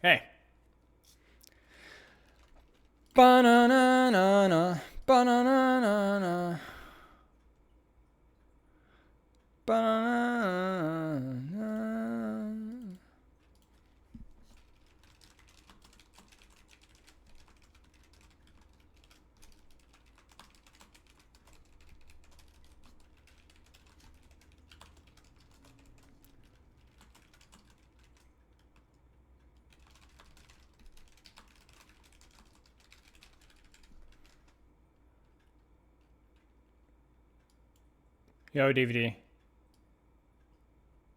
Hey. Ba-na-na-na-na, ba-na-na-na-na, ba-na-na-na-na. Yo, DVD.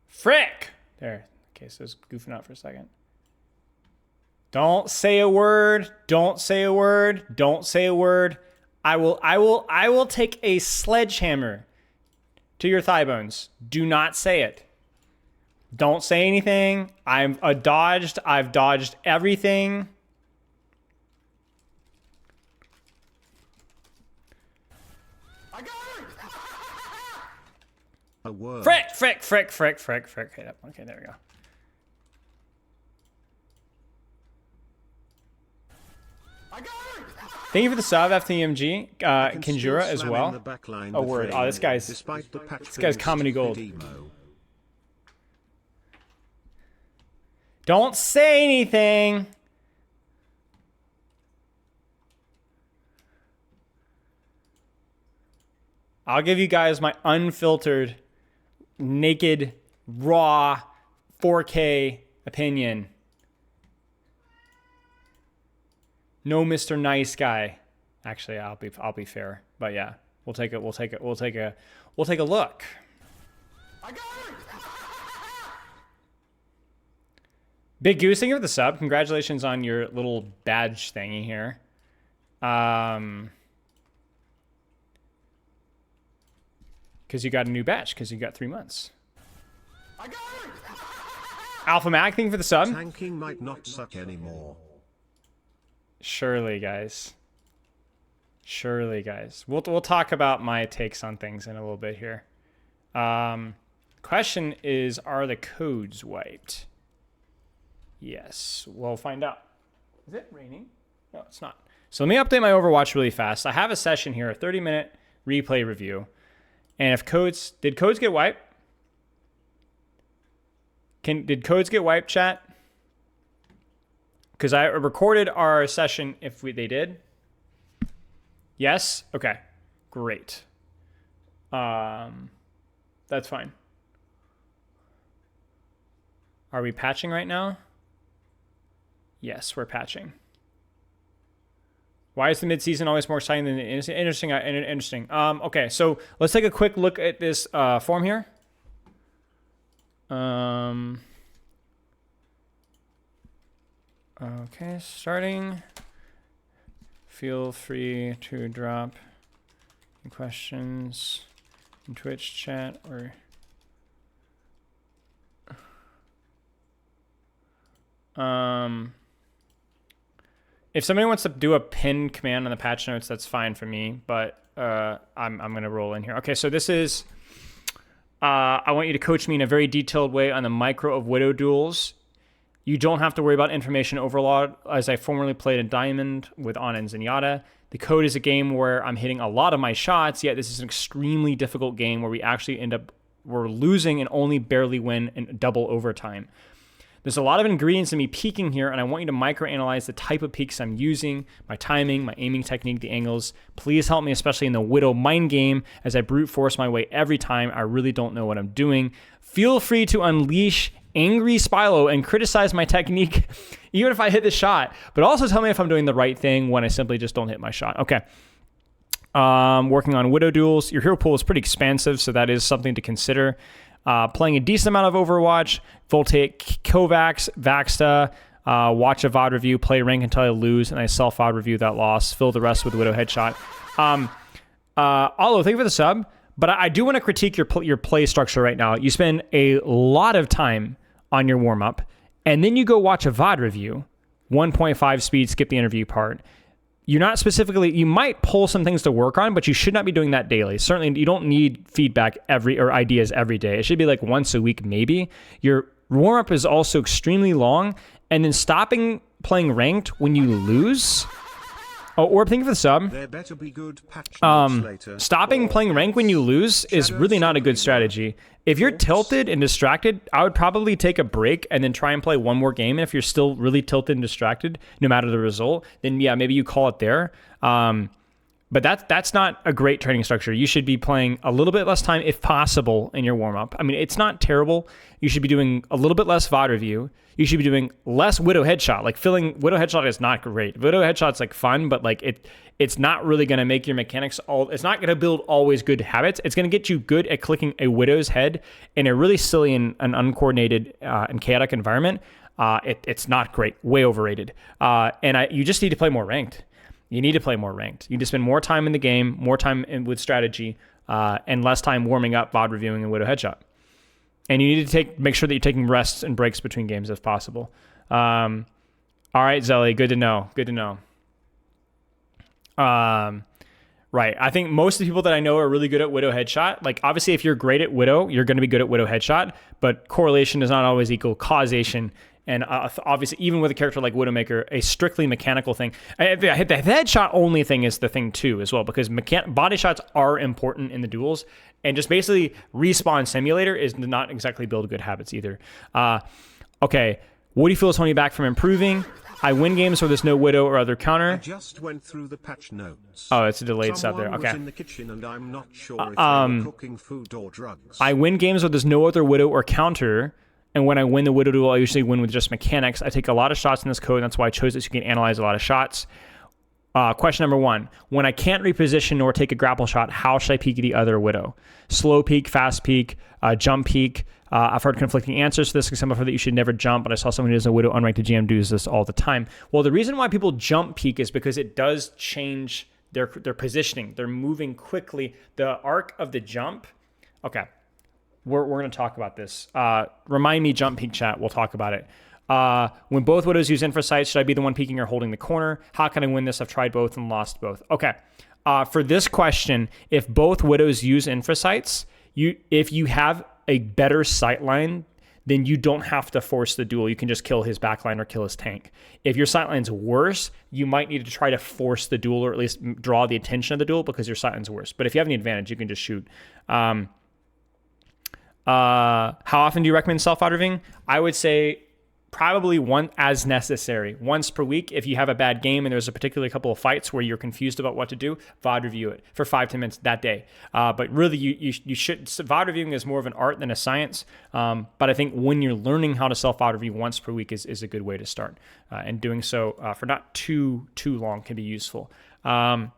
Frick! There. Okay, so it's goofing out for a second. Don't say a word. Don't say a word. Don't say a word. I will take a sledgehammer to your thigh bones. Do not say it. Don't say anything. I've dodged everything. I got it! A word. Frick. Okay, there we go. I got it! Thank you for the sub, FTMG, Kinjura as well. A word. Oh, this guy's comedy gold. Don't say anything. I'll give you guys my unfiltered, naked, raw, 4K opinion. No Mr. Nice Guy. Actually, I'll be fair, but yeah, we'll take a look. I got it! Big Goose, thank you for the sub. Congratulations on your little badge thingy here. Because you got a new batch, because you got 3 months. I got it! Alpha Mac, thank you for the sub. Tanking might not suck anymore. Surely, guys. We'll talk about my takes on things in a little bit here. Question is, are the codes wiped? Yes, we'll find out. Is it raining? No, it's not. So let me update my Overwatch really fast. I have a session here, a 30-minute replay review. And if did codes get wiped? Did codes get wiped, chat? Because I recorded our session if they did. Yes? Okay. Great. That's fine. Are we patching right now? Yes, we're patching. Why is the mid-season always more exciting than the interesting? Okay, so let's take a quick look at this form here. Okay, starting. Feel free to drop questions in Twitch chat or... If somebody wants to do a pin command on the patch notes, that's fine for me, but I'm gonna roll in here. Okay, so this is, I want you to coach me in a very detailed way on the micro of Widow duels. You don't have to worry about information overload, as I formerly played in Diamond with On and Zenyatta. The code is a game where I'm hitting a lot of my shots, yet this is an extremely difficult game where we actually we're losing and only barely win in double overtime. There's a lot of ingredients in me peeking here, and I want you to microanalyze the type of peaks I'm using, my timing, my aiming technique, the angles. Please help me, especially in the Widow mind game, as I brute force my way every time. I really don't know what I'm doing. Feel free to unleash angry Spylo and criticize my technique, even if I hit the shot. But also tell me if I'm doing the right thing when I simply just don't hit my shot. Okay. Working on Widow duels. Your hero pool is pretty expansive, so that is something to consider. Playing a decent amount of Overwatch, Voltaic, Kovacs, Vaxta, watch a VOD review, play rank until I lose, and I self-VOD review that loss, fill the rest with Widow Headshot. Alo, thank you for the sub, but I do want to critique your play structure right now. You spend a lot of time on your warm-up, and then you go watch a VOD review, 1.5 speed, skip the interview part. You're not specifically, you might pull some things to work on, but you should not be doing that daily. Certainly, you don't need feedback or ideas every day. It should be like once a week, maybe. Your warm-up is also extremely long, and then stopping playing ranked when you lose. Oh, or thank you for the sub. There better be good patch notes later. Stopping playing rank when you lose is really not a good strategy. If you're tilted and distracted, I would probably take a break and then try and play one more game. And if you're still really tilted and distracted, no matter the result, then yeah, maybe you call it there. But that's not a great training structure. You should be playing a little bit less time if possible in your warm-up. I mean, it's not terrible. You should be doing a little bit less VOD review. You should be doing less Widow Headshot. Like filling Widow Headshot is not great. Widow Headshot's like fun, but like it's not really going to make your mechanics it's not going to build always good habits. It's going to get you good at clicking a Widow's head in a really silly and uncoordinated and chaotic environment. It's not great. Way overrated. You just need to play more ranked. You need to play more ranked. You need to spend more time in the game, more time with strategy, and less time warming up, VOD reviewing, and Widow Headshot. And you need to make sure that you're taking rests and breaks between games if possible. All right, Zelly, good to know. Good to know. Right. I think most of the people that I know are really good at Widow Headshot. Like, obviously, if you're great at Widow, you're going to be good at Widow Headshot, but correlation does not always equal causation. And obviously, even with a character like Widowmaker, a strictly mechanical thing. The headshot only thing is the thing too, as well, because body shots are important in the duels. And just basically respawn simulator is not exactly build good habits either. Okay, Woody feels holding me back from improving. I win games where there's no Widow or other counter. I just went through the patch notes. Oh, it's a delayed sub there. Okay. Was in the kitchen and I'm not sure if they were cooking food or drugs. I win games where there's no other Widow or counter. And when I win the Widow duel, I usually win with just mechanics. I take a lot of shots in this code. That's why I chose this. You can analyze a lot of shots. Question number 1. When I can't reposition nor take a grapple shot, how should I peek the other Widow? Slow peek, fast peek, jump peek. I've heard conflicting answers to this. Because I've heard that you should never jump, but I saw someone who does a Widow unranked GM does this all the time. Well, the reason why people jump peek is because it does change their positioning. They're moving quickly. The arc of the jump. Okay. We're going to talk about this. Remind me, jump peek chat. We'll talk about it. When both Widows use infra sights, should I be the one peeking or holding the corner? How can I win this? I've tried both and lost both. Okay. For this question, if both Widows use infra sights, if you have a better sight line, then you don't have to force the duel. You can just kill his backline or kill his tank. If your sight line's worse, you might need to try to force the duel or at least draw the attention of the duel because your sight line's worse. But if you have any advantage, you can just shoot. How often do you recommend self-auditing? I would say probably one as necessary. Once per week. If you have a bad game and there's a particular couple of fights where you're confused about what to do, VOD review it for 5-10 minutes that day. But really, you should. VOD reviewing is more of an art than a science. But I think when you're learning how to self-VOD review once per week is a good way to start. And doing so for not too long can be useful. 8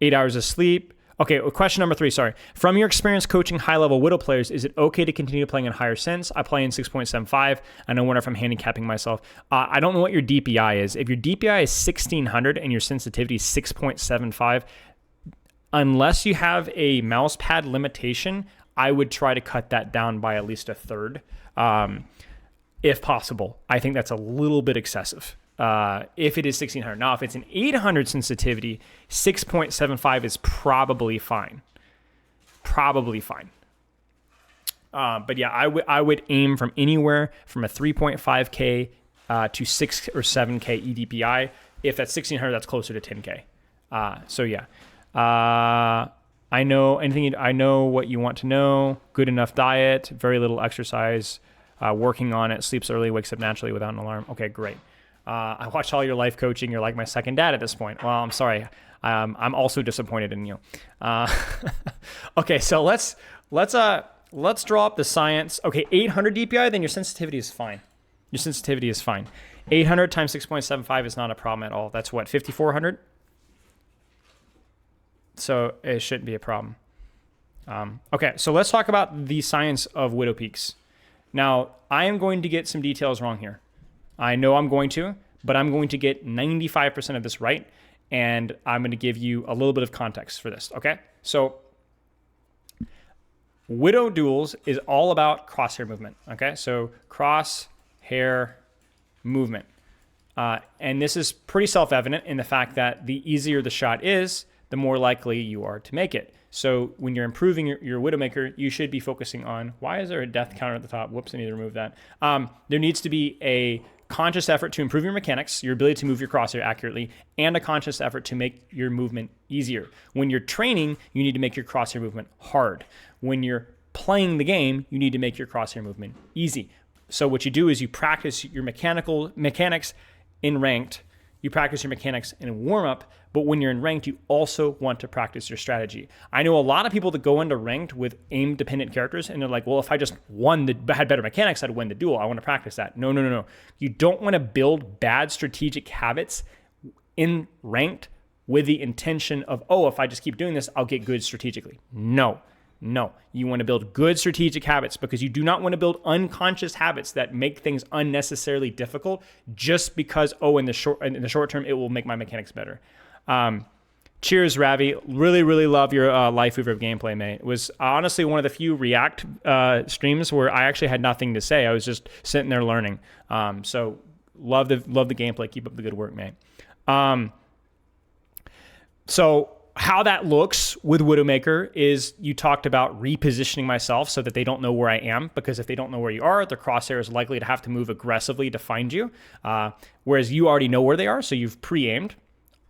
hours of sleep. Okay, question number 3, sorry. From your experience coaching high-level Widow players, is it okay to continue playing in higher sense? I play in 6.75. I don't wonder if I'm handicapping myself. I don't know what your DPI is. If your DPI is 1600 and your sensitivity is 6.75, unless you have a mouse pad limitation, I would try to cut that down by at least a third, if possible. I think that's a little bit excessive. If it is 1600. Now, if it's an 800 sensitivity, 6.75 is probably fine. Probably fine. But yeah, I would aim from anywhere from a 3.5K to 6 or 7K EDPI. If that's 1600, that's closer to 10K. So yeah. I know what you want to know. Good enough diet, very little exercise, working on it, sleeps early, wakes up naturally without an alarm. Okay, great. I watched all your life coaching. You're like my second dad at this point. Well, I'm sorry. I'm also disappointed in you. Okay, so let's draw up the science. Okay, 800 DPI, then your sensitivity is fine. Your sensitivity is fine. 800 times 6.75 is not a problem at all. That's what, 5,400? So it shouldn't be a problem. Okay, so let's talk about the science of Widow peaks. Now, I am going to get some details wrong here. I know I'm going to, but I'm going to get 95% of this right, and I'm going to give you a little bit of context for this, okay? So Widow duels is all about crosshair movement, okay? So crosshair movement. And this is pretty self-evident in the fact that the easier the shot is, the more likely you are to make it. So when you're improving your Widowmaker, you should be focusing on, why is there a death counter at the top? Whoops, I need to remove that. There needs to be a conscious effort to improve your mechanics, your ability to move your crosshair accurately, and a conscious effort to make your movement easier. When you're training, you need to make your crosshair movement hard. When you're playing the game, you need to make your crosshair movement easy. So what you do is you practice your mechanics in ranked, you practice your mechanics in warm-up, but when you're in ranked, you also want to practice your strategy. I know a lot of people that go into ranked with aim-dependent characters, and they're like, well, if I just had better mechanics, I'd win the duel. I want to practice that. No. You don't want to build bad strategic habits in ranked with the intention of, oh, if I just keep doing this, I'll get good strategically. No. You want to build good strategic habits because you do not want to build unconscious habits that make things unnecessarily difficult just because, in the short term, it will make my mechanics better. Cheers, Ravi. Really love your Life Weaver gameplay, mate. It was honestly one of the few React streams where I actually had nothing to say. I was just sitting there learning. So love the gameplay. Keep up the good work, mate. So how that looks with Widowmaker is you talked about repositioning myself so that they don't know where I am, because if they don't know where you are, the crosshair is likely to have to move aggressively to find you, whereas you already know where they are, so you've pre-aimed.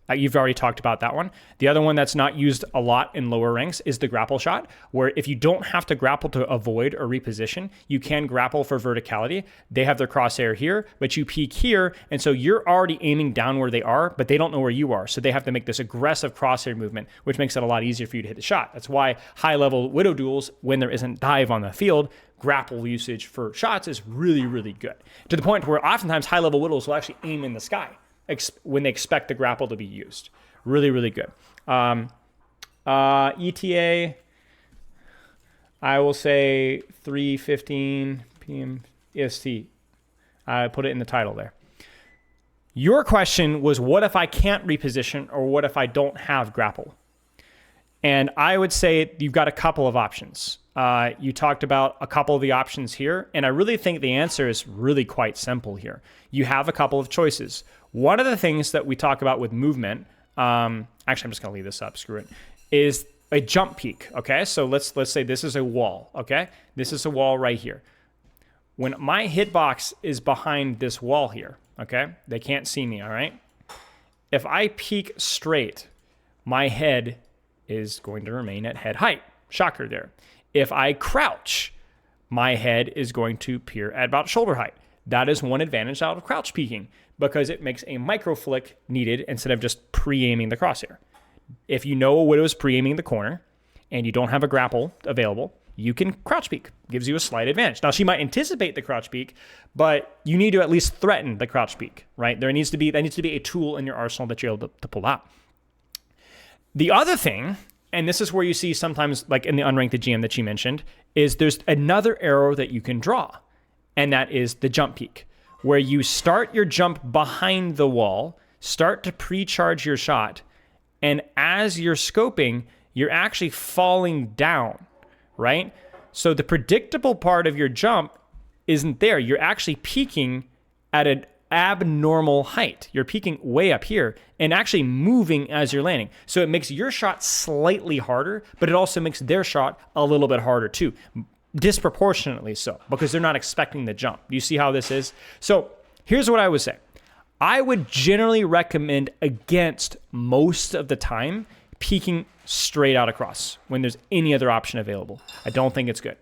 You've already talked about that one. The other one that's not used a lot in lower ranks is the grapple shot, where if you don't have to grapple to avoid or reposition, you can grapple for verticality. They have their crosshair here, but you peek here, and so you're already aiming down where they are, but they don't know where you are, so they have to make this aggressive crosshair movement, which makes it a lot easier for you to hit the shot. That's why high-level Widow duels, when there isn't dive on the field, grapple usage for shots is really good. To the point where oftentimes high-level Widows will actually aim in the sky when they expect the grapple to be used. Really good. ETA, I will say 3:15 p.m. EST. I put it in the title there. Your question was, what if I can't reposition, or what if I don't have grapple? And I would say you've got a couple of options. You talked about a couple of the options here, and I really think the answer is really quite simple here. You have a couple of choices. One of the things that we talk about with movement, actually I'm just gonna leave this up, screw it, is a jump peak, okay? So let's say this is a wall, okay? This is a wall right here. When my hitbox is behind this wall here, okay? They can't see me, all right? If I peek straight, my head is going to remain at head height. Shocker there. If I crouch, my head is going to peer at about shoulder height. That is one advantage out of crouch peeking, because it makes a micro flick needed instead of just pre-aiming the crosshair. If you know a Widow is pre-aiming the corner and you don't have a grapple available, you can crouch peek. Gives you a slight advantage. Now, she might anticipate the crouch peek, but you need to at least threaten the crouch peek, right? That needs to be a tool in your arsenal that you're able to pull out. The other thing, and this is where you see sometimes, like in the unranked GM that you mentioned, is there's another arrow that you can draw, and that is the jump peak, where you start your jump behind the wall, start to pre-charge your shot, and as you're scoping, you're actually falling down, right? So the predictable part of your jump isn't there. You're actually peaking at an abnormal height. You're peaking way up here and actually moving as you're landing. So it makes your shot slightly harder, but it also makes their shot a little bit harder too. Disproportionately so, because they're not expecting the jump. Do you see how this is? So here's what I would say. I would generally recommend against most of the time peeking straight out across when there's any other option available. I don't think it's good.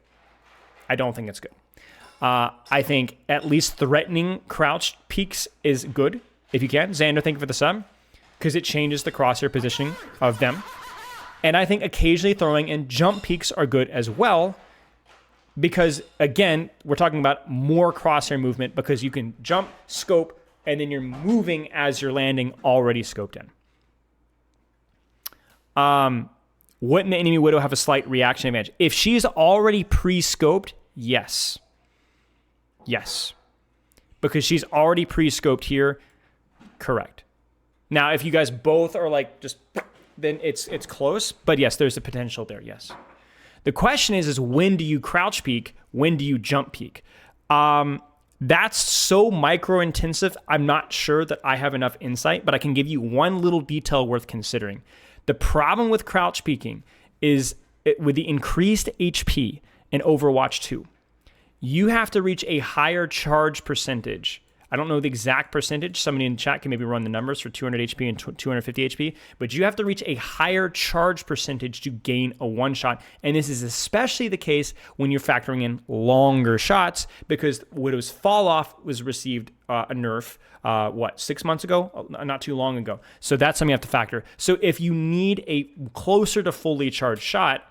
I think at least threatening crouched peaks is good if you can. Xander, thank you for the sub, because it changes the crosshair positioning of them. And I think occasionally throwing in jump peaks are good as well, because again, we're talking about more crosshair movement because you can jump, scope, and then you're moving as you're landing already scoped in. Wouldn't the enemy Widow have a slight reaction advantage? If she's already pre-scoped, yes. Yes. Because she's already pre-scoped here, correct. Now, if you guys both are like just, then it's close, but yes, there's a potential there, yes. The question is when do you crouch peek? When do you jump peek? That's so micro-intensive, I'm not sure that I have enough insight, but I can give you one little detail worth considering. The problem with crouch peeking is with the increased HP in Overwatch 2, you have to reach a higher charge percentage. I don't know the exact percentage. Somebody in the chat can maybe run the numbers for 200 HP and 250 HP, but you have to reach a higher charge percentage to gain a one-shot. And this is especially the case when you're factoring in longer shots, because Widow's Fall Off was received a nerf, 6 months ago? Not too long ago. So that's something you have to factor. So if you need a closer to fully charged shot,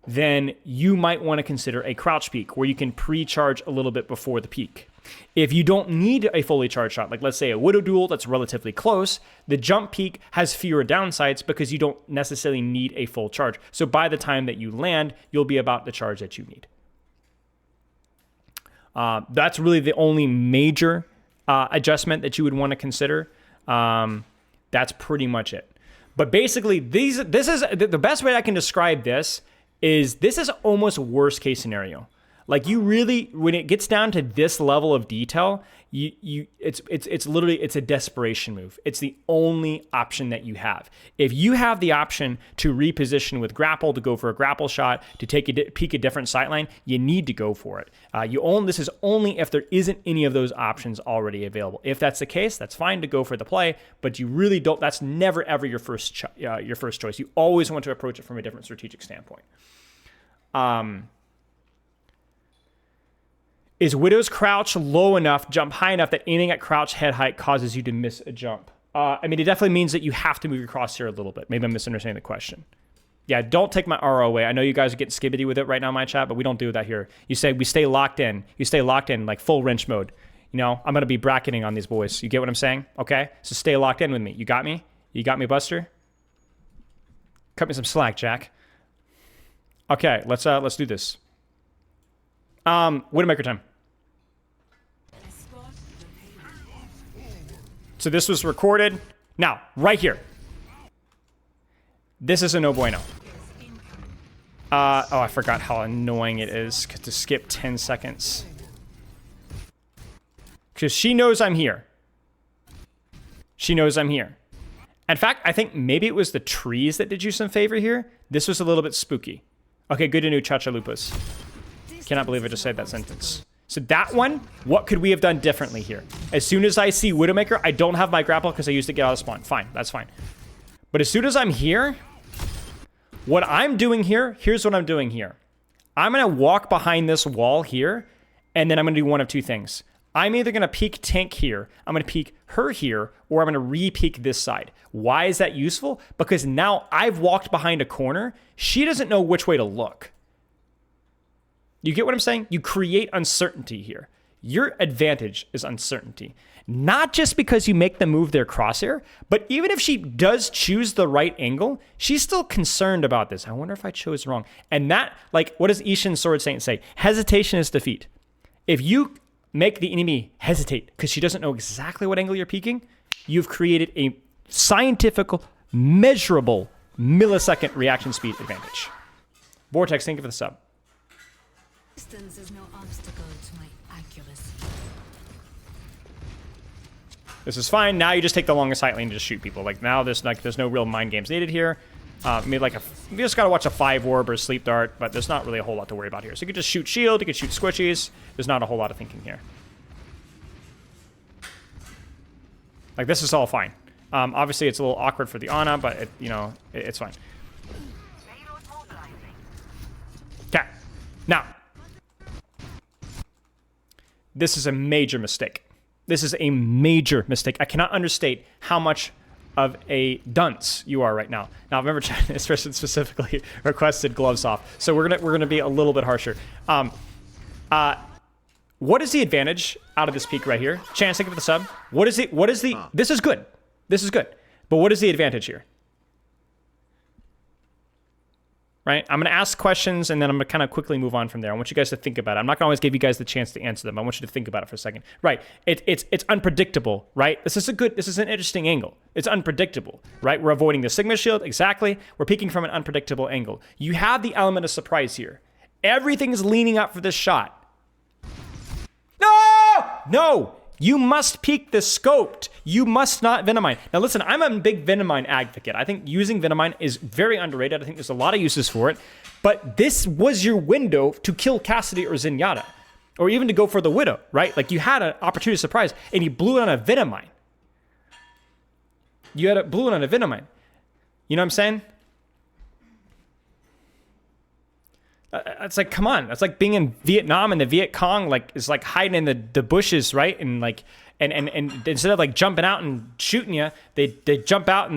then you might want to consider a crouch peek where you can pre-charge a little bit before the peak. If you don't need a fully charged shot, like let's say a Widow duel that's relatively close, the jump peak has fewer downsides because you don't necessarily need a full charge. So by the time that you land, you'll be about the charge that you need. That's really the only major adjustment that you would want to consider. That's pretty much it. But basically, this is the best way I can describe this is almost worst case scenario. Like you really, when it gets down to this level of detail, it's literally a desperation move. It's the only option that you have. If you have the option to reposition with grapple, to go for a grapple shot, to take a peek a different sightline, you need to go for it. This is only if there isn't any of those options already available. If that's the case, that's fine to go for the play, but you really don't. That's never ever your first choice. You always want to approach it from a different strategic standpoint. Is Widow's crouch low enough, jump high enough that aiming at crouch head height causes you to miss a jump? It definitely means that you have to move your crosshair a little bit. Maybe I'm misunderstanding the question. Yeah, don't take my RO away. I know you guys are getting skibbity with it right now in my chat, but we don't do that here. You say we stay locked in. You stay locked in, like full wrench mode. I'm going to be bracketing on these boys. You get what I'm saying? Okay? So stay locked in with me. You got me? You got me, Buster? Cut me some slack, Jack. Okay, let's do this. Widowmaker time. So this was recorded. Now, right here. This is a no bueno. I forgot how annoying it is to skip 10 seconds. Because she knows I'm here. She knows I'm here. In fact, I think maybe it was the trees that did you some favor here. This was a little bit spooky. Okay, good to know, Chachalupas. Cannot believe I just said that sentence. So that one, what could we have done differently here? As soon as I see Widowmaker, I don't have my grapple because I used to get out of spawn. Fine, that's fine. But as soon as I'm here, what I'm doing here, here's what I'm doing here. I'm going to walk behind this wall here, and then I'm going to do one of two things. I'm either going to peek tank here, I'm going to peek her here, or I'm going to re-peek this side. Why is that useful? Because now I've walked behind a corner. She doesn't know which way to look. You get what I'm saying? You create uncertainty here. Your advantage is uncertainty. Not just because you make them move their crosshair, but even if she does choose the right angle, she's still concerned about this. I wonder if I chose wrong. And that, like, what does Ishin's Sword Saint say? Hesitation is defeat. If you make the enemy hesitate because she doesn't know exactly what angle you're peeking, you've created a scientific, measurable millisecond reaction speed advantage. Vortex, thank you for the sub. Distance is no obstacle to my accuracy. This is fine. Now you just take the longest height lane and just shoot people. Like now there's no real mind games needed here. Maybe you just gotta watch a 5 orb or a sleep dart, but there's not really a whole lot to worry about here. So you could just shoot shield, you could shoot squishies. There's not a whole lot of thinking here. Like this is all fine. Obviously it's a little awkward for the Ana, but it's fine. Okay. Now, this is a major mistake. This is a major mistake. I cannot understate how much of a dunce you are right now. Now, remember, this person specifically requested gloves off, so we're gonna be a little bit harsher. What is the advantage out of this peak right here? Chance, think of the sub. What is it? What is the? This is good. This is good. But what is the advantage here? Right? I'm going to ask questions, and then I'm going to kind of quickly move on from there. I want you guys to think about it. I'm not going to always give you guys the chance to answer them. I want you to think about it for a second. Right. It's unpredictable, right? This is an interesting angle. It's unpredictable, right? We're avoiding the Sigma shield. Exactly. We're peeking from an unpredictable angle. You have the element of surprise here. Everything is leaning up for this shot. No! You must peek the scoped. You must not Venomine. Now listen, I'm a big Venomine advocate. I think using Venomine is very underrated. I think there's a lot of uses for it. But this was your window to kill Cassidy or Zenyatta. Or even to go for the Widow, right? Like, you had an opportunity to surprise, and you blew it on a Venomine. Blew it on a Venomine. You know what I'm saying? It's like, come on. That's like being in Vietnam and the Viet Cong, like, is like hiding in the bushes, right? And like, and instead of like jumping out and shooting you, they jump out and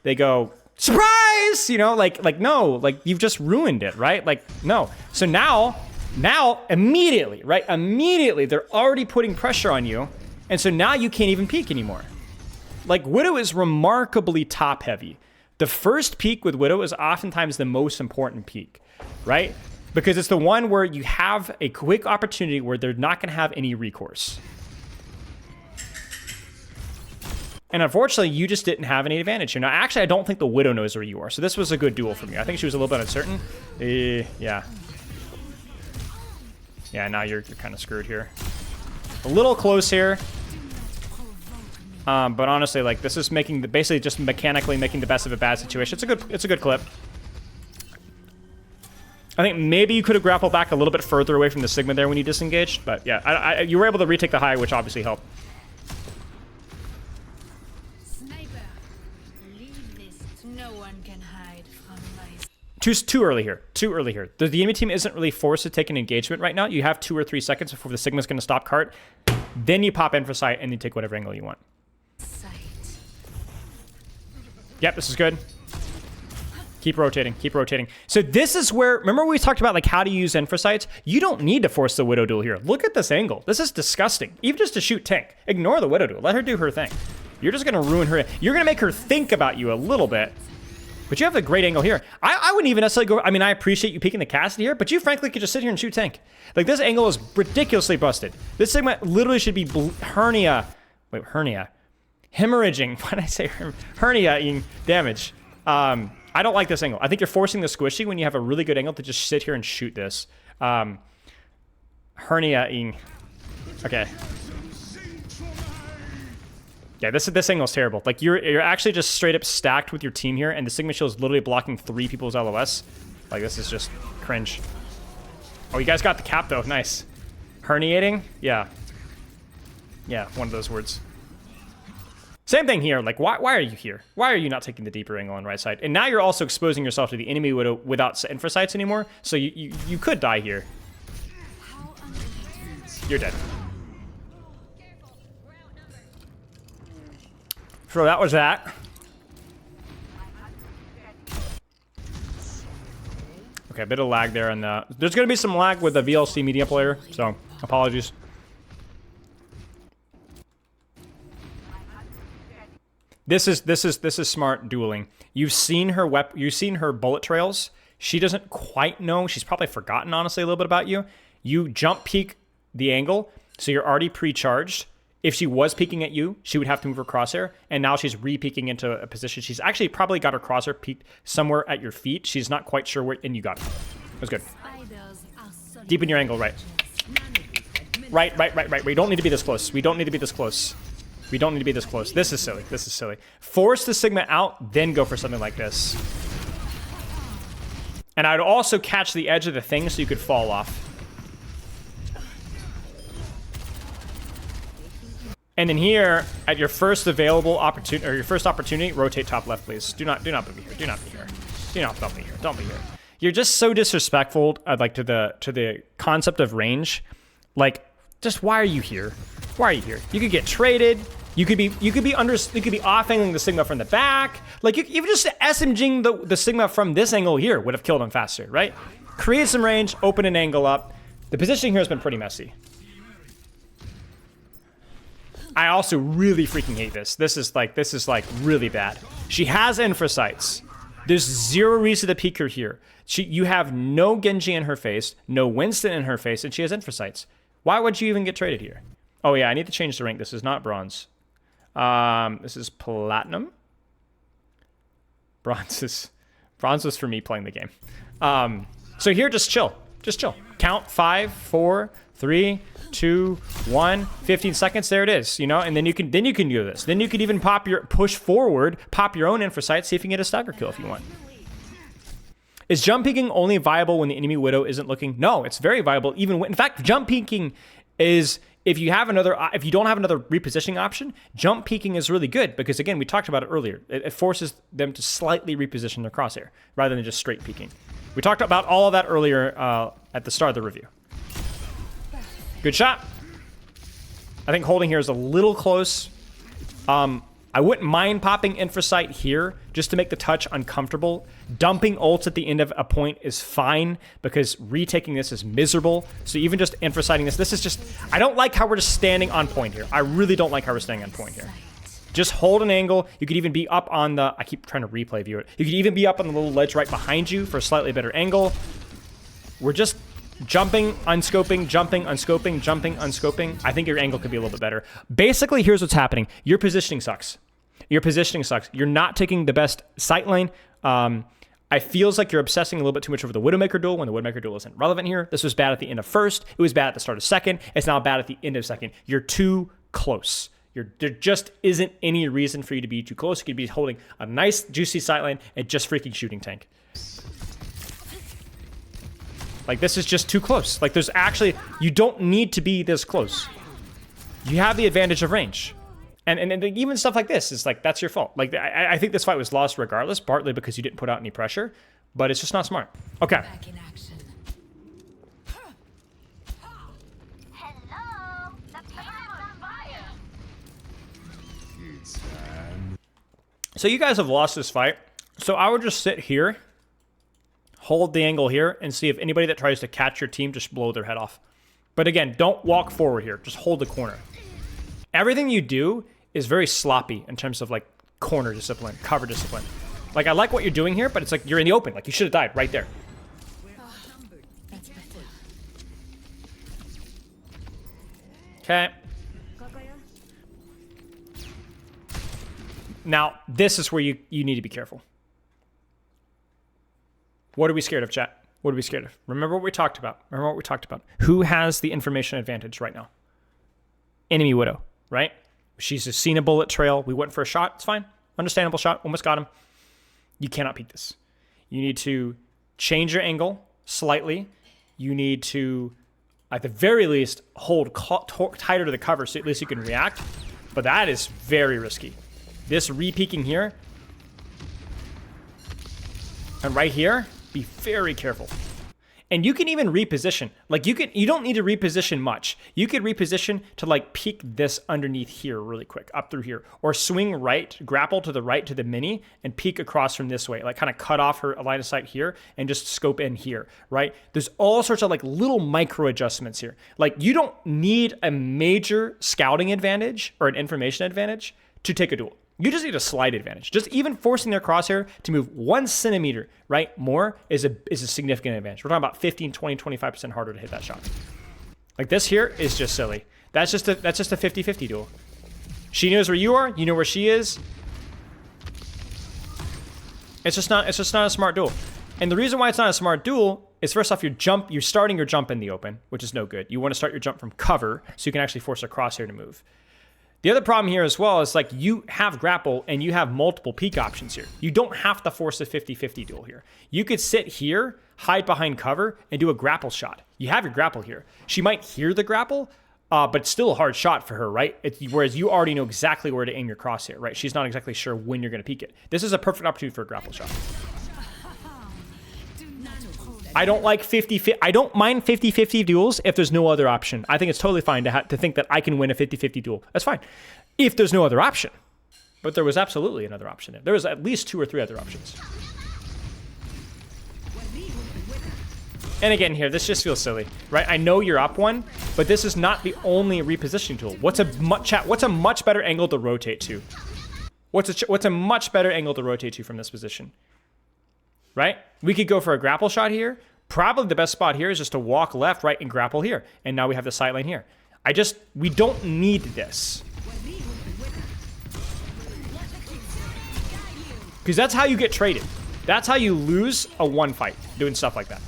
they go, surprise! You know, like no, like, you've just ruined it, right? Like, no. So now immediately, right? Immediately, they're already putting pressure on you. And so now you can't even peek anymore. Like, Widow is remarkably top heavy. The first peek with Widow is oftentimes the most important peek, right? Because it's the one where you have a quick opportunity where they're not going to have any recourse. And unfortunately, you just didn't have any advantage here. Now, actually, I don't think the Widow knows where you are. So this was a good duel from you. I think she was a little bit uncertain. Yeah. Yeah, now you're kind of screwed here. A little close here. But honestly, like, this is basically just mechanically making the best of a bad situation. It's a good clip. I think maybe you could have grappled back a little bit further away from the Sigma there when you disengaged. But yeah, you were able to retake the high, which obviously helped. Too early here. Too early here. The enemy team isn't really forced to take an engagement right now. You have 2 or 3 seconds before the Sigma's going to stop cart. Then you pop in for sight and you take whatever angle you want. Yep, this is good. Keep rotating. Keep rotating. So this is where, remember we talked about like how to use infrasights? You don't need to force the Widow duel here. Look at this angle. This is disgusting. Even just to shoot tank. Ignore the Widow duel. Let her do her thing. You're just going to ruin her. You're going to make her think about you a little bit. But you have a great angle here. I wouldn't even necessarily go... I mean, I appreciate you peeking the Cassidy here, but you frankly could just sit here and shoot tank. Like, this angle is ridiculously busted. This Sigma literally should be hernia. Wait, hernia. Hemorrhaging. Why did I say hernia-ing damage? I don't like this angle. I think you're forcing the squishy when you have a really good angle to just sit here and shoot this. Hernia-ing. Okay. Yeah, this angle's terrible. Like, you're actually just straight up stacked with your team here, and the Sigma Shield is literally blocking 3 people's LOS. Like, this is just cringe. Oh, you guys got the cap, though. Nice. Herniating? Yeah. Yeah, one of those words. Same thing here. Like, why are you here? Why are you not taking the deeper angle on right side? And now you're also exposing yourself to the enemy Widow without infrasights anymore, so you could die here. You're dead. So that was that. Okay, a bit of lag there on the... There's going to be some lag with the VLC media player, so apologies. This is smart dueling. You've seen her bullet trails. She doesn't quite know. She's probably forgotten, honestly, a little bit about you. You jump peek the angle, so you're already pre-charged. If she was peeking at you, she would have to move her crosshair, and now she's re-peeking into a position. She's actually probably got her crosshair peeked somewhere at your feet. She's not quite sure where, and you got it. It was good. Deepen your angle, right. Right. We don't need to be this close. We don't need to be this close. We don't need to be this close. This is silly. This is silly. Force the Sigma out, then go for something like this. And I'd also catch the edge of the thing so you could fall off. And then here, at your first available opportunity, or your first opportunity, rotate top left, please. Do not be here. Do not be here. Don't be here. Don't be here. You're just so disrespectful, like to the concept of range. Like, just why are you here? Why are you here? You could get traded. You could be off-angling the Sigma from the back. Like, even just SMGing the Sigma from this angle here would have killed him faster, right? Create some range, open an angle up. The positioning here has been pretty messy. I also really freaking hate this. This is like really bad. She has infrasights. There's zero reason to peek her here. You have no Genji in her face, no Winston in her face, and she has infrasights. Why would you even get traded here? Oh yeah, I need to change the rank. This is not bronze. This is platinum. Bronze is for me playing the game. So here, just chill. Just chill. Count 5, 4, 3, 2, 1, 15 seconds. There it is, you know, and then you can do this. Then you could even push forward, pop your own infra sight, see if you can get a stagger kill if you want. Is jump peeking only viable when the enemy Widow isn't looking? No, it's very viable even when, in fact, jump peeking is, if you don't have another repositioning option, jump peeking is really good because, again, we talked about it earlier. It forces them to slightly reposition their crosshair rather than just straight peeking. We talked about all of that earlier at the start of the review. Good shot. I think holding here is a little close. I wouldn't mind popping infrasight here just to make the touch uncomfortable. Dumping ults at the end of a point is fine because retaking this is miserable. So even just infrasighting this is just, I don't like how we're just standing on point here. I really don't like how we're standing on point here. Just hold an angle. You could even be up on the, I keep trying to replay view it. You could even be up on the little ledge right behind you for a slightly better angle. We're just jumping, unscoping, jumping, unscoping, jumping, unscoping. I think your angle could be a little bit better. Basically, here's what's happening. Your positioning sucks. Your positioning sucks. You're not taking the best sight line. I feels like you're obsessing a little bit too much over the Widowmaker duel when the Widowmaker duel isn't relevant here. This was bad at the end of first. It was bad at the start of second. It's now bad at the end of second. You're too close. There just isn't any reason for you to be too close. You could be holding a nice, juicy sight line and just freaking shooting tank. Like, this is just too close. Like, there's actually, you don't need to be this close. You have the advantage of range. And even stuff like this is like, that's your fault. Like, I think this fight was lost regardless, partly because you didn't put out any pressure, but it's just not smart. Okay. Back in action. Hello, the payment's on fire. So you guys have lost this fight. So I would just sit here, hold the angle here, and see if anybody that tries to catch your team, just blow their head off. But again, don't walk forward here. Just hold the corner. Everything you do is very sloppy in terms of like corner discipline, cover discipline. Like, I like what you're doing here, but it's like you're in the open. Like, you should have died right there. That's better. Okay. Now, this is where you need to be careful. What are we scared of, chat? What are we scared of? Remember what we talked about. Who has the information advantage right now? Enemy Widow, right? She's just seen a bullet trail. We went for a shot. It's fine. Understandable shot. Almost got him. You cannot peek this. You need to change your angle slightly. You need to, at the very least, hold tighter to the cover so at least you can react. But that is very risky. This re-peeking here. And right here, be very careful. And you can even reposition. Like, you don't need to reposition much. You could reposition to like peek this underneath here really quick, up through here. Or swing right, grapple to the right to the mini, and peek across from this way. Like, kind of cut off her line of sight here and just scope in here, right? There's all sorts of like little micro adjustments here. Like, you don't need a major scouting advantage or an information advantage to take a duel. You just need a slight advantage. Just even forcing their crosshair to move 1 centimeter, right, more is a significant advantage. We're talking about 15, 20, 25% harder to hit that shot. Like, this here is just silly. That's just a 50-50 duel. She knows where you are. You know where she is. It's just not a smart duel. And the reason why it's not a smart duel is, first off, you're starting your jump in the open, which is no good. You want to start your jump from cover so you can actually force a crosshair to move. The other problem here as well is, like, you have grapple and you have multiple peek options here. You don't have to force a 50-50 duel here. You could sit here, hide behind cover, and do a grapple shot. You have your grapple here. She might hear the grapple, but it's still a hard shot for her, right? Whereas you already know exactly where to aim your crosshair, right? She's not exactly sure when you're going to peek it. This is a perfect opportunity for a grapple shot. I don't like 50-50. I don't mind 50-50 duels if there's no other option. I think it's totally fine to think that I can win a 50-50 duel. That's fine. If there's no other option. But there was absolutely another option. There was at least 2 or 3 other options. And again here, this just feels silly, right? I know you're up 1, but this is not the only repositioning tool. What's a much better angle to rotate to? What's a much better angle to rotate to from this position? Right? We could go for a grapple shot here. Probably the best spot here is just to walk left, right, and grapple here. And now we have the sight line here. We don't need this. Because that's how you get traded. That's how you lose a 1 fight, doing stuff like that.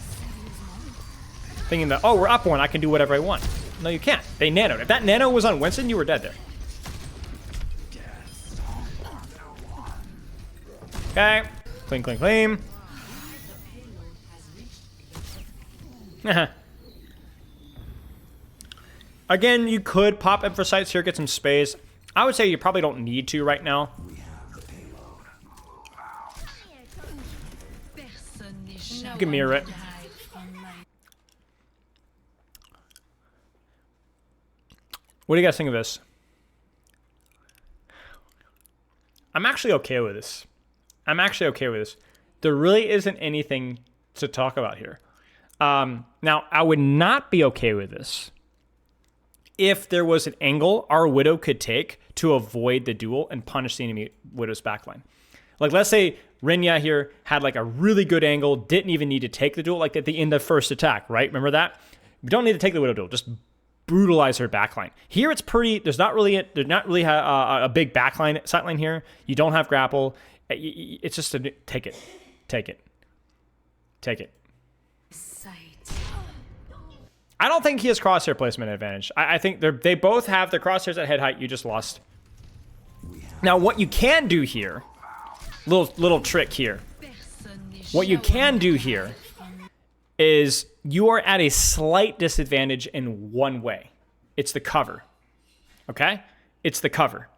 Thinking that, oh, we're up 1, I can do whatever I want. No, you can't. They nanoed. If that nano was on Winston, you were dead there. Okay. Clean, clean, clean. Again, you could pop Emphasites here, get some space. I would say you probably don't need to right now. You can mirror it. What do you guys think of this? I'm actually okay with this. I'm actually okay with this. There really isn't anything to talk about here. Now, I would not be okay with this if there was an angle our Widow could take to avoid the duel and punish the enemy Widow's backline. Like, let's say Rinya here had like a really good angle, didn't even need to take the duel, like at the end of first attack, right? Remember that? We don't need to take the Widow duel, just brutalize her backline. Here it's pretty, there's not really a big backline sightline here. You don't have grapple. It's just a, take it. I don't think he has crosshair placement advantage. I think they both have the crosshairs at head height. You just lost. Now, what you can do here, little trick here. What you can do here is you are at a slight disadvantage in one way. It's the cover. Okay? It's the cover.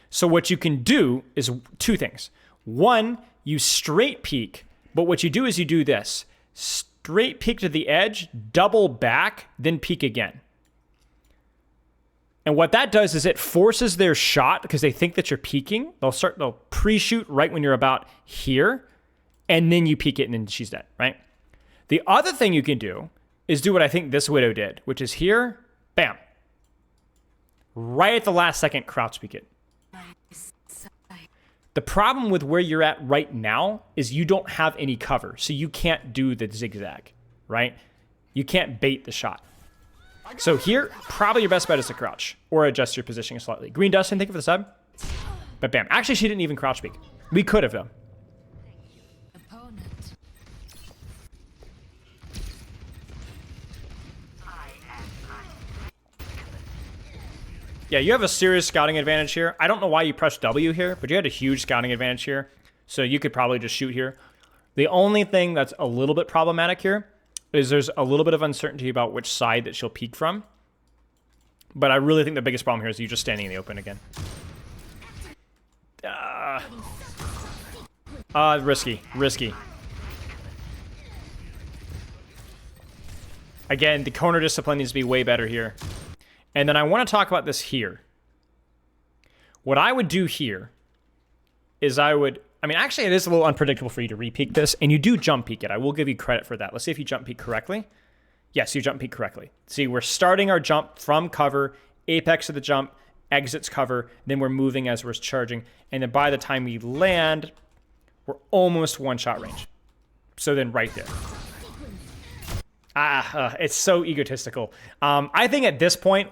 So what you can do is two things. One, you straight peek, but what you do is you do this. Straight peek to the edge, double back, then peek again. And what that does is it forces their shot because they think that you're peeking. They'll pre-shoot right when you're about here, and then you peek it and then she's dead, right? The other thing you can do is do what I think this Widow did, which is here, bam. Right at the last second, crouch peek it. The problem with where you're at right now is you don't have any cover, so you can't do the zigzag, right? You can't bait the shot. So here, probably your best bet is to crouch or adjust your positioning slightly. Green Dustin, thank you for the sub. But bam. Actually, she didn't even crouch peek. We could have, though. Yeah, you have a serious scouting advantage here. I don't know why you pressed W here, but you had a huge scouting advantage here. So you could probably just shoot here. The only thing that's a little bit problematic here is there's a little bit of uncertainty about which side that she'll peek from. But I really think the biggest problem here is you just standing in the open again. Risky. Again, the corner discipline needs to be way better here. And then I want to talk about this here. What I would do here is actually it is a little unpredictable for you to re-peek this, and you do jump peek it. I will give you credit for that. Let's see if you jump peek correctly. Yes, you jump peek correctly. See, we're starting our jump from cover, apex of the jump, exits cover, then we're moving as we're charging, and then by the time we land, we're almost one-shot range. So then right there. It's so egotistical. I think at this point,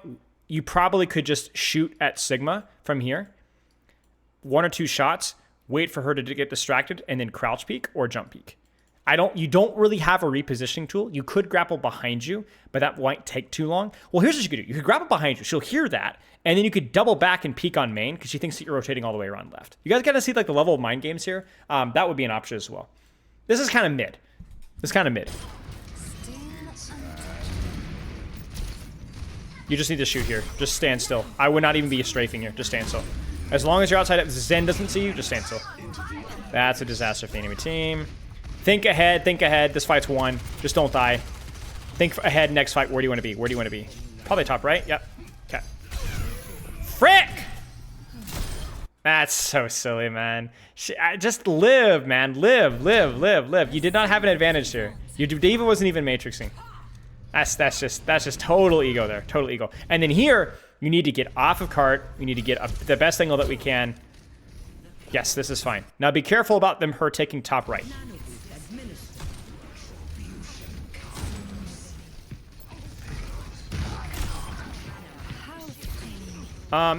you probably could just shoot at Sigma from here. 1 or 2 shots, wait for her to get distracted, and then crouch peek or jump peek. You don't really have a repositioning tool. You could grapple behind you, but that won't take too long. Well, here's what you could do. You could grapple behind you. She'll hear that, and then you could double back and peek on main because she thinks that you're rotating all the way around left. You guys got to see like the level of mind games here. That would be an option as well. This is kind of mid. You just need to shoot here. Just stand still. I would not even be strafing here. Just stand still. As long as you're outside, if Zen doesn't see you, just stand still. That's a disaster for the enemy team. Think ahead. This fight's won. Just don't die. Think ahead. Next fight. Where do you want to be? Probably top right. Yep. Okay. Frick! That's so silly, man. Just live, man. Live. You did not have an advantage here. Your D.Va wasn't even matrixing. That's just total ego there. Total ego. And then here, you need to get off of cart. You need to get the best angle that we can. Yes, this is fine. Now be careful about her taking top right.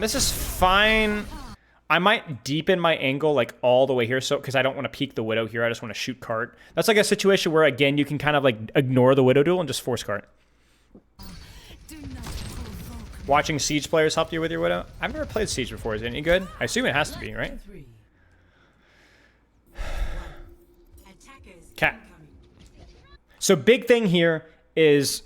This is fine. I might deepen my angle like all the way here, so because I don't want to peek the Widow here. I just want to shoot cart. That's like a situation where again you can kind of like ignore the Widow duel and just force cart. Watching Siege players help you with your Widow? I've never played Siege before. Is it any good? I assume it has to be, right? Cat. So big thing here is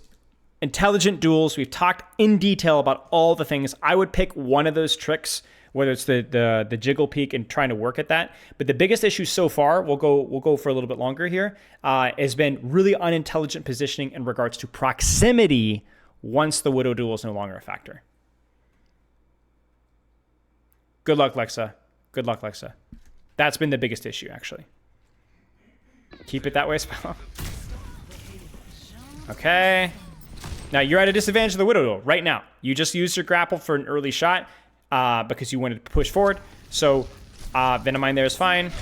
intelligent duels. We've talked in detail about all the things. I would pick one of those tricks, whether it's the jiggle peek and trying to work at that. But the biggest issue so far, we'll go for a little bit longer here, has been really unintelligent positioning in regards to proximity once the Widow duel is no longer a factor. Good luck, Lexa. Good luck, Lexa. That's been the biggest issue, actually. Keep it that way, Spell. Okay. Now, you're at a disadvantage of the Widow duel right now. You just used your grapple for an early shot because you wanted to push forward. So, Venomine there is fine.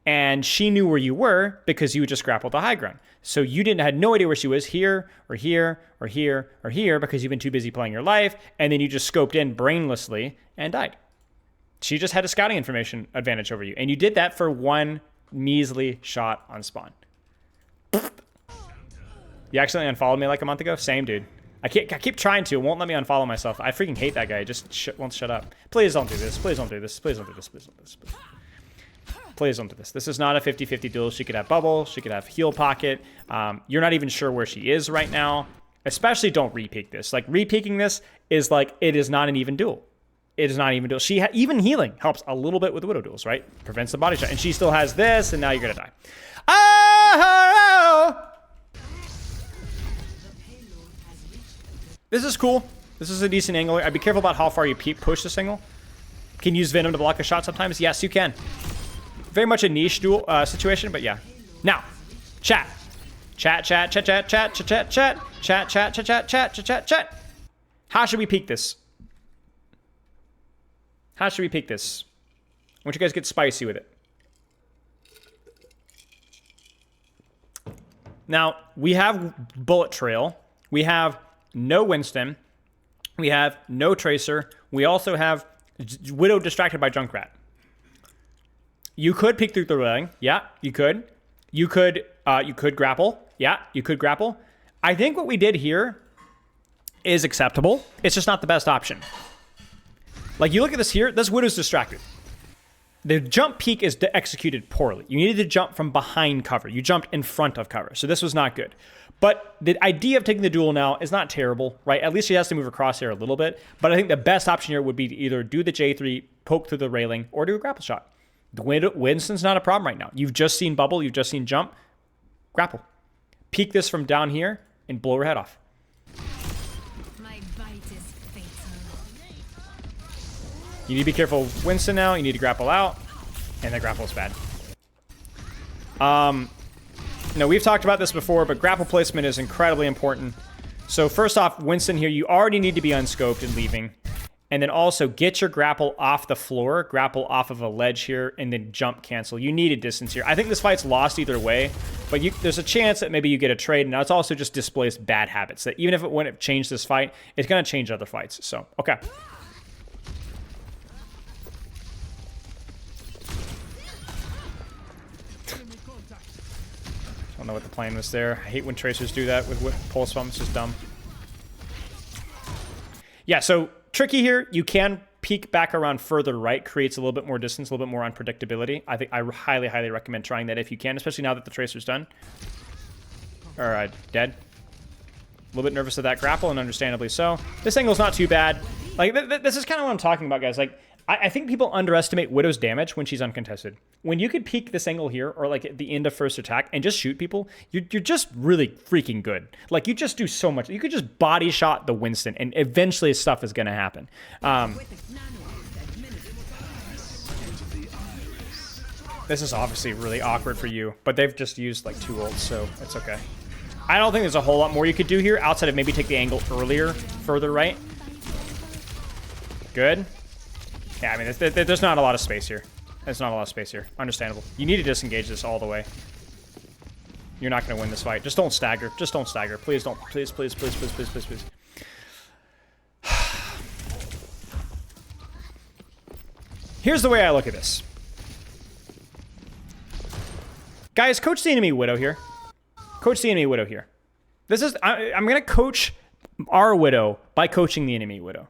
And she knew where you were because you just grappled the high ground. So you had no idea where she was, here, or here, or here, or here, because you've been too busy playing your life, and then you just scoped in brainlessly and died. She just had a scouting information advantage over you, and you did that for one measly shot on spawn. You accidentally unfollowed me like a month ago? Same, dude. I keep trying to. It won't let me unfollow myself. I freaking hate that guy. He just won't shut up. Please don't do this. Please don't do this. Please don't do this. Please don't do this. Please don't do this. This is not a 50-50 duel. She could have bubble. She could have heal pocket. You're not even sure where she is right now. Especially don't re-peek this. Like, re-peeking this is like, it is not an even duel. It is not an even duel. Even healing helps a little bit with Widow duels, right? Prevents the body shot. And she still has this, and now you're going to die. Oh! This is cool. This is a decent angle. I'd be careful about how far you push this angle. Can you use Venom to block a shot sometimes? Yes, you can. Very much a niche duel situation, but yeah. Now, chat. Chat. How should we peek this? How should we peek this? I want you guys to get spicy with it. Now, we have Bullet Trail. We have no Winston. We have no Tracer. We also have Widow distracted by Junkrat. You could peek through the railing. Yeah, you could. You could grapple. Yeah, you could grapple. I think what we did here is acceptable. It's just not the best option. Like, you look at this here. This Widow's distracted. The jump peek is executed poorly. You needed to jump from behind cover. You jumped in front of cover. So this was not good. But the idea of taking the duel now is not terrible, right? At least she has to move across here a little bit. But I think the best option here would be to either do the J3, poke through the railing, or do a grapple shot. The Winston's not a problem right now. You've just seen bubble. You've just seen jump. Grapple. Peek this from down here and blow her head off. My bite is fatal. You need to be careful of Winston now. You need to grapple out. And the grapple is bad. No, we've talked about this before, but grapple placement is incredibly important. So first off, Winston here, you already need to be unscoped and leaving. And then also get your grapple off the floor, grapple off of a ledge here, and then jump cancel. You need a distance here. I think this fight's lost either way, but there's a chance that maybe you get a trade. And it's also just displays bad habits. That even if it wouldn't change this fight, it's going to change other fights. So, okay. I don't know what the plan was there. I hate when tracers do that with pulse bumps. It's just dumb. Yeah, so tricky here. You can peek back around further right. Creates a little bit more distance, a little bit more unpredictability. I think I highly, highly recommend trying that if you can, especially now that the tracer's done. All right, dead. A little bit nervous of that grapple, and understandably so. This angle's not too bad. Like, this is kind of what I'm talking about, guys. Like, I think people underestimate Widow's damage when she's uncontested. When you could peek this angle here, or like at the end of first attack, and just shoot people, you're just really freaking good. Like, you just do so much. You could just body shot the Winston, and eventually stuff is going to happen. This is obviously really awkward for you, but they've just used like 2 ults, so it's okay. I don't think there's a whole lot more you could do here, outside of maybe take the angle earlier, further right. Good. Yeah, I mean, there's not a lot of space here. There's not a lot of space here. Understandable. You need to disengage this all the way. You're not going to win this fight. Just don't stagger. Just don't stagger. Please don't. Please, please, please, please, please, please, please. Here's the way I look at this. Guys, coach the enemy Widow here. Coach the enemy Widow here. This is... I'm going to coach our Widow by coaching the enemy Widow.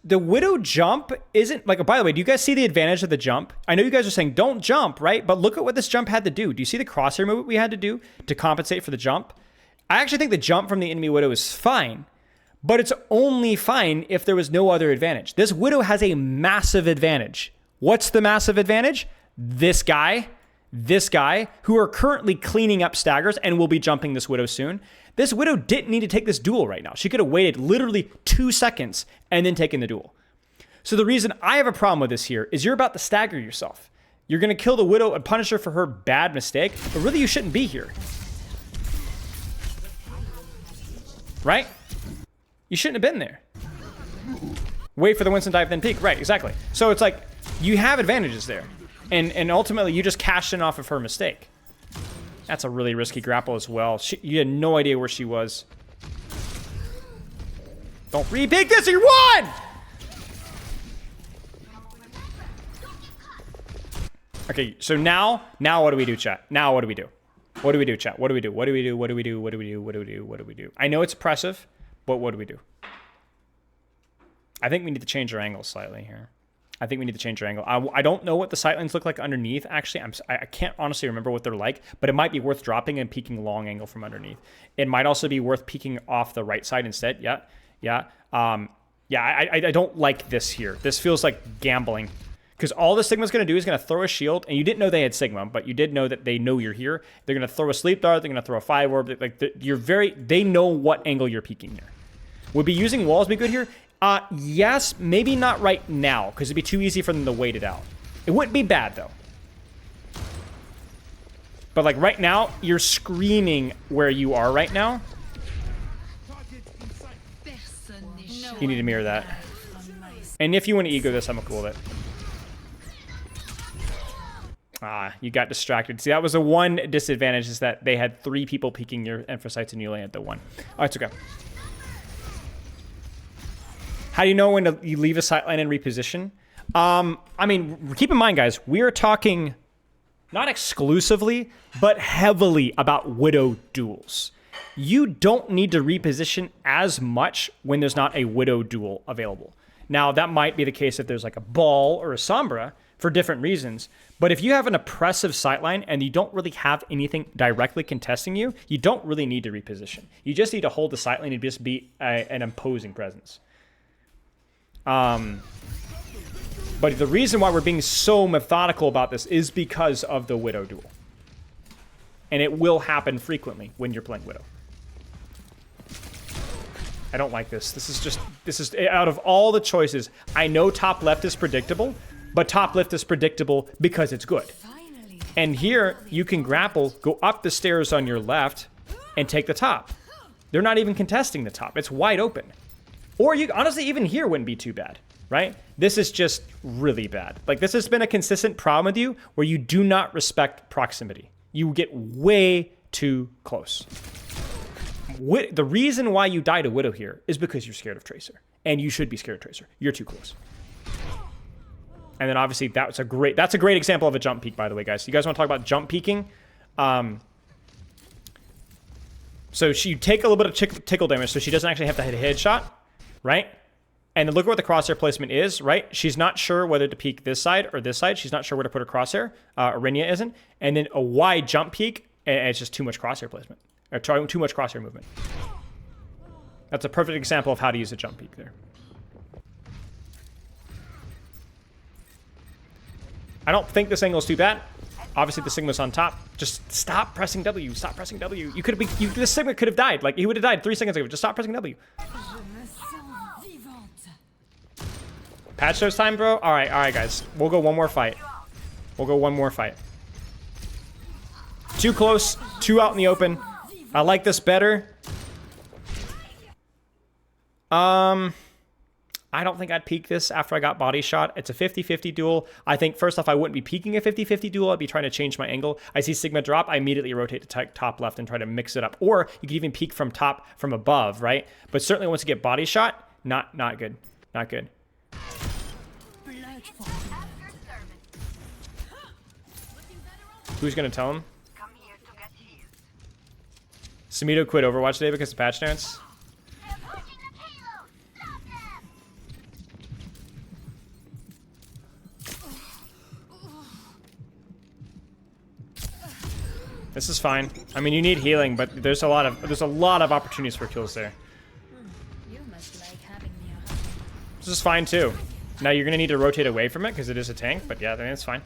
The Widow jump isn't like, by the way, do you guys see the advantage of the jump? I know you guys are saying don't jump, right? But look at what this jump had to do. Do you see the crosshair movement we had to do to compensate for the jump? I actually think the jump from the enemy Widow is fine, but it's only fine if there was no other advantage. This Widow has a massive advantage. What's the massive advantage? This guy, who are currently cleaning up staggers and will be jumping this Widow soon. This Widow didn't need to take this duel right now. She could have waited literally 2 seconds and then taken the duel. So the reason I have a problem with this here is you're about to stagger yourself. You're going to kill the Widow and punish her for her bad mistake, but really you shouldn't be here. Right? You shouldn't have been there. Wait for the Winston dive, then peek. Right, exactly. So it's like, you have advantages there. And ultimately, you just cashed in off of her mistake. That's a really risky grapple as well. You had no idea where she was. Don't re-peek this or you won! Okay, so now what do we do, chat? Now what do we do? What do we do, chat? What do we do? What do we do? What do we do? What do we do? What do we do? What do we do? I know it's oppressive, but what do we do? I think we need to change our angle slightly here. I think we need to change our angle. I don't know what the sightlines look like underneath. Actually, I can't honestly remember what they're like, but it might be worth dropping and peeking long angle from underneath. It might also be worth peeking off the right side instead. Yeah. I don't like this here. This feels like gambling. Because all the Sigma's going to do is going to throw a shield, and you didn't know they had Sigma, but you did know that they know you're here. They're going to throw a sleep dart. They're going to throw a 5 orb. They know what angle you're peeking there. Would be using walls be good here? Yes, maybe not right now, because it'd be too easy for them to wait it out. It wouldn't be bad, though. But, like, right now, you're screaming where you are right now. You need to mirror that. And if you want to ego this, I'm cool with it. You got distracted. See, that was the one disadvantage, is that they had 3 people peeking your Emphasites and you only had the 1. Oh, it's okay. How do you know when you leave a sightline and reposition? I mean, keep in mind, guys, we are talking not exclusively, but heavily about Widow duels. You don't need to reposition as much when there's not a Widow duel available. Now, that might be the case if there's like a Ball or a Sombra for different reasons. But if you have an oppressive sightline and you don't really have anything directly contesting you, you don't really need to reposition. You just need to hold the sightline and just be an imposing presence. But the reason why we're being so methodical about this is because of the Widow duel. And it will happen frequently when you're playing Widow. I don't like this. This is out of all the choices, I know top left is predictable, but top left is predictable because it's good. And here, you can grapple, go up the stairs on your left, and take the top. They're not even contesting the top. It's wide open. Or you honestly, even here wouldn't be too bad, right? This is just really bad. Like, this has been a consistent problem with you where you do not respect proximity. You get way too close. The reason why you die to Widow here is because you're scared of Tracer. And you should be scared of Tracer. You're too close. And then obviously that's a great example of a jump peek, by the way, guys. You guys want to talk about jump peeking? So you take a little bit of tickle damage so she doesn't actually have to hit a headshot. Right? And then look at what the crosshair placement is, right? She's not sure whether to peek this side or this side. She's not sure where to put her crosshair. Arinia isn't. And then a wide jump peek, and it's just too much crosshair placement. Or too much crosshair movement. That's a perfect example of how to use a jump peek there. I don't think this angle is too bad. Obviously, the Sigma's on top. Just stop pressing W. Stop pressing W. This Sigma could have died. Like, he would have died 3 seconds ago. Just stop pressing W. Patch those time, bro? All right, guys. We'll go one more fight. Too close. 2 out in the open. I like this better. I don't think I'd peek this after I got body shot. It's a 50-50 duel. I think, first off, I wouldn't be peeking a 50-50 duel. I'd be trying to change my angle. I see Sigma drop. I immediately rotate to top left and try to mix it up. Or you could even peek from above, right? But certainly once you get body shot, not good. Not good. Who's gonna tell him? Come here to get healed. Samito quit Overwatch today because of patch notes. They're pushing the payload. Stop them. This is fine. I mean, you need healing, but there's a lot of opportunities for kills there. You must like having me around. This is fine too. Now you're gonna need to rotate away from it because it is a tank, but yeah, I think it's fine.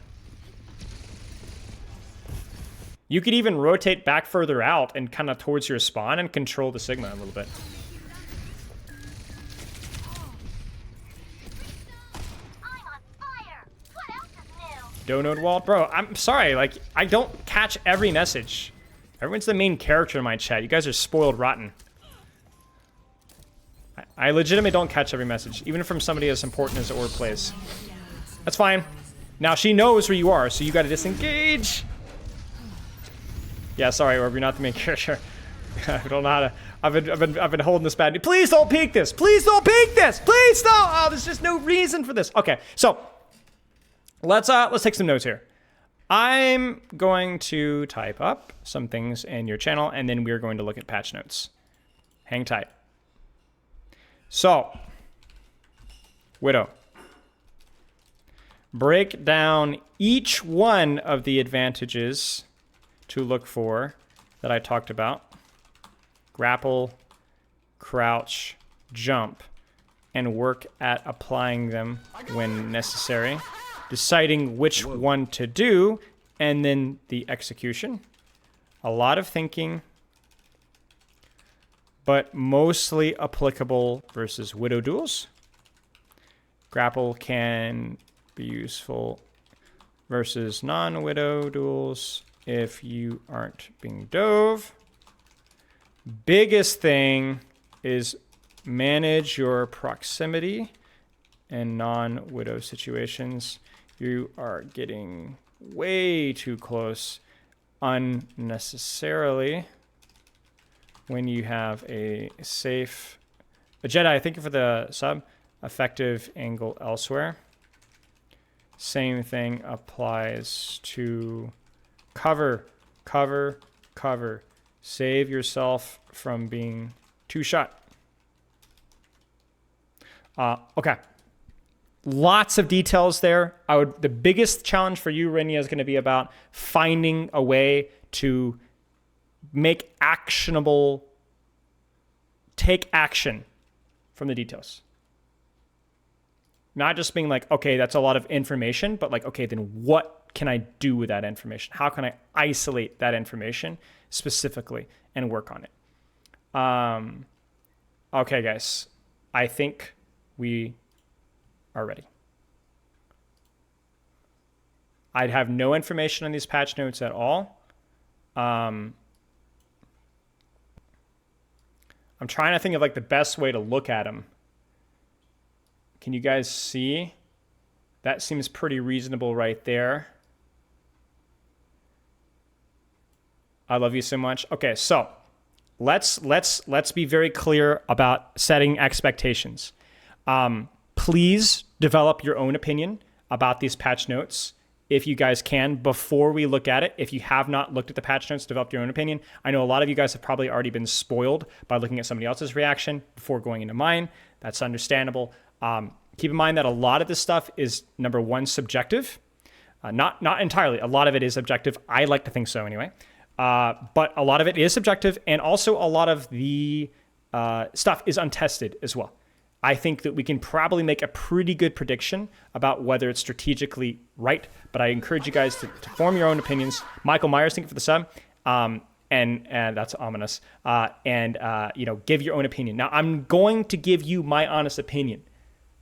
You could even rotate back further out and kind of towards your spawn and control the Sigma a little bit. I'm on fire. What else is new? Donut wall, bro. I'm sorry, like I don't catch every message. Everyone's the main character in my chat. You guys are spoiled rotten. I legitimately don't catch every message, even from somebody as important as Orb plays. That's fine. Now she knows where you are, so you got to disengage. Yeah, sorry, Orb, you're not the main character. I don't know how to. I've been holding this bad. Please don't peek this. Please don't peek this. Please don't. Oh, there's just no reason for this. Okay, so let's take some notes here. I'm going to type up some things in your channel, and then we're going to look at patch notes. Hang tight. So, Widow. Break down each one of the advantages to look for that I talked about. Grapple, crouch, jump, and work at applying them when necessary. Deciding which one to do, and then the execution. A lot of thinking, but mostly applicable versus Widow duels. Grapple can be useful versus non-Widow duels if you aren't being dove. Biggest thing is manage your proximity in non-Widow situations. You are getting way too close unnecessarily when you have a safe... Jedi, thank you for the sub. Effective angle elsewhere. Same thing applies to cover, cover, cover. Save yourself from being two-shot. Okay. Lots of details there. The biggest challenge for you, Renia, is going to be about finding a way to make actionable, take action from the details. Not just being like, okay, that's a lot of information, but like, okay, then what can I do with that information? How can I isolate that information specifically and work on it? Okay, guys, I think we are ready. I'd have no information on these patch notes at all. I'm trying to think of like the best way to look at them. Can you guys see? That seems pretty reasonable right there. I love you so much. Okay, so let's be very clear about setting expectations. Please develop your own opinion about these patch notes if you guys can before we look at it. If you have not looked at the patch notes, develop your own opinion. I know a lot of you guys have probably already been spoiled by looking at somebody else's reaction before going into mine. That's understandable. Keep in mind that a lot of this stuff is, number one, subjective. Not entirely. A lot of it is objective. I like to think so anyway. But a lot of it is subjective, and also a lot of the stuff is untested as well. I think that we can probably make a pretty good prediction about whether it's strategically right, but I encourage you guys to form your own opinions. Michael Myers, thank you for the sub. And that's ominous. Give your own opinion. Now, I'm going to give you my honest opinion.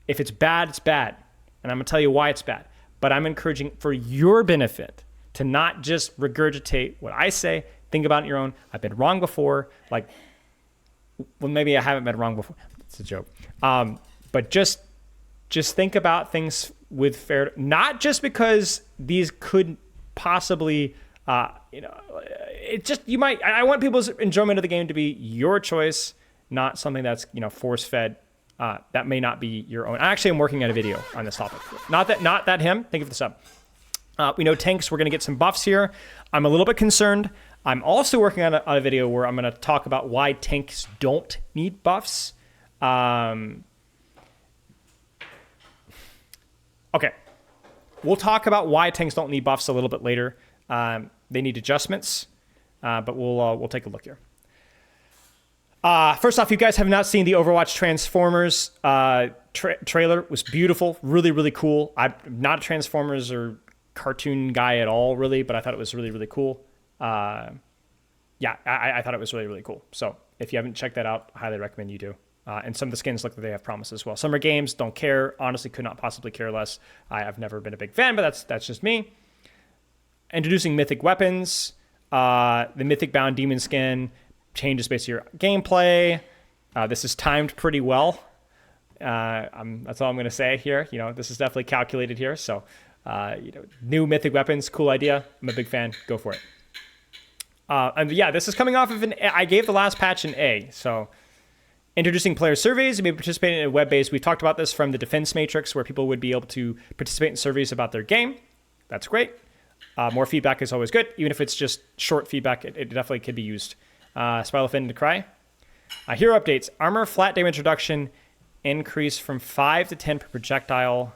If it's bad, it's bad. And I'm going to tell you why it's bad. But I'm encouraging, for your benefit, to not just regurgitate what I say. Think about it your own. I've been wrong before. Well, maybe I haven't been wrong before. It's a joke. But just think about things with fair, not just because these could possibly, it just, you might, I want people's enjoyment of the game to be your choice, not something that's, force fed That may not be your own. Actually, I'm working on a video on this topic. Not that him. Thank you for the sub. We know tanks, we're going to get some buffs here. I'm a little bit concerned. I'm also working on a video where I'm going to talk about why tanks don't need buffs. Okay. We'll talk about why tanks don't need buffs a little bit later. They need adjustments, but we'll take a look here. First off, you guys have not seen the Overwatch Transformers trailer. It was beautiful, really, really cool. I'm not a Transformers or cartoon guy at all, really, but I thought it was really, really cool. I thought it was really, really cool. So if you haven't checked that out, I highly recommend you do. And some of the skins look like they have promise as well. Summer Games, don't care. Honestly, could not possibly care less. I've never been a big fan, but that's just me. Introducing mythic weapons. The mythic bound demon skin changes basically your gameplay. This is timed pretty well. That's all I'm going to say here. This is definitely calculated here. So, new mythic weapons, cool idea. I'm a big fan. Go for it. And yeah, this is coming off of I gave the last patch an A. So, introducing player surveys. You may participate in a web-based. We've talked about this from the Defense Matrix, where people would be able to participate in surveys about their game. That's great. More feedback is always good. Even if it's just short feedback, it definitely could be used. Spiralfin to Cry. Hero updates. Armor flat damage reduction increase from 5 to 10 per projectile.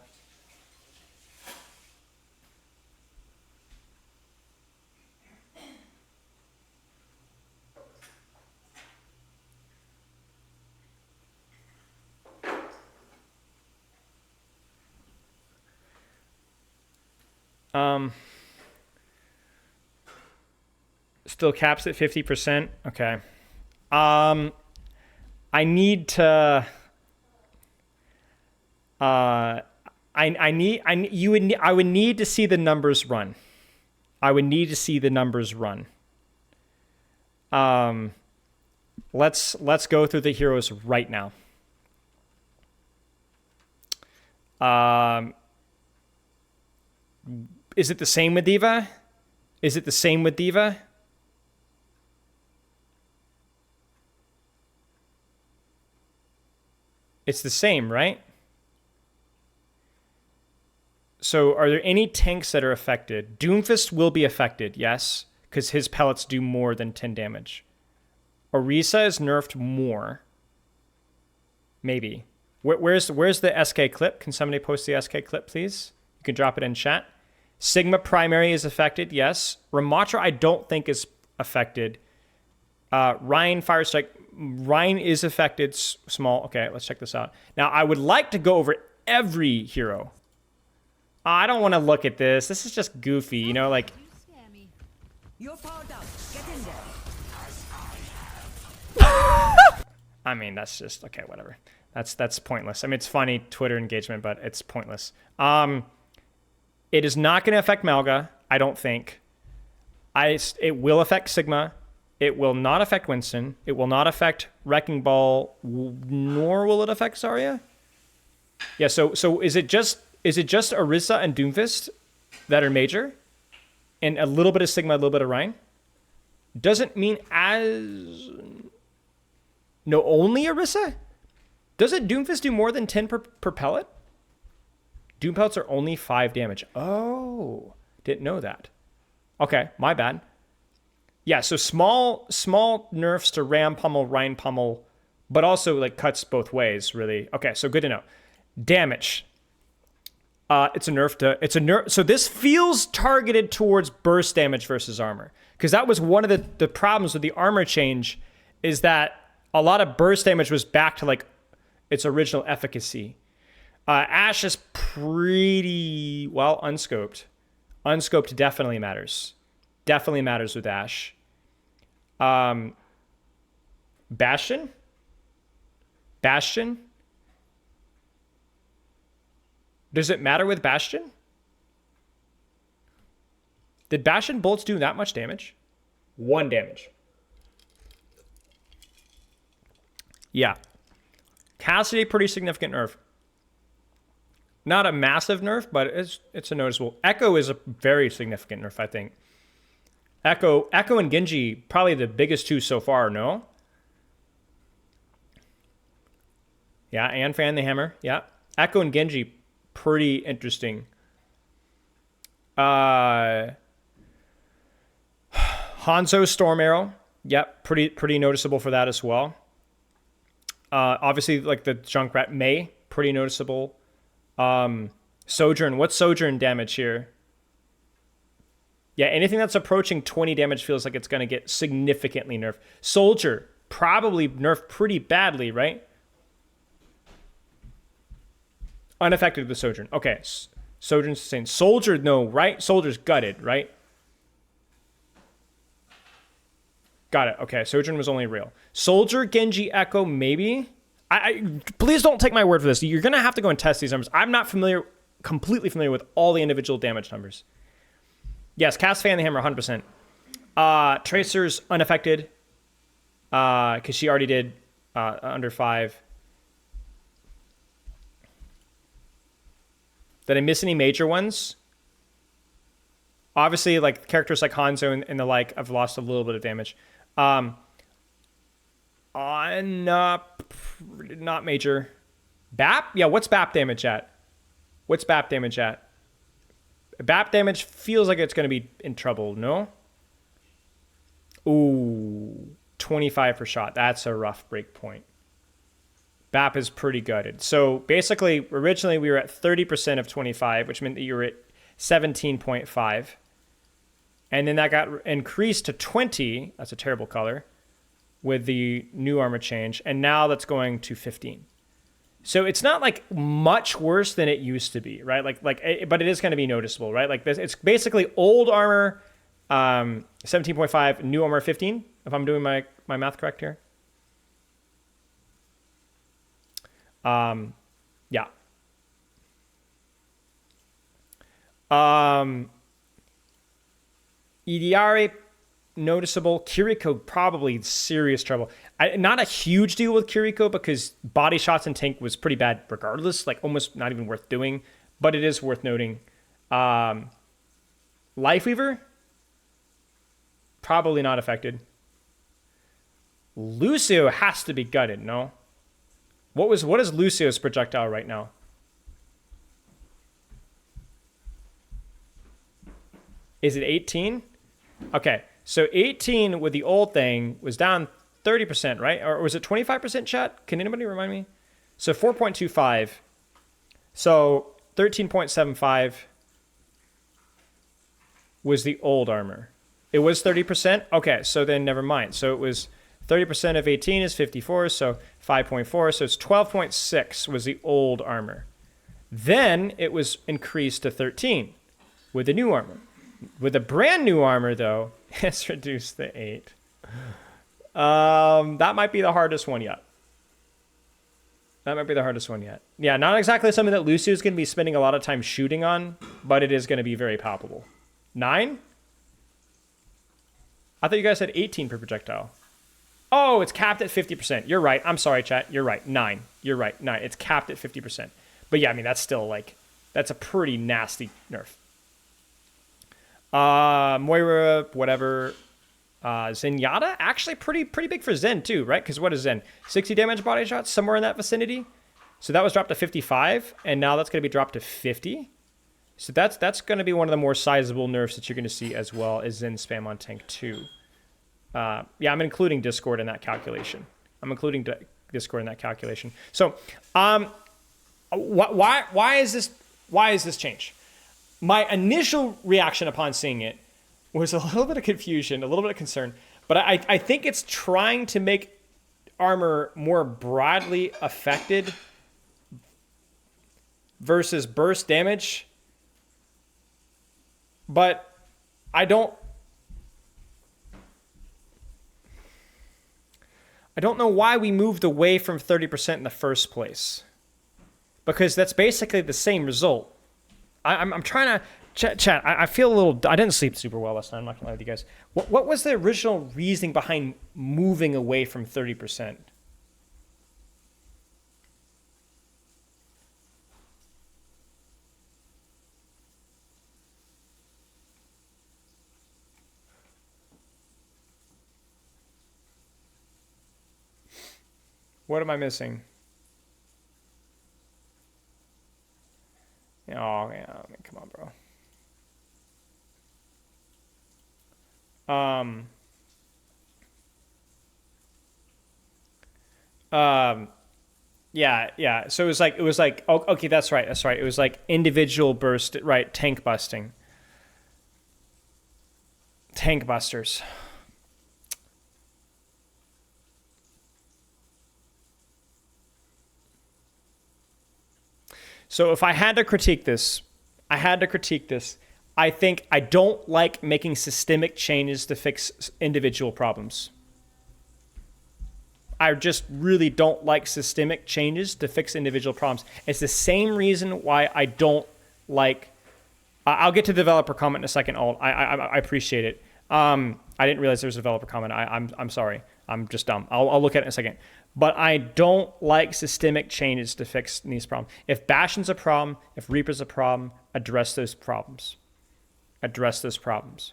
Still caps at 50%. Okay. I need to. I would need to see the numbers run. I would need to see the numbers run. Let's go through the heroes right now. Is it the same with Diva? Is it the same with Diva? It's the same, right? So are there any tanks that are affected? Doomfist will be affected, yes, because his pellets do more than 10 damage. Orisa is nerfed more. Maybe. Where's the SK clip? Can somebody post the SK clip, please? You can drop it in chat. Sigma primary is affected, yes. Ramatra I don't think is affected. Ryan Firestrike. Ryan is affected, small. Okay, let's check this out. Now, I would like to go over every hero. I don't want to look at this. This is just goofy, like... You're powered up. Get in there. I mean, that's just... Okay, whatever. That's pointless. I mean, it's funny, Twitter engagement, but it's pointless. It is not going to affect Malga, I don't think. It will affect Sigma. It will not affect Winston. It will not affect Wrecking Ball, nor will it affect Zarya. Yeah, so is it just Orisa and Doomfist that are major? And a little bit of Sigma, a little bit of Ryan? Doesn't mean only Orisa? Doesn't Doomfist do more than 10 per pellet? Doom pellets are only 5 damage. Oh, didn't know that. Okay, my bad. Yeah, so small nerfs to Ram Pummel, Ryan Pummel, but also like cuts both ways, really. Okay, so good to know. Damage. It's a nerf. So this feels targeted towards burst damage versus armor, because that was one of the problems with the armor change, is that a lot of burst damage was back to like its original efficacy. Ashe is pretty well unscoped. Unscoped definitely matters. Definitely matters with Ashe. Bastion? Does it matter with Bastion? Did Bastion bolts do that much damage? 1 damage. Yeah. Cassidy, pretty significant nerf. Not a massive nerf, but it's a noticeable. Echo is a very significant nerf, I think. Echo and Genji, probably the biggest two so far, no? Yeah, and Fan the Hammer. Yeah. Echo and Genji, pretty interesting. Hanzo Storm Arrow. Yep, pretty noticeable for that as well. Obviously, like the Junkrat Mei, pretty noticeable. Sojourn. What's Sojourn damage here? Yeah, anything that's approaching 20 damage feels like it's going to get significantly nerfed. Soldier, probably nerfed pretty badly, right? Unaffected with Sojourn. Okay, Sojourn's saying Soldier, no, right? Soldier's gutted, right? Got it. Okay, Sojourn was only real. Soldier, Genji, Echo, maybe? Please don't take my word for this. You're going to have to go and test these numbers. I'm not completely familiar with all the individual damage numbers. Yes, cast Fan the Hammer, 100%. Tracer's unaffected, because she already did under 5. Did I miss any major ones? Obviously, like characters like Hanzo and the like, I've lost a little bit of damage. Not major. BAP? Yeah, what's BAP damage at? What's BAP damage at? BAP damage feels like it's going to be in trouble, no? Ooh, 25 per shot. That's a rough break point. BAP is pretty gutted. So basically, originally we were at 30% of 25, which meant that you were at 17.5. And then that got increased to 20. That's a terrible color with the new armor change. And now that's going to 15. So it's not like much worse than it used to be, right? But it is going to be noticeable, right? Like this, it's basically old armor, 17.5, new armor 15. If I'm doing my math correct here. Yeah. Idiare, noticeable. Kiriko, probably serious trouble. Not a huge deal with Kiriko because body shots and tank was pretty bad regardless, like almost not even worth doing, but it is worth noting. Lifeweaver, probably not affected. Lucio has to be gutted, no? What is Lucio's projectile right now? Is it 18? Okay, so 18 with the old thing was down 30%, right? Or was it 25%, chat? Can anybody remind me? So 4.25. So 13.75 was the old armor. It was 30%? Okay, so then never mind. So it was 30% of 18 is 54, so 5.4. So it's 12.6 was the old armor. Then it was increased to 13 with the new armor. With the brand new armor, though, it's reduced to 8. That might be the hardest one yet. Yeah, not exactly something that Lucio's going to be spending a lot of time shooting on, but it is going to be very palpable. 9? I thought you guys said 18 per projectile. Oh, it's capped at 50%. You're right. I'm sorry, chat. You're right. 9. You're right. 9. It's capped at 50%. But yeah, I mean, that's still like, that's a pretty nasty nerf. Moira, whatever. Zenyatta, actually pretty big for Zen too, right? Because what is Zen? 60 damage body shots, somewhere in that vicinity. So that was dropped to 55, and now that's going to be dropped to 50. So that's going to be one of the more sizable nerfs that you're going to see as well as Zen spam on tank 2. Yeah, I'm including Discord in that calculation. So, why is this change? My initial reaction upon seeing it was a little bit of confusion, a little bit of concern, but I think it's trying to make armor more broadly affected versus burst damage. But I don't know why we moved away from 30% in the first place. Because that's basically the same result. I'm trying to chat. I feel a little. I didn't sleep super well last night. I'm not gonna lie with you guys. What was the original reasoning behind moving away from 30%? What am I missing? Um, um, yeah. So it was like, oh, okay, that's right. It was like individual burst, right? Tank busting. Tank busters. So if I had to critique this, I think I don't like making systemic changes to fix individual problems. I just really don't like systemic changes to fix individual problems. It's the same reason why I don't like. I'll get to the developer comment in a second. I appreciate it. I didn't realize there was a developer comment. I'm sorry. I'm just dumb. I'll look at it in a second. But I don't like systemic changes to fix these problems. If Bastion's a problem, if Reaper's a problem, address those problems. Address those problems.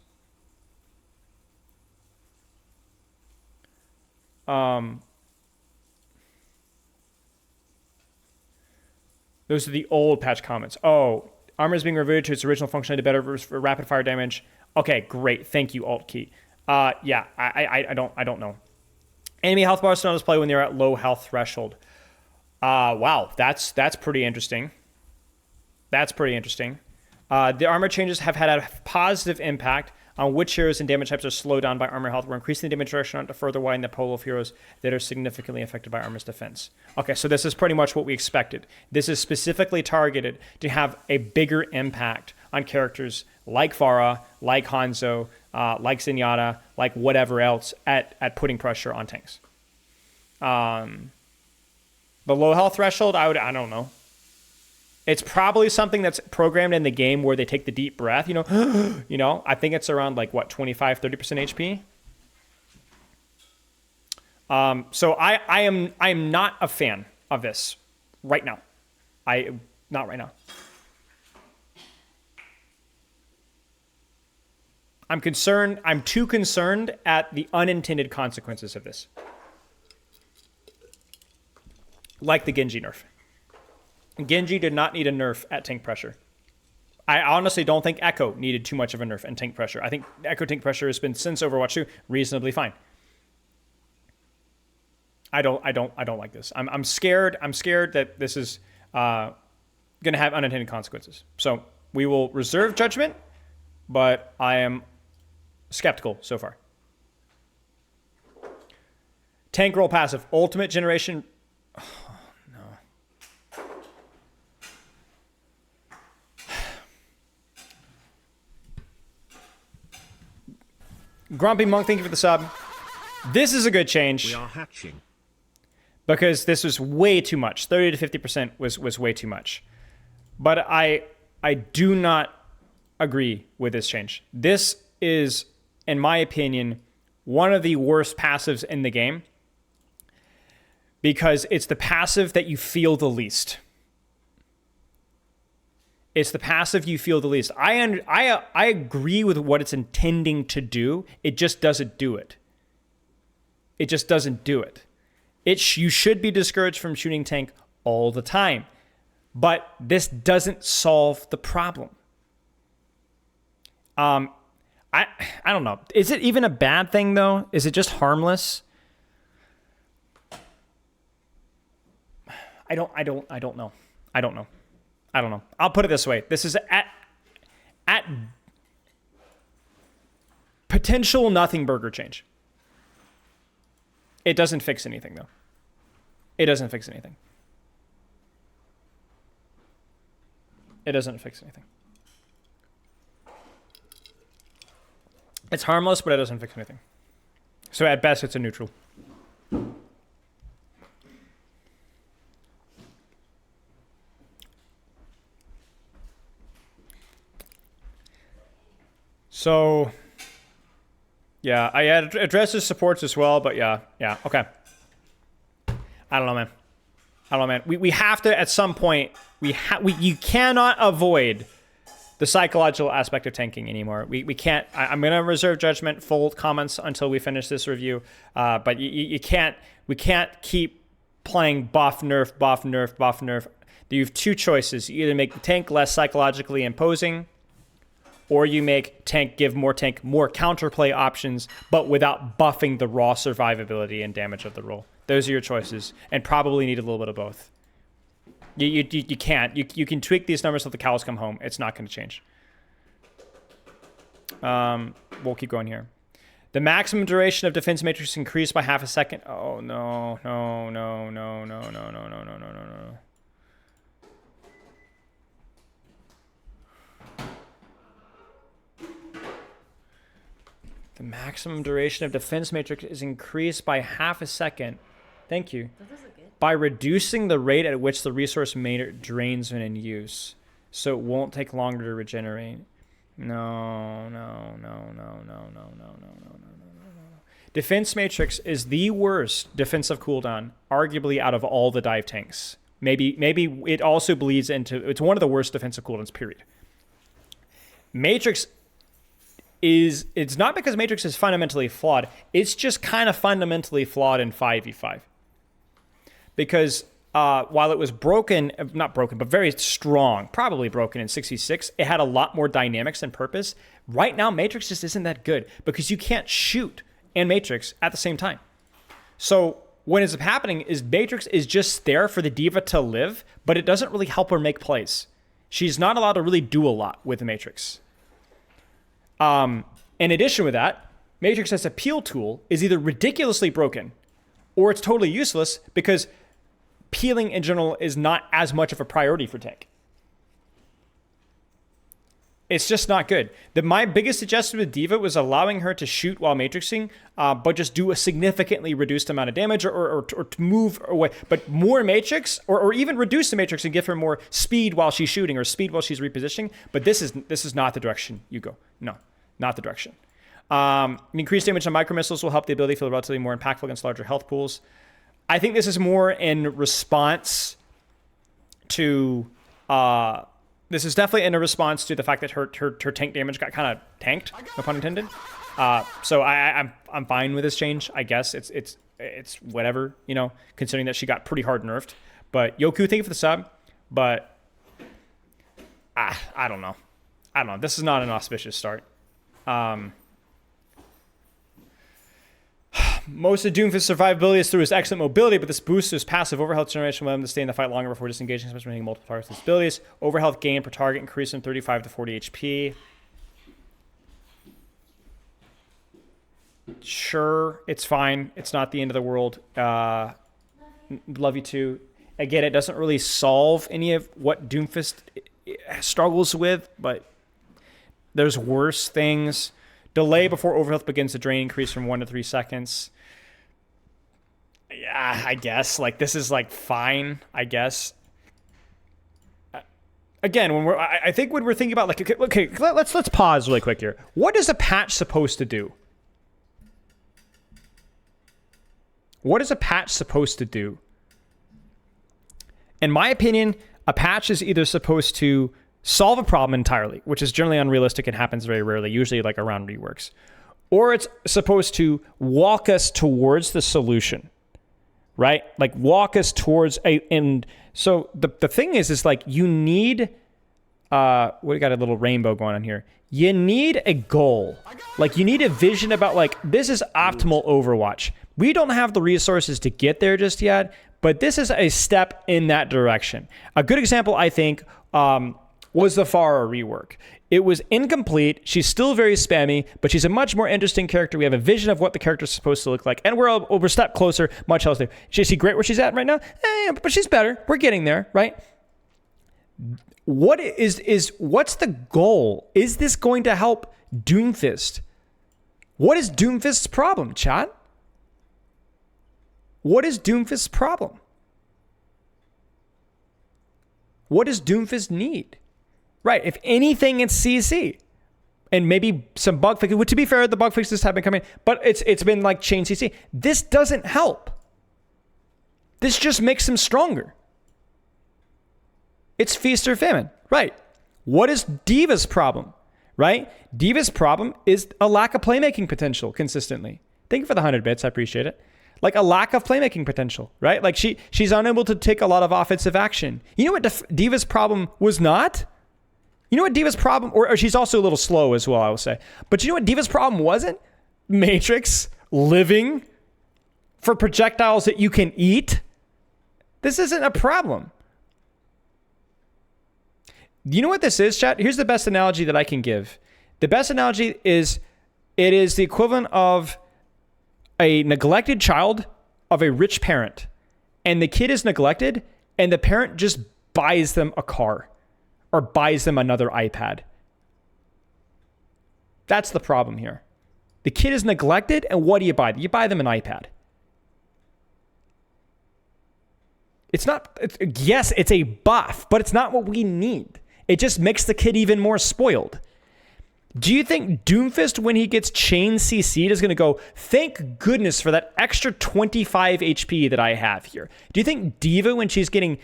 Those are the old patch comments. Oh, armor is being reverted to its original functionality to better for rapid fire damage. Okay, great. Thank you, Alt Key. Yeah, I don't know. Enemy health bars don't display when they're at low health threshold. Wow, that's pretty interesting. That's pretty interesting. The armor changes have had a positive impact on which heroes and damage types are slowed down by armor health. We're increasing the damage direction to further widen the pool of heroes that are significantly affected by armor's defense. Okay, so this is pretty much what we expected. This is specifically targeted to have a bigger impact on characters like Pharah, like Hanzo, like Zenyatta, like whatever else at putting pressure on tanks. The low health threshold, I don't know. It's probably something that's programmed in the game where they take the deep breath, I think it's around like what, 25, 30% HP. So I am not a fan of this right now. Not right now. I'm too concerned at the unintended consequences of this. Like the Genji nerf. Genji did not need a nerf at tank pressure. I honestly don't think Echo needed too much of a nerf in tank pressure. I think Echo tank pressure has been, since Overwatch 2, reasonably fine. I don't like this. I'm scared. I'm scared that this is going to have unintended consequences. So we will reserve judgment, but I am skeptical so far. Tank roll passive. Ultimate generation. Grumpy Monk, thank you for the sub. This is a good change. We are hatching. Because this was way too much. 30 to 50% was way too much. But I do not agree with this change. This is, in my opinion, one of the worst passives in the game. Because it's the passive that you feel the least. It's the passive you feel the least. I agree with what it's intending to do. It just doesn't do it. It just doesn't do it. You should be discouraged from shooting tank all the time. But this doesn't solve the problem. I don't know. Is it even a bad thing though? Is it just harmless? I don't know. I don't know. I'll put it this way. This is at potential nothing burger change. It doesn't fix anything, though. It doesn't fix anything. It's harmless, but it doesn't fix anything. So at best, it's a neutral. So, yeah, I addresses supports as well, but yeah, okay. I don't know, man. We have to, at some point, you cannot avoid the psychological aspect of tanking anymore. We can't. I'm gonna reserve judgment, full comments until we finish this review. But you can't. We can't keep playing buff nerf. You have two choices: you either make the tank less psychologically imposing, or you make tank give more counterplay options, but without buffing the raw survivability and damage of the role. Those are your choices, and probably need a little bit of both. You can't. You can tweak these numbers till the cows come home. It's not going to change. We'll keep going here. The maximum duration of defense matrix increased by half a second. Oh, no. The maximum duration of defense matrix is increased by half a second. Thank you. By reducing the rate at which the resource matrix drains when in use. So it won't take longer to regenerate. No. Defense matrix is the worst defensive cooldown, arguably out of all the dive tanks. Maybe it also bleeds into, it's one of the worst defensive cooldowns, period. Matrix it's not because Matrix is fundamentally flawed. It's just kind of fundamentally flawed in 5v5. Because while it was not broken, but very strong, probably broken in 6v6, it had a lot more dynamics and purpose. Right now, Matrix just isn't that good because you can't shoot and Matrix at the same time. So what ends up happening is Matrix is just there for the diva to live, but it doesn't really help her make plays. She's not allowed to really do a lot with the Matrix. In addition with that, Matrix as a peel tool is either ridiculously broken or it's totally useless because peeling in general is not as much of a priority for tank. It's just not good. My biggest suggestion with Diva was allowing her to shoot while matrixing, but just do a significantly reduced amount of damage or to move away. But more matrix or even reduce the matrix and give her more speed while she's shooting or speed while she's repositioning. But this is not the direction you go. No, not the direction. Increased damage on micro missiles will help the ability feel relatively more impactful against larger health pools. I think this is more in response to... This is definitely in a response to the fact that her tank damage got kind of tanked, no pun intended. So I'm fine with this change. I guess it's whatever, considering that she got pretty hard nerfed. But Yoku, thank you for the sub. But I don't know. This is not an auspicious start. Most of Doomfist's survivability is through his excellent mobility, but this boosts his passive overhealth generation will let him to stay in the fight longer before disengaging, especially when hitting multiple targets with his abilities. Overhealth gain per target increased from 35 to 40 HP. Sure, it's fine. It's not the end of the world. Love you too. Again, it doesn't really solve any of what Doomfist struggles with, but there's worse things. Delay before overhealth begins to drain increase from 1 to 3 seconds. Yeah, I guess. This is fine, I guess. Again, I think when we're thinking about okay, let's pause really quick here. What is a patch supposed to do? What is a patch supposed to do? In my opinion, a patch is either supposed to solve a problem entirely, which is generally unrealistic and happens very rarely, usually around reworks, or it's supposed to walk us towards the solution, right? Walk us towards and so the thing is you need, we got a little rainbow going on here. You need a goal. You need a vision about this is optimal Overwatch. We don't have the resources to get there just yet, but this is a step in that direction. A good example, I think, was the Pharah rework. It was incomplete. She's still very spammy, but she's a much more interesting character. We have a vision of what the character's supposed to look like, and we're a step closer, much healthier. Is she great where she's at right now? But she's better. We're getting there, right? What's the goal? Is this going to help Doomfist? What is Doomfist's problem, chat? What is Doomfist's problem? What does Doomfist need? Right, if anything, it's CC. And maybe some bug fixes. To be fair, the bug fixes have been coming, but it's been chain CC. This doesn't help. This just makes him stronger. It's feast or famine. Right. What is Diva's problem? Right? Diva's problem is a lack of playmaking potential consistently. Thank you for the 100 bits. I appreciate it. A lack of playmaking potential, right? She's unable to take a lot of offensive action. You know what Diva's problem was not? You know what Diva's problem, or she's also a little slow as well, I will say. But you know what Diva's problem wasn't? Matrix, living, for projectiles that you can eat. This isn't a problem. You know what this is, chat? Here's the best analogy that I can give. The best analogy is it is the equivalent of a neglected child of a rich parent. And the kid is neglected, and the parent just buys them a car or buys them another iPad. That's the problem here. The kid is neglected, and what do you buy? You buy them an iPad. It's not, yes, it's a buff, but it's not what we need. It just makes the kid even more spoiled. Do you think Doomfist, when he gets chain CC'd, is going to go, thank goodness for that extra 25 HP that I have here? Do you think Diva, when she's getting,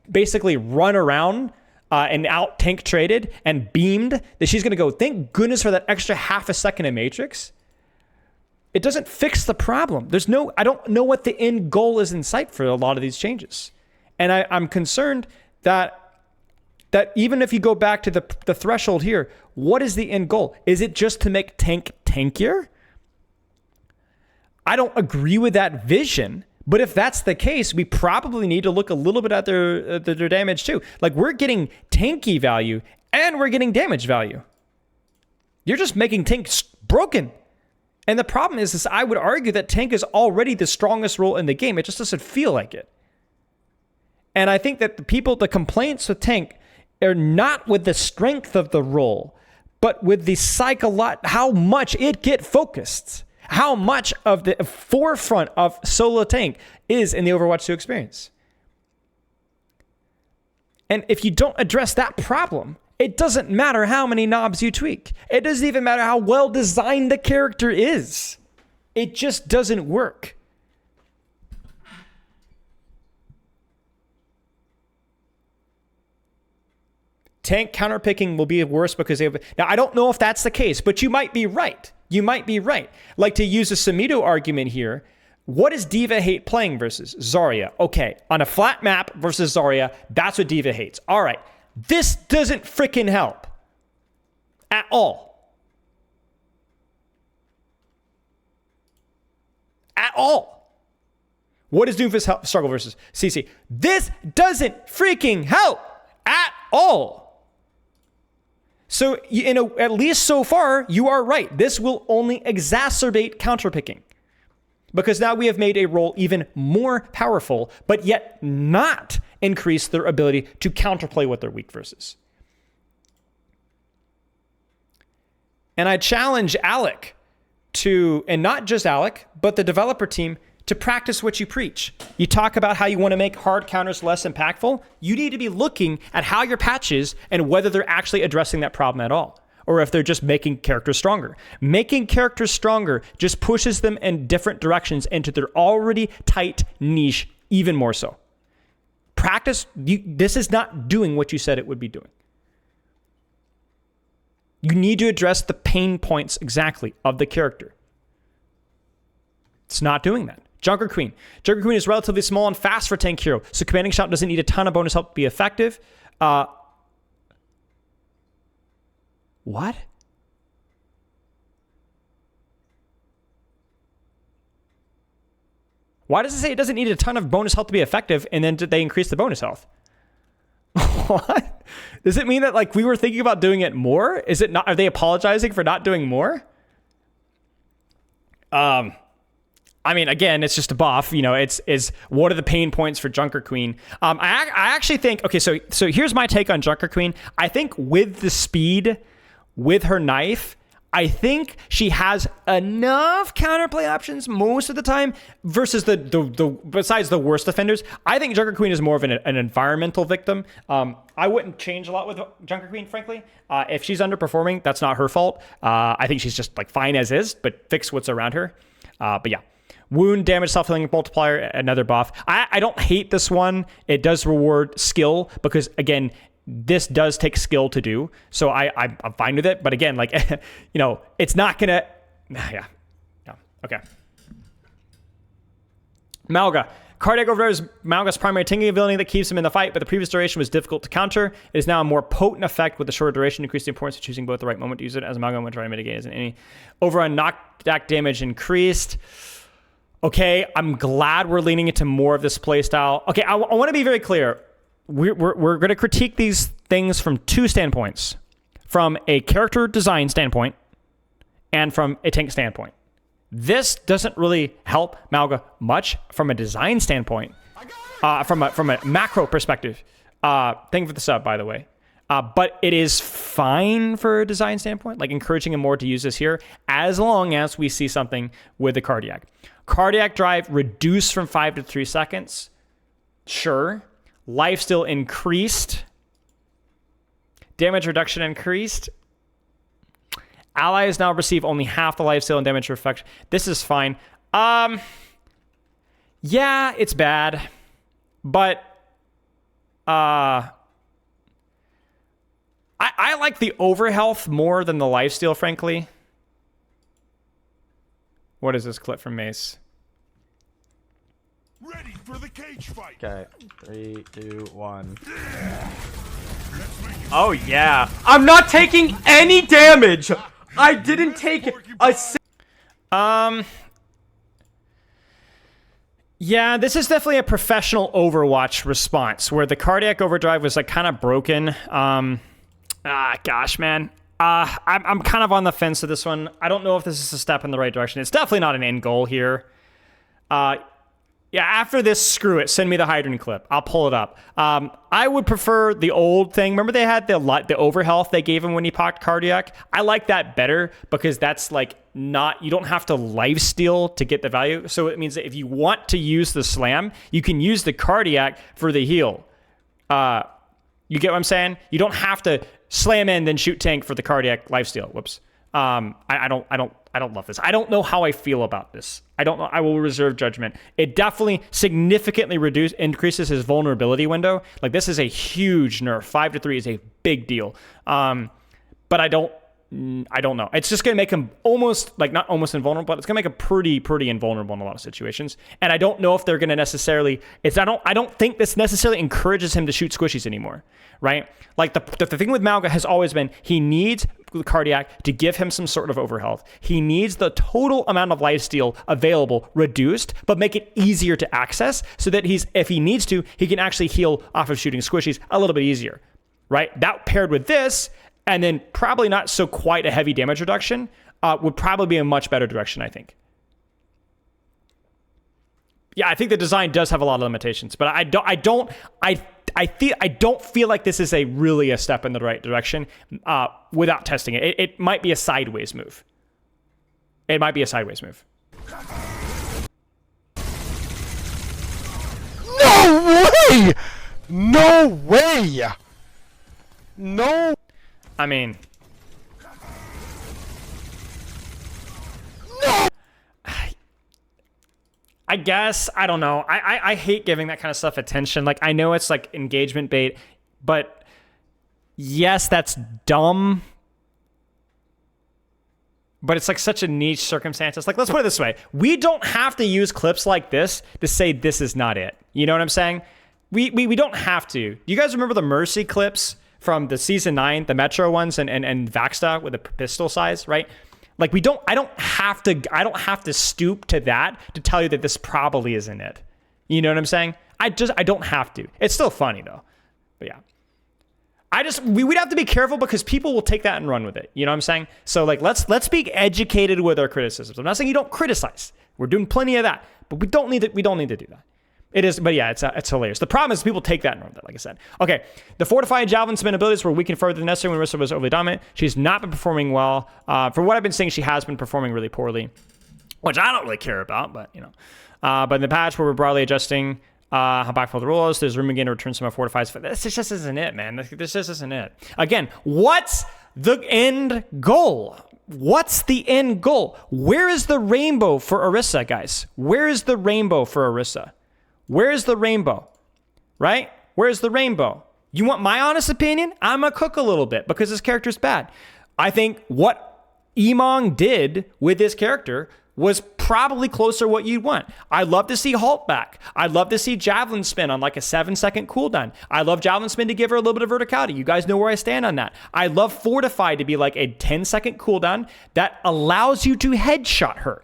basically run around and out tank traded and beamed, that she's going to go, thank goodness for that extra half a second in Matrix? It doesn't fix the problem. I don't know what the end goal is in sight for a lot of these changes. And I'm concerned that even if you go back to the threshold here, what is the end goal? Is it just to make tank tankier? I don't agree with that vision, but if that's the case, we probably need to look a little bit at their damage too. Like, we're getting tanky value and we're getting damage value. You're just making tank broken. And the problem is I would argue that tank is already the strongest role in the game. It just doesn't feel like it. And I think that the complaints with tank are not with the strength of the role, but with the how much it get focused, how much of the forefront of solo tank is in the Overwatch 2 experience. And if you don't address that problem, it doesn't matter how many knobs you tweak. It doesn't even matter how well designed the character is. It just doesn't work. Tank counterpicking will be worse because they have... Now, I don't know if that's the case, but you might be right. You might be right. Like, to use a Sumito argument here, what does Diva hate playing versus Zarya? Okay, on a flat map versus Zarya, that's what Diva hates. All right, this doesn't freaking help at all. At all. What does Doomfist struggle versus CC? This doesn't freaking help at all. So, at least so far, you are right. This will only exacerbate counterpicking. Because now we have made a role even more powerful, but yet not increase their ability to counterplay what they're weak versus. And I challenge Alec and not just Alec, but the developer team, to practice what you preach. You talk about how you want to make hard counters less impactful. You need to be looking at how your patches and whether they're actually addressing that problem at all, or if they're just making characters stronger. Making characters stronger just pushes them in different directions into their already tight niche even more so. Practice. This is not doing what you said it would be doing. You need to address the pain points exactly of the character. It's not doing that. Junker Queen. Junker Queen is relatively small and fast for tank hero, so commanding shout doesn't need a ton of bonus help to be effective. What? Why does it say it doesn't need a ton of bonus health to be effective, and then they increase the bonus health? What? Does it mean that, like, we were thinking about doing it more? Is it not? Are they apologizing for not doing more? I mean, again, it's just a buff. It's what are the pain points for Junker Queen? I actually think, okay, so here's my take on Junker Queen. I think with the speed, with her knife, I think she has enough counterplay options most of the time versus the besides the worst offenders. I think Junker Queen is more of an environmental victim. I wouldn't change a lot with Junker Queen, frankly. If she's underperforming, that's not her fault. I think she's just like fine as is, but fix what's around her. But yeah. Wound, damage, self-healing multiplier, another buff. I don't hate this one. It does reward skill because, again, this does take skill to do. So I'm fine with it. But again, like, it's not going to... Yeah. Okay. Malga. Cardiac Overdrive is Malga's primary tingling ability that keeps him in the fight, but the previous duration was difficult to counter. It is now a more potent effect with the shorter duration, increasing the importance of choosing both the right moment to use it as Malga when trying to mitigate as any overrun knockback damage increased. Okay, I'm glad we're leaning into more of this playstyle. Okay, I want to be very clear. We're going to critique these things from two standpoints. From a character design standpoint and from a tank standpoint. This doesn't really help Malga much from a design standpoint, from a macro perspective. Thank you for the sub, by the way. But it is fine for a design standpoint, like encouraging him more to use this here, as long as we see something with the cardiac. Cardiac drive reduced from 5 to 3 seconds. Sure. Lifesteal increased. Damage reduction increased. Allies now receive only half the lifesteal and damage effect. This is fine. Yeah, it's bad. But I like the overhealth more than the lifesteal, frankly. What is this clip from Mace? Ready for the cage fight. Okay, 3, 2, 1. Oh yeah, I'm not taking any damage. I didn't take a. Yeah, this is definitely a professional Overwatch response where the cardiac overdrive was like kind of broken. Gosh, man. I'm kind of on the fence with this one. I don't know if this is a step in the right direction. It's definitely not an end goal here. Yeah, after this, screw it. Send me the Hydrogen clip. I'll pull it up. I would prefer the old thing. Remember they had the overhealth they gave him when he popped cardiac? I like that better because that's like not, you don't have to lifesteal to get the value. So it means that if you want to use the slam, you can use the cardiac for the heal. You get what I'm saying? You don't have to slam in, then shoot tank for the cardiac lifesteal. Whoops. I don't love this. I don't know how I feel about this. I don't know. I will reserve judgment. It definitely significantly increases his vulnerability window. Like this is a huge nerf. 5 to 3 is a big deal. But I don't know. It's just going to make him almost, like not almost invulnerable, but it's going to make him pretty invulnerable in a lot of situations. And I don't know if they're going to necessarily, I don't think this necessarily encourages him to shoot squishies anymore, right? Like the thing with Malga has always been, he needs the cardiac to give him some sort of overhealth. He needs the total amount of lifesteal available reduced, but make it easier to access so that if he needs to, he can actually heal off of shooting squishies a little bit easier, right? That paired with this, and then probably not so quite a heavy damage reduction, would probably be a much better direction, I think. Yeah, I think the design does have a lot of limitations, but I don't feel like this is really a step in the right direction without testing it. It might be a sideways move. It might be a sideways move. No way! No way! No. I mean, No. I guess, I don't know. I hate giving that kind of stuff attention. Like, I know it's like engagement bait, but yes, that's dumb. But it's like such a niche circumstance. It's like, let's put it this way. We don't have to use clips like this to say this is not it. You know what I'm saying? We don't have to. Do you guys remember the Mercy clips from the season 9, the Metro ones and Vaxta with the pistol size, right? Like I don't have to stoop to that to tell you that this probably isn't it. You know what I'm saying? I don't have to. It's still funny though. But yeah. We'd have to be careful because people will take that and run with it. You know what I'm saying? So like let's be educated with our criticisms. I'm not saying you don't criticize. We're doing plenty of that, but we don't need to do that. It is, but yeah, it's hilarious. The problem is people take that and run with it, like I said. Okay, the fortified javelin spin abilities were weakened further than necessary when Orisa was overly dominant. She's not been performing well. From what I've been seeing, she has been performing really poorly, which I don't really care about, but you know. But in the patch where we're broadly adjusting how backful the rules, there's room again to return some of fortified. This just isn't it, man. This just isn't it. Again, what's the end goal? What's the end goal? Where is the rainbow for Orisa, guys? Where is the rainbow for Orisa? Where's the rainbow, right? Where's the rainbow? You want my honest opinion? I'm going to cook a little bit because this character's bad. I think what Emong did with this character was probably closer to what you'd want. I'd love to see Halt back. I'd love to see Javelin Spin on like a 7-second cooldown. I love Javelin Spin to give her a little bit of verticality. You guys know where I stand on that. I love Fortify to be like a 10-second cooldown that allows you to headshot her.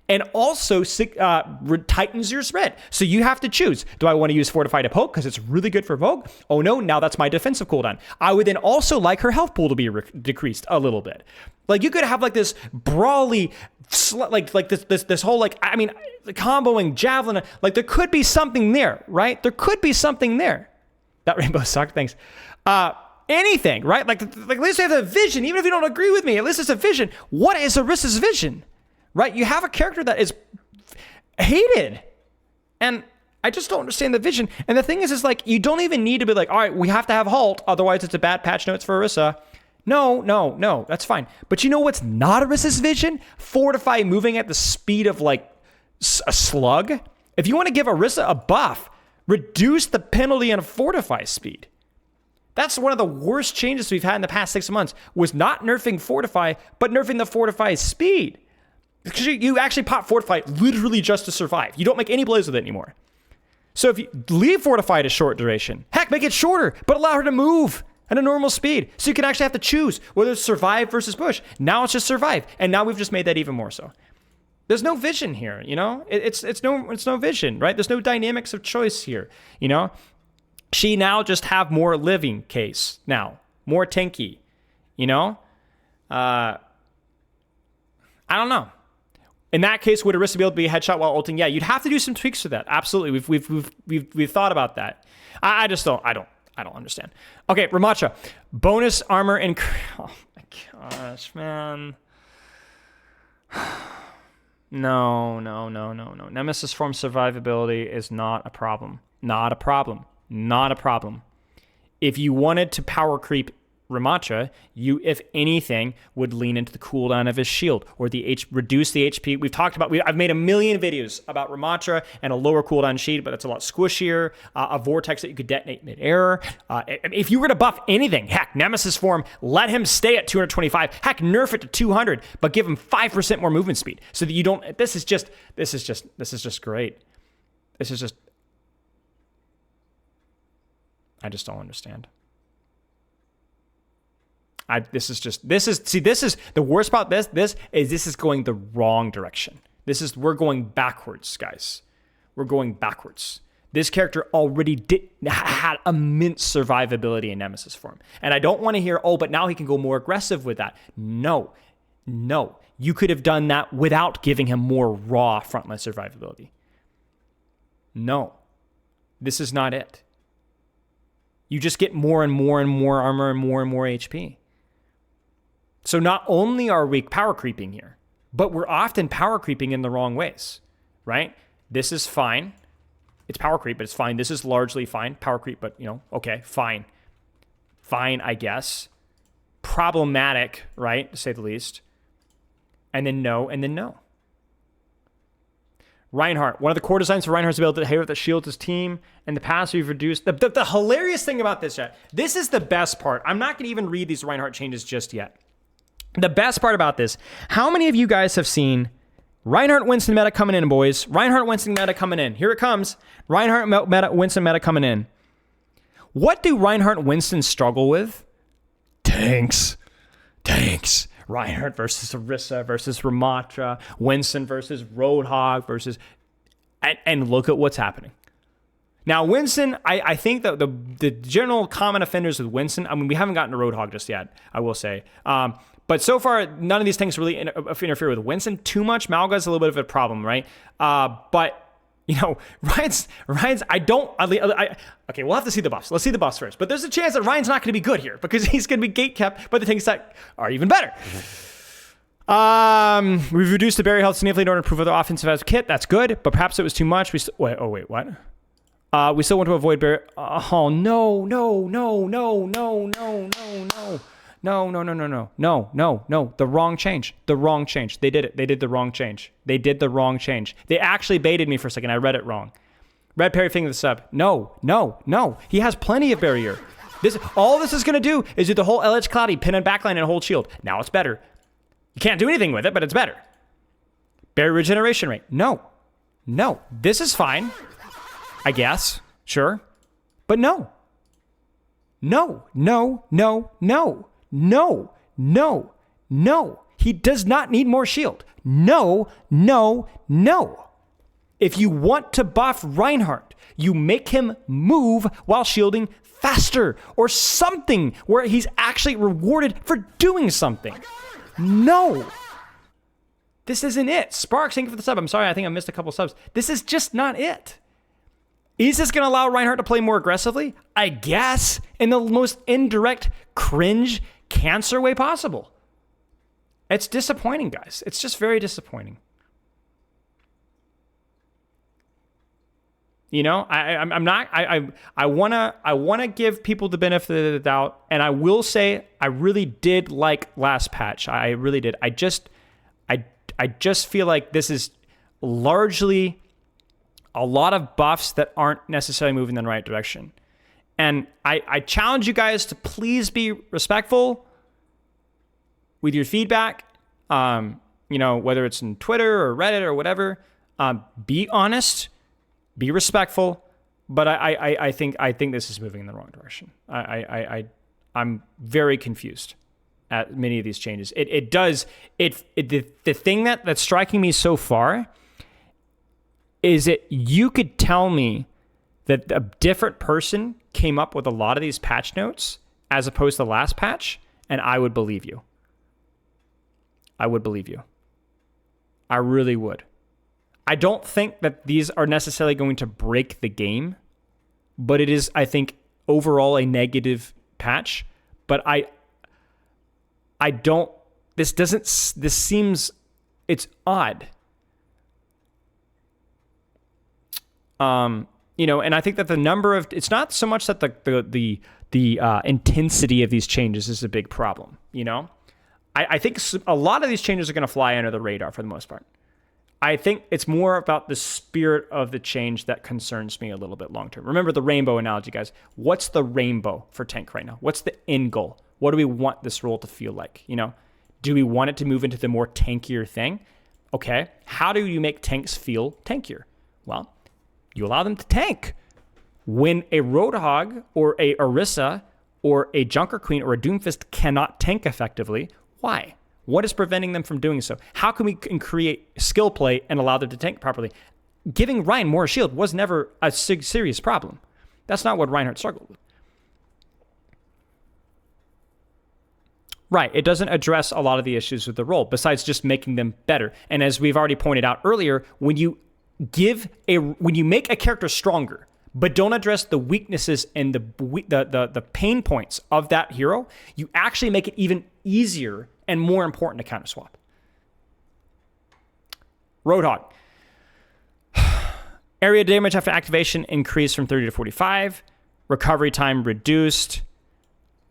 And also tightens your spread. So you have to choose. Do I want to use Fortify to poke because it's really good for poke? Oh no, now that's my defensive cooldown. I would then also like her health pool to be decreased a little bit. Like you could have like this brawly, like this whole like, I mean, the comboing Javelin, like there could be something there, right? There could be something there. That rainbow sucked, thanks. Anything, right? Like at least they have a vision, even if you don't agree with me, at least it's a vision. What is Orissa's vision? Right? You have a character that is hated. And I just don't understand the vision. And the thing is like, you don't even need to be like, all right, we have to have Halt. Otherwise, it's a bad patch notes for Orisa. No, that's fine. But you know what's not Orissa's vision? Fortify moving at the speed of like a slug. If you want to give Orisa a buff, reduce the penalty on Fortify speed. That's one of the worst changes we've had in the past 6 months, was not nerfing Fortify, but nerfing the Fortify speed. Because you actually pop Fortify literally just to survive. You don't make any plays with it anymore. So if you leave Fortify to short duration, heck, make it shorter, but allow her to move at a normal speed. So you can actually have to choose whether it's survive versus push. Now it's just survive. And now we've just made that even more so. There's no vision here, you know? It's no vision, right? There's no dynamics of choice here, you know? She now just have more living case now. More tanky, you know? I don't know. In that case, would Orisa be able to be a headshot while ulting? Yeah, you'd have to do some tweaks to that. Absolutely, we've thought about that. I just don't. I don't understand. Okay, Ramattra, bonus armor and oh my gosh, man. No. Nemesis form survivability is not a problem. Not a problem. If you wanted to power creep Ramattra, you, if anything, would lean into the cooldown of his shield or reduce the HP. We've talked about, I've made a million videos about Ramattra and a lower cooldown shield, but it's a lot squishier, a vortex that you could detonate mid-air. If you were to buff anything, heck, Nemesis form, let him stay at 225, heck, nerf it to 200, but give him 5% more movement speed so that you don't, this is just great. I just don't understand. This is the worst about this is going the wrong direction. We're going backwards, guys. We're going backwards. This character already had immense survivability in Nemesis form. And I don't want to hear, oh, but now he can go more aggressive with that. No. You could have done that without giving him more raw frontline survivability. No. This is not it. You just get more and more and more armor and more HP. So not only are we power creeping here, but we're often power creeping in the wrong ways, right? This is fine. It's power creep, but it's fine. This is largely fine. Power creep, but, okay, fine. Fine, I guess. Problematic, right, to say the least. And then no. Reinhardt. One of the core designs for Reinhardt is to be able to hit with the shield his team. In the past, we've reduced... The hilarious thing about this, chat, this is the best part. I'm not going to even read these Reinhardt changes just yet. The best part about this, how many of you guys have seen Reinhardt Winston meta coming in, boys? Reinhardt Winston meta coming in. Here it comes. Reinhardt Winston meta coming in. What do Reinhardt Winston struggle with? Tanks. Reinhardt versus Orisa versus Ramattra. Winston versus Roadhog versus... And look at what's happening. Now, Winston, I think that the general common offenders with Winston, I mean, we haven't gotten to Roadhog just yet, I will say. But so far, none of these things really interfere with Winston too much. Malga's a little bit of a problem, right? But, Ryan's okay, we'll have to see the buffs. Let's see the buffs first. But there's a chance that Ryan's not going to be good here because he's going to be gatekept by the things that are even better. We've reduced the barrier health significantly in order to improve other offensive as kit. That's good, but perhaps it was too much. Wait, what? We still want to avoid barrier. Oh, no. No. The wrong change. They did it. They did the wrong change. They actually baited me for a second. I read it wrong. Red Perry finger the sub. No. He has plenty of barrier. All this is going to do is do the whole LH Cloudy, pin and backline and hold shield. Now it's better. You can't do anything with it, but it's better. Berry regeneration rate. No. No. This is fine. I guess. Sure. But no. No. No. No. No. No. No. No. He does not need more shield. No. No. No. If you want to buff Reinhardt, you make him move while shielding faster or something where he's actually rewarded for doing something. No. This isn't it. Sparks, thank you for the sub. I'm sorry, I think I missed a couple subs. This is just not it. Is this going to allow Reinhardt to play more aggressively? I guess, in the most indirect, cringe, cancer way possible. It's disappointing, guys. It's just very disappointing. You know, I'm not. I wanna give people the benefit of the doubt, and I will say I really did like last patch. I really did. I just feel like this is largely a lot of buffs that aren't necessarily moving in the right direction. And I challenge you guys to please be respectful with your feedback. You know, whether it's in Twitter or Reddit or whatever. Be honest. Be respectful, but I think this is moving in the wrong direction. I'm very confused at many of these changes. The thing that's striking me so far is that you could tell me that a different person came up with a lot of these patch notes as opposed to the last patch, and I would believe you. I would believe you. I really would. I don't think that these are necessarily going to break the game, but it is, I think, overall a negative patch. But I don't, this seems, it's odd. You know, and I think that the number of, it's not so much that the intensity of these changes is a big problem, you know? I think a lot of these changes are going to fly under the radar for the most part. I think it's more about the spirit of the change that concerns me a little bit long term. Remember the rainbow analogy, guys. What's the rainbow for tank right now? What's the end goal? What do we want this role to feel like? You know, do we want it to move into the more tankier thing? Okay. How do you make tanks feel tankier? Well, you allow them to tank. When a Roadhog or a Orisa or a Junker Queen or a Doomfist cannot tank effectively, why? What is preventing them from doing so? How can we create skill play and allow them to tank properly? Giving Rein more shield was never a serious problem. That's not what Reinhardt struggled with. Right, it doesn't address a lot of the issues with the role, besides just making them better. And as we've already pointed out earlier, when you make a character stronger, but don't address the weaknesses and the pain points of that hero, you actually make it even easier and more important to counter swap. Roadhog. Area damage after activation increased from 30 to 45. Recovery time reduced.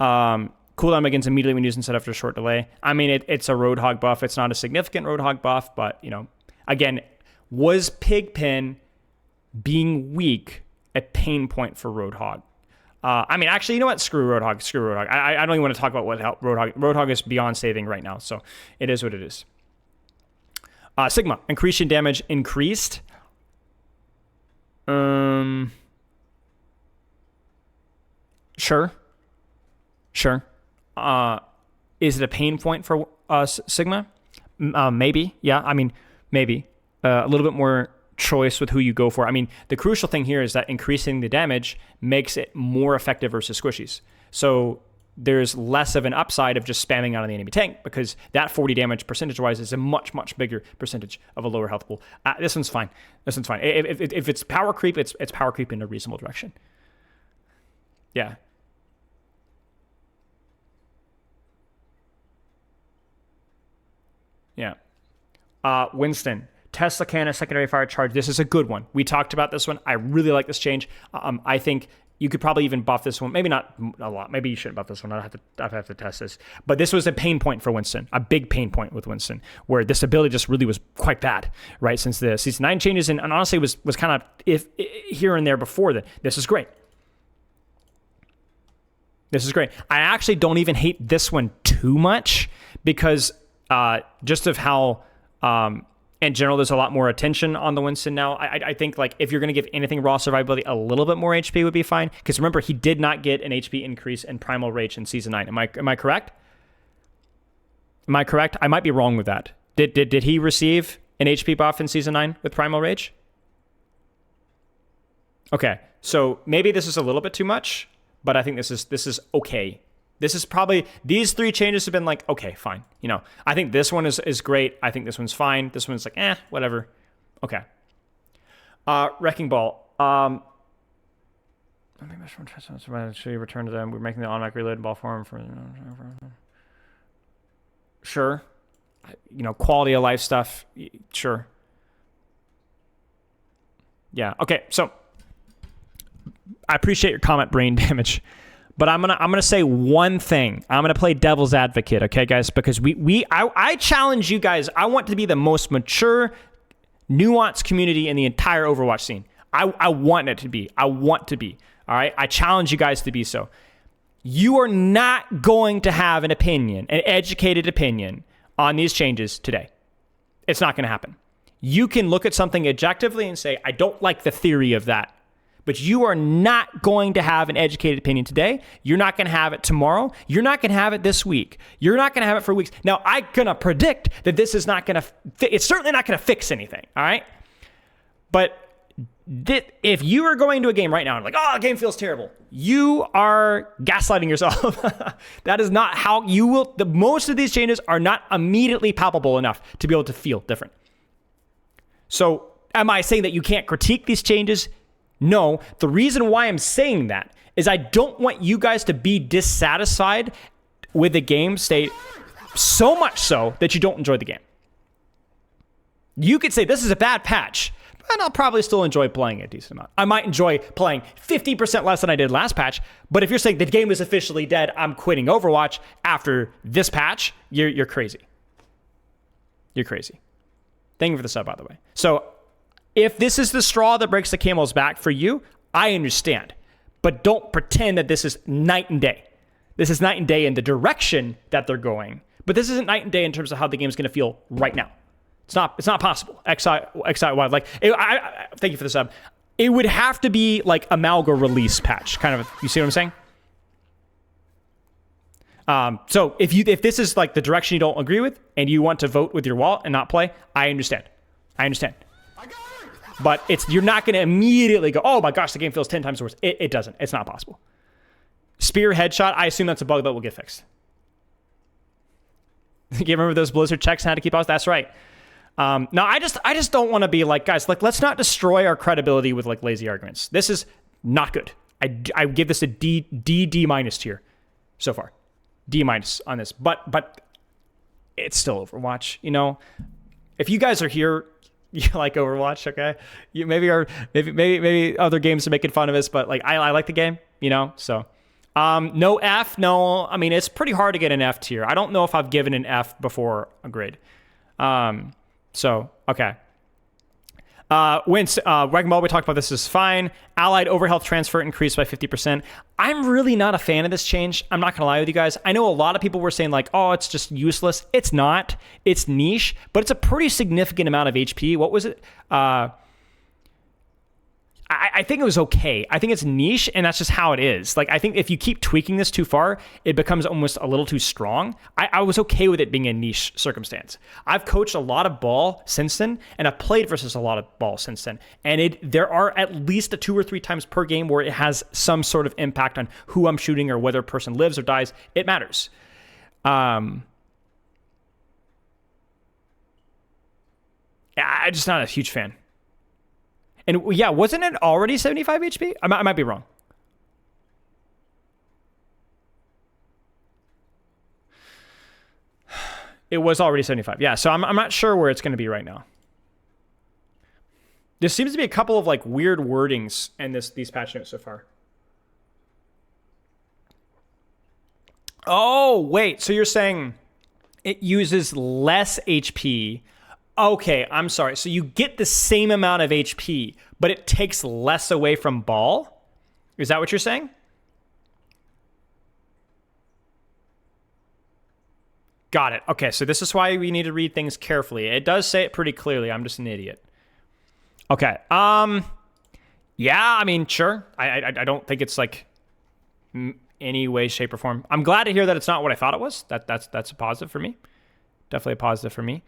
Cooldown begins immediately when used instead after a short delay. I mean, it's a Roadhog buff. It's not a significant Roadhog buff, but, you know, again, was Pigpen being weak a pain point for Roadhog? I mean, actually, you know what? Screw Roadhog. Screw Roadhog. I don't even want to talk about what Roadhog. Roadhog is beyond saving right now, so it is what it is. Sigma. Increasing damage increased. Sure. Is it a pain point for Sigma? Maybe. Yeah, I mean, maybe. A little bit more choice with who you go for. I mean, the crucial thing here is that increasing the damage makes it more effective versus squishies. So there's less of an upside of just spamming out on the enemy tank, because that 40 damage percentage-wise is a much, much bigger percentage of a lower health pool. This one's fine. If it's power creep, it's power creep in a reasonable direction. Yeah. Yeah. Winston. Tesla cannon, secondary fire charge. This is a good one. We talked about this one. I really like this change. I think you could probably even buff this one. Maybe not a lot. Maybe you shouldn't buff this one. I have to test this. But this was a pain point for Winston, a big pain point with Winston, where this ability just really was quite bad, right? Since the Season 9 changes, and honestly was kind of here and there before that. This is great. This is great. I actually don't even hate this one too much, because just of how, in general, there's a lot more attention on the Winston now. I think like if you're going to give anything raw survivability, a little bit more HP would be fine. Because remember, he did not get an HP increase in Primal Rage in Season 9. Am I correct? Am I correct? I might be wrong with that. Did he receive an HP buff in Season 9 with Primal Rage? Okay, so maybe this is a little bit too much, but I think this is okay. This is probably, these 3 changes have been like, okay, fine. You know, I think this one is great. I think this one's fine. This one's like, whatever. Okay. Wrecking Ball. Let me measure one test. Should you return to them? We're making the automatic reload ball form for. Sure. You know, quality of life stuff. Sure. Yeah. Okay. So I appreciate your comment, Brain Damage. But I'm gonna say one thing. I'm gonna play devil's advocate, okay, guys? Because I challenge you guys. I want to be the most mature, nuanced community in the entire Overwatch scene. I want it to be. I want to be. All right. I challenge you guys to be so. You are not going to have an opinion, an educated opinion on these changes today. It's not gonna happen. You can look at something objectively and say, I don't like the theory of that. But you are not going to have an educated opinion today. You're not going to have it tomorrow. You're not going to have it this week. You're not going to have it for weeks. Now, I'm going to predict that this is not going to, it's certainly not going to fix anything, all right? But if you are going to a game right now and like, oh, the game feels terrible, you are gaslighting yourself. That is not how you will, most of these changes are not immediately palpable enough to be able to feel different. So am I saying that you can't critique these changes? No, the reason why I'm saying that is I don't want you guys to be dissatisfied with the game state so much so that you don't enjoy the game. You could say this is a bad patch, but I'll probably still enjoy playing it a decent amount. I might enjoy playing 50% less than I did last patch, but if you're saying the game is officially dead, I'm quitting Overwatch after this patch, you're crazy. You're crazy. Thank you for the sub, by the way. So if this is the straw that breaks the camel's back for you, I understand. But don't pretend that this is night and day. This is night and day in the direction that they're going. But this isn't night and day in terms of how the game's going to feel right now. It's not possible. XI Wild. Like, I thank you for the sub. It would have to be like a Malga release patch. Kind of, you see what I'm saying? So if this is like the direction you don't agree with and you want to vote with your wallet and not play, I understand. But you're not going to immediately go, oh my gosh, the game feels 10 times worse. It doesn't. It's not possible. Spear headshot, I assume that's a bug that will get fixed. You remember those Blizzard checks and how to keep us? That's right. No, I just don't want to be like, guys, like, let's not destroy our credibility with like lazy arguments. This is not good. I give this a D minus tier so far. D minus on this. But it's still Overwatch, you know? If you guys are here, you like Overwatch, okay? You maybe other games are making fun of us, but like I like the game, you know. So, no F, no. I mean, it's pretty hard to get an F tier. I don't know if I've given an F before a grade. So okay. Wrecking Ball, we talked about this is fine. Allied overhealth transfer increased by 50%. I'm really not a fan of this change. I'm not gonna lie with you guys. I know a lot of people were saying like, oh, it's just useless. It's not. It's niche, but it's a pretty significant amount of HP. What was it? I think it was okay. I think it's niche, and that's just how it is. Like, I think if you keep tweaking this too far, it becomes almost a little too strong. I was okay with it being a niche circumstance. I've coached a lot of ball since then, and I've played versus a lot of ball since then. And there are at least 2 or 3 times per game where it has some sort of impact on who I'm shooting or whether a person lives or dies. It matters. I'm just not a huge fan. And yeah, wasn't it already 75 HP? I might be wrong. It was already 75. Yeah, so I'm not sure where it's going to be right now. There seems to be a couple of like weird wordings in these patch notes so far. Oh, wait. So you're saying it uses less HP. Okay, I'm sorry. So you get the same amount of HP, but it takes less away from ball? Is that what you're saying? Got it. Okay, so this is why we need to read things carefully. It does say it pretty clearly. I'm just an idiot. Okay. Yeah, I mean, sure. I don't think it's like any way, shape, or form. I'm glad to hear that it's not what I thought it was. That's a positive for me. Definitely a positive for me.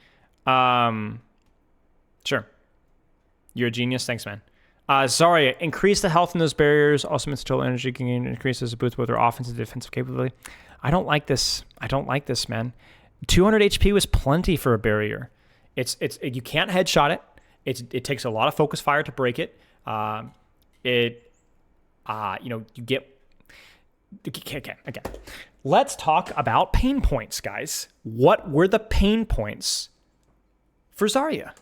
Sure. You're a genius. Thanks, man. Zarya, increase the health in those barriers. Also means total energy gain increases the boost both their offensive and defensive capability. I don't like this. I don't like this, man. 200 HP was plenty for a barrier. You can't headshot it. It takes a lot of focus fire to break it. You get. Okay. Let's talk about pain points, guys. What were the pain points for Zarya?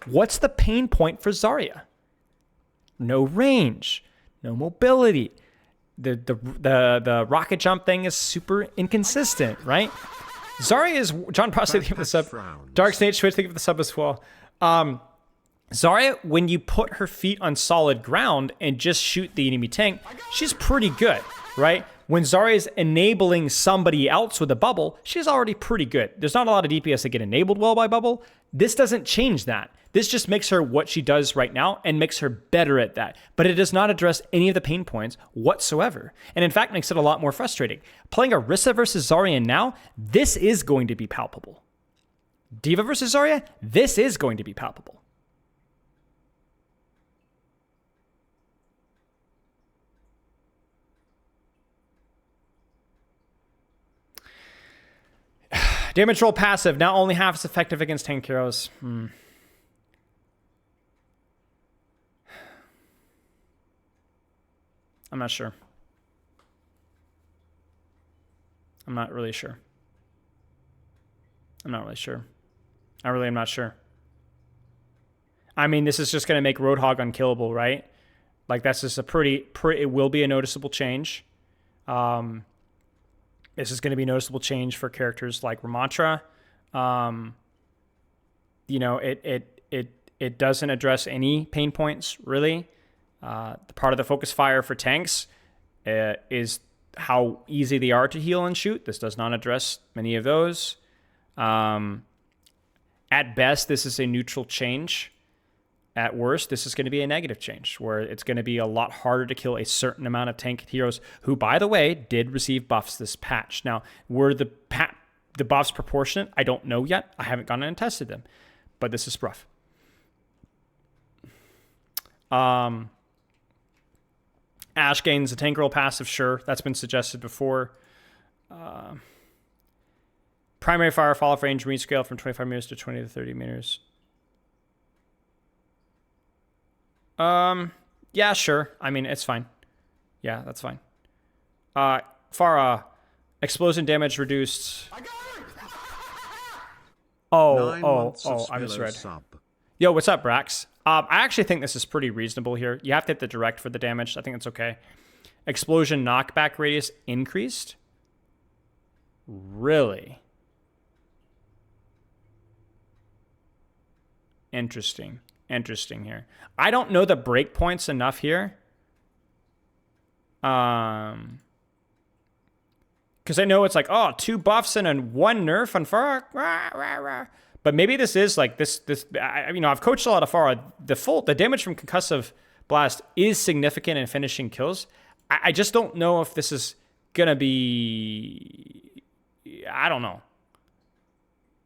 What's the pain point for Zarya? No range, no mobility. The rocket jump thing is super inconsistent, right? Zarya is John Prostate. Thank you for the sub. Dark Snake Switch. Thank you for the sub as well. Zarya, when you put her feet on solid ground and just shoot the enemy tank, she's pretty good, right? When Zarya is enabling somebody else with a bubble, she's already pretty good. There's not a lot of DPS that get enabled well by bubble. This doesn't change that. This just makes her what she does right now and makes her better at that. But it does not address any of the pain points whatsoever. And in fact, makes it a lot more frustrating. Playing Orisa versus Zarya now, this is going to be palpable. D.Va versus Zarya, this is going to be palpable. Damage roll passive, now only half as effective against tank heroes. I'm not sure. I'm not really sure. I really am not sure. I mean, this is just going to make Roadhog unkillable, right? Like, that's just a pretty it will be a noticeable change. This is going to be a noticeable change for characters like Ramantra. It doesn't address any pain points, really. The part of the focus fire for tanks is how easy they are to heal and shoot. This does not address many of those. At best, this is a neutral change. At worst, this is going to be a negative change, where it's going to be a lot harder to kill a certain amount of tank heroes who, by the way, did receive buffs this patch. Now, were the buffs proportionate? I don't know yet. I haven't gone in and tested them, but this is rough. Ash gains a tank roll passive, sure. That's been suggested before. Primary fire fall off range rescale from 25 meters to 20 to 30 meters. Yeah, sure. I mean, it's fine. Yeah, that's fine. Farah, explosion damage reduced. Oh, I misread. Yo, what's up, Brax? I actually think this is pretty reasonable here. You have to hit the direct for the damage. I think it's okay. Explosion knockback radius increased? Really? Interesting here. I don't know the breakpoints enough here. Because I know it's like, 2 buffs and 1 nerf on Farah. But maybe this is like this. I've coached a lot of Farah. The damage from concussive blast is significant in finishing kills. I just don't know if this is gonna be. I don't know.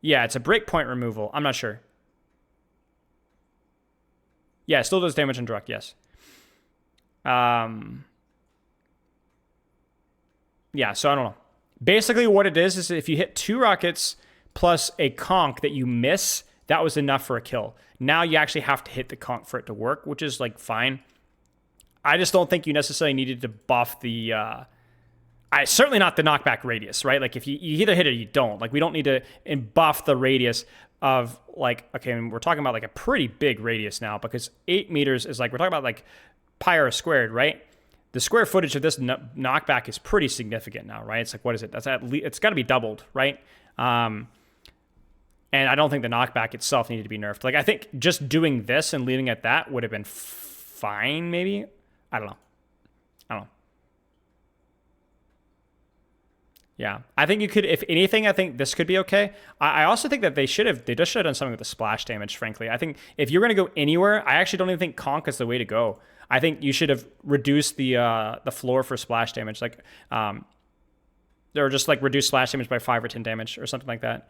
Yeah, it's a breakpoint removal. I'm not sure. Yeah, it still does damage on direct, yes. Yeah, so I don't know. Basically what it is if you hit 2 rockets plus a conk that you miss, that was enough for a kill. Now you actually have to hit the conk for it to work, which is like fine. I just don't think you necessarily needed to buff the... certainly not the knockback radius, right? Like if you either hit it or you don't. Like we don't need to buff the radius of like, okay, and we're talking about like a pretty big radius now because 8 meters is like, we're talking about like pi r squared, right? The square footage of this knockback is pretty significant now, right? It's like, what is it? That's at least, it's got to be doubled, right? And I don't think the knockback itself needed to be nerfed. Like, I think just doing this and leaving it at that would have been fine, maybe. I don't know. Yeah, I think you could. If anything, I think this could be okay. I also think that they just should have done something with the splash damage. Frankly, I think if you're gonna go anywhere, I actually don't even think conk is the way to go. I think you should have reduced the floor for splash damage, like or just like reduce splash damage by 5 or 10 damage or something like that.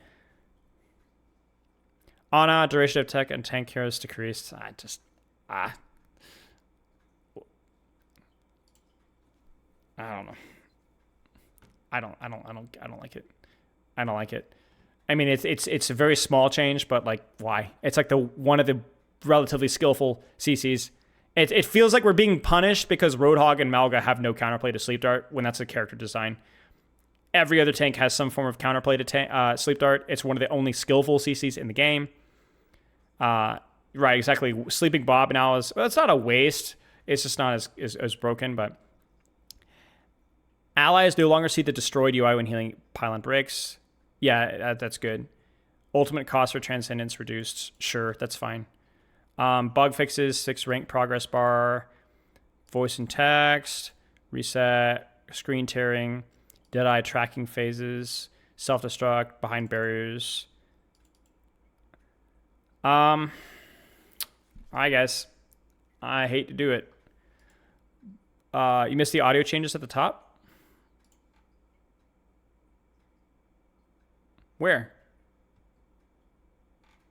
Ana, duration of tech and tank heroes decreased. I don't know. I don't like it. I don't like it. I mean, it's a very small change, but like, why? It's like one of the relatively skillful CCs. It feels like we're being punished because Roadhog and Malga have no counterplay to Sleep Dart when that's a character design. Every other tank has some form of counterplay to Sleep Dart. It's one of the only skillful CCs in the game. Right, exactly. Sleeping Bob now is, well, it's not a waste. It's just not as broken, but allies no longer see the destroyed UI when healing pylon breaks. Yeah, that's good. Ultimate cost for Transcendence reduced. Sure, that's fine. Bug fixes, 6 rank progress bar, voice and text, reset, screen tearing, Deadeye tracking phases, self-destruct, behind barriers. Alright guys, I hate to do it. You missed the audio changes at the top? Where?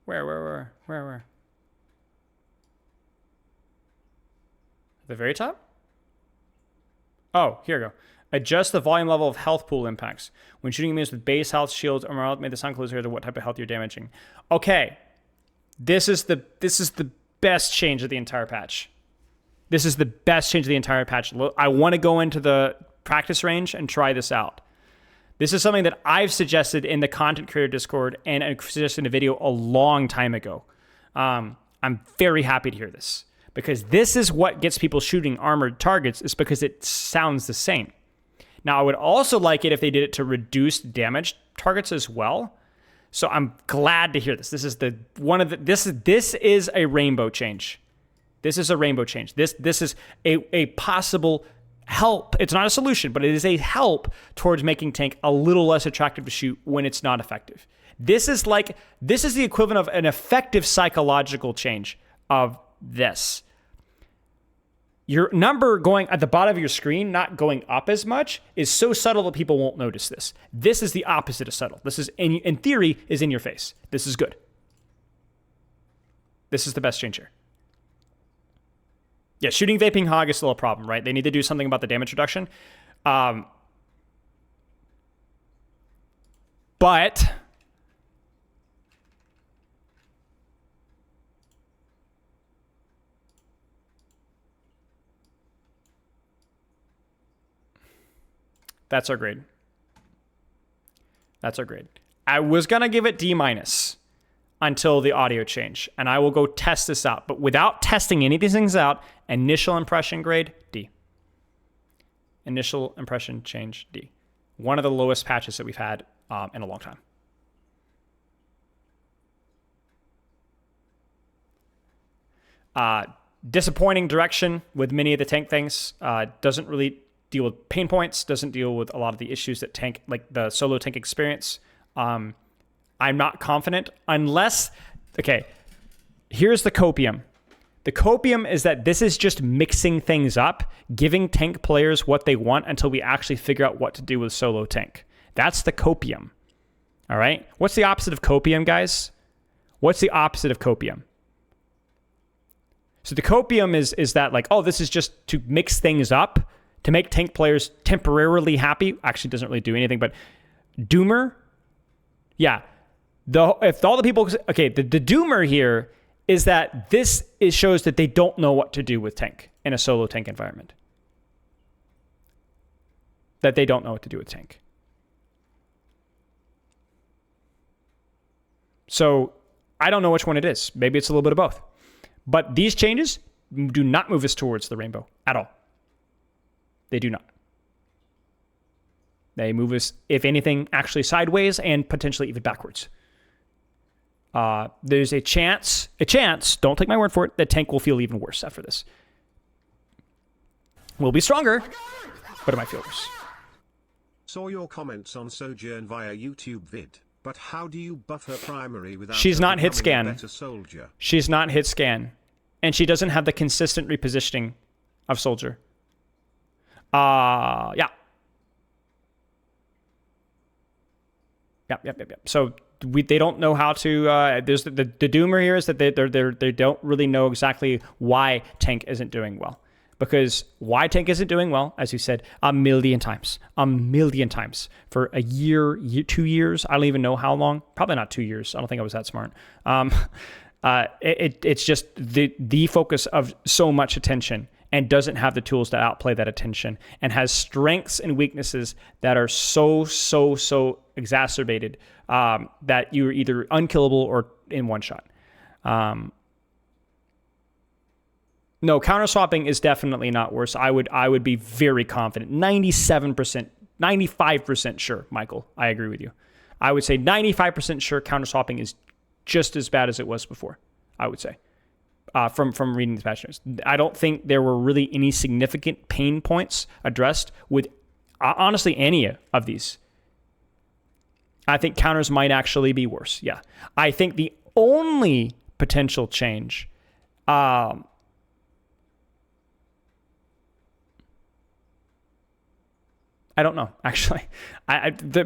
Where? At the very top? Oh, here we go. Adjust the volume level of health pool impacts. When shooting enemies with base health, shields, or morale, make the sound closer to what type of health you're damaging. Okay. This is the best change of the entire patch. This is the best change of the entire patch. I want to go into the practice range and try this out. This is something that I've suggested in the content creator Discord and I suggested in a video a long time ago. I'm very happy to hear this because this is what gets people shooting armored targets, is because it sounds the same. Now, I would also like it if they did it to reduce damage targets as well. So I'm glad to hear this. This is this is a rainbow change. This is a rainbow change. This is a possible help. It's not a solution, but it is a help towards making tank a little less attractive to shoot when it's not effective. This is the equivalent of an effective psychological change of this. Your number going at the bottom of your screen, not going up as much, is so subtle that people won't notice this. This is the opposite of subtle. This is, in theory, is in your face. This is good. This is the best change here. Yeah, shooting Vaping Hog is still a problem, right? They need to do something about the damage reduction. But that's our grade. That's our grade. I was going to give it D- until the audio change, and I will go test this out. But without testing any of these things out, initial impression grade, D. Initial impression change, D. One of the lowest patches that we've had in a long time. Disappointing direction with many of the tank things. Doesn't really deal with pain points, doesn't deal with a lot of the issues that tank, like the solo tank experience. I'm not confident unless, okay, here's the copium. The copium is that this is just mixing things up, giving tank players what they want until we actually figure out what to do with solo tank. That's the copium. All right. What's the opposite of copium, guys? What's the opposite of copium? So the copium is that like, oh, this is just to mix things up, to make tank players temporarily happy. Actually doesn't really do anything, but Doomer, yeah. If all the people, okay, the Doomer here is that shows that they don't know what to do with tank in a solo tank environment. That they don't know what to do with tank. So I don't know which one it is. Maybe it's a little bit of both. But these changes do not move us towards the rainbow at all. They do not. They move us, if anything, actually sideways and potentially even backwards. There's a chance, don't take my word for it, that tank will feel even worse after this. We'll be stronger, but it might feel worse. saw your comments on Sojourn via YouTube vid, but how do you buff her primary without She's her not hit becoming a scan. better soldier? She's not hit scan. And she doesn't have the consistent repositioning of soldier. Yeah. Yep. So they don't know how to. There's the doomer here is that they don't really know exactly why tank isn't doing well, because why tank isn't doing well, as you said, a million times for a year, 2 years. I don't even know how long. Probably not 2 years. I don't think I was that smart. It's just the focus of so much attention, and doesn't have the tools to outplay that attention, and has strengths and weaknesses that are so exacerbated that you're either unkillable or in one shot. No, counter swapping is definitely not worse. I would be very confident, 97%, 95% sure, Michael. I agree with you. I would say 95% sure counter swapping is just as bad as it was before, I would say. From reading these patch notes, I don't think there were really any significant pain points addressed with honestly any of these. I think counters might actually be worse. Yeah, I think the only potential change, I don't know, actually.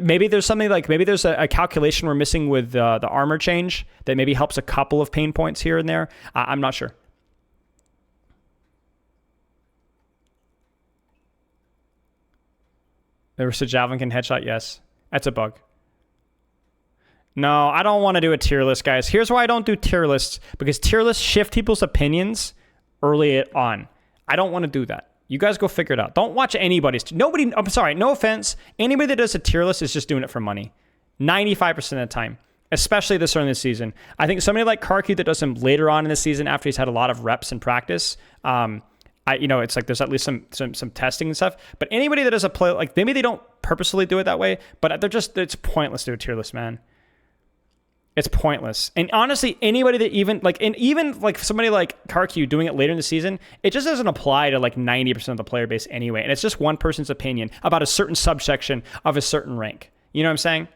Maybe there's something like, maybe there's a calculation we're missing with the armor change that maybe helps a couple of pain points here and there. I'm not sure. There was a javelin can headshot, yes. That's a bug. No, I don't want to do a tier list, guys. Here's why I don't do tier lists, because tier lists shift people's opinions early on. I don't want to do that. You guys go figure it out. Don't watch anybody's. Nobody, I'm sorry, no offense. Anybody that does a tier list is just doing it for money. 95% of the time, especially this early in the season. I think somebody like Karku that does them later on in the season after he's had a lot of reps and practice, it's like there's at least some testing and stuff. But anybody that does a play, like maybe they don't purposely do it that way, but it's pointless to do a tier list, man. It's pointless. And honestly, anybody that even somebody like Karku doing it later in the season, it just doesn't apply to like 90% of the player base anyway. And it's just one person's opinion about a certain subsection of a certain rank. You know what I'm saying?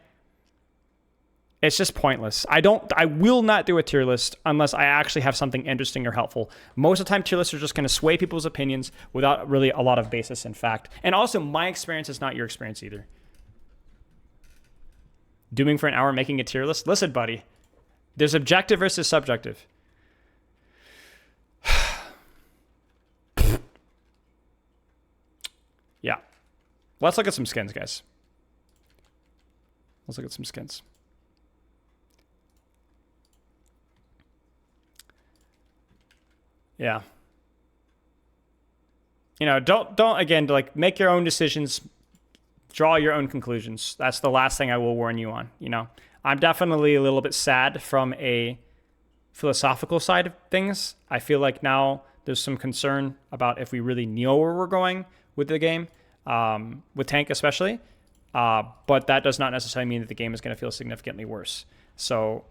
It's just pointless. I will not do a tier list unless I actually have something interesting or helpful. Most of the time, tier lists are just going to sway people's opinions without really a lot of basis in fact. And also, my experience is not your experience either. Doing for an hour, making a tier list? Listen, buddy. There's objective versus subjective. Yeah. Let's look at some skins, guys. Let's look at some skins. Yeah. You know, don't again, like, make your own decisions. Draw your own conclusions. That's the last thing I will warn you on. You know, I'm definitely a little bit sad from a philosophical side of things. I feel like now there's some concern about if we really know where we're going with the game, with tank especially. But that does not necessarily mean that the game is going to feel significantly worse. So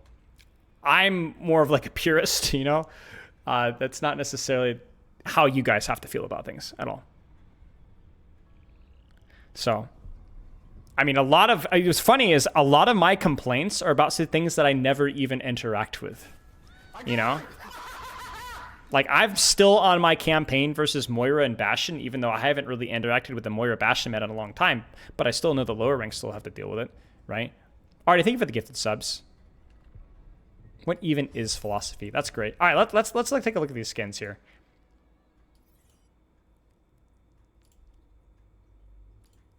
I'm more of like a purist, you know. That's not necessarily how you guys have to feel about things at all. So, I mean, what's funny is a lot of my complaints are about things that I never even interact with, you know? Like, I'm still on my campaign versus Moira and Bastion, even though I haven't really interacted with the Moira Bastion meta in a long time, but I still know the lower ranks still have to deal with it, right? All right, thank you for the gifted subs. What even is philosophy? That's great. All right, let's like take a look at these skins here.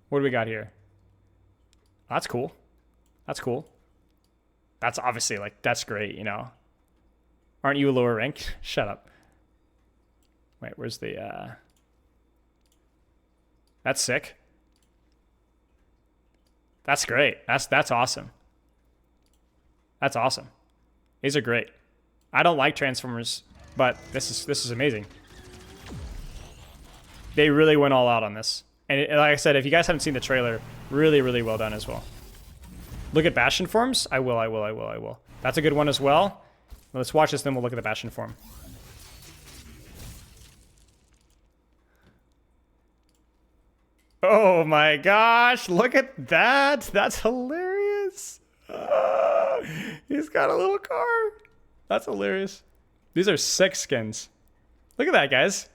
What do we got here? That's cool. That's cool. That's obviously, like, that's great, you know. Aren't you a lower rank? Shut up. Wait, where's the, That's sick. That's great. That's awesome. That's awesome. These are great. I don't like Transformers, but this is amazing. They really went all out on this. And like I said, if you guys haven't seen the trailer, really, really well done as well. Look at Bastion forms? I will. That's a good one as well. Let's watch this, then we'll look at the Bastion form. Oh my gosh, look at that. That's hilarious. He's got a little car. That's hilarious. These are sick skins. Look at that, guys.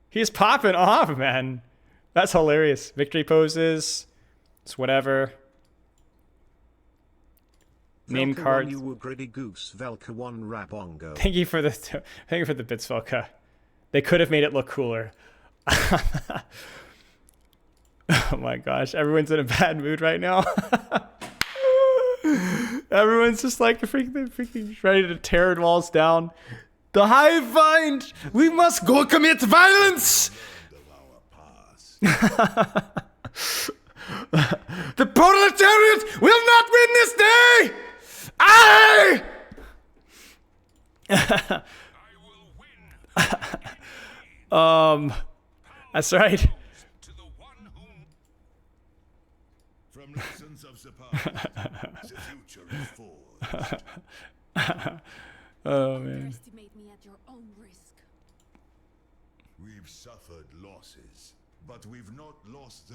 He's popping off, man. That's hilarious. Victory poses. It's whatever. Name Velka cards. You were gritty goose Velka 1 Rabongo. Thank you for the bits, Velka. They could have made it look cooler. Oh my gosh, everyone's in a bad mood right now. Everyone's just like freaking ready to tear walls down. The hive mind! We must go commit violence! The proletariat will not win this day! I That's right. From lessons of the past, the future is forged. Oh man. Underestimate me at your own risk. We've suffered losses, but we've not lost the...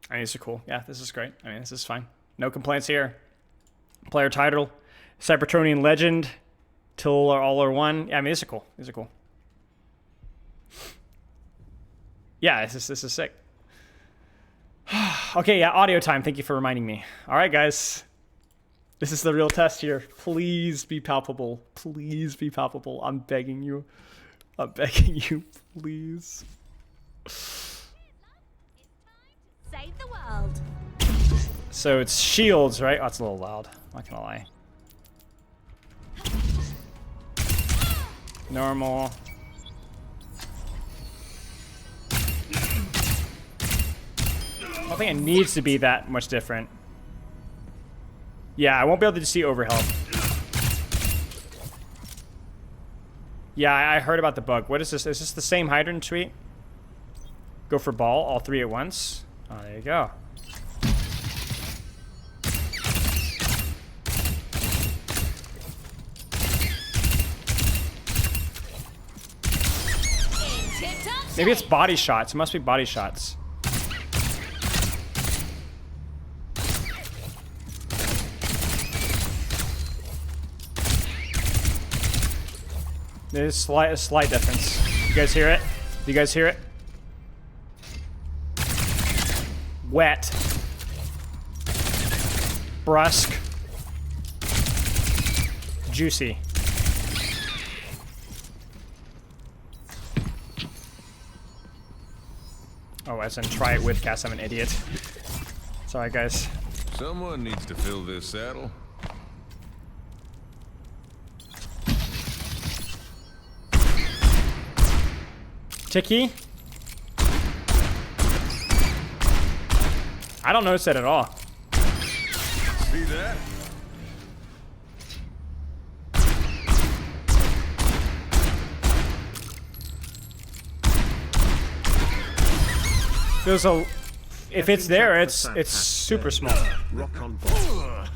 I mean, these are cool. Yeah, this is great. I mean, this is fine. No complaints here. Player title, Cybertronian Legend, till all are one. Yeah, I mean, these are cool. These are cool. Yeah, this is sick. Okay, yeah, audio time. Thank you for reminding me. All right, guys. This is the real test here. Please be palpable. Please be palpable. I'm begging you. I'm begging you, please. Save the world. So it's shields, right? Oh, it's a little loud. I'm not gonna lie. Normal. I don't think it needs to be that much different. Yeah, I won't be able to see overhealth. Yeah, I heard about the bug. What is this? Is this the same hydrant tweet? Go for ball, all three at once. Oh, there you go. Maybe it's body shots. It must be body shots. There's a slight difference. You guys hear it? Do you guys hear it? Wet. Brusque. Juicy. Oh, as in try it with cast. I'm an idiot. Sorry, guys. Someone needs to fill this saddle. Ticky? I don't notice it at all. See that? There's a... If it's there, it's super small. Rock on bot.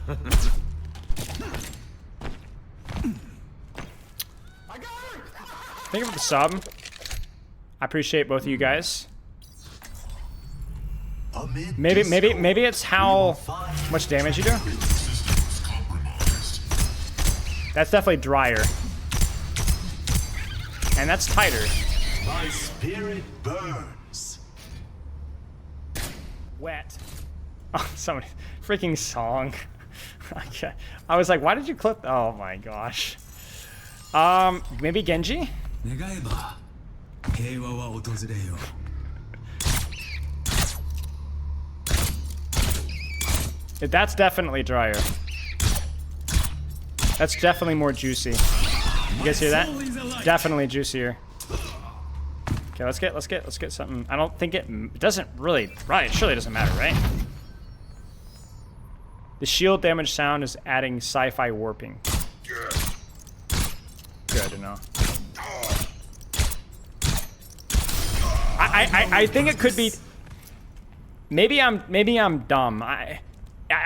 Thank you for the sub. I appreciate both of you guys. Maybe it's how much damage you do. That's definitely drier. And that's tighter. My spirit burns. Wet. Oh, somebody. Freaking song. Okay. I was like, why did you clip? Oh my gosh. Maybe Genji? That's definitely drier. That's definitely more juicy. You guys hear that? Definitely juicier. Okay, let's get something. I don't think it doesn't really, right? It surely doesn't matter, right? The shield damage sound is adding sci-fi warping. Good to know. I think it could be. Maybe I'm dumb. I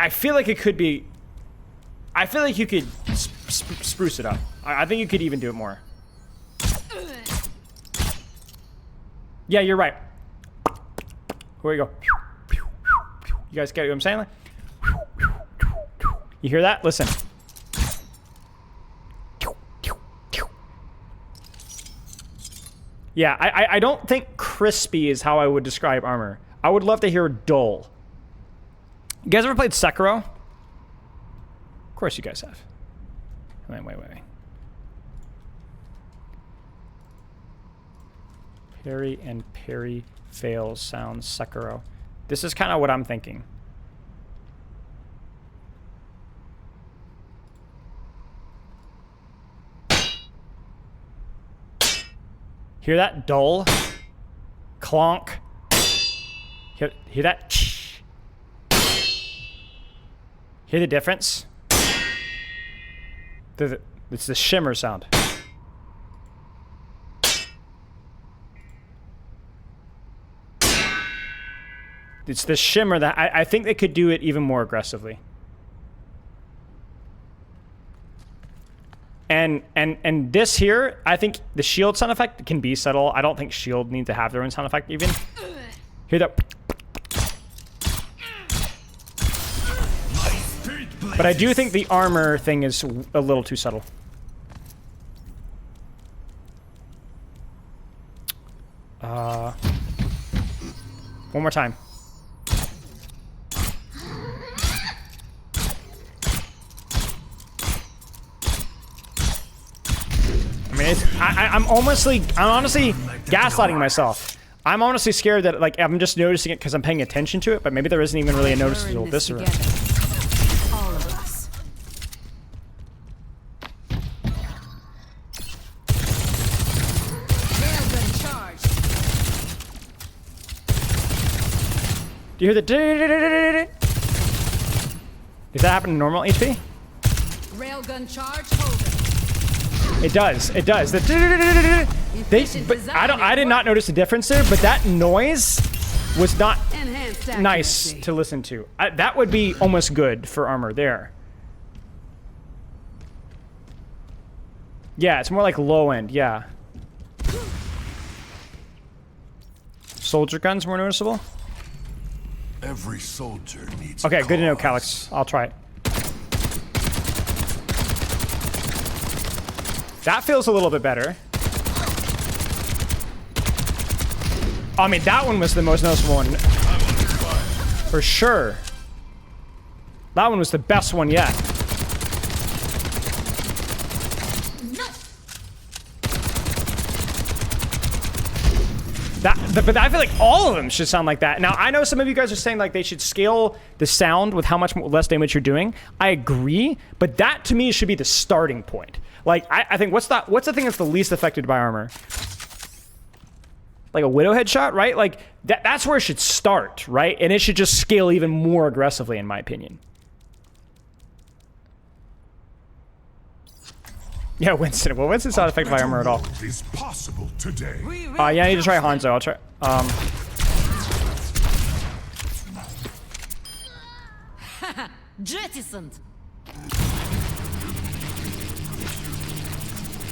feel like it could be. I feel like you could spruce it up. I think you could even do it more. Yeah, you're right. Here we go. You guys get what I'm saying? Like, you hear that? Listen. Yeah, I don't think crispy is how I would describe armor. I would love to hear dull. You guys ever played Sekiro? Of course you guys have. Wait. Parry and parry fails sounds Sekiro. This is kind of what I'm thinking. Hear that? Dull. Clonk. Hear that? Hear the difference? It's the shimmer sound. It's the shimmer that I think they could do it even more aggressively. And this here, I think the shield sound effect can be subtle. I don't think shield need to have their own sound effect even. Hear that? But I do think the armor thing is a little too subtle. One more time. I mean, I'm honestly gaslighting myself. I'm honestly scared that like I'm just noticing it because I'm paying attention to it, but maybe there isn't even really a noticeable viscera. All of us. Railgun charge. Do you hear the? Does that happen to normal HP? Railgun charge holder. It does. It does. But I did not notice the difference there. But that noise was not nice to listen to. That would be almost good for armor there. Yeah, it's more like low end. Yeah. Soldier guns more noticeable. Every soldier needs. Okay, good to know, Calyx. I'll try it. That feels a little bit better. I mean, that one was the most noticeable one. For sure. That one was the best one yet. But I feel like all of them should sound like that. Now, I know some of you guys are saying like they should scale the sound with how much less damage you're doing. I agree, but that to me should be the starting point. Like, I think, what's the thing that's the least affected by armor? Like a widow headshot, right? Like, that's where it should start, right? And it should just scale even more aggressively, in my opinion. Yeah, Winston. Well, Winston's not affected by armor at all. Is possible today. Yeah, I need to try Hanzo. I'll try. Jettisoned.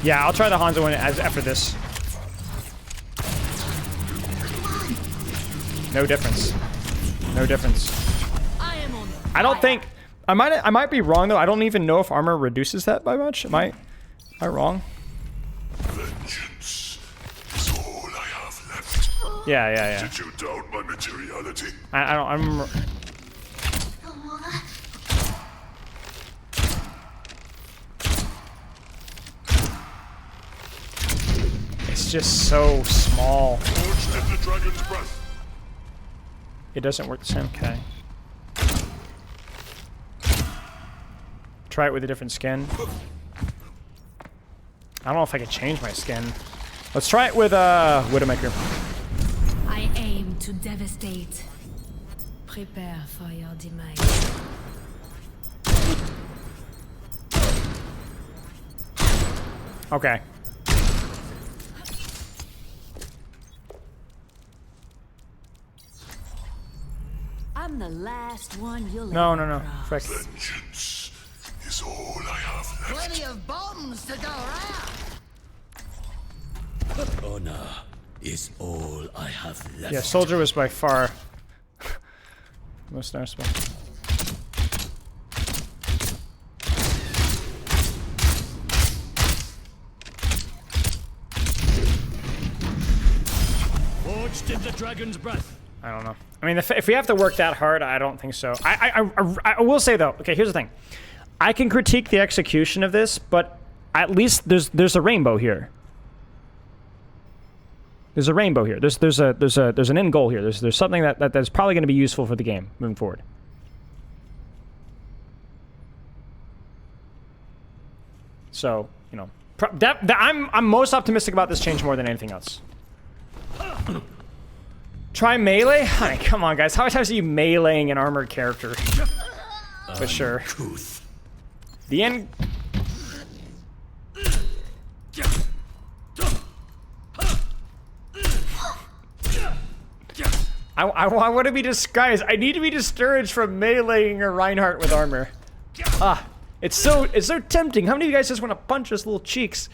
Yeah, I'll try the Hanzo one after this. No difference. No difference. I don't think. I might be wrong though. I don't even know if armor reduces that by much. Am I wrong? Vengeance is all I have left. Yeah. Did you doubt my materiality? I don't. I remember. It's just so small. Forged in the dragon's breath. It doesn't work the same. Okay. Try it with a different skin. I don't know if I can change my skin. Let's try it with Widowmaker. I aim to devastate. Prepare for your demise. Okay. I'm the last one you'll No. ever cross. Frick. Vengeance is all I have left. Plenty of bombs to go around. Honor is all I have left. Yeah, Soldier was by far Most noticeable. Forged in the dragon's breath. I don't know. I mean, if we have to work that hard, I don't think so. I will say though. Okay, here's the thing. I can critique the execution of this, but at least there's a rainbow here. There's a rainbow here. There's an end goal here. There's something that's probably going to be useful for the game moving forward. So, you know, I'm most optimistic about this change more than anything else. Try melee? I mean, come on, guys. How many times are you meleeing an armored character? For sure. The end. I want to be disguised. I need to be discouraged from meleeing a Reinhardt with armor. Ah, it's so tempting. How many of you guys just want to punch his little cheeks?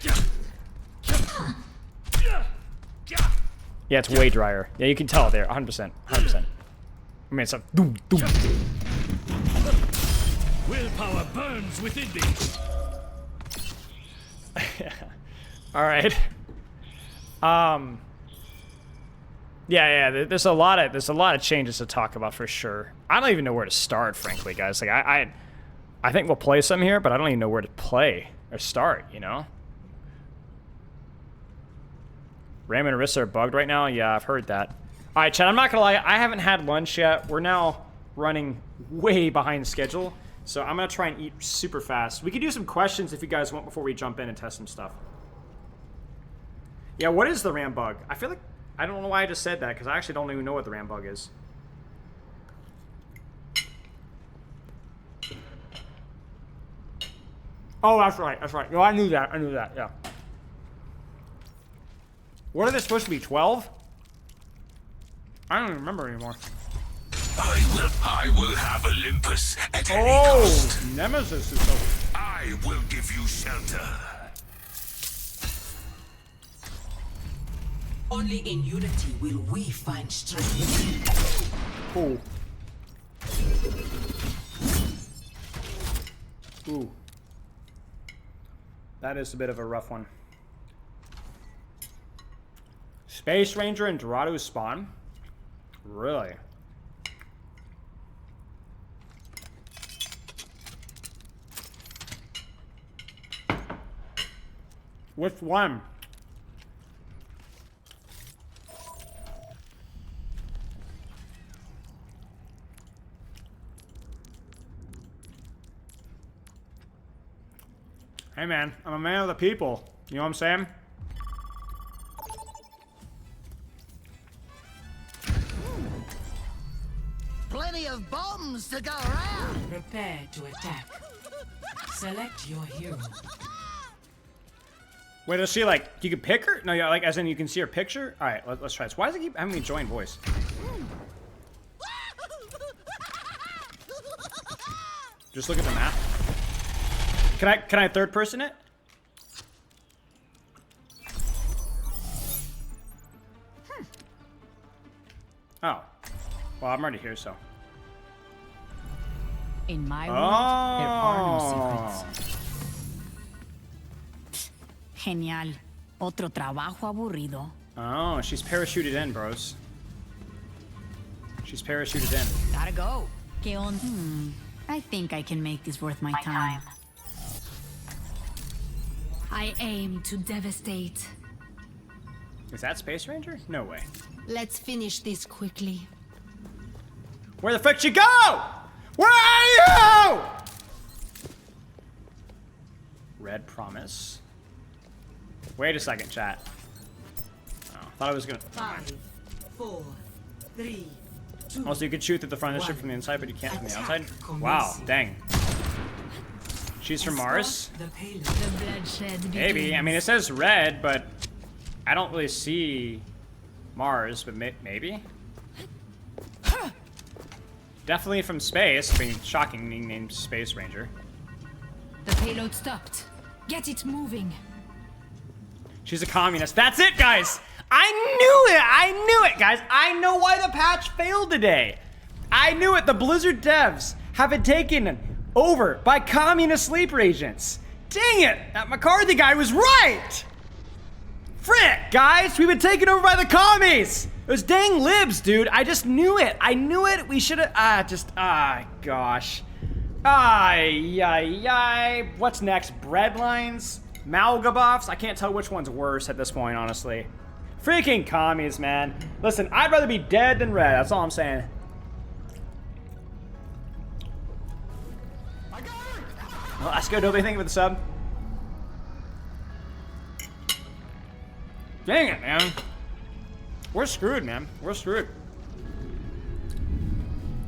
Yeah, it's way drier. Yeah, you can tell there, 100%, 100%. I mean, it's a doom, doom. Willpower burns within me. All right. Yeah. There's a lot of changes to talk about for sure. I don't even know where to start, frankly, guys. Like I think we'll play some here, but I don't even know where to play or start. You know. Ram and Arissa are bugged right now? Yeah, I've heard that. Alright, chat, I'm not gonna lie, I haven't had lunch yet. We're now running way behind schedule, so I'm gonna try and eat super fast. We could do some questions if you guys want before we jump in and test some stuff. Yeah, what is the RAM bug? I feel like, I don't know why I just said that, because I actually don't even know what the RAM bug is. Oh, that's right. No, I knew that, yeah. What are they supposed to be, 12? I don't even remember anymore. I will have Olympus at any cost. Oh, Nemesis is so... I will give you shelter. Only in unity will we find strength. Ooh. Ooh. That is a bit of a rough one. Space Ranger and Dorado spawn? Really? Which one? Hey man, I'm a man of the people. You know what I'm saying? Plenty of bombs to go around. Prepare to attack. Select your hero. Wait, does she like, you can pick her? No, yeah, like as in you can see her picture? Alright, let's try this. Why does it keep having me join voice? Just look at the map. Can I third person it? Oh. Well, I'm already here, so. In my world, there are no secrets. Genial. Otro trabajo aburrido. Oh, she's parachuted in, bros. She's parachuted in. Gotta go. ¿Qué on? I think I can make this worth my time. I aim to devastate. Is that Space Ranger? No way. Let's finish this quickly. Where the frick you go? Where are you? Red Promise. Wait a second, chat. Oh, thought I was gonna. 5, 4, 3, 2. Also, you can shoot through the front of the ship from the inside, but you can't from the outside. Wow, dang. She's from Mars? The bloodshed begins. Maybe. I mean, it says red, but I don't really see Mars, but maybe? Definitely from space. I mean, shocking being named Space Ranger. The payload stopped. Get it moving. She's a communist. That's it, guys! I knew it, guys! I know why the patch failed today! I knew it. The Blizzard devs have been taken over by communist sleeper agents. Dang it! That McCarthy guy was right! Frick, guys! We've been taken over by the commies! Those dang libs, dude. I just knew it. I knew it. We should have... gosh. Ay. What's next? Breadlines? Malgabuffs? I can't tell which one's worse at this point, honestly. Freaking commies, man. Listen, I'd rather be dead than red. That's all I'm saying. Well, let's go. Nobody think of the sub. Dang it, man. We're screwed, man. We're screwed.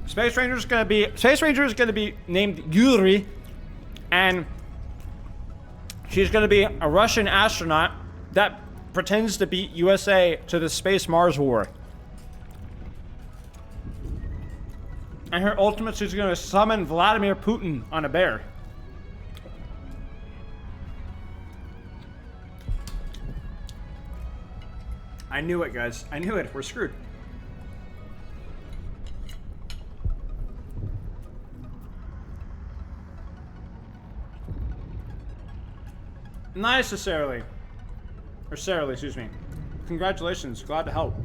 Space Ranger is gonna be named Yuri, and she's gonna be a Russian astronaut that pretends to beat USA to the Space Mars War. And her ultimate, she's gonna summon Vladimir Putin on a bear. I knew it, guys. I knew it. We're screwed. Not necessarily. Or Sarah, excuse me. Congratulations. Glad to help.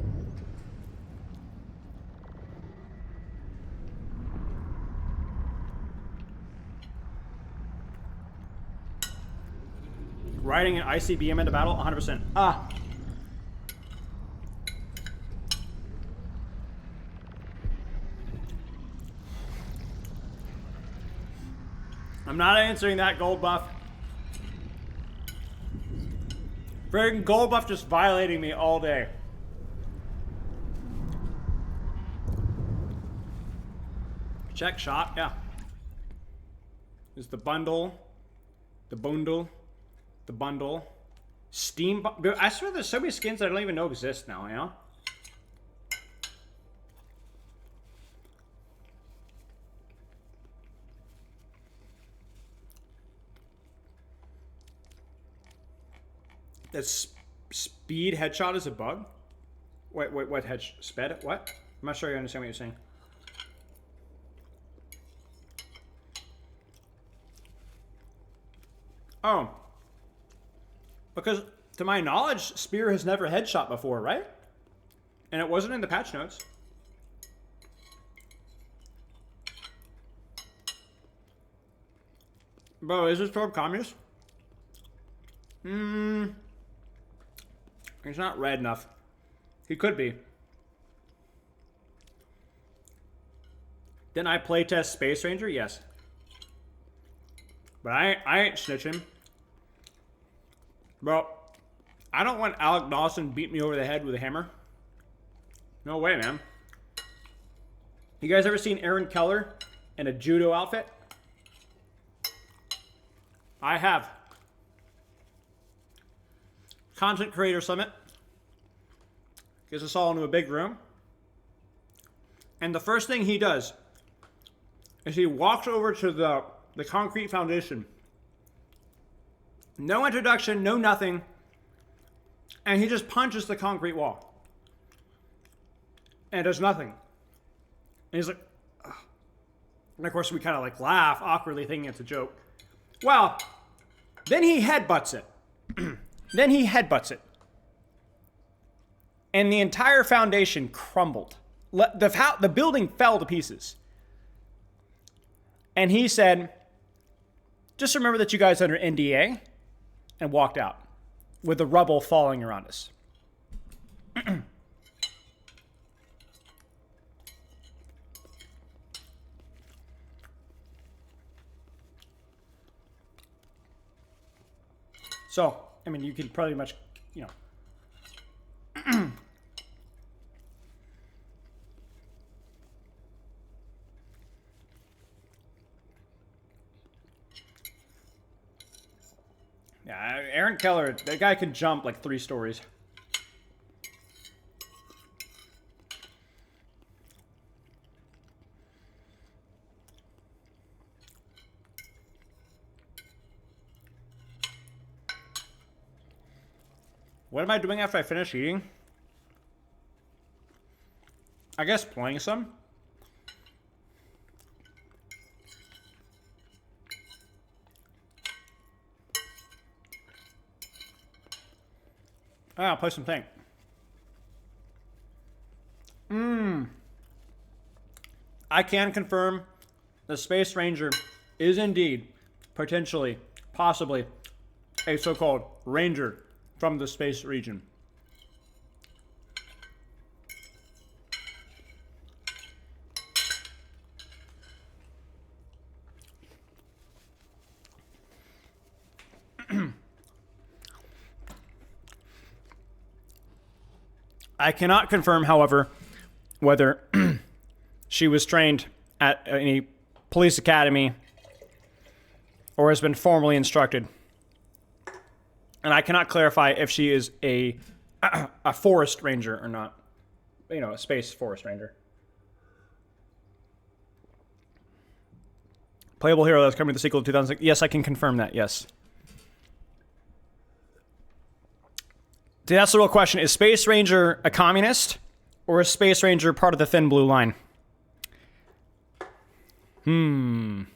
Riding an ICBM into battle? 100%. Ah. I'm not answering that, gold buff. Friggin' gold buff just violating me all day. Check shop, yeah. Is the bundle, the bundle, the bundle, Steam. I swear there's so many skins I don't even know exist now, you know? That speed headshot is a bug? Wait, what sped? What? I'm not sure you understand what you're saying. Oh. Because, to my knowledge, Spear has never headshot before, right? And it wasn't in the patch notes. Bro, is this probe communist? He's not red enough. He could be. Didn't I playtest Space Ranger? Yes. But I ain't snitching. Bro, I don't want Alec Dawson beat me over the head with a hammer. No way, man. You guys ever seen Aaron Keller in a judo outfit? I have. Content Creator Summit. Gets us all into a big room. And the first thing he does is he walks over to the concrete foundation. No introduction, no nothing. And he just punches the concrete wall. And does nothing. And he's like, ugh. And of course we kind of like laugh awkwardly thinking it's a joke. Well, then he headbutts it. Then he headbutts it. And the entire foundation crumbled. The building fell to pieces. And he said, just remember that you guys are under NDA, and walked out with the rubble falling around us. So, I mean, you can pretty much, you know. Yeah, Aaron Keller, that guy can jump like 3 stories. What am I doing after I finish eating? I guess playing some. I'll play some tank. I can confirm the Space Ranger is indeed, potentially, possibly, a so-called Ranger from the space region. I cannot confirm, however, whether she was trained at any police academy or has been formally instructed. And I cannot clarify if she is a forest ranger or not. You know, a space forest ranger. Playable hero that's coming to the sequel to 2006. Yes, I can confirm that, yes. That's the real question. Is Space Ranger a communist? Or is Space Ranger part of the Thin Blue Line? I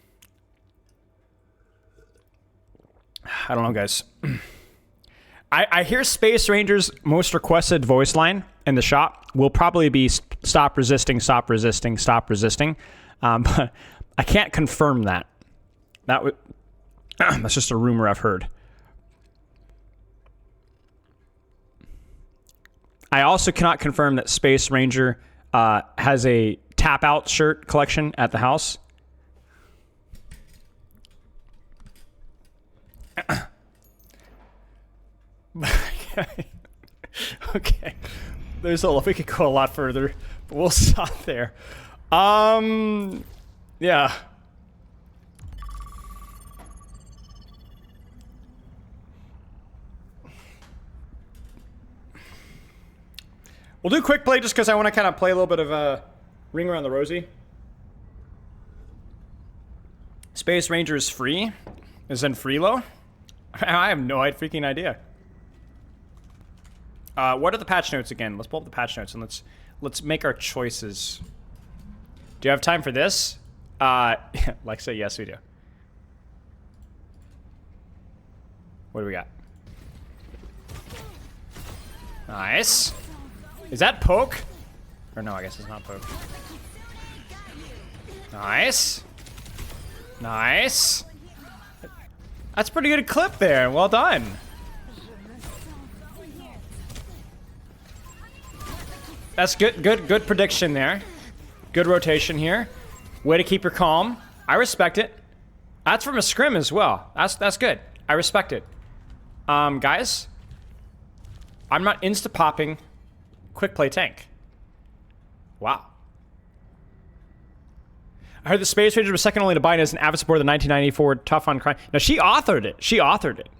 don't know, guys. I hear Space Ranger's most requested voice line in the shop will probably be stop resisting, stop resisting, stop resisting. But I can't confirm that. That's just a rumor I've heard. I also cannot confirm that Space Ranger has a tap out shirt collection at the house. Okay. There's a we could go a lot further, but we'll stop there. Yeah. We'll do quick play just because I want to kind of play a little bit of Ring Around the Rosie. Space Ranger is free? Is in Freelo? I have no freaking idea. What are the patch notes again? Let's pull up the patch notes and let's make our choices. Do you have time for this? Lexa, yes we do. What do we got? Nice. Is that poke? Or no, I guess it's not poke. Nice. Nice. That's a pretty good clip there. Well done. That's good prediction there. Good rotation here. Way to keep her calm. I respect it. That's from a scrim as well. That's good. I respect it. Guys, I'm not insta-popping quick play tank. Wow. I heard the Space Ranger was second only to Biden as an avid supporter of the 1994 Tough on Crime. Now, she authored it. She authored it.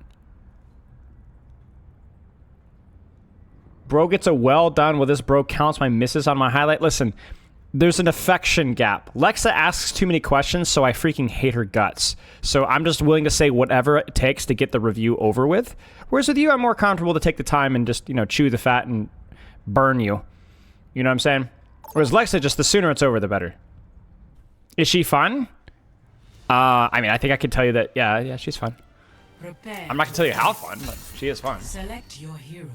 Bro gets a well done. Well, this bro counts my misses on my highlight. Listen, there's an affection gap. Lexa asks too many questions, so I freaking hate her guts. So I'm just willing to say whatever it takes to get the review over with. Whereas with you, I'm more comfortable to take the time and just, you know, chew the fat and burn you. You know what I'm saying? Whereas Lexa, just the sooner it's over, the better. Is she fun? I mean, I think I could tell you that, yeah, she's fun. Prepare. I'm not gonna tell you how fun, but she is fun. Select your hero.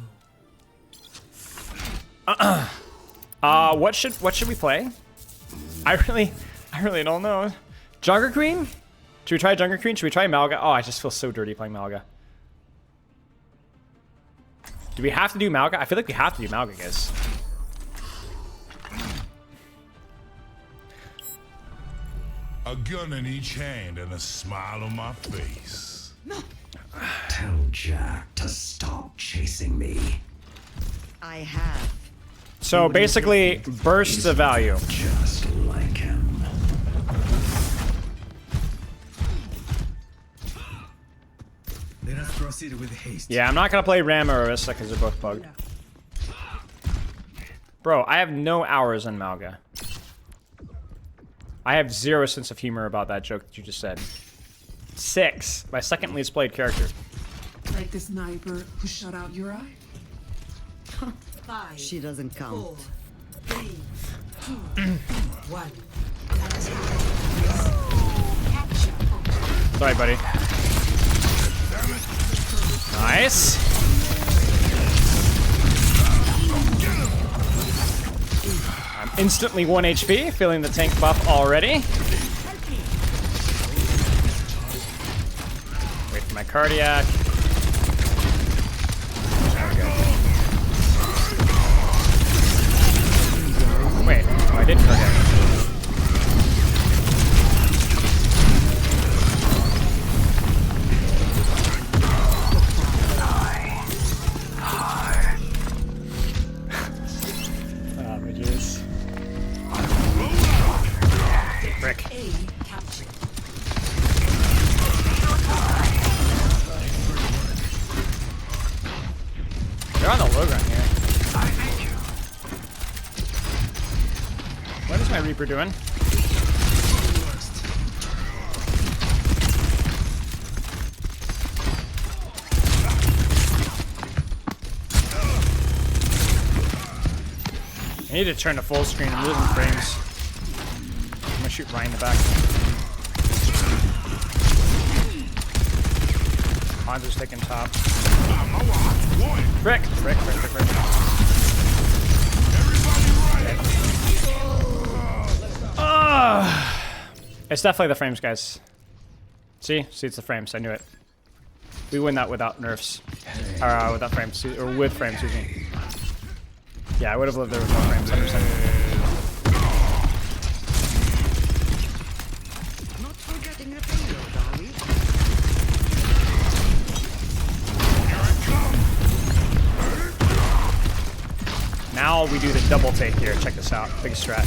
What should we play? I really don't know. Junker Queen? Should we try Junker Queen? Should we try Malga? Oh, I just feel so dirty playing Malga. Do we have to do Malga? I feel like we have to do Malga, guys. A gun in each hand and a smile on my face. Tell Jack to stop chasing me. I have. So basically, bursts of value. Just like him. Let us proceed with haste. Yeah, I'm not gonna play Ram or Orisa because they're both bugged. Bro, I have no hours on Malga. I have zero sense of humor about that joke that you just said. 6, my second least played character. Like the sniper who shut out your eye. 5. She doesn't count. 4, 3, 2, 1. Sorry, buddy. Nice. Instantly 1 HP, feeling the tank buff already. Wait for my cardiac. There we go. Wait, oh, I did cardiac. Frick. They're on the low ground here. What is my Reaper doing? I need to turn to full screen. I'm losing frames. I'm gonna shoot right in the back. Hanzo's taking top. Frick! Frick, frick, frick, frick. It's definitely the frames, guys. See? See, it's the frames. I knew it. We win that without nerfs. Or without frames. Or with frames, excuse me. Yeah, I would have lived there with no frames, 100%. Not forgetting the payload, are we? Now we do the double take here. Check this out. Big strat.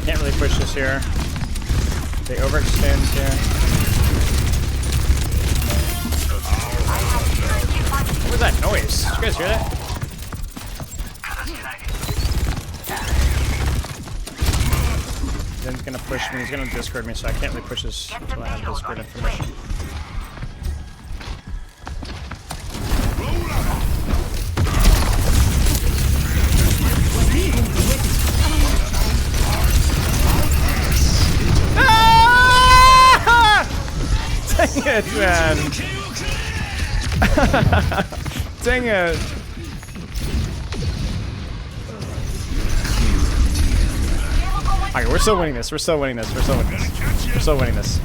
Can't really push this here. They overextend here. What was that noise? Did you guys hear that? Zen's gonna push me. He's gonna discord me, so I can't really push this until I have discord information. Dang it, man. Dang it. Okay, we're still winning this. We're still winning this. We're still winning this. We're still winning this.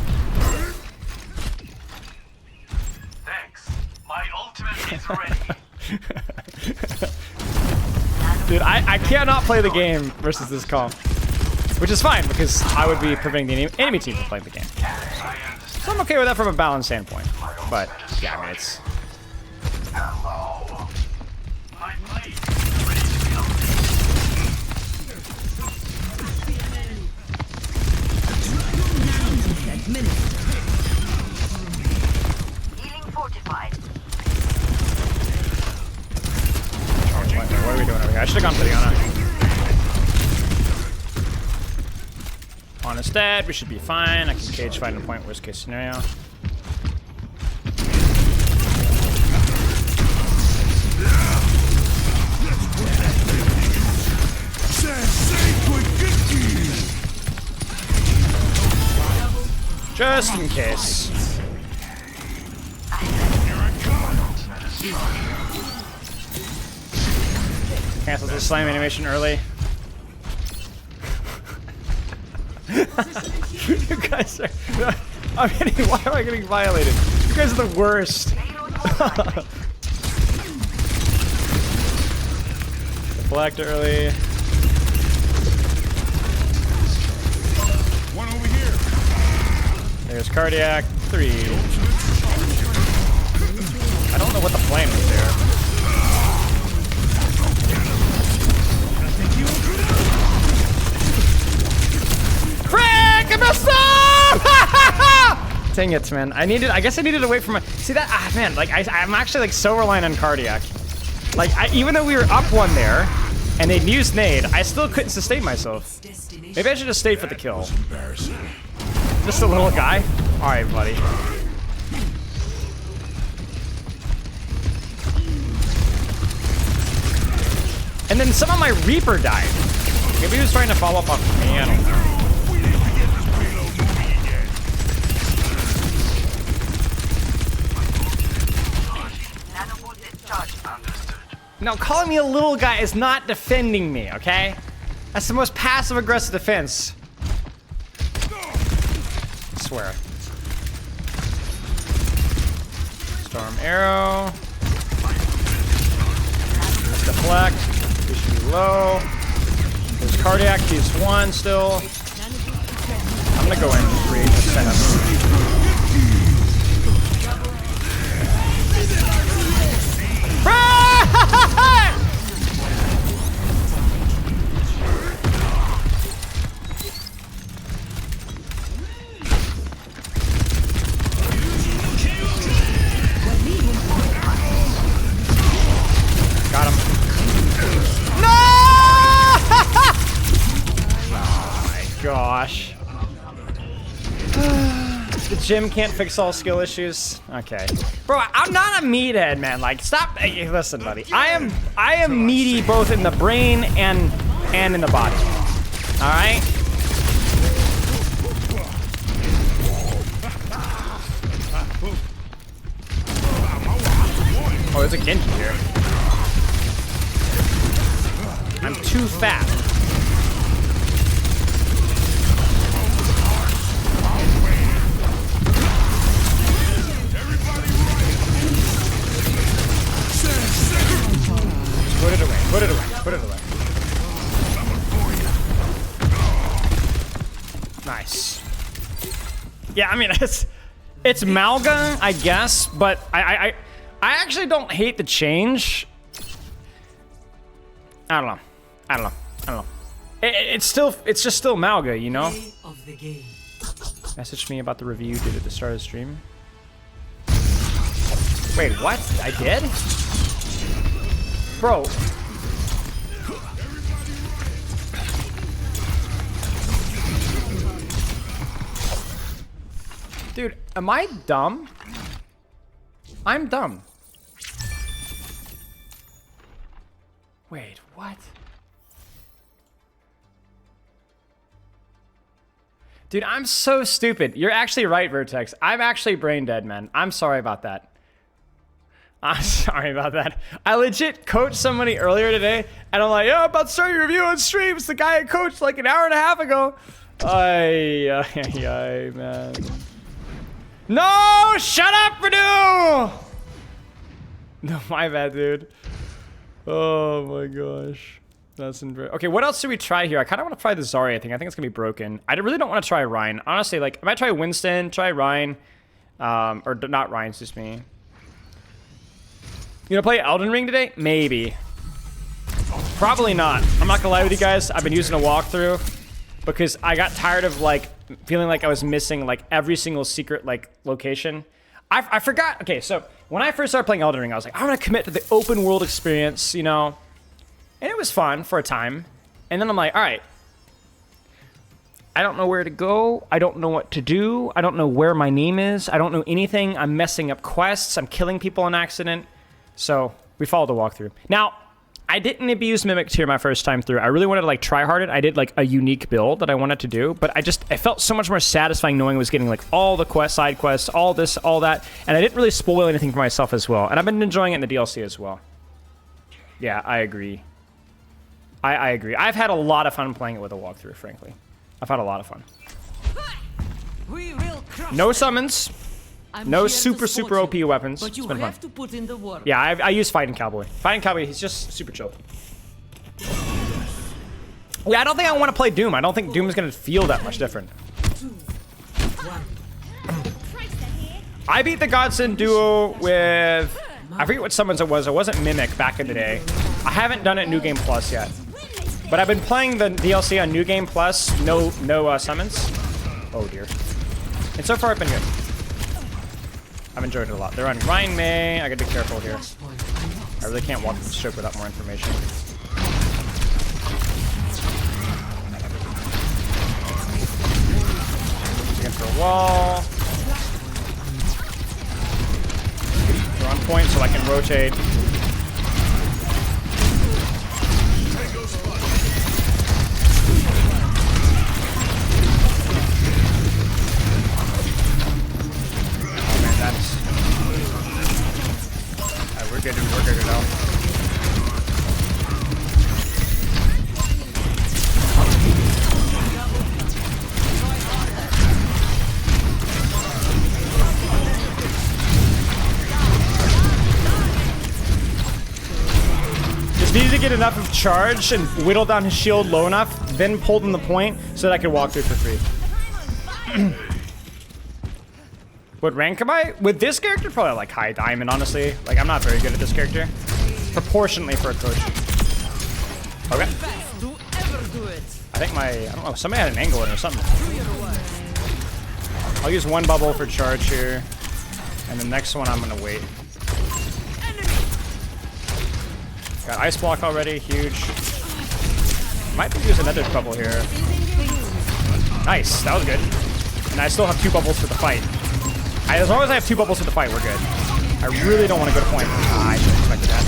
Thanks. My ultimate is ready. Dude, I cannot play the game versus this comp. Which is fine, because I would be preventing the enemy team from playing the game. So I'm okay with that from a balance standpoint. But, yeah, I mean, it's... Healing fortified. What are we doing over here? I should have gone for the Ana. Ana's dead. We should be fine. I can cage fight in point, worst case scenario. Just in case. Cancel the slime animation early. You guys are... I'm getting... Why am I getting violated? You guys are the worst. Deflect early. One over here. There's cardiac. 3. I don't know what the flame is there. Frick! I messed up! Dang it, man. I guess I needed to wait for my... See that? Ah, man. Like, I'm actually, like, so reliant on cardiac. Like, even though we were up 1 there, and they'd used nade, I still couldn't sustain myself. Maybe I should have stayed for the kill. Just a little guy? Alright, buddy. And then some of my Reaper died. Maybe he was trying to follow up on me, I don't know. Understood. No, calling me a little guy is not defending me, okay? That's the most passive-aggressive defense. I swear. Storm arrow. Let's deflect. We should be low. There's cardiac. He's 1 still. I'm gonna go in and create a setup. Got him. No! Oh my gosh. The gym can't fix all skill issues. Okay. Bro, I'm not a meathead, man. Like, stop. Hey, listen, buddy. I am meaty both in the brain and in the body. All right? Oh, there's a Genji here. I'm too fat. Put it away, put it away, put it away. Nice. Yeah, I mean, it's Malga, I guess, but I actually don't hate the change. I don't know. It's just still Malga, you know? Message me about the review you did at the start of the stream. Wait, what? I did? Bro. Dude, am I dumb? I'm dumb. Wait, what? Dude, I'm so stupid. You're actually right, Vertex. I'm actually brain dead, man. I'm sorry about that. I'm sorry about that. I legit coached somebody earlier today, and I'm like, yeah, I'm about to start your review on stream. It's the guy I coached like an hour and a half ago. Ay, man. No! Shut up, Purdue! No, my bad, dude. Oh my gosh. That's okay, what else should we try here? I kind of want to try the Zarya thing. I think it's going to be broken. I really don't want to try Ryan. Honestly, like, I might try Winston, try Ryan. Or not Ryan, it's just me. You gonna play Elden Ring today? Maybe. Probably not. I'm not gonna lie with you guys. I've been using a walkthrough because I got tired of like feeling like I was missing like every single secret like location. I forgot. Okay, so when I first started playing Elden Ring, I was like, I'm gonna commit to the open world experience, you know, and it was fun for a time. And then I'm like, all right, I don't know where to go. I don't know what to do. I don't know where my name is. I don't know anything. I'm messing up quests. I'm killing people on accident. So we followed the walkthrough. Now, I didn't abuse Mimic Tier my first time through. I really wanted to like try hard it. I did like a unique build that I wanted to do, but I felt so much more satisfying knowing I was getting like all the quests, side quests, all this, all that, and I didn't really spoil anything for myself as well. And I've been enjoying it in the DLC as well. Yeah, I agree. I agree. I've had a lot of fun playing it with a walkthrough, frankly. I've had a lot of fun. No summons. No super OP weapons. It's been fun. To put in the work. Yeah, I use Fighting Cowboy. Fighting Cowboy, he's just super chill. Yeah, I don't think I want to play Doom. I don't think Doom is going to feel that much different. I beat the Godsend duo with... I forget what summons it was. It wasn't Mimic back in the day. I haven't done it New Game Plus yet. But I've been playing the DLC on New Game Plus. No summons. Oh, dear. And so far, it's been good. I've enjoyed it a lot. They're on Ryan May. I gotta be careful here. I really can't walk the strip without more information. Looking for a wall. They're on point so I can rotate. We're good to go. to get enough of charge and whittle down his shield low enough, then pulled in the point so that I could walk through for free. What rank am I? With this character, probably like high diamond, honestly. Like, I'm not very good at this character. Proportionately for a coach. Okay. I think I don't know, somebody had an angle in or something. I'll use one bubble for charge here. And the next one I'm gonna wait. Got ice block already, huge. Might use another bubble here. Nice, that was good. And I still have 2 bubbles for the fight. As long as I have 2 bubbles for the fight, we're good. I really don't want to go to point. I should have expected that.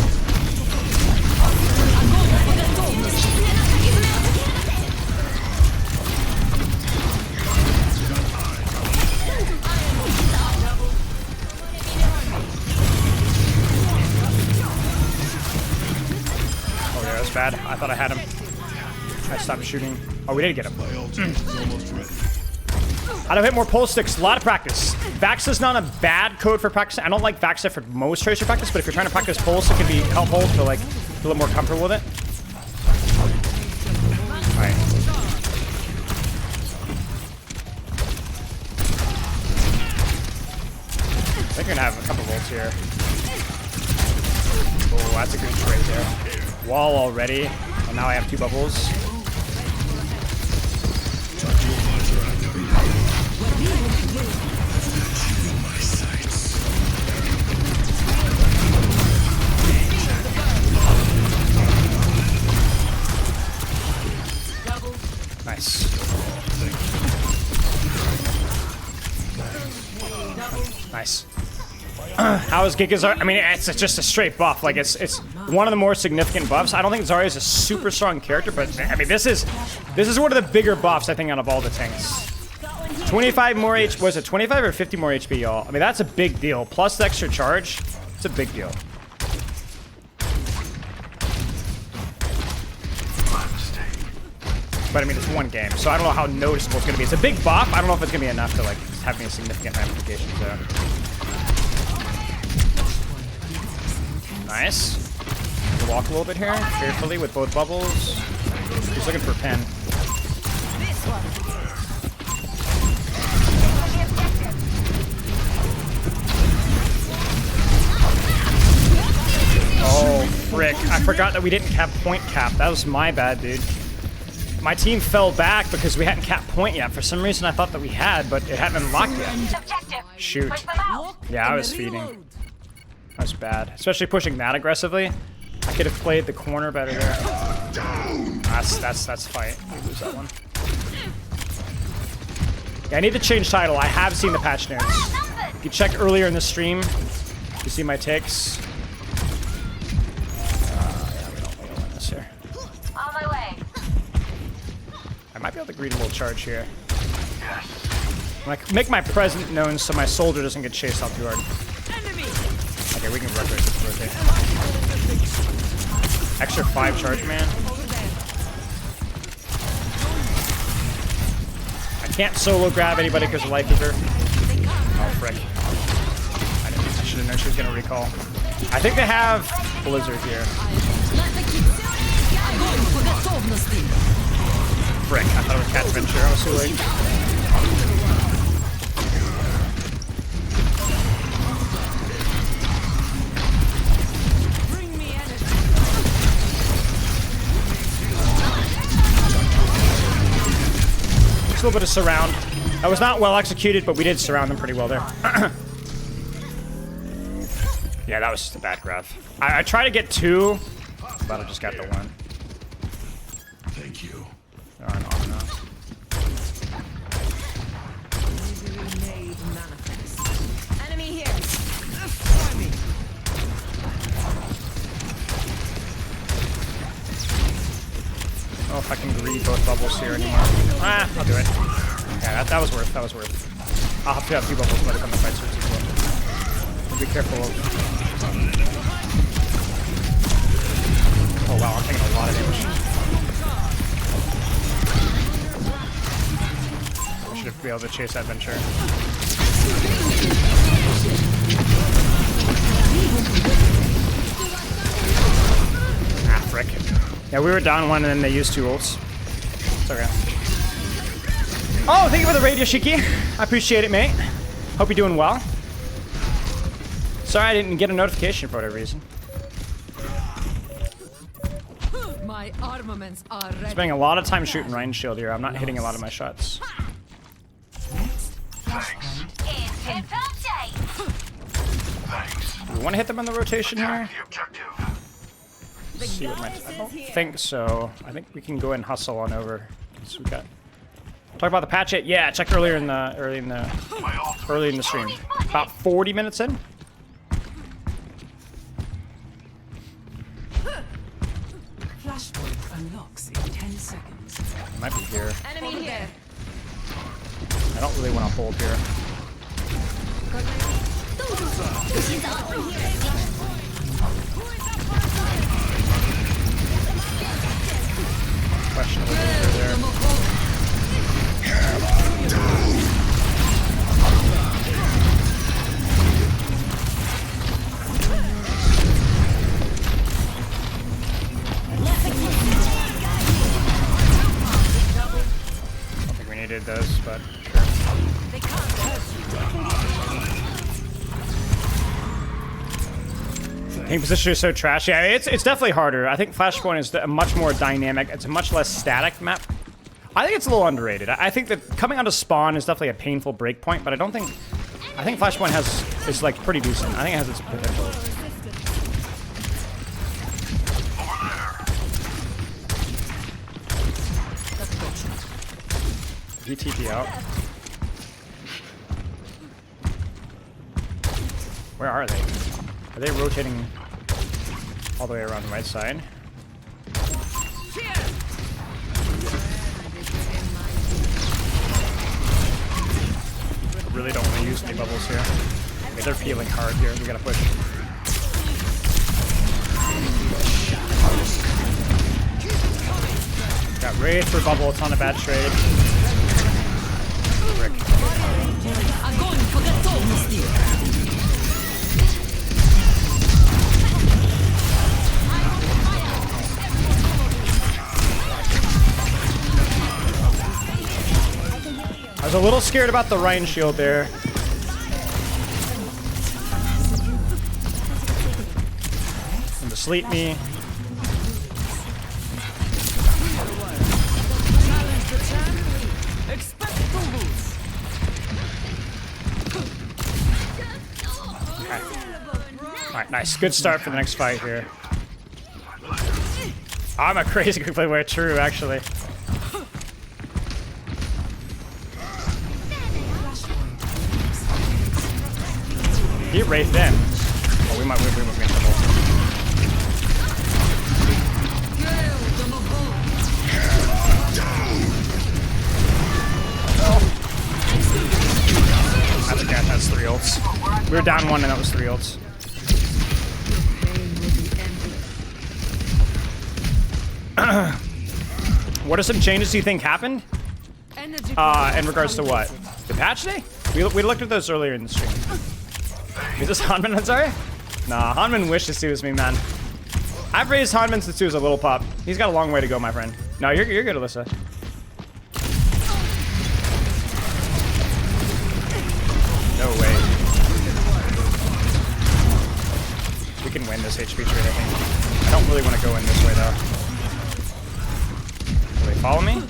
Oh yeah, that's bad. I thought I had him. I stopped shooting. Oh, we did get him. How to hit more pulse sticks, a lot of practice. Vax is not a bad code for practice. I don't like Vaxa for most tracer practice, but if you're trying to practice pulse, it can be helpful to like feel a little more comfortable with it. Alright. I think you're gonna have a couple volts here. Oh, that's a good trade there. Wall already, and now I have 2 bubbles. Nice. Nice. How is Giga? I mean, it's just a straight buff. Like it's one of the more significant buffs. I don't think Zarya is a super strong character, but I mean, this is one of the bigger buffs I think out of all the tanks. 25 more HP. Was it 25 or 50 more HP, y'all? I mean, that's a big deal. Plus the extra charge. It's a big deal. But I mean, it's one game, so I don't know how noticeable it's gonna be. It's a big buff. I don't know if it's gonna be enough to like have any significant ramifications there. Nice. We'll walk a little bit here, carefully with both bubbles. He's looking for a pin. Oh, frick. I forgot that we didn't have point cap. That was my bad, dude. My team fell back because we hadn't capped point yet. For some reason, I thought that we had, but it hadn't been locked yet. Shoot. Yeah, I was feeding. That was bad. Especially pushing that aggressively. I could have played the corner better there. That's fight. We lose that one. Yeah, I need to change title. I have seen the patch notes. If you check earlier in the stream, you see my takes. Yeah, we don't win this here. On my way. I might be able to greet a little charge here. Like, make my presence known so my soldier doesn't get chased out too hard. Okay, we can rotate. Extra 5 charge, man. I can't solo grab anybody because of Life Eater. Oh, frick. I should have known she was going to recall. I think they have Blizzard here. Frick, I thought it was Cat's Venture. I was too late. A little bit of surround. That was not well executed, but we did surround them pretty well there. Yeah, that was just a bad grab. I tried to get 2, but I just got the 1. Thank you. On. Enemy here. I don't know if I can greed both bubbles here anymore. I'll do it. Yeah, that was worth. That was worth. I'll have to have 2 bubbles by the time the fight starts as well. We'll be careful of. Oh wow, I'm taking a lot of damage. I should have been able to chase that Venture. Ah, frick. Yeah, we were down one and then they used 2 ults. It's okay. Oh, thank you for the raid, Yoshiki. I appreciate it, mate. Hope you're doing well. Sorry I didn't get a notification for whatever reason. My armaments are ready. Spending a lot of time shooting Ryan Shield here. I'm not hitting a lot of my shots. Do we want to hit them on the rotation here? Let's see what my, I don't think so. I think we can go and hustle on over. So we got. Talk about the patch it. Yeah, check early in the stream. About 40 minutes in. Flashpoint unlocks in 10 seconds. Might be here. Enemy here. I don't really want to hold here. Questionable behavior there. I don't think we needed those, but sure. Ping position is so trash. Yeah, it's definitely harder. I think Flashpoint is a much more dynamic. It's a much less static map. I think it's a little underrated. I think that coming onto spawn is definitely a painful break point, but I don't think. I think Flashpoint is like pretty decent. I think it has its potential. VTP out. Where are they? Are they rotating all the way around the right side? I really don't want to use any bubbles here. Okay, they're peeling hard here. We gotta push. Got Wraith for bubble. It's not a bad trade. Rick. I was a little scared about the Ryan shield there. And to sleep me. Okay. Alright, nice. Good start for the next fight here. I'm a crazy quick play where true, actually. Get Wraith in. Oh, we might be in trouble. That's a cat, that's 3 ults. We were down 1 and that was 3 ults. What are some changes you think happened? In regards to what? The patch day? We looked at those earlier in the stream. Is this Hanman? I'm sorry? Nah, Hanman wishes to was me, man. I've raised Hanman since he was a little pup. He's got a long way to go, my friend. No, you're good, Alyssa. No way. We can win this HP trade, I think. I don't really want to go in this way, though. Will they follow me?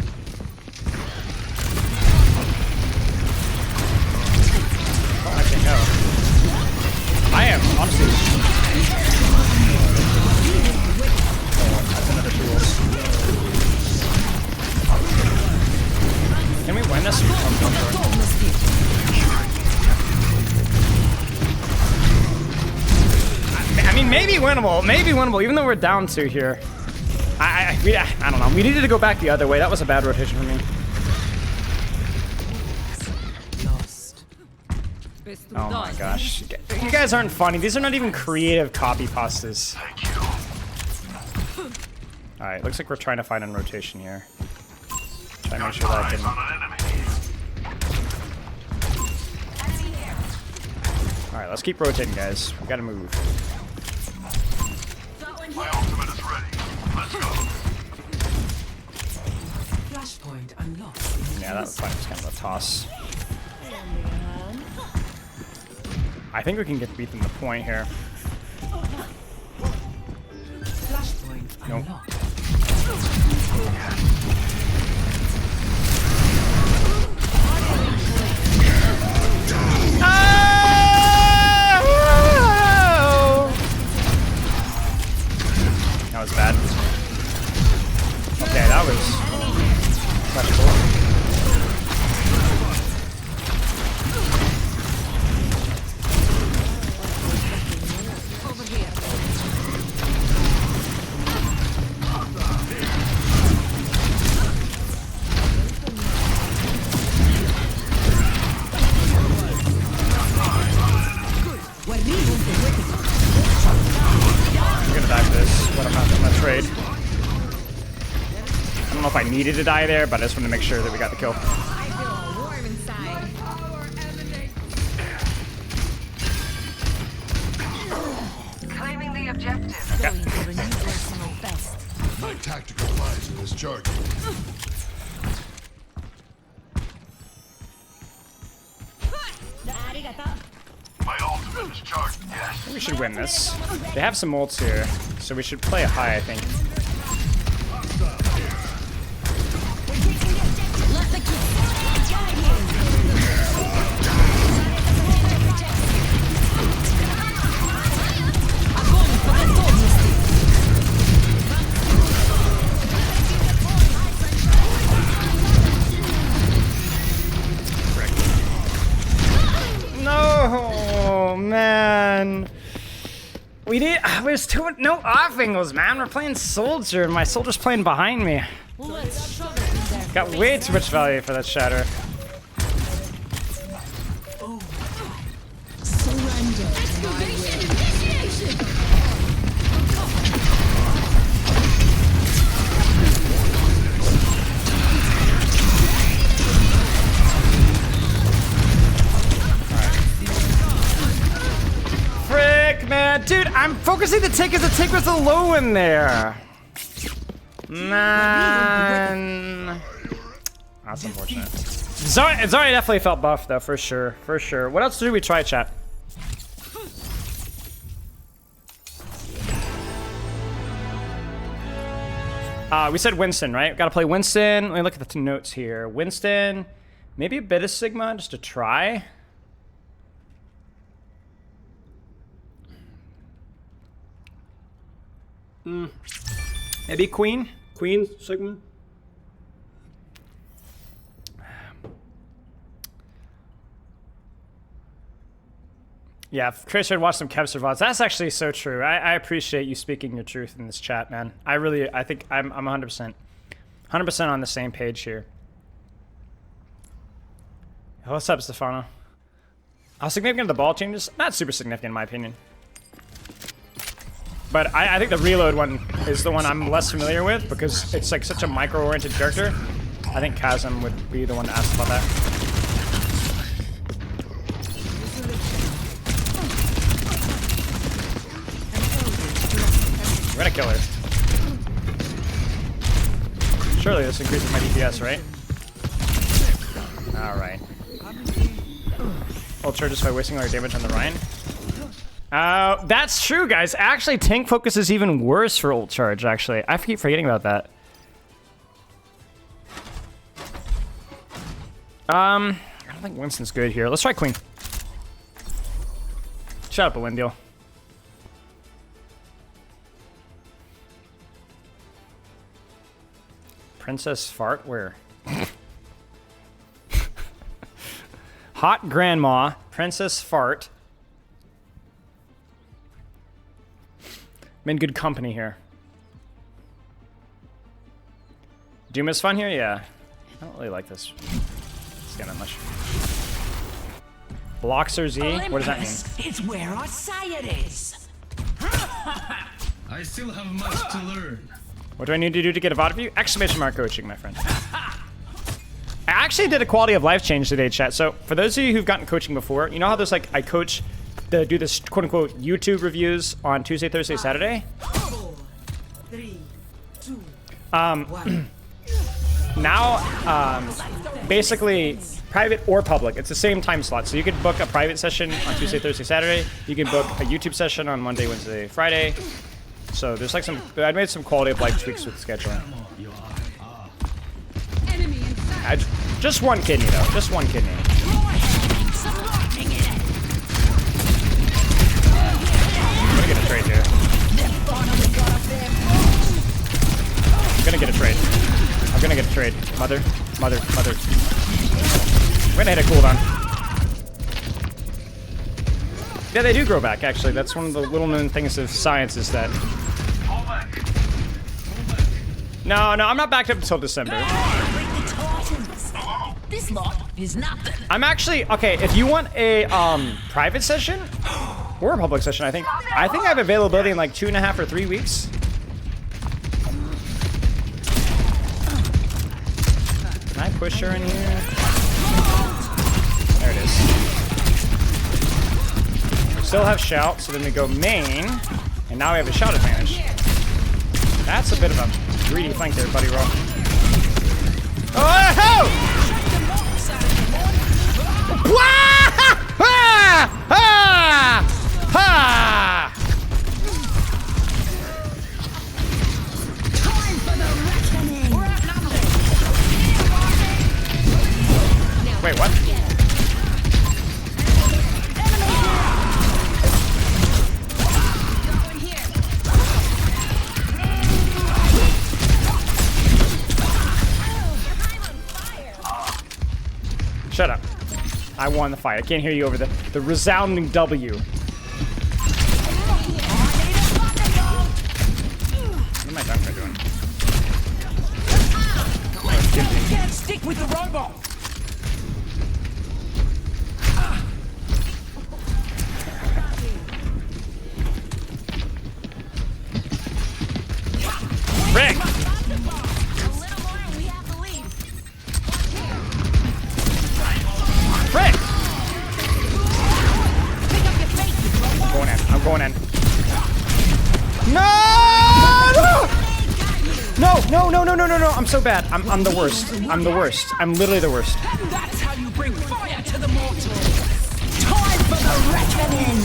Oh, actually, no. I am, honestly. Oh, that's another 2 ults. Can we win this? I mean, maybe winnable, even though we're down 2 here. I don't know. We needed to go back the other way. That was a bad rotation for me. Oh my gosh. You guys aren't funny. These are not even creative copy pastas. Alright, looks like we're trying to find in rotation here. Try to make sure that I can... Alright, let's keep rotating, guys. We gotta move. My ultimate is ready. Let's go. Flashpoint unlocked. Yeah, that fight was kind of a toss. I think we can get beat in the point here. Flashpoint Nope. unlocked. That was bad. Okay, that was much cool. I'm gonna die for this, but I'm not gonna trade. I don't know if I needed to die there, but I just wanted to make sure that we got the kill. I feel warm inside. Claiming the objective. Okay. Going for a new personal best. My tactical advisor is charging. My ultimate is charged, yes. We should win this. They have some ults here, so we should play it high, I think. No, man. There's no off angles, man. We're playing soldier, and my soldier's playing behind me. Got way too much value for that shatter. Frick, man. Dude, I'm focusing the tick as the tick was a low in there. Man. That's unfortunate. Zarya definitely felt buffed, though, for sure. For sure. What else did we try, chat? We said Winston, right? Gotta play Winston. Let me look at the two notes here. Winston, maybe a bit of Sigma, just to try. Maybe Queen? Queen, Sigma? Yeah, Chris should watch some Kev Servats. That's actually so true. I appreciate you speaking your truth in this chat, man. I think I'm 100%. 100% on the same page here. What's up, Stefano? How significant are the ball changes? Not super significant in my opinion. But I think the reload one is the one I'm less familiar with because it's like such a micro-oriented character. I think Chasm would be the one to ask about that. We're gonna kill her. Surely this increases my DPS, right? Alright. Ultra just by wasting all your damage on the Rhine. That's true, guys. Actually, tank focus is even worse for ult charge, actually. I keep forgetting about that. I don't think Winston's good here. Let's try Queen. Shut up, a win deal. Princess Fart? Where? Hot Grandma. Princess Fart. I'm in good company here. Doom is fun here? Yeah. I don't really like this. It's getting that much. Bloxer Z? What does that mean? It's where I say it is. I still have much to learn. What do I need to do to get a VOD view? Exclamation mark coaching, my friend. I actually did a quality of life change today, chat. So for those of you who've gotten coaching before, you know how there's like, I coach, do this quote unquote YouTube reviews on Tuesday, Thursday, Saturday? 4, 3, 2, 1. now, basically, private or public, it's the same time slot. So you could book a private session on Tuesday, Thursday, Saturday. You can book a YouTube session on Monday, Wednesday, Friday. So there's like I made some quality of life tweaks with scheduling. Just one kidney though, just one kidney. I'm gonna get a trade here. I'm gonna get a trade. I'm gonna get a trade. Mother. I'm gonna hit a cooldown. Yeah, they do grow back, actually. That's one of the little known things of science is that... No, I'm not backed up until December. This lot is nothing. I'm actually... Okay, if you want a private session, or a public session, I think I have availability in like 2.5 or 3 weeks. Can I push her in here? There it is. We still have shout, so then we go main, and now we have a shout advantage. That's a bit of a greedy flank there, buddy roll. Oh! Wait, what? Shut up. I won the fight. I can't hear you over the resounding W. What am I doing? You can't stick with the robot. Rick! Frick! I'm going in. No! No! I'm so bad. I'm the worst. I'm the worst. I'm literally the worst. That's how you bring fire to the mortals. Time for the reckoning.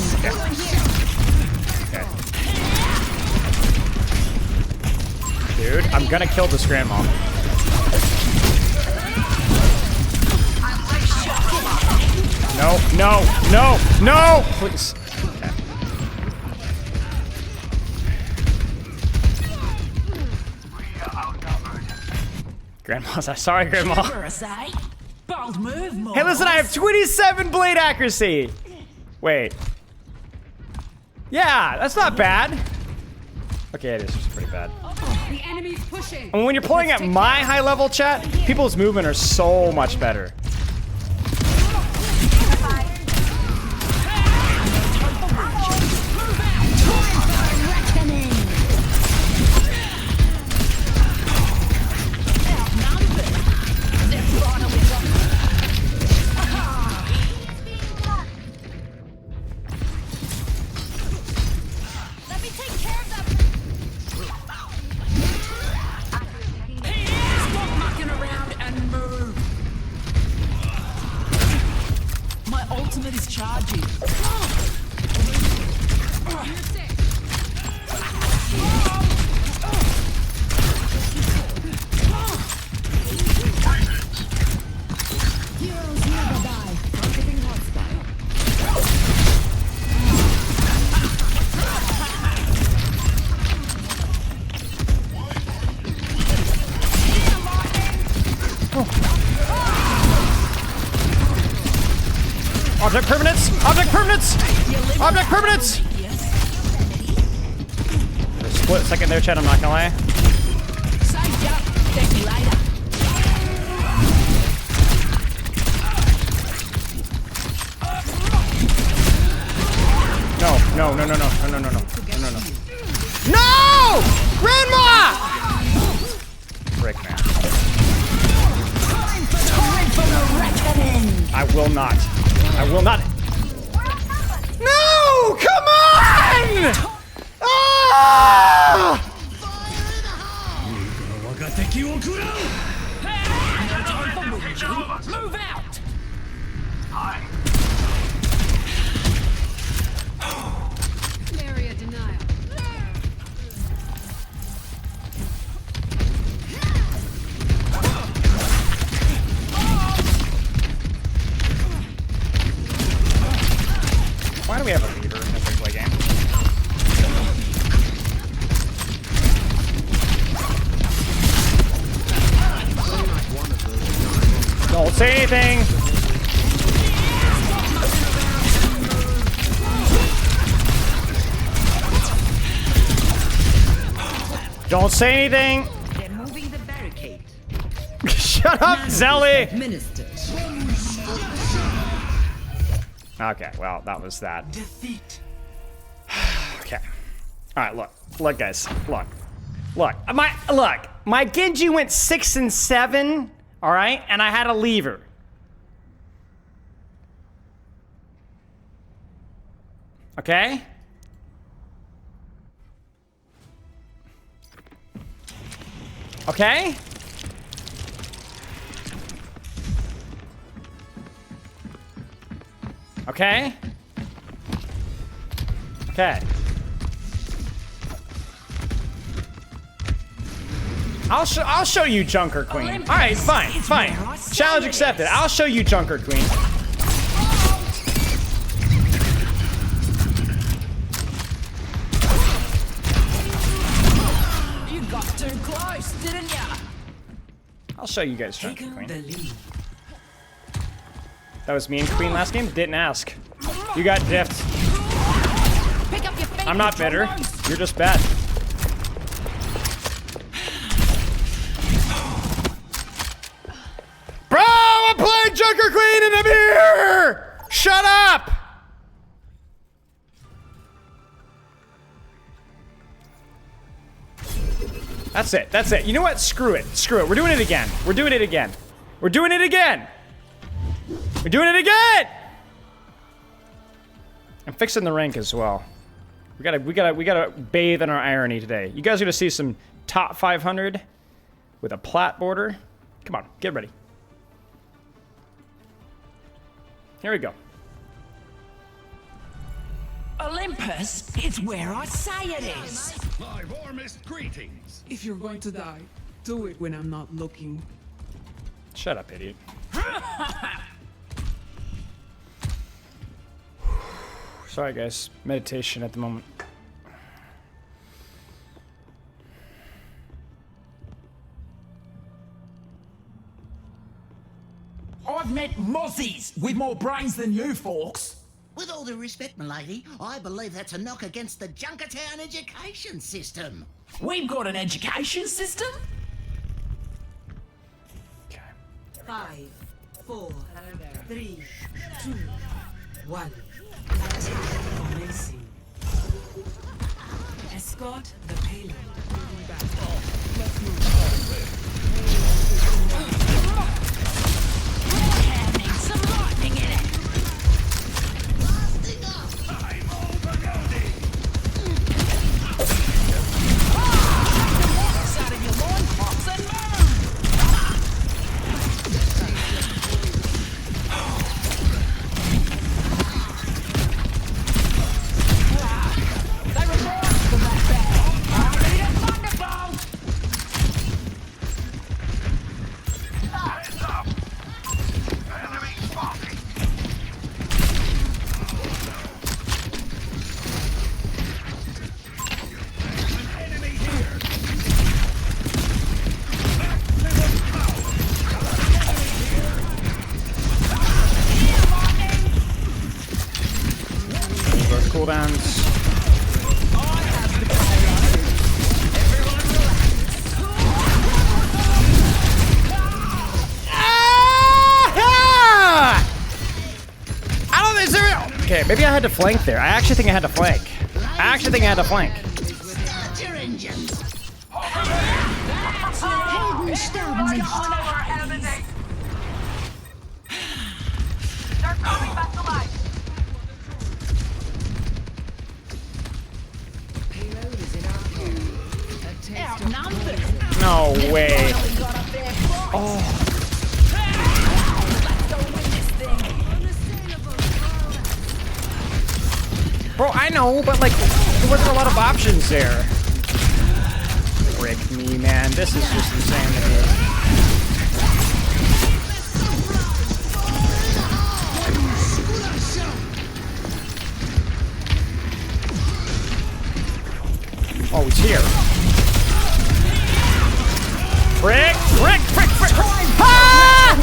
Okay. Dude, I'm gonna kill this grandma. No! Please. Okay. Grandma's sorry, Grandma. Bold move, Hey, listen, I have 27 blade accuracy. Wait. Yeah, that's not bad. Okay, it is just pretty bad. The enemy's pushing. And when you're playing at my high level chat, people's movement are so much better. Object permanence! Object permanence! Object permanence! For a split second there, Chad, I'm not gonna lie. No! No! Grandma! Frick, man. Time for the reckoning. I will not. No! Come on! Ah! say anything. Don't say anything. They're moving the barricade. Shut up, Zelly. Administered. Okay, well, that was that. Defeat. Okay. All right, look, guys, look. My Genji went 6 and 7. All right, and I had a lever. Okay. Okay. Okay. Okay. I'll show you Junker Queen. All right, fine. Challenge accepted. I'll show you Junker Queen. You got too close, didn't ya? I'll show you guys Junker Queen. That was me and Queen last game? Didn't ask. You got diffed. I'm not bitter. You're just bad. Bro, I'm playing Junker Queen and I'm here! Shut up! That's it. You know what? Screw it. We're doing it again. We're doing it again. I'm fixing the rank as well. We gotta bathe in our irony today. You guys are gonna see some top 500 with a plat border. Come on, get ready. Here we go. Olympus is where I say it is. My warmest greetings. If you're going to die, do it when I'm not looking. Shut up, idiot. Sorry, guys. Meditation at the moment. I've met mozzies with more brains than you folks. With all due respect, milady, I believe that's a knock against the Junkertown education system. We've got an education system? 5, 4, 3, 2, 1. Commencing. Escort the payload. Let's move forward. Some lightning in it. I'm overloading. Out of your loincloths and move. They were born for that bad. I need a thunderbolt. Heads up. Enemy spotted. There's an enemy here. Both cooldowns. Okay, maybe I had to flank there. I actually think I had to flank. Start your engines. Start moving back to life. Outnumbered. No way. Oh. Bro, I know, but like, there wasn't a lot of options there. Frick me, man. This is just insanity. Oh, he's here. Frick! Ah!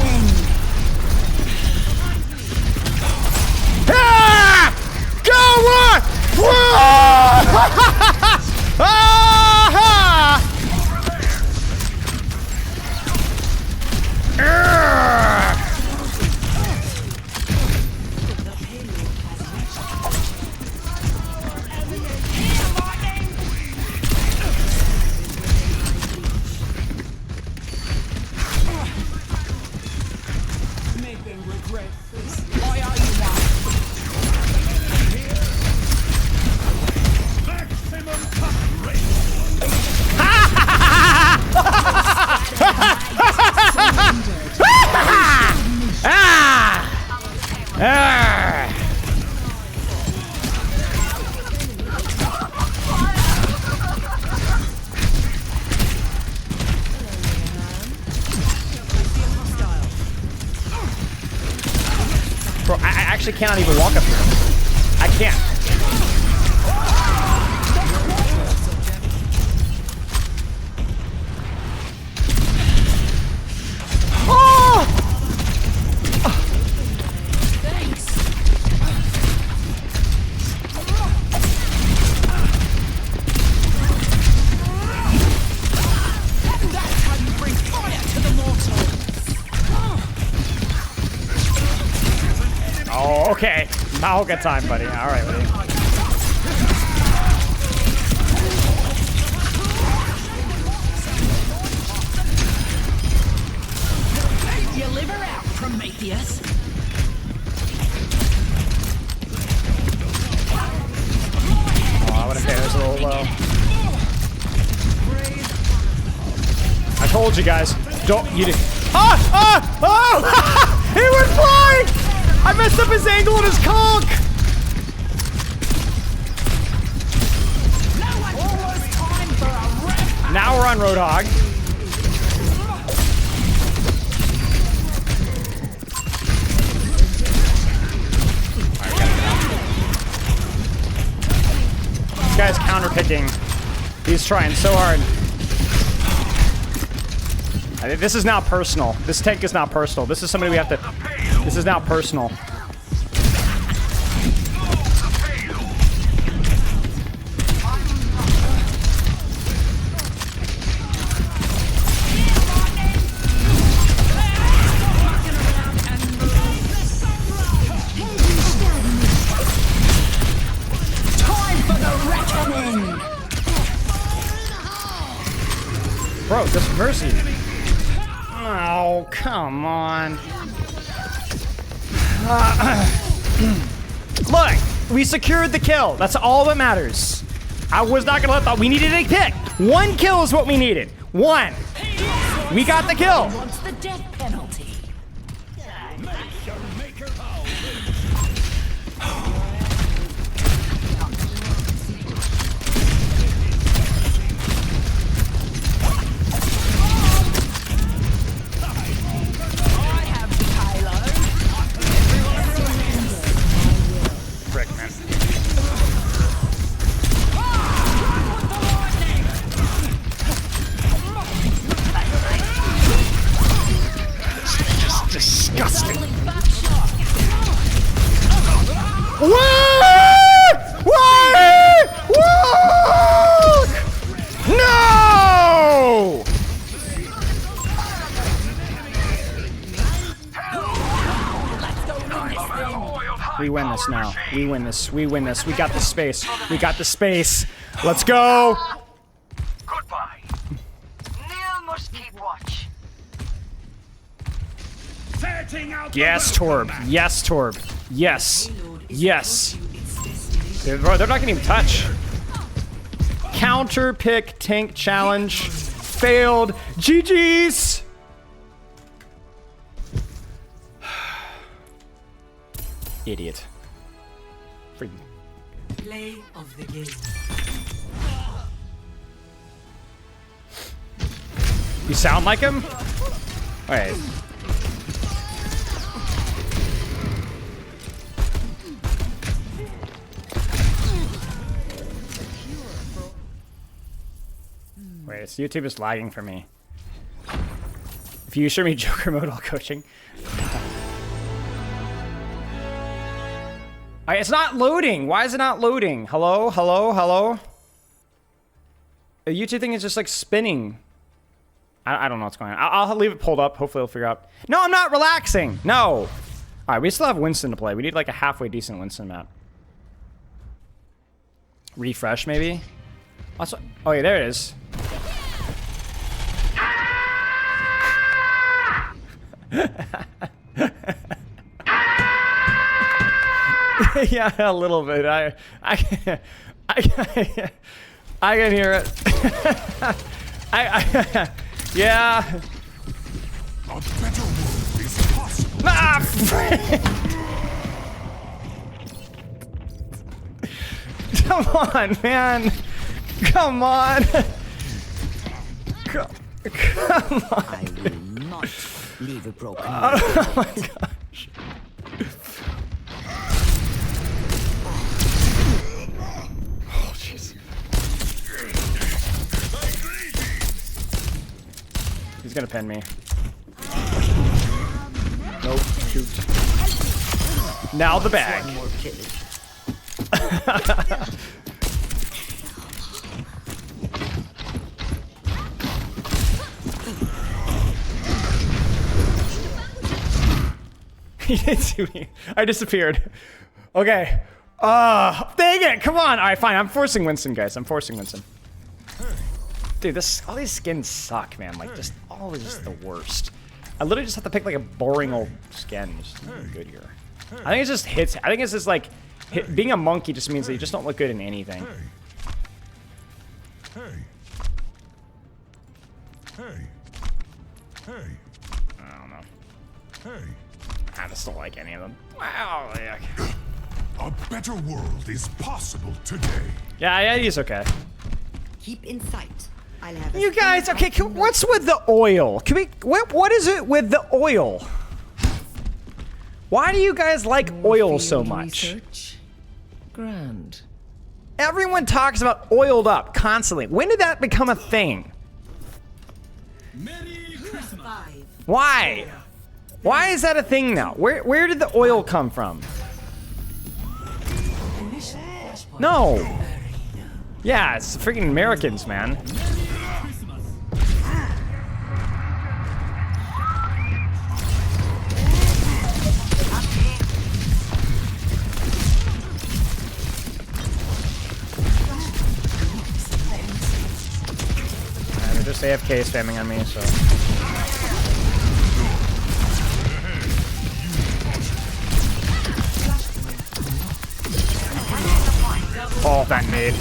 actually cannot even walk up here. I can't. Oh! That's how you bring fire to the mortal. Oh, okay. Malga time, buddy. All right, buddy. Deliver out, Prometheus. Oh, I would have hit. It was a little low. I told you guys. Don't you? Oh! He went flying! I messed up his angle and his conk! Now we're on Roadhog. This guy's counter-picking. He's trying so hard. I think this is now personal. This tank is not personal. This is somebody we have to... This is now personal. Time for the reckoning. Bro, just mercy. Oh, come on. Look, we secured the kill. That's all that matters. I was not gonna let that. We needed a pick. One kill is what we needed. One. We got the kill. Wants the death penalty. Disgusting. What? What? What? No! We win this now. We win this. We win this. We got the space. We got the space. Let's go. Goodbye. Neil must keep watch. Yes, Torb. Yes, Torb. Yes. Yes. Bro, they're not gonna even touch. Counter pick tank challenge. Failed. GG's. Idiot. Freaking. Play of the game. You sound like him? Wait. Wait, this YouTube is lagging for me. If you show me Joker mode while coaching. It's not loading. Why is it not loading? Hello? Hello? Hello? The YouTube thing is just like spinning. I don't know what's going on. I'll leave it pulled up. Hopefully I'll figure out. No, I'm not relaxing. No. All right, we still have Winston to play. We need like a halfway decent Winston map. Refresh maybe? Also, oh yeah, there it is. Yeah, a little bit. I can hear it. Yeah. A better world is possible. Come on, man. Come on. Come on. I will not leave a broken. Oh my gosh. He's gonna pin me. Nope. Shoot. Now the bag. He didn't see me. I disappeared. Okay. Dang it! Come on. All right, fine. I'm forcing Winston, guys. I'm forcing Winston. Dude, all these skins suck, man. Like, just always the worst. I literally just have to pick like a boring old skin. It's not good here. I think it just hits. I think it's just like being a monkey just means that you just don't look good in anything. I don't know. I just don't like any of them. Wow. Yeah. A better world is possible today. Yeah, he's okay. Keep in sight. I'll have You guys, okay, what's with the oil? Can we, what is it with the oil? Why do you guys like oil so much? Grand. Everyone talks about oiled up constantly. When did that become a thing? Merry Christmas. Why? Why is that a thing now? Where did the oil come from? No. Yeah, it's freaking Americans, man. They're just AFK spamming on me, so. Oh, that nade.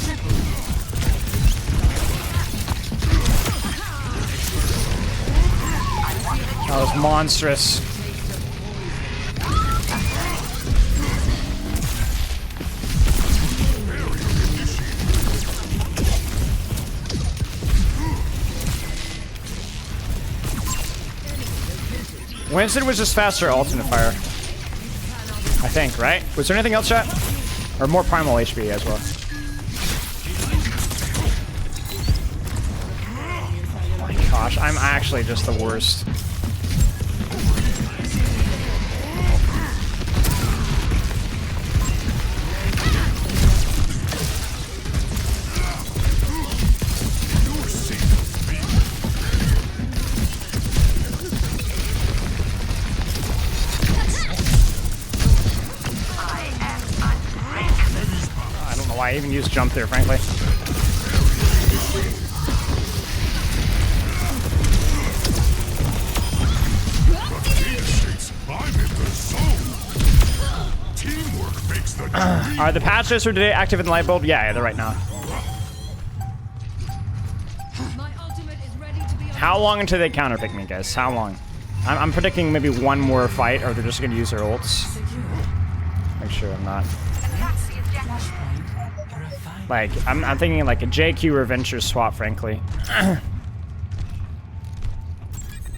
That was monstrous. Winston was just faster alternate fire. I think, right? Was there anything else, chat? Or more primal HP as well. Oh my gosh, I'm actually just the worst. I even used jump there, frankly. Are the patches for today active in the light bulb? Yeah, they're right now. How long until they counterpick me, guys? How long? I'm predicting maybe one more fight, or they're just gonna use their ults. Make sure I'm not. Like, I'm thinking like a JQ or Venture swap, frankly.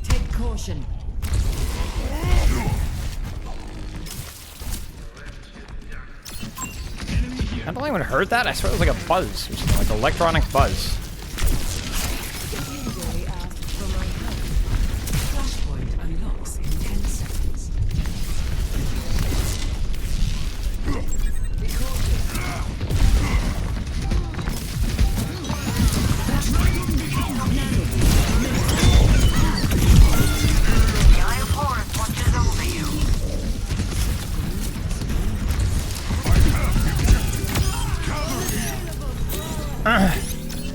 Take caution. I don't even heard that. I swear it was like a buzz, or something, like electronic buzz.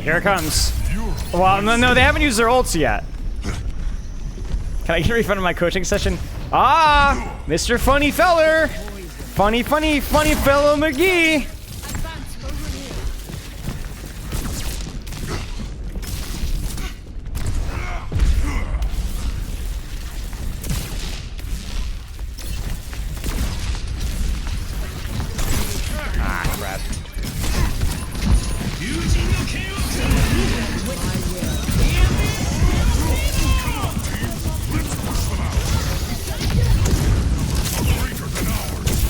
Here it comes. Well, no, they haven't used their ults yet. Can I get a refund on my coaching session? Ah, Mr. Funny Feller. Funny fellow McGee. Ah, crap.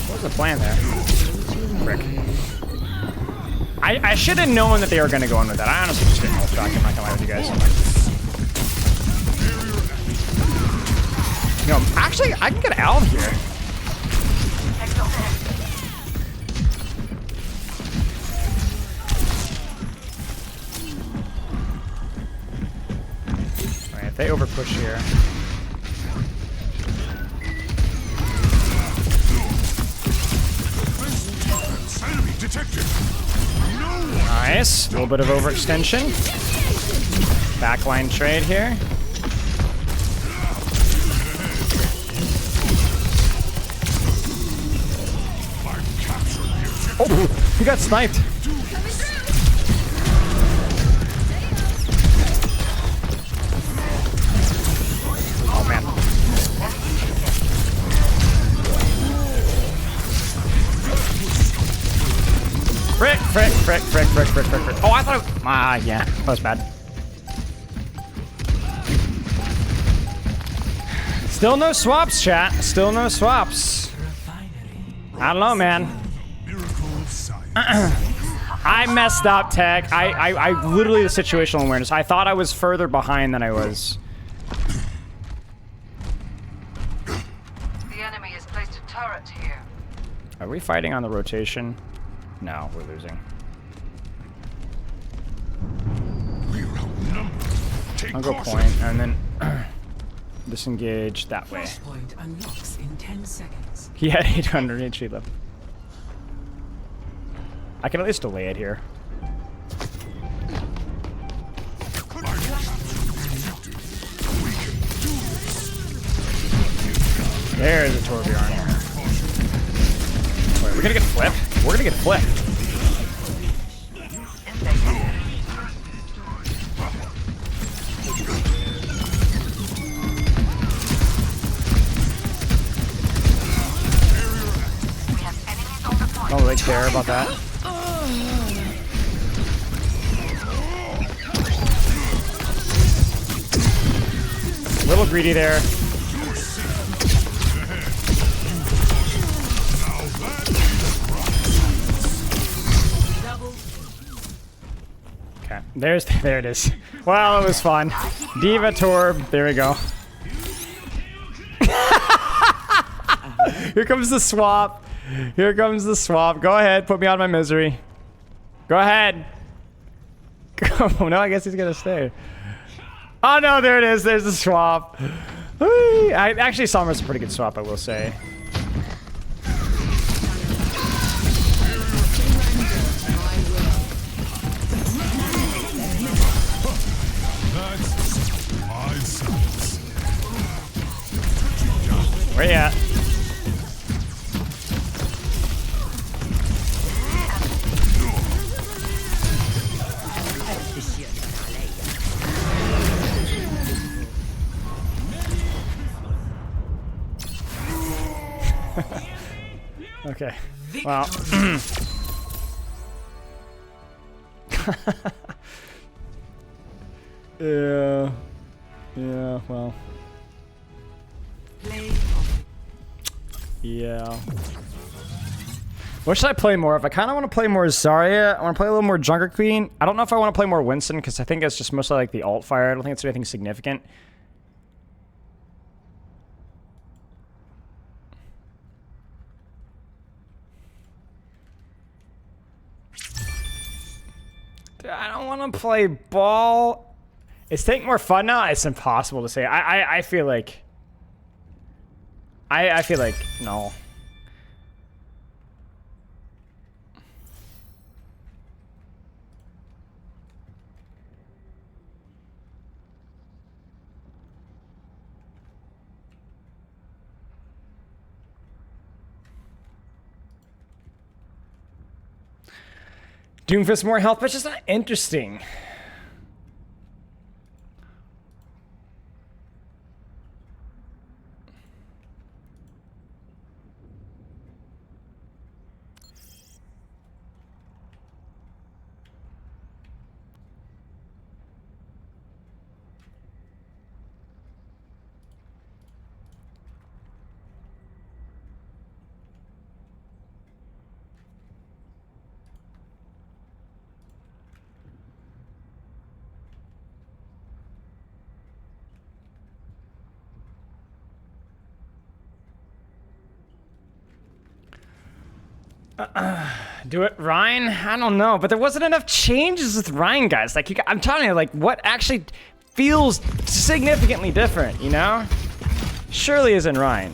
What was the plan there? Frick. I should have known that they were going to go in with that. I honestly just didn't know. I'm not going to lie with you guys. You know, actually, I can get out of here. Alright, if they overpush here. Enemy detected. Nice. A little bit of overextension. Backline trade here. Oh, he got sniped. Oh man. Frick, frick, frick, frick, frick, frick, frick, frick. Oh, I thought it, yeah, that was bad. Still no swaps, chat. Still no swaps. I don't know, man. I messed up, Tech. I literally the situational awareness. I thought I was further behind than I was. The enemy has placed a turret here. Are we fighting on the rotation? No, we're losing. I'll go point and then disengage that way. Point unlocks in 10 seconds. He had 800 HP left. I can at least delay it here. There's a Torbjorn. Wait, we're gonna get flipped? We're gonna get flipped. I don't really care about that. A little greedy there. Okay, there it is. Well, it was fun. Diva Torb, there we go. Here comes the swap. Here comes the swap. Go ahead, put me out of my misery. Go ahead. Oh no, I guess he's gonna stay. Oh no, there it is. There's the swap. I actually Summer's a pretty good swap, I will say. Where you at? Okay. Well. Yeah. Yeah, well. Yeah. What should I play more of? I kind of want to play more Zarya. I want to play a little more Junker Queen. I don't know if I want to play more Winston because I think it's just mostly like the alt fire. I don't think it's anything significant. I don't want to play ball. Is Tank more fun now? It's impossible to say. I feel like... I feel like... No. Doomfist more health, but it's just not interesting. Do it, Ryan? I don't know, but there wasn't enough changes with Ryan, guys. Like, I'm telling you, like, what actually feels significantly different, you know? Surely isn't Ryan.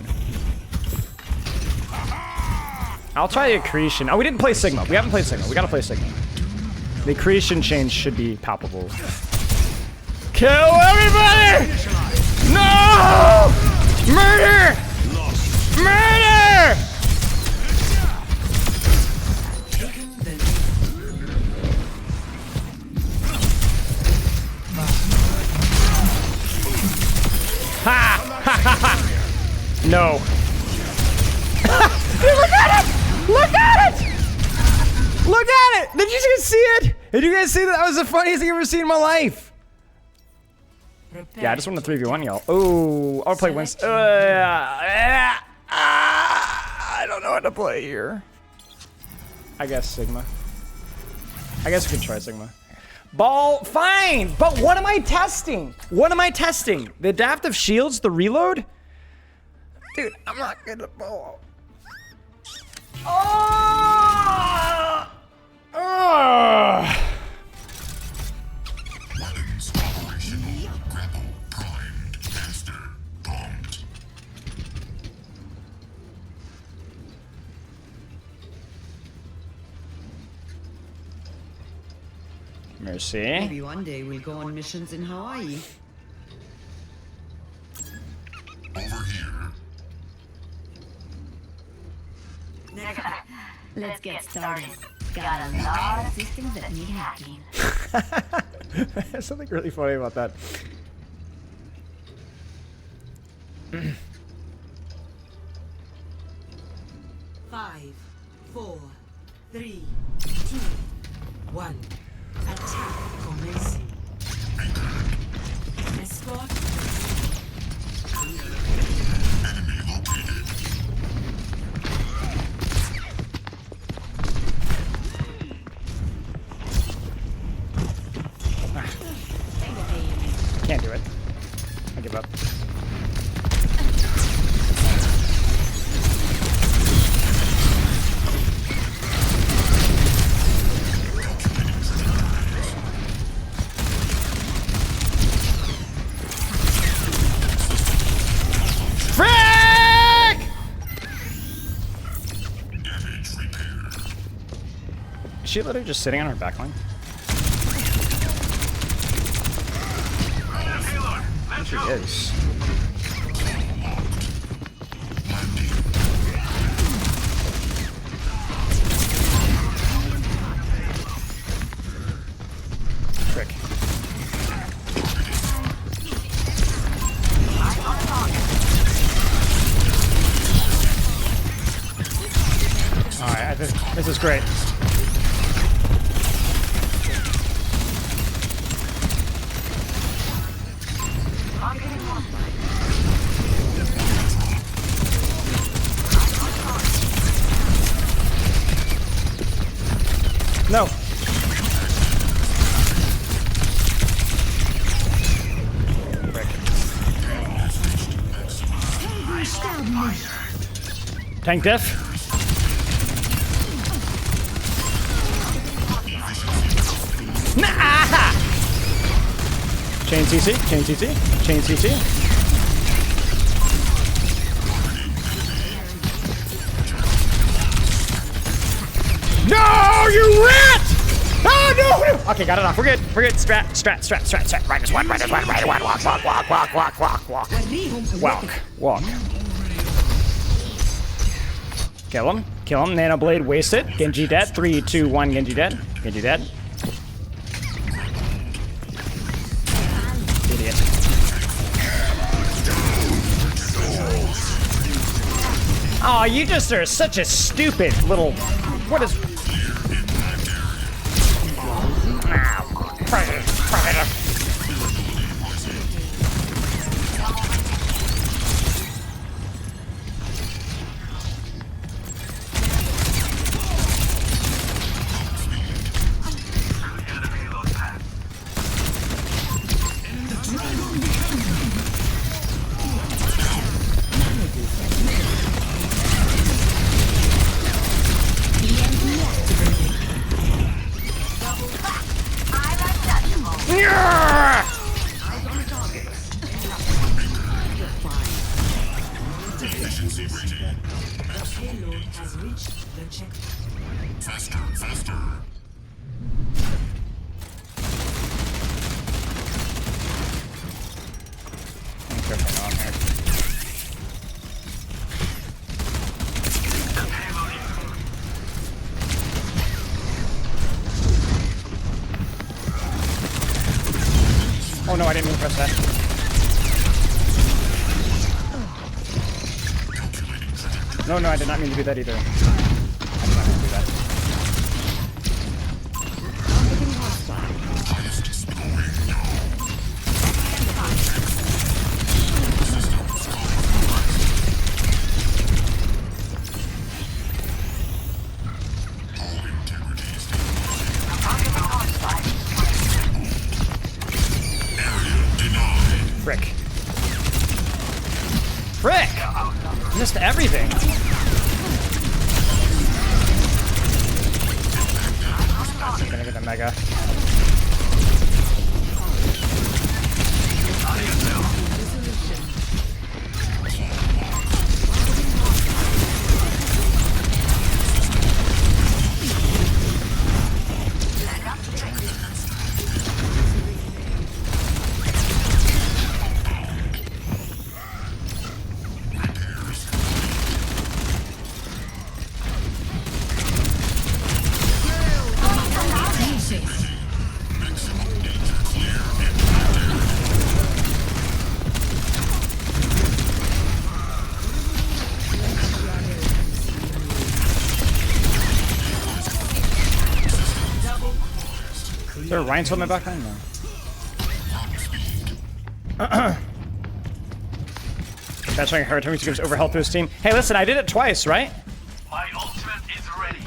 I'll try the accretion. Oh, we didn't play Sigma. We haven't played Sigma. We gotta play Sigma. The accretion change should be palpable. Kill everybody! No! Murder! Murder! Ha! Ha ha ha! No. Look at it! Look at it! Look at it! Did you guys see it? Did you guys see that? That was the funniest thing I've ever seen in my life. Yeah, I just won the 3v1, y'all. Oh, I'll play Winston. I don't know how to play here. I guess Sigma. I guess we could try Sigma. Ball, fine, but what am I testing? What am I testing? The adaptive shields, the reload? Dude, I'm not good at ball. Oh! Oh! Weapons operational. Grapple primed. Master bombed. Mercy. Maybe one day we'll go on missions in Hawaii. Over here. Let's get started. Got a lot of systems that need hacking. There's something really funny about that. Five, 4, 3, 2, 1. Attack commencing. Escort. Enemy located. Can't do it. I give up. Is she literally just sitting on her backline? I think she is. Frick. Alright, this is great. No. Tank def. Nah! Chain CC, chain CC, chain CC. No, you rat! Oh, no! Okay, got it off. We're good. We're good. Strat. Minus one. Walk. Kill him. Nano Blade wasted. Genji dead. 3, 2, 1. Genji dead. Idiot. Oh, you just are such a stupid little... What is... Predator. Efficiency rating. The payload has reached the checkpoint. Faster, faster. Oh no, I didn't mean to press that. No, I did not mean to do that either. I did not mean to do that. Frick. Missed everything. I'm gonna get a mega. Is there a Ryan's on my back line? No. That's showing hard time to give overhealth to his team. Hey, listen, I did it twice, right? My ultimate is ready.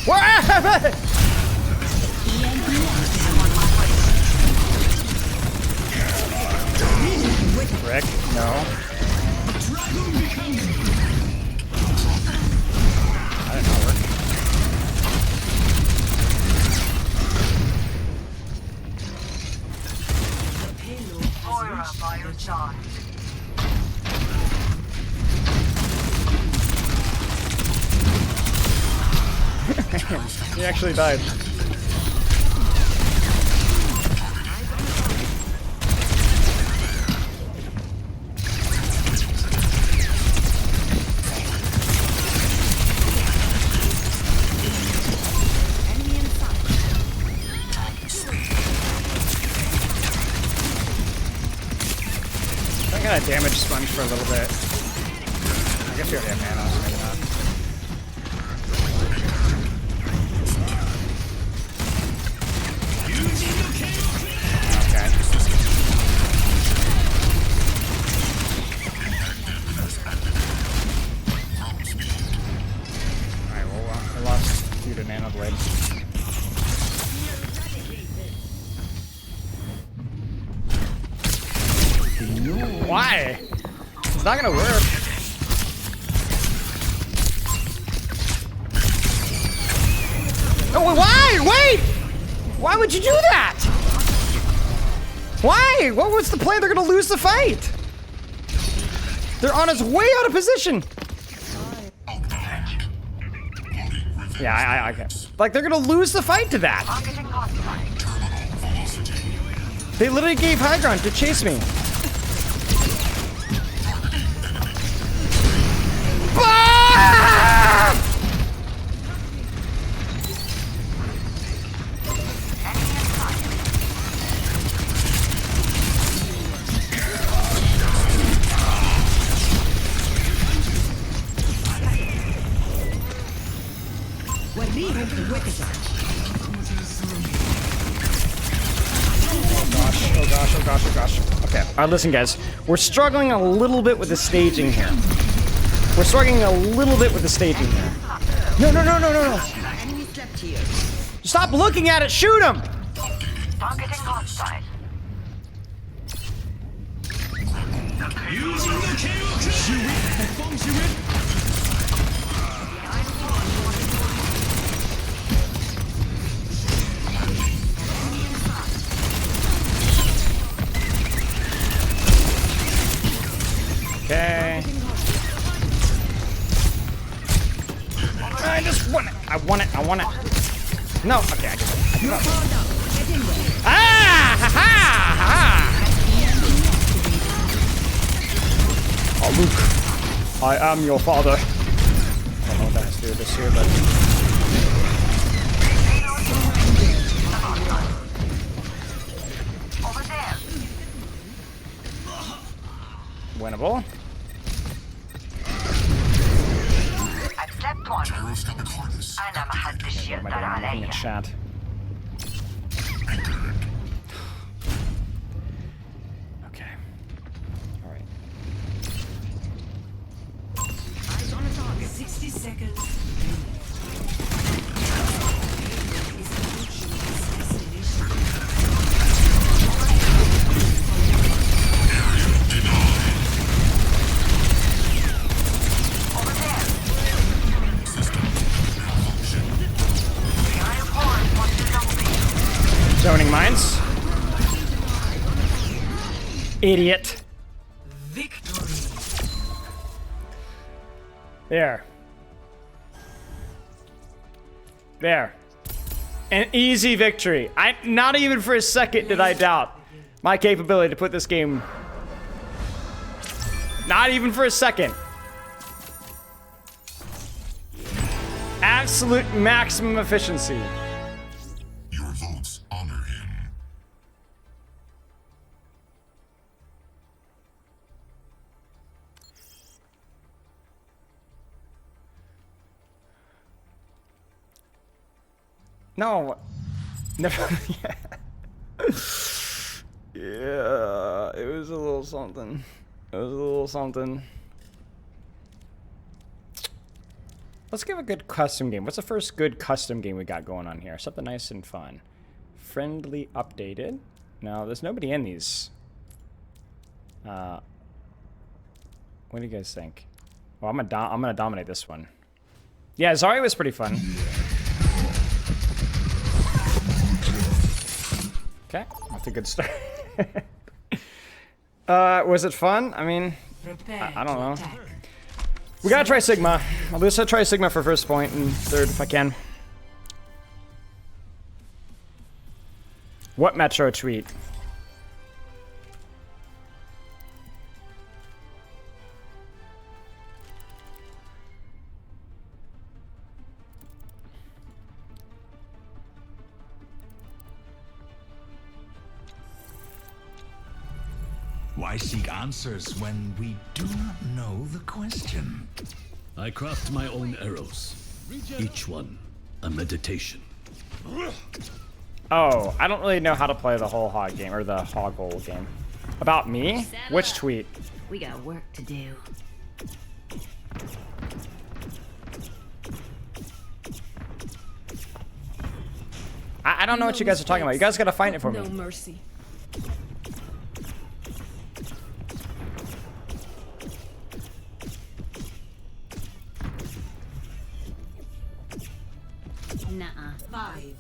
What? Rick, no. That did not work. Moira by your side. He actually died. I got a damage sponge for a little bit. I guess we already have mana, so maybe not. Alright, well, I lost due to Nano Blade. Why? It's not gonna work. No, why? Wait! Why would you do that? Why? What was the plan? They're gonna lose the fight. They're on us way out of position. Yeah, I get. Like, they're gonna lose the fight to that. They literally gave high ground to chase me. Oh gosh. Okay, alright, listen guys. We're struggling a little bit with the staging here. We're struggling a little bit with the staging here. No. Stop looking at it, shoot him! Targeting hostile. Using the KO. I just want it. I want it. I want it. No. Okay, I give up. I give up. Ah! Ha ha! Ha ha! Oh, Luke. I am your father. I don't know what that has to do with this here, but... Over there. Winnable. I've slept one. أنا ما حدش يقدر عليا. Chat. Okay. All right. Eyes on a target. 60 seconds. Zoning mines. Idiot. Victory. There. There. An easy victory. Not even for a second did I doubt my capability to put this game. Not even for a second. Absolute maximum efficiency. Your votes honor him. No. Never. Yeah, it was a little something. It was a little something. Let's give a good custom game. What's the first good custom game we got going on here? Something nice and fun. Friendly updated. No, there's nobody in these. What do you guys think? Well, I'm gonna dominate this one. Yeah, Zarya was pretty fun. Okay, that's a good start. Was it fun? I mean, I don't know. We gotta try Sigma. I'll just try Sigma for first point and third if I can. What Metro tweet? Why seek answers when we do not know the question? I craft my own arrows. Each one a meditation. Oh, I don't really know how to play the whole hog game or the hoggle game. About me? Which tweet? We got work to do. I don't know what you guys are talking about. You guys gotta find it for me. No mercy. Nuh-uh. 5,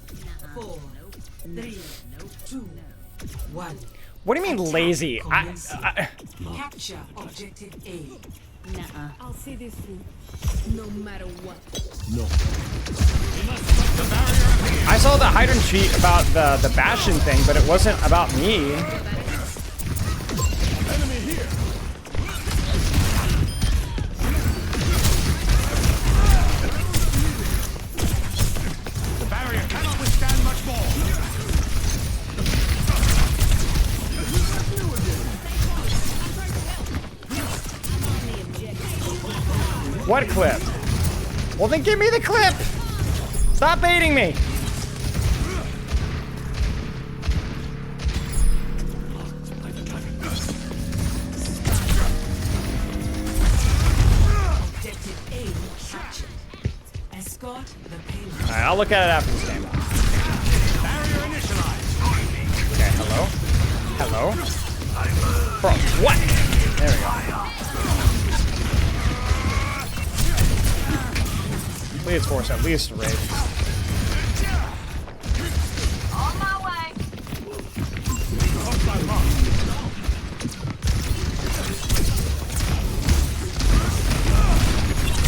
4, 3, 2, 1. What do you mean lazy? Capture objective A. Nuh-uh. I'll see this through, no matter what. No. I saw the hydrant tweet about the Bastion thing, but it wasn't about me. Enemy here. The barrier cannot withstand much more. What clip? Well, then give me the clip. Stop baiting me. Objective A captured. Escort the payload. All right, I'll look at it after this game. Barrier initialized. Okay, hello? Hello? Bro, what? There we go. Please force at least a raid. On my way.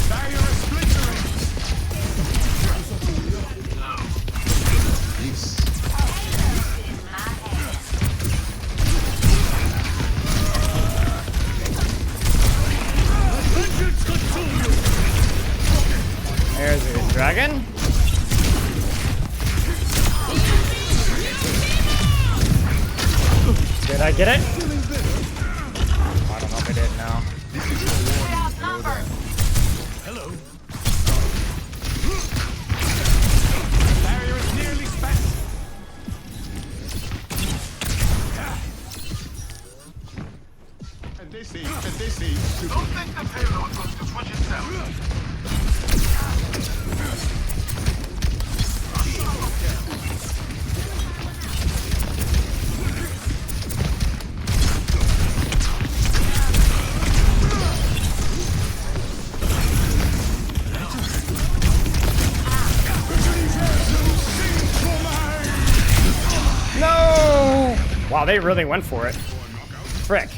Barrier is splintering. Dragon? Did I get it? I don't know if I did now. Hello. Barrier is nearly spent. And they say, don't think the payload goes to push itself. No! Wow, they really went for it. Frick.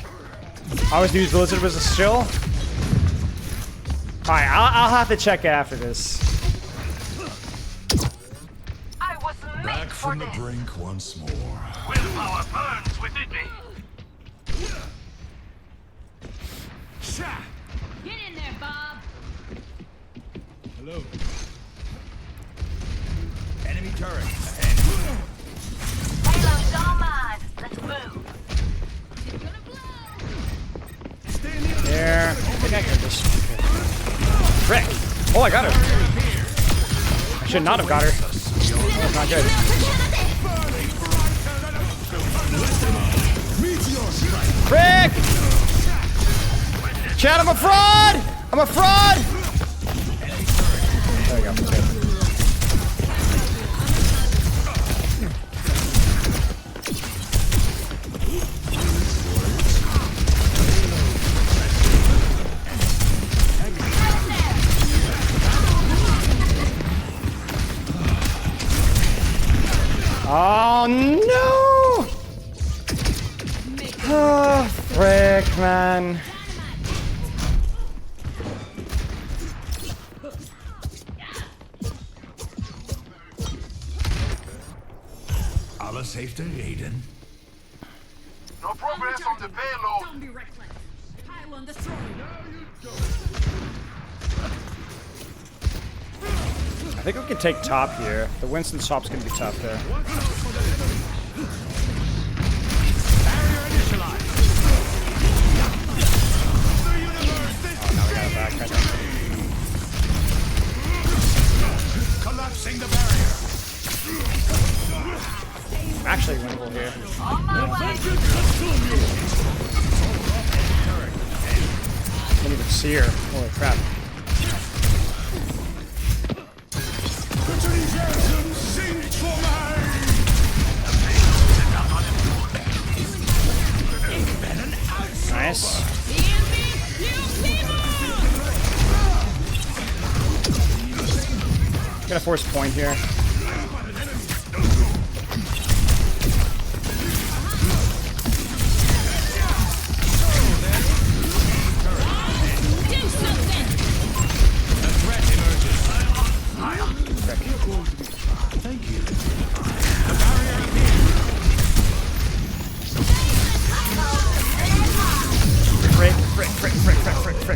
I always knew Blizzard was a shill. Alright, I'll have to check after this. I was made Back for from the this. brink once more. Willpower burns within me. Get in there, Bob. Hello. Enemy turret ahead. Payload's all mine. Let's move. There. I think I can just. Frick. Oh, I got her. I should not have got her. That's not good. Frick! Chad, I'm a fraud! I'm a fraud! There we go. Good. Oh no! Oh, frick, man. Alla safety, Aiden. No progress on the payload. Don't be reckless. Pylon destroyed. I think we can take top here. The Winston swap's gonna be tough there. Barrier initialized. Oh, now we got it back. Kind of. Collapsing the barrier. Actually winnable here. On my way. Can't even see her. Holy crap. Nice. Gonna force point here. Thank you.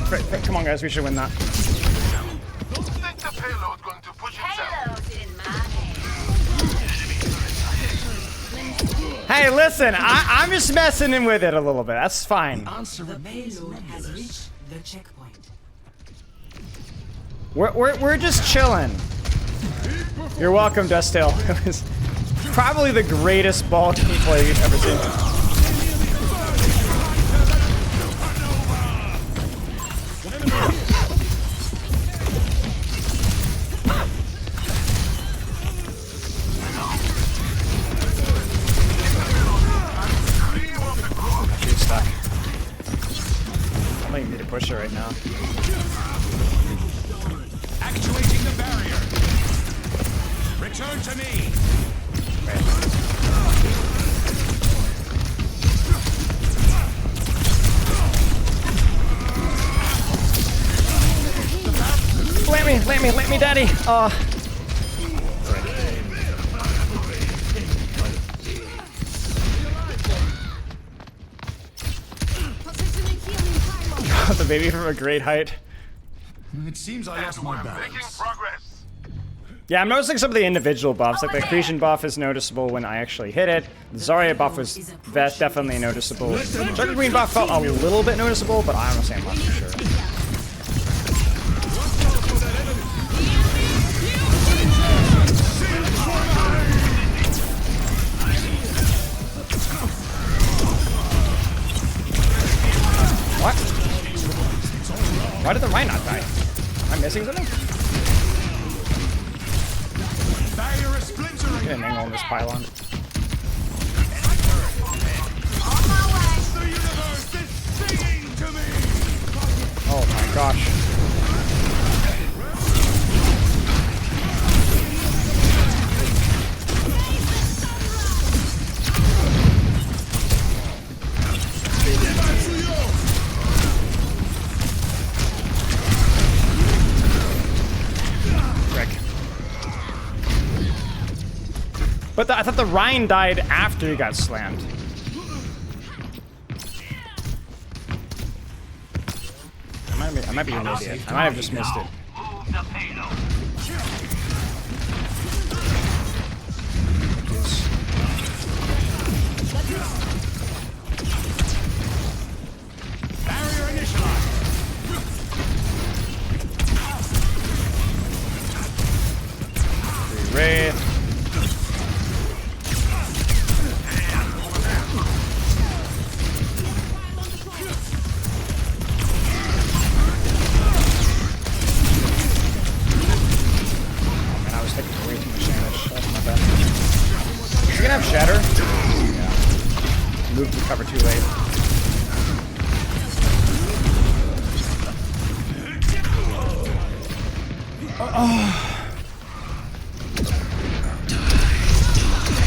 Frick. Come on, guys. We should win that. Don't think the payload going to push itself. Payload's in my hands. Hey, listen. I'm just messing in with it a little bit. That's fine. The payload has reached the checkpoint. We're just chilling. You're welcome, Dustale. It was probably the greatest ball gameplay you've ever seen. She's stuck. I don't even need to push her right now. Actuating the barrier. Return to me. Let me, daddy. Got the baby from a great height. It seems I lost my balance. Making progress. Yeah, I'm noticing some of the individual buffs. Like the Accretion buff is noticeable when I actually hit it. The Zarya buff was definitely noticeable. Sugar Green buff felt a little bit noticeable, but I don't understand much for sure. What? Why did the Rhine not die? Am I missing something? Get an angle on this pylon. Oh my gosh. But I thought the Rhine died after he got slammed. I might be an idiot. I might have just missed it. Barrier initialized. Wraith. Is he gonna have Shatter? Yeah. Moved to cover too late.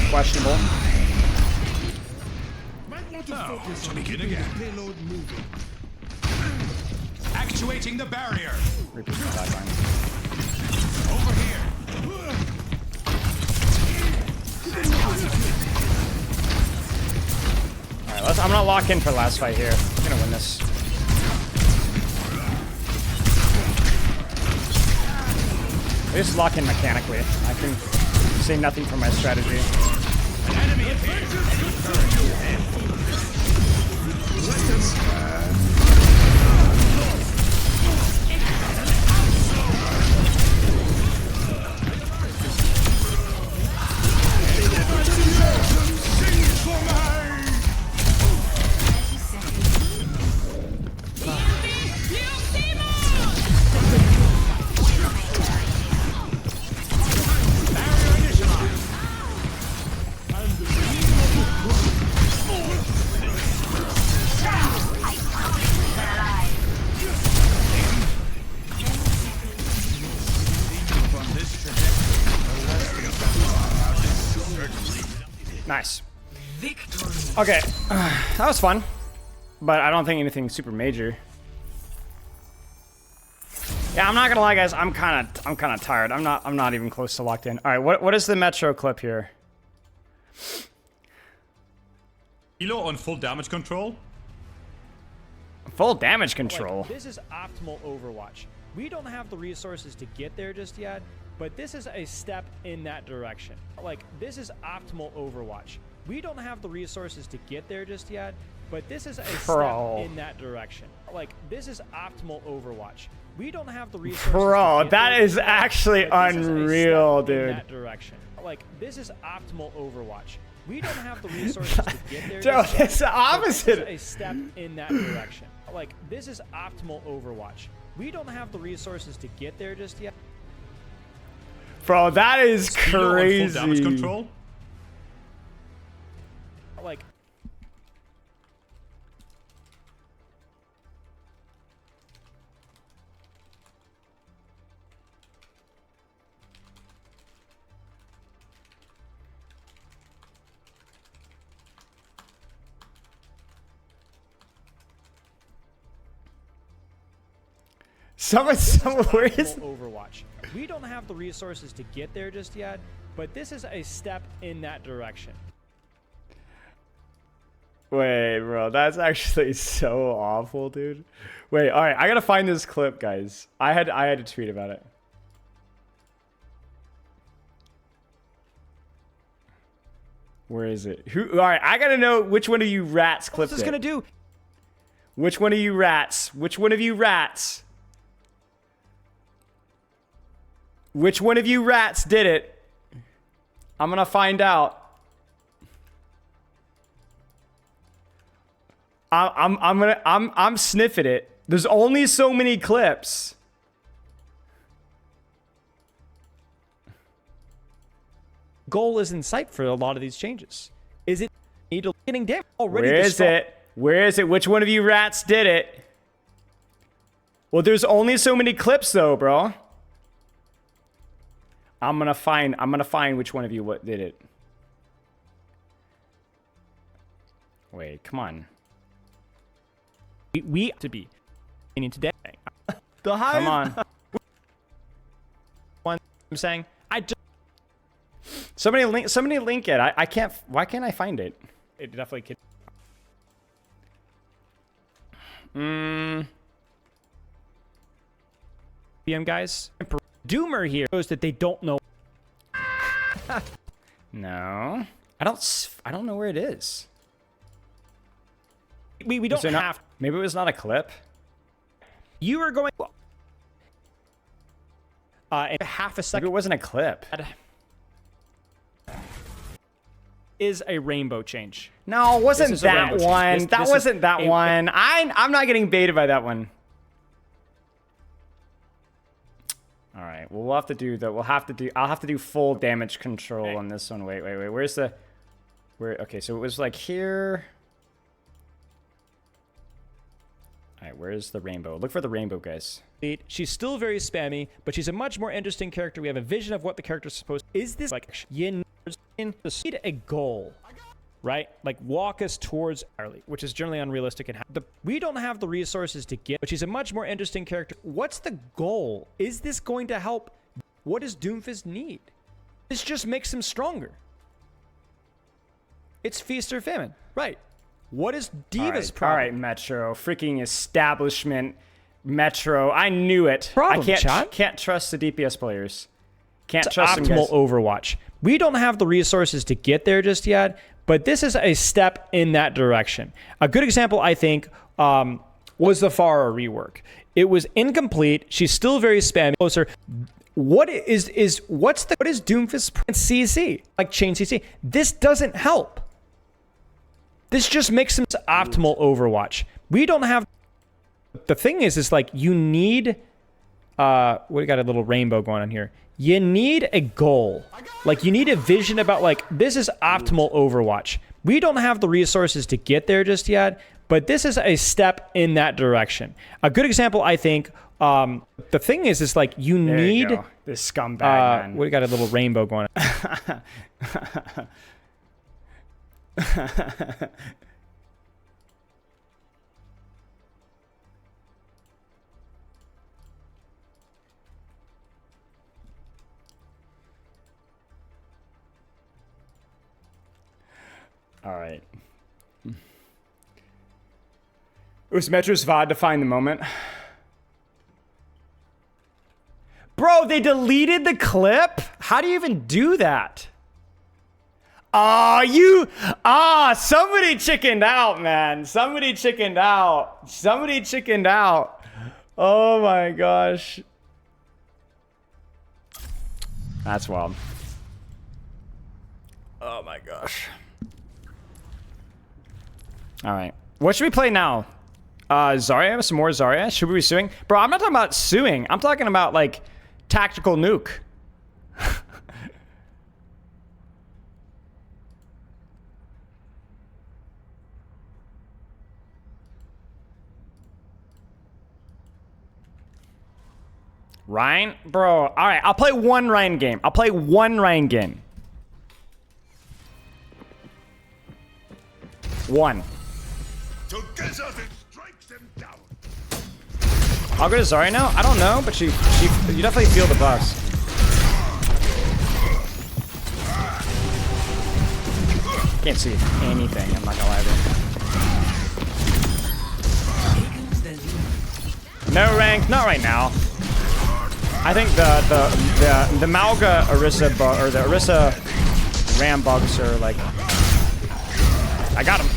Questionable. To begin again. Actuating the barrier. Over here. Alright, I'm gonna lock in for last fight here. I'm gonna win this. I just lock in mechanically. I can say nothing for my strategy. An enemy appears. Nice. Okay, that was fun, but I don't think anything super major. Yeah, I'm not gonna lie, guys. I'm kind of tired. I'm not even close to locked in. All right, what is the Metro clip here? Elo on full damage control. Full damage control. Like, this is optimal Overwatch. We don't have the resources to get there just yet, but this is a step in that direction. Like, this is optimal Overwatch. We don't have the resources to get there just yet, but this is a step in that direction. Like, this is optimal Overwatch. We don't have the resources. Bro, to get that there is just yet, actually but this is a unreal, step in dude. that direction. Like, this is optimal Overwatch. We don't have the resources to get there. Dude, just yet, it's the but opposite. This is a step in that direction. Like, this is optimal Overwatch. We don't have the resources to get there just yet. Bro, that is Elo on crazy. full damage control. Like, Someone, where is Overwatch? We don't have the resources to get there just yet, but this is a step in that direction. Wait, bro, that's actually so awful, dude. Wait, all right, I gotta find this clip, guys. I had to tweet about it. Where is it? Who? All right, I gotta know which one of you rats clipped it. What's this gonna do? Which one of you rats? Which one of you rats? Which one of you rats did it? I'm gonna find out. I'm sniffing it. There's only so many clips. Goal is in sight for a lot of these changes. Is it need to getting damage already? Where is it? Where is it? Which one of you rats did it? Well, there's only so many clips though, bro. I'm gonna find which one of you what did it. Wait, come on. We have to be meaning today. The Hive. Come on. One I'm saying I just somebody link it. I can't. Why can't I find it? it definitely could. PM guys, Doomer here shows that they don't know. No, I don't know where it is. We don't have. Maybe it was not a clip. You were going. In half a second. Maybe it wasn't a clip. Is a rainbow change. No, it wasn't that one. That wasn't that one. I'm not getting baited by that one. All right. Well, we'll have to do the. I'll have to do full damage control on this one. Wait. Where's the? Okay, so it was like here. All right, where's the rainbow? Look for the rainbow, guys. She's still very spammy, but she's a much more interesting character. We have a vision of what the character's supposed to. Is this like you need a goal, right? Like walk us towards Harley, which is generally unrealistic. And we don't have the resources to get, but she's a much more interesting character. What's the goal? Is this going to help? What does Doomfist need? This just makes him stronger. It's feast or famine, right? What is Diva's problem? All right, Metro. Freaking establishment. Metro. I knew it. Problem, I can't trust the DPS players. Can't trust them, optimal guys. Overwatch. We don't have the resources to get there just yet, but this is a step in that direction. A good example, I think, was the Pharah rework. It was incomplete. She's still very spammy. Closer. What is Doomfist's CC? Like chain CC. This doesn't help. This just makes him optimal Overwatch. We don't have. The thing is like you need. We got a little rainbow going on here. You need a goal. Like you need a vision about like this is optimal Overwatch. We don't have the resources to get there just yet, but this is a step in that direction. A good example, I think. The thing is like you there need. You go. This scumbag man. We got a little rainbow going on. All right. It was Metro's VOD to find the moment. Bro, they deleted the clip? How do you even do that? Somebody chickened out, man. Somebody chickened out. Oh my gosh. That's wild. Oh my gosh. All right. What should we play now? Zarya? Some more Zarya? Should we be suing? Bro, I'm not talking about suing. I'm talking about, like, tactical nuke. Ryan? Bro, all right. I'll play one Ryan game. One. Together they strike them down. I'll go to Zarya now? I don't know, but you definitely feel the buffs. Can't see anything, I'm not gonna lie to you. No rank, not right now. I think the Malga Orisa or the Orisa Ram bugs are like I got him.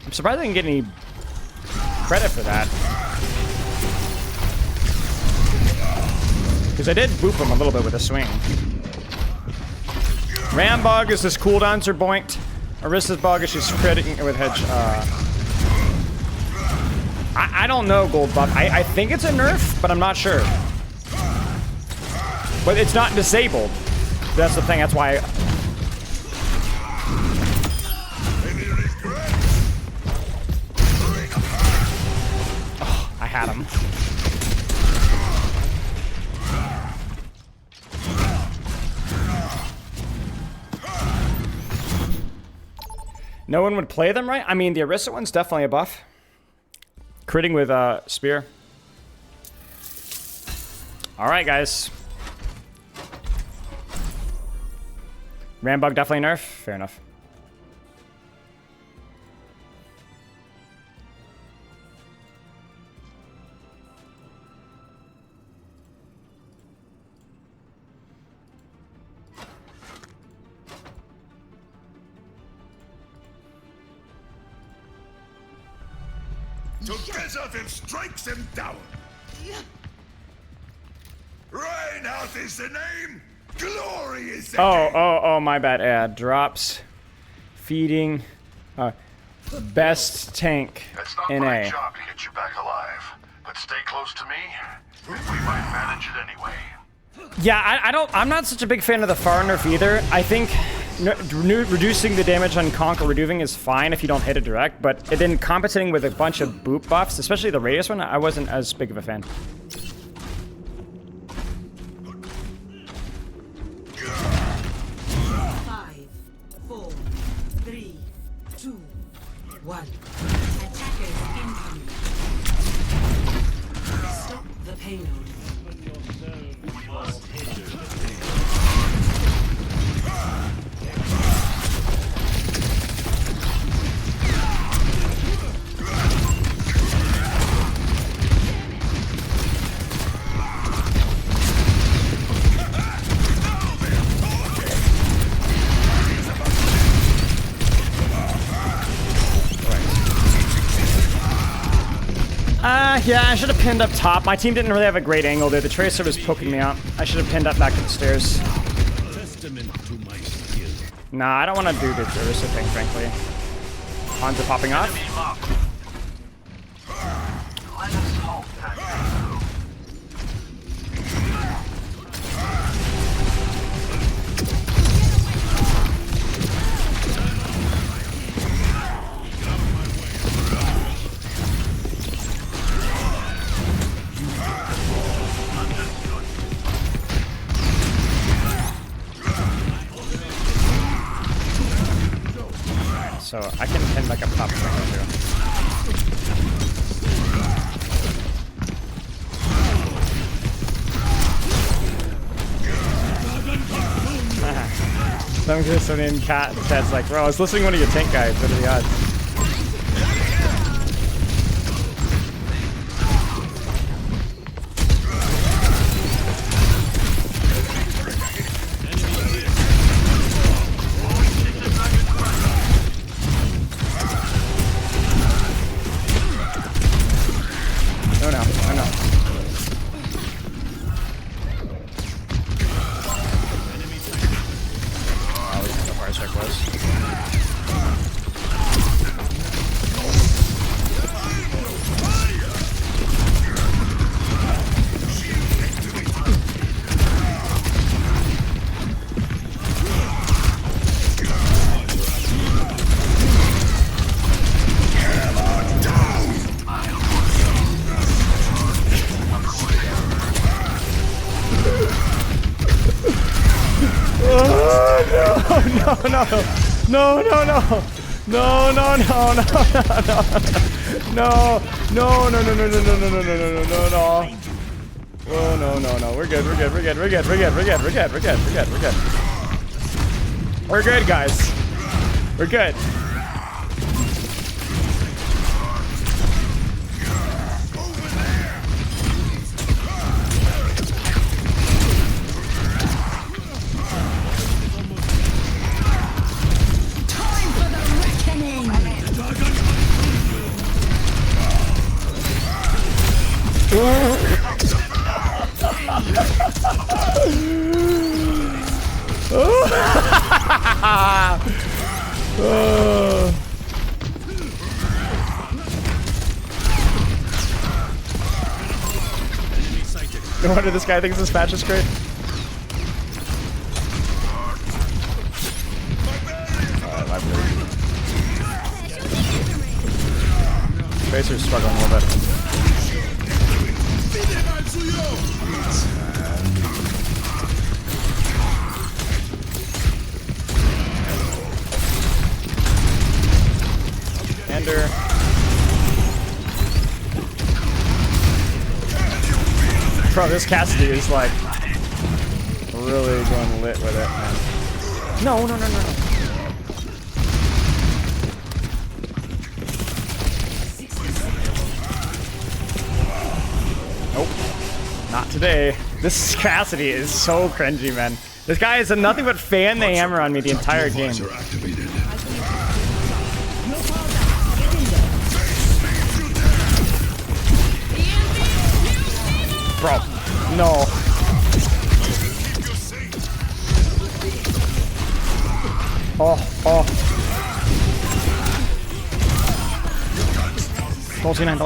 I'm surprised I didn't get any credit for that. Because I did boop him a little bit with a swing. Rambog is his cooldowns are boinked. Orisa's bog is she's critting with hedge. I don't know, gold buff. I think it's a nerf, but I'm not sure. But it's not disabled. That's the thing, that's why. Oh, I had him. No one would play them, right? I mean, the Orisa one's definitely a buff. Critting with spear. All right, guys. Rambug definitely nerf. Fair enough. Together then strikes him down. Reinhardt is the name. Glory is the name. Oh, my bad. Drops. Feeding. Best tank It's not NA. my job to get you back alive, but stay close to me, and we might manage it anyway. Yeah, I'm not such a big fan of the Far nerf either. I think reducing the damage on Conk or Reduving is fine if you don't hit it direct, but then compensating with a bunch of boop buffs, especially the Radius one, I wasn't as big of a fan. Five, 4, 3, 2, 1. Attackers incoming. Stop the payload. Yeah, I should have pinned up top. My team didn't really have a great angle there. The Tracer was poking me out. I should have pinned up back to the stairs. Testament to my skill. Nah, I don't want to do the Orisa thing, frankly. Hans are popping off. Let us hope that So I can pin like a pop swing or two. Some kid named Cat's like, bro, I was listening to one of your tank guys. What are the odds? We're good, guys. We're good. No wonder this guy thinks this patch is great. Tracer's struggling a little bit. Ender. Bro, this Cassidy is like really going lit with it, man. No. Nope. Not today. This Cassidy is so cringy, man. This guy is nothing but fan the hammer on me the entire game. Bro, no. Oh. Dolce 9.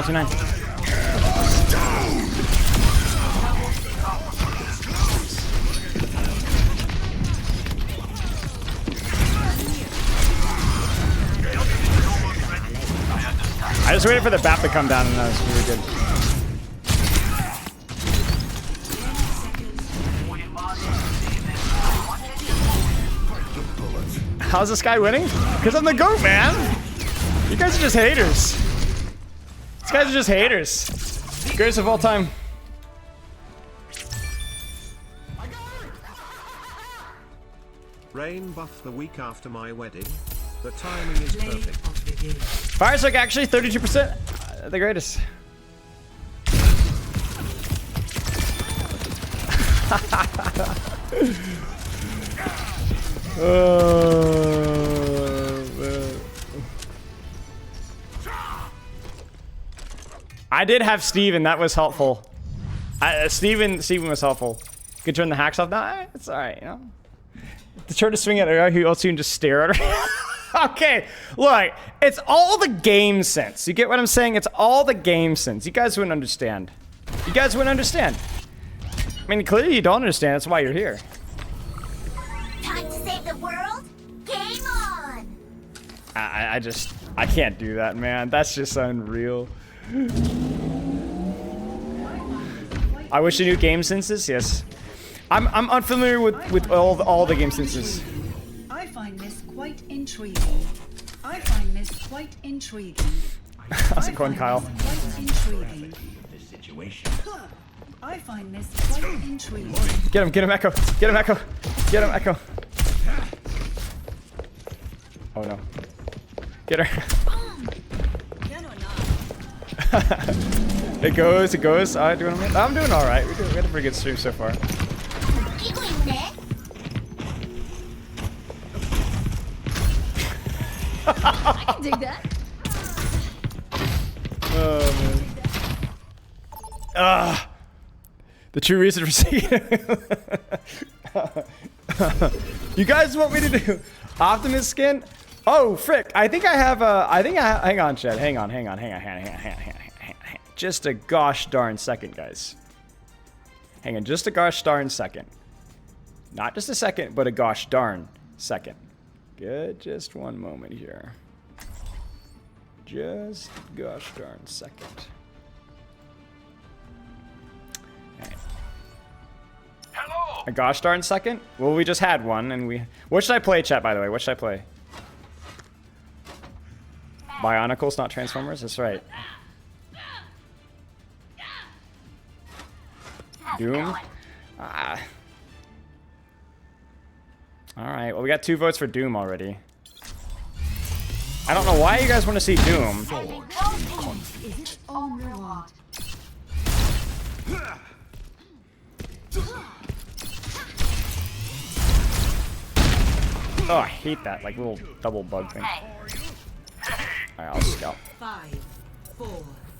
I just waited for the BAP to come down and that was really good. How's this guy winning? Because I'm the GOAT, man! You guys are just haters. These guys are just haters. Greatest of all time. Rain buff the week after my wedding. The timing is perfect. Firestrike actually 32%. The greatest. I did have Steven, that was helpful. Steven was helpful. Could turn the hacks off. Nah, it's alright, you know. To try to swing at her, who else you can just stare at her. Okay, look, it's all the game sense. You get what I'm saying? It's all the game sense. You guys wouldn't understand. You guys wouldn't understand. I mean, clearly you don't understand. That's why you're here. Time to save the world? Game on! I can't do that, man. That's just unreal. I wish I knew game senses. Yes, I'm unfamiliar with all the game senses. I find this quite intriguing. How's it going, Kyle? Quite intriguing. I find this quite intriguing. Get him, Echo. Get him, Echo. Oh no. Get her. It goes. I'm doing all right. We had a pretty good stream so far. I can dig that. Oh man. The true reason for saying you guys want me to do Optimus skin? Oh frick! I think I have a. Hang on, Chad. Hang on. Just a gosh darn second, guys. Hang on, just a gosh darn second. Not just a second, but a gosh darn second. Good, just one moment here. Just gosh darn second. Okay. Hello. A gosh darn second? Well, we just had one, and we. What should I play, chat? By the way, what should I play? Bionicles, not Transformers. That's right. Doom. All right. Well, we got 2 votes for Doom already. I don't know why you guys want to see Doom. Oh, I hate that like little double bug thing. Alright, I'll scout. 5, 4.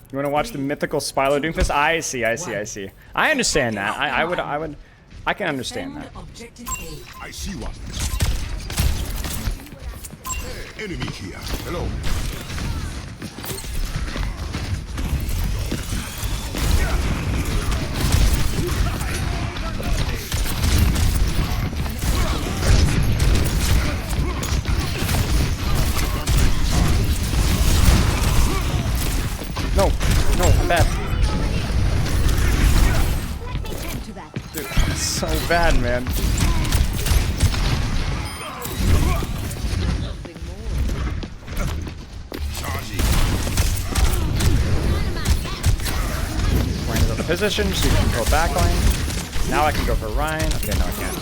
You want to watch the mythical Spylo Doomfist? I see. I understand that. I can understand that. I see one. Enemy here. Hello. so bad, man. Ryan is out of position, so you can control backline. Now I can go for Ryan. Okay, no, I can't.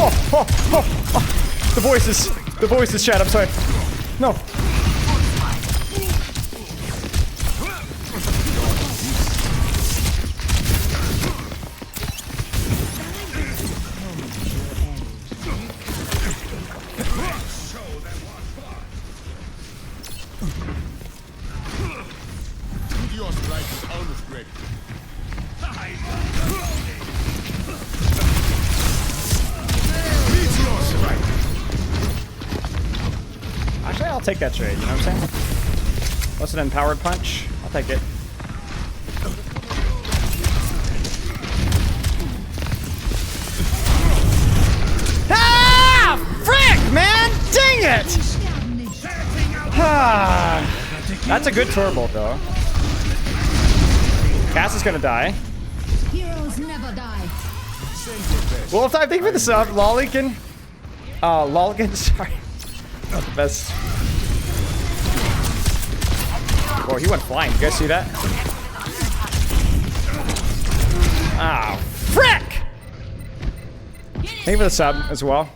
Oh, oh, oh, oh. The voices, chat. I'm sorry. No. Actually, I'll take that trade, you know what I'm saying? What's an empowered punch? I'll take it. Ah! Frick, man! Dang it! Ah, that's a good turbo, though. Cass is gonna die. Heroes never die. Wolf time, thank you for the sub. Lollican. Lollican, sorry. Not the best. Whoa, he went flying. You guys see that? Ah, frick! Thank you for the sub as well.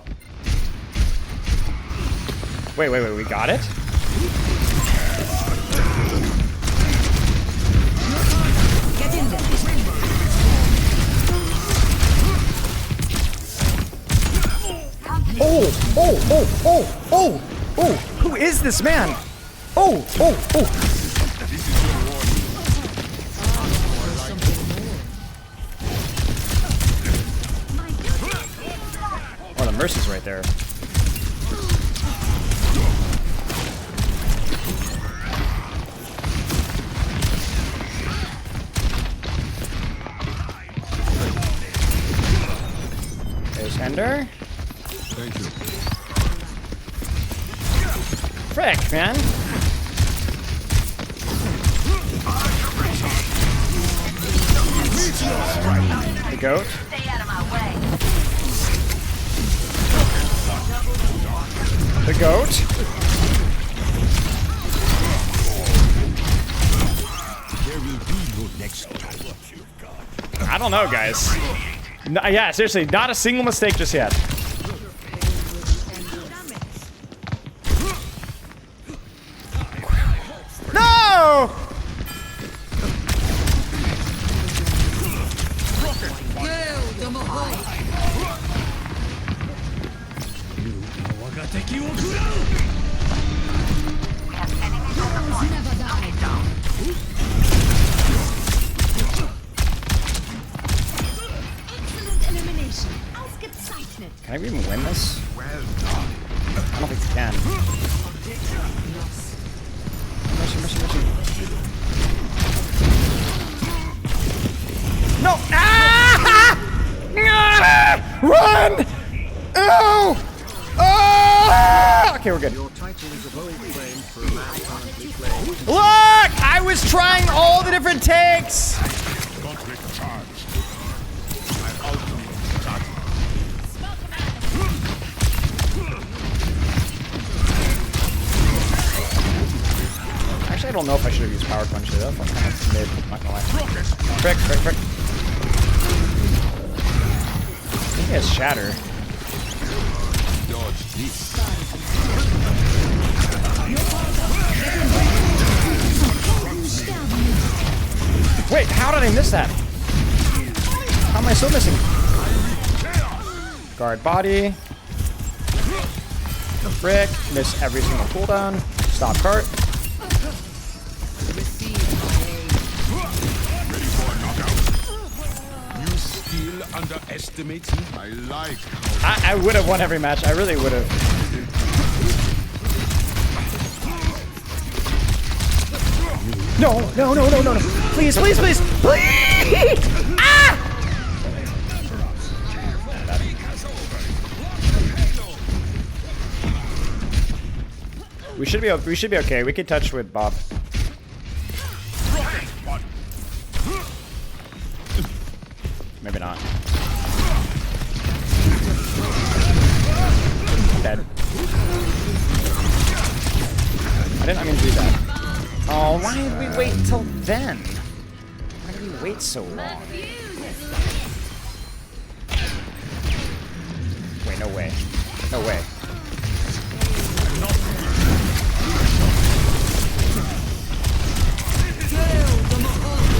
Wait, we got it? Get in there. Oh, who is this man? Oh. Oh, the Mercy's right there. There's Ender. Thank you. Frick, man. The goat. Stay out of my way. The goat. There will be no next time. I don't know, guys. No, yeah, seriously, not a single mistake just yet. No! Never die. Excellent elimination. Ausgezeichnet. Can I even win this? I don't think we can. Mercy. No! Ah! Ah! Run! Oh! Oh! Okay, we're good. Your titles of old flame for a man currently playing. Look! I was trying all the different takes! Actually, I don't know if I should have used Power Punch there. I'm kind of mid, not gonna lie. Frick. I think he has Shatter. Dodge this. Wait, how did I miss that? How am I still missing? Guard body. Frick. Miss every single cooldown. Stop cart. You still underestimate me? I like. I would have won every match. I really would have. No. Please. Ah! We should be okay. We can touch with Bob. Maybe not. Dead. I didn't mean to do that. Oh, why did we wait until then? Why did we wait so long? Wait, no way. No way.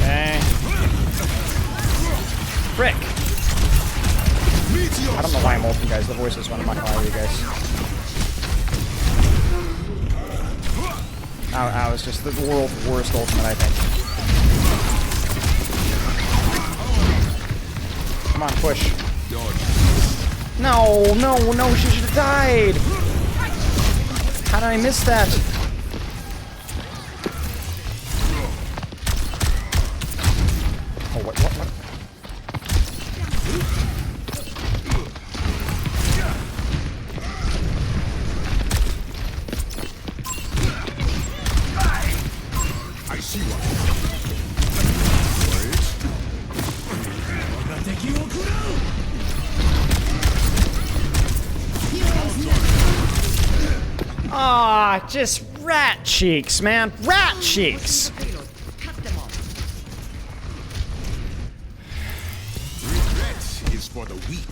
Okay. Frick! I don't know why I'm ulting, guys. The voice is one. I'm not gonna lie to you guys. Ow, it's just the world's worst ultimate, I think. Come on, push. No, no, no, she should have died! How did I miss that? Oh, what? I see one. Ah, just rat cheeks, man. Rat cheeks! Regret is for the weak.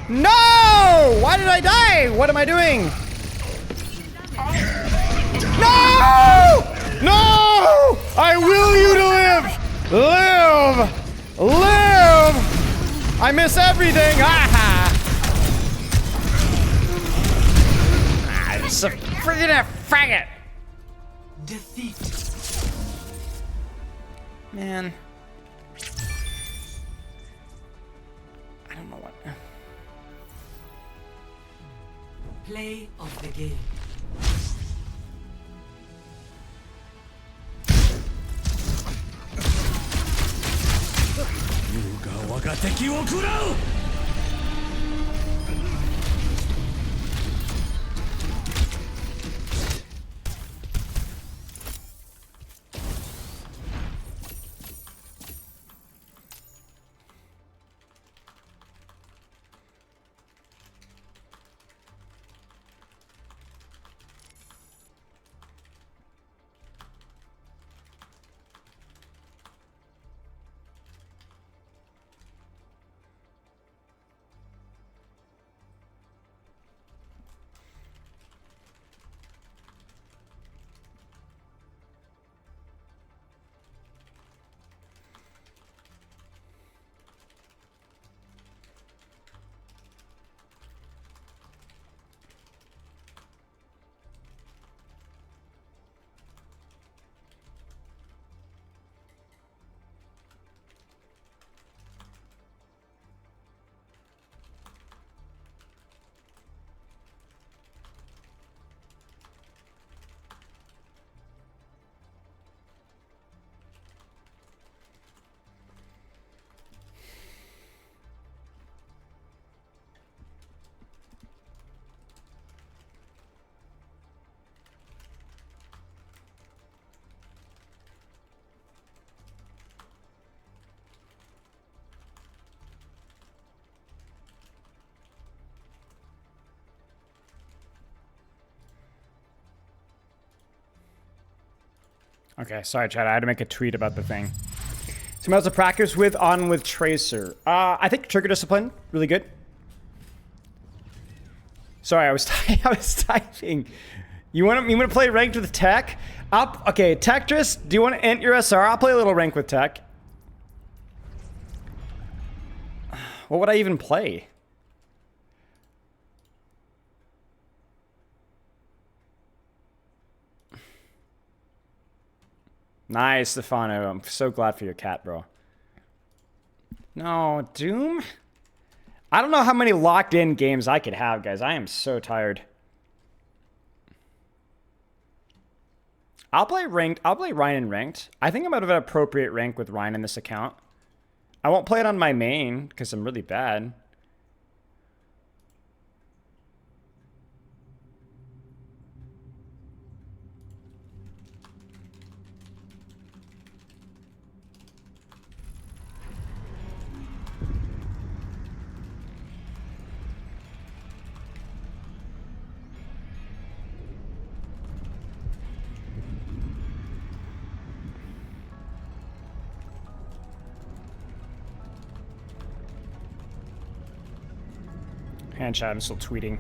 No! Why did I die? What am I doing? No! No! I will you to live! Live! Live! I miss everything! Aha! I'm just a freaking faggot! Defeat. Man. I don't know what. Play of the game. Yuga waga teki wo kurau! Okay, sorry, Chad. I had to make a tweet about the thing. Someone else to practice with on with Tracer. I think Trigger Discipline, really good. Sorry, I was I was typing. You want to play ranked with Tech? Okay, Tetris. Do you want to enter your SR? I'll play a little rank with Tech. What would I even play? Nice, Stefano. I'm so glad for your cat, bro. No, Doom? I don't know how many locked-in games I could have, guys. I am so tired. I'll play ranked. I'll play Ryan in ranked. I think I'm out of an appropriate rank with Ryan in this account. I won't play it on my main because I'm really bad. Hand chat, I'm still tweeting.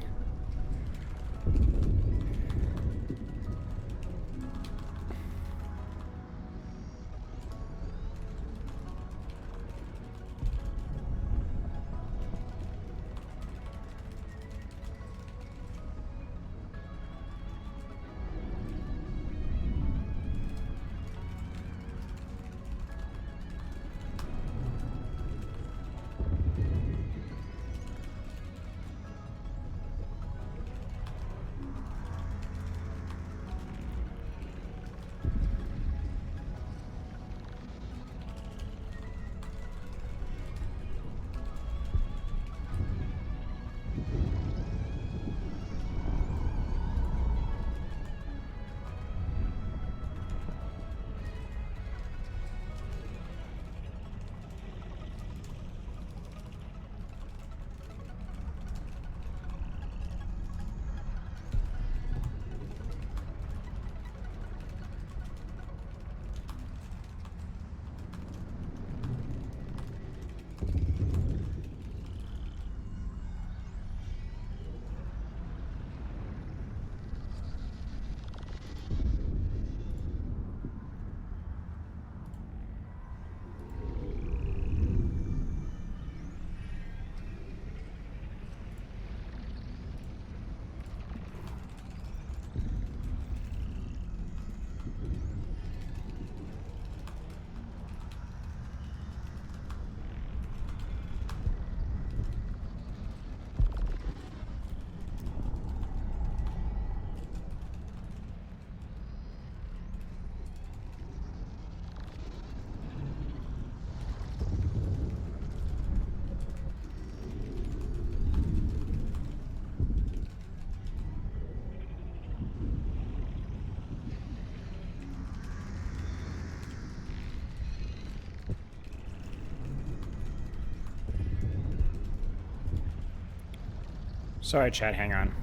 Sorry, chat, hang on.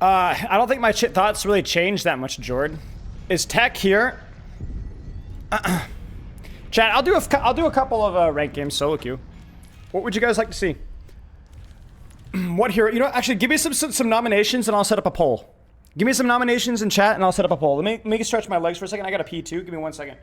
I don't think my thoughts really changed that much, Jord. Is tech here? Chat, I'll do a couple of ranked games solo queue. What would you guys like to see? What hero? You know, actually, give me some nominations and I'll set up a poll. Give me some nominations in chat and I'll set up a poll. Let me stretch my legs for a second. I got a pee too. Give me 1 second.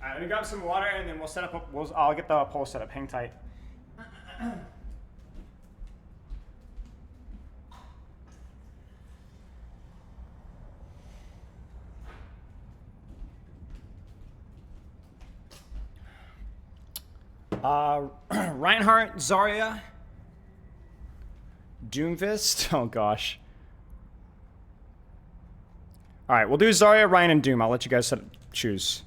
Alright, let me grab some water and then we'll set up. I'll get the poll set up. Hang tight. Reinhardt, Zarya, Doomfist. Oh gosh. All right, we'll do Zarya, Ryan, and Doom. I'll let you guys choose.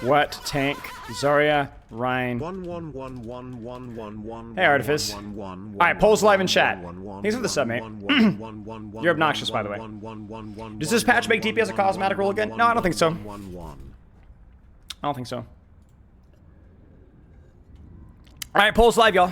What tank? Zarya, Ryan. Hey, Artifice. All right, polls live in chat. Thanks for the sub, mate. You're obnoxious, by the way. Does this patch make DPS a cosmetic rule again? No, I don't think so. I don't think so. All right, polls live, y'all.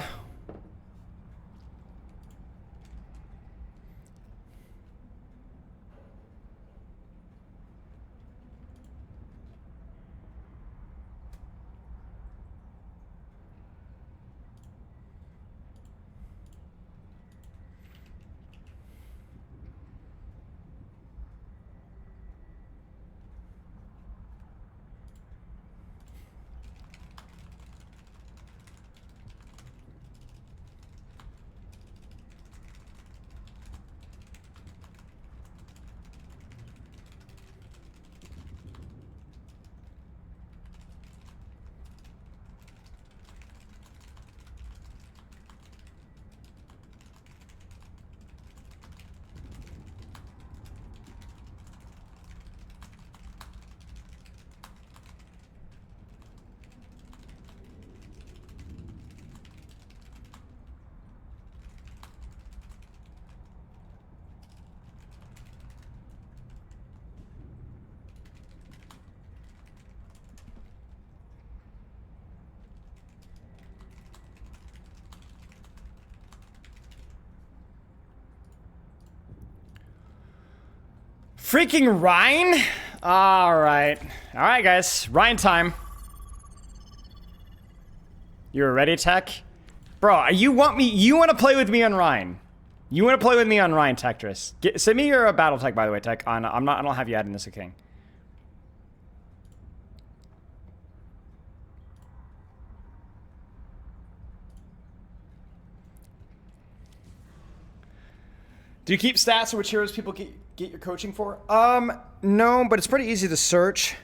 Freaking Rhine? All right, guys. Rhine time. You're ready, Tech? Bro, you want to play with me on Rhine? You want to play with me on Rhine, Tectris? Send me your battle tech, by the way, Tech. I don't have you adding this a king. Do you keep stats of which heroes people get your coaching for? No, but it's pretty easy to search.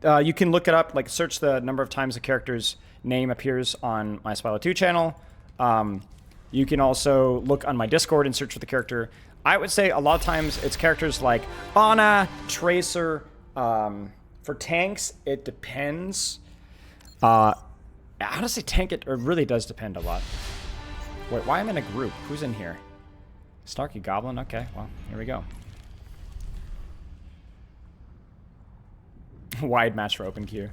You can look it up, like search the number of times the character's name appears on my Spyro 2 channel. You can also look on my Discord and search for the character. I would say a lot of times it's characters like Ana, Tracer. For tanks, it depends. How to say tank? It really does depend a lot. Wait, why am I in a group? Who's in here? Snarky Goblin? Okay, well, here we go. Wide match for open queue.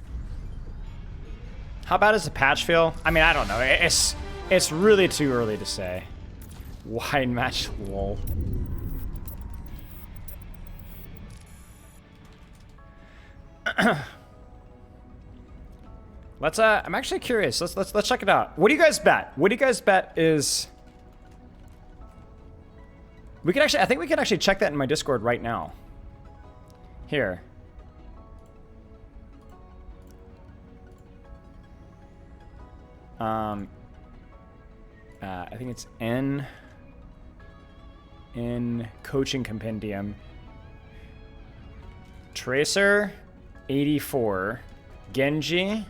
How bad does the patch feel? I mean, I don't know. It's really too early to say. Wide match, lol. Let's I'm actually curious. Let's check it out. What do you guys bet? What do you guys bet is? We could actually, I think we could actually check that in my Discord right now. Here. I think it's in coaching compendium. Tracer, 84. Genji.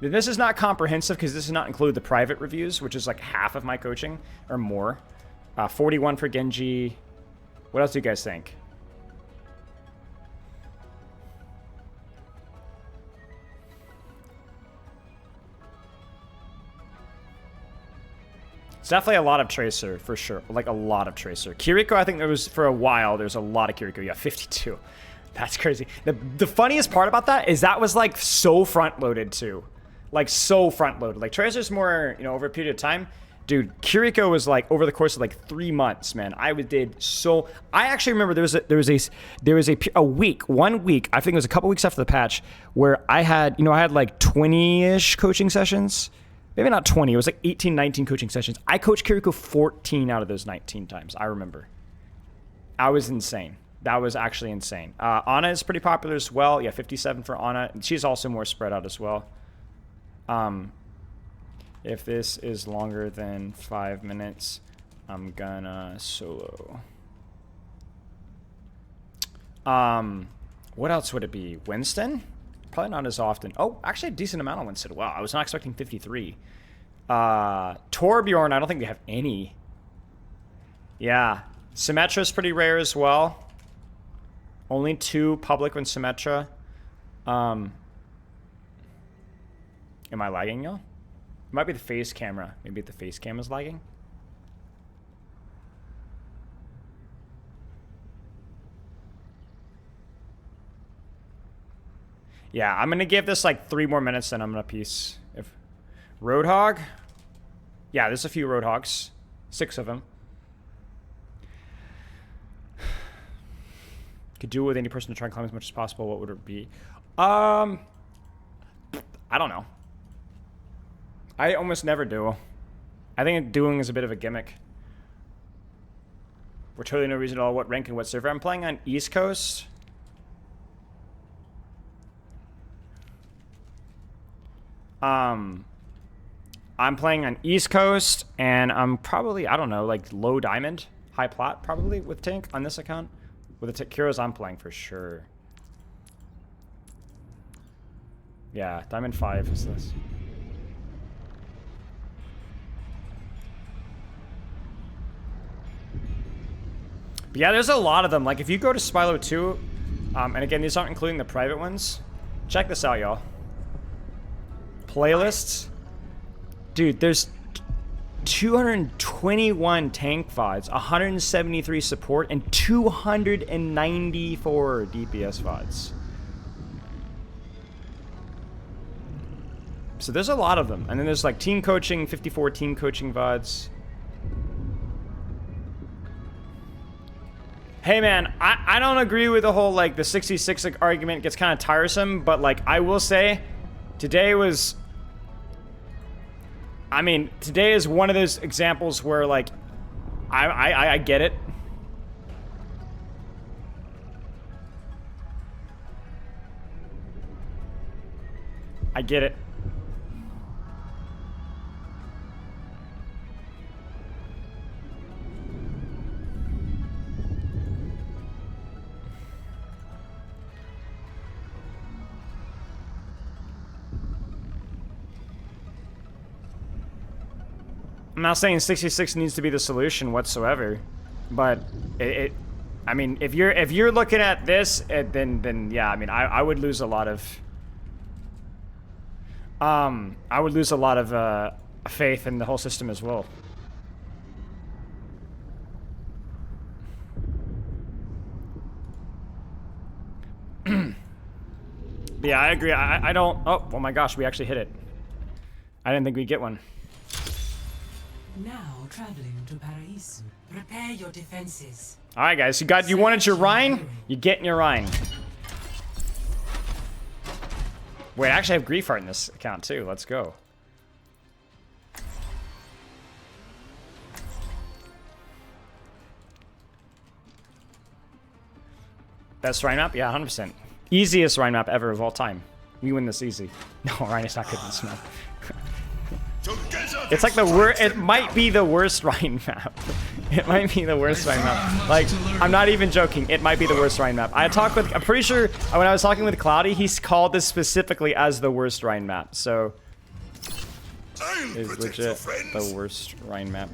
This is not comprehensive because this does not include the private reviews, which is like half of my coaching or more. 41 for Genji. What else do you guys think? It's definitely a lot of Tracer, for sure. Like, a lot of Tracer. Kiriko, I think there was, for a while, there's a lot of Kiriko. Yeah, 52. That's crazy. The funniest part about that is that was, like, so front-loaded, too. Like, so front-loaded. Like, Tracer's more, you know, over a period of time. Dude, Kiriko was like over the course of like 3 months, man. I actually remember there was a week, 1 week. I think it was a couple weeks after the patch where I had like 20-ish coaching sessions. Maybe not 20. It was like 18, 19 coaching sessions. I coached Kiriko 14 out of those 19 times. I remember. I was insane. That was actually insane. Ana is pretty popular as well. Yeah, 57 for Ana. She's also more spread out as well. If this is longer than 5 minutes, I'm gonna solo. What else would it be? Winston? Probably not as often. Oh, actually a decent amount on Winston. Wow, I was not expecting 53. Torbjorn, I don't think we have any. Yeah. Symmetra is pretty rare as well. Only 2 public when Symmetra. Am I lagging, y'all? It might be the face camera. Maybe the face cam is lagging. Yeah, I'm gonna give this like 3 more minutes, then I'm gonna piece. If Roadhog, yeah, there's a few Roadhogs, 6 of them. Could do it with any person to try and climb as much as possible. What would it be? I don't know. I almost never do. I think doing is a bit of a gimmick. We're totally no reason at all what rank and what server. I'm playing on East Coast. I'm playing on East Coast, and I'm probably, I don't know, like low diamond, high plat probably with tank on this account. With the Heroes I'm playing for sure. Yeah, diamond 5 is this. But yeah, there's a lot of them. Like if you go to Spylo 2, and again, these aren't including the private ones. Check this out, y'all. Playlists. Dude, there's 221 tank VODs, 173 support, and 294 DPS VODs. So there's a lot of them. And then there's like team coaching, 54 team coaching VODs. Hey man, I don't agree with the whole like the 66 argument. Gets kind of tiresome, but like I will say today was, I mean, today is one of those examples where like I get it. I get it. I'm not saying 66 needs to be the solution whatsoever, but I mean, if you're looking at this, then yeah, I mean, I would lose a lot of faith in the whole system as well. Yeah, I agree. I don't. Oh my gosh, we actually hit it. I didn't think we'd get one. Now traveling to Paris. Prepare your defenses. All right, guys. You wanted your Rhine? You getting your Rhine. Wait, I actually have Grief Art in this account too. Let's go. Best Rhine map? Yeah, 100%. Easiest Rhine map ever of all time. We win this easy. No, Rhine is not good in this map. It's like the worst. It might be the worst Rhine map. It might be the worst Rhine map. Like, I'm not even joking. It might be the worst Rhine map. I'm pretty sure when I was talking with Cloudy, he's called this specifically as the worst Rhine map. So, it's legit the worst Rhine map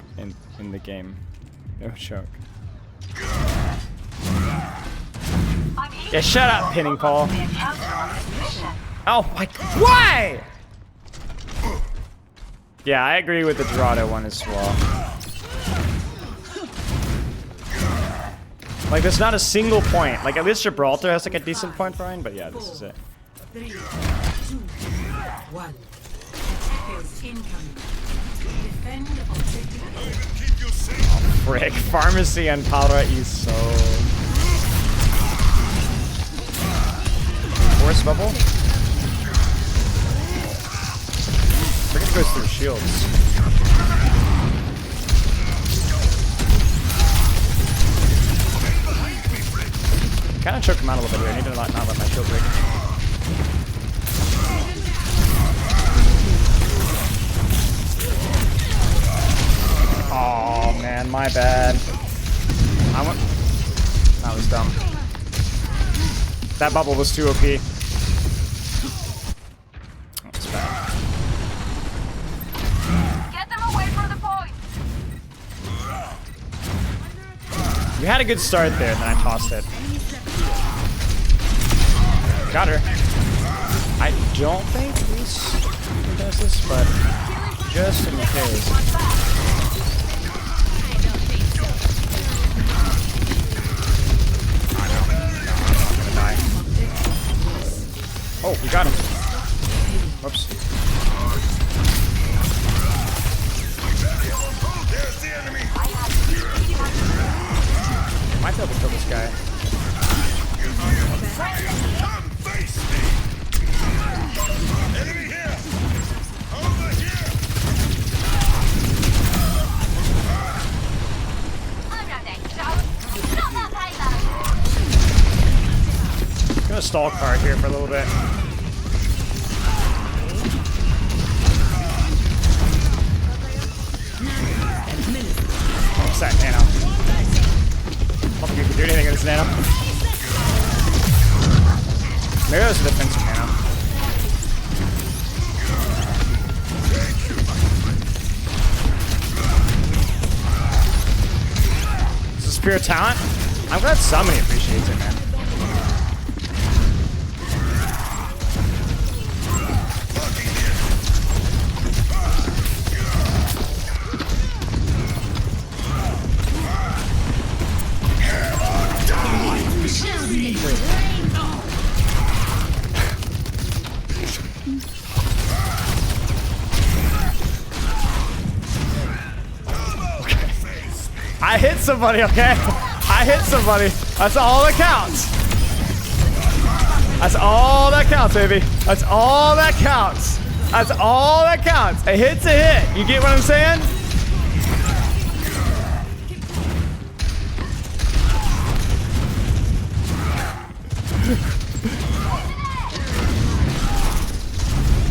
in the game. No joke. Yeah, shut up, Pinning Paul. Oh my, why? Yeah, I agree with the Dorado one as well. Like, there's not a single point. Like, at least Gibraltar has like a decent point for Rhine, but yeah, this is it. 3, 2, 1. Attackers incoming. Defend objective. Oh, frick. Pharmacy and Palra is so... Force bubble? Friggin' goes through shields. Kind of choke him out a little bit here. I need to not let my shield break. Oh man, my bad. That was dumb. That bubble was too OP. We had a good start there, and then I tossed it. Got her. I don't think Reese does this, but just in case. Oh, we got him. Whoops. Might be able to kill this guy. Come face me! Enemy here! Over here! I'm gonna stall card here for a little bit. What's that nano? I don't think you can do anything with this nano. Maybe that was a defensive nano. Is this pure talent? I'm glad somebody appreciates it, man. I hit somebody, okay? I hit somebody. That's all that counts. That's all that counts, baby. That's all that counts. That's all that counts. A hit's a hit. You get what I'm saying?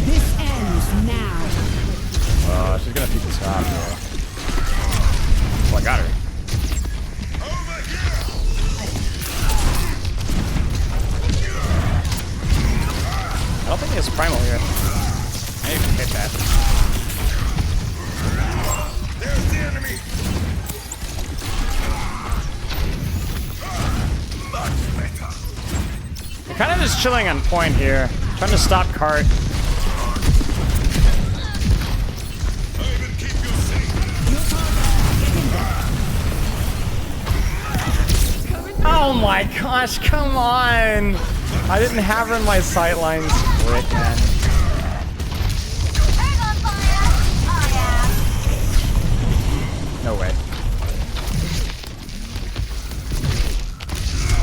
This ends now. Oh, she's gonna beat this off here. Oh, I got her. I don't think he has primal here. Maybe we can hit that. There's the enemy! Much better. We're kind of just chilling on point here. Trying to stop cart. Oh my gosh, come on! I didn't have her in my sightlines. Frick, man. No way.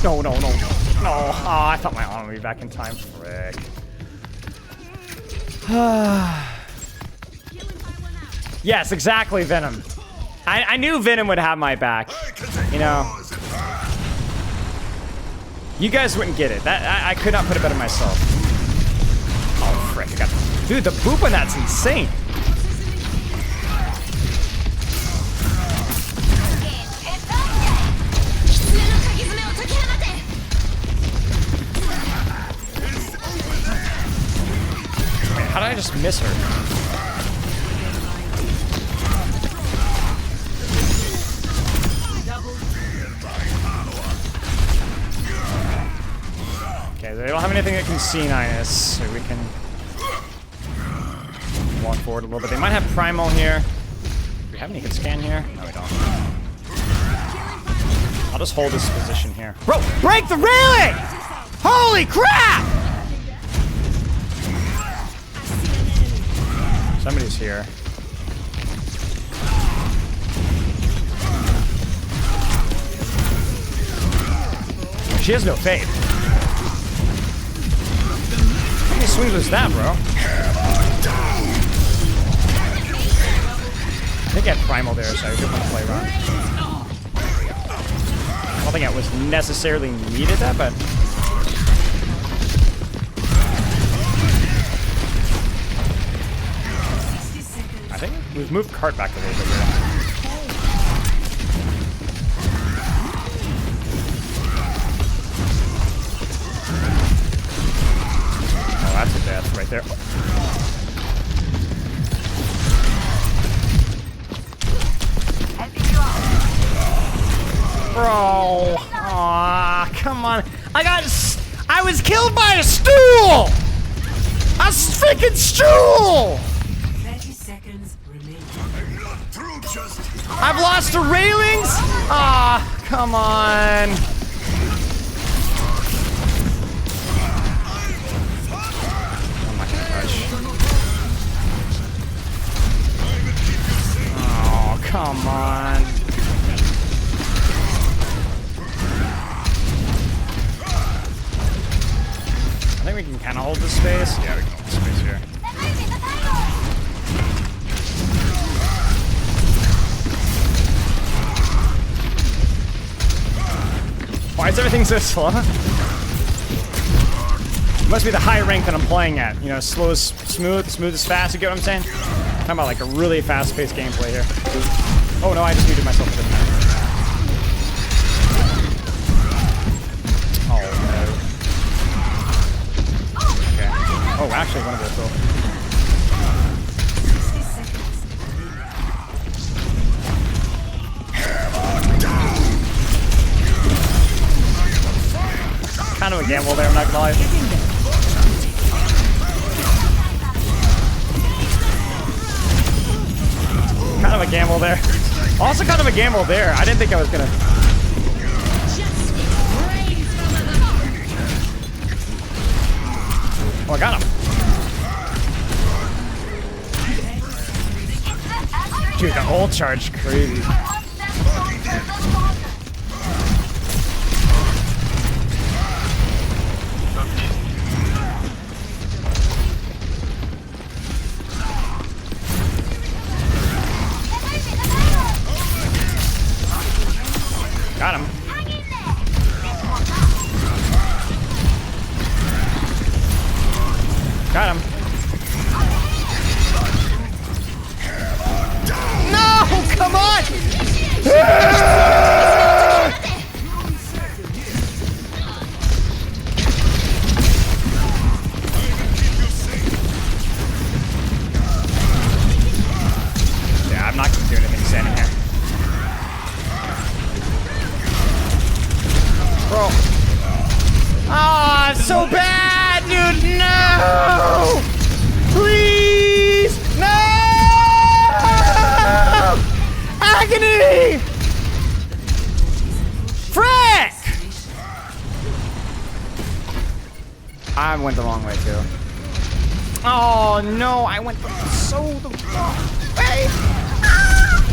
No, no, no, no. No. Oh, I thought my arm would be back in time. Frick. Yes, exactly, Venom. I knew Venom would have my back. You know. You guys wouldn't get it. That I could not put it better myself. Oh, frick. I got, dude, the boop on that's insane. Wait, how did I just miss her? Okay, they don't have anything that can C9 us, so we can walk forward a little bit. They might have primal here. Do we have any hit scan here? No, we don't. I'll just hold this position here. Bro, break the railing! Holy crap! Somebody's here. She has no fade. How many swings was that, bro? I think I had primal there, so I was able to play around. I don't think it was necessarily needed that, but... I think we've moved cart back a little bit here. Oh, that's a death right there. Bro. Aw, come on. I was killed by a stool! A freaking stool! 30 seconds remaining. I've lost the railings? Ah, come on. I'm not gonna touch. Oh, come on. I think we can kind of hold this space. Yeah, we can hold this space here. Why is everything so slow? It must be the high rank that I'm playing at. You know, slow is smooth, smooth is fast. You get what I'm saying? I'm talking about like a really fast-paced gameplay here. Oh no, I just muted myself. Oh no. Okay. Oh, actually, one of those though. Kind of a gamble there, I'm not gonna lie. Kind of a gamble there. Also kind of a gamble there. I didn't think I was gonna... Oh, I got him. Dude, the ult charge, crazy. Got him. Got him. No! Come on! Yeah, I'm not gonna do anything standing here. Bro. Ah, it's so bad, dude. No! Please! No! Agony! Frick! I went the wrong way, too. Oh, no. I went the wrong way. Ah!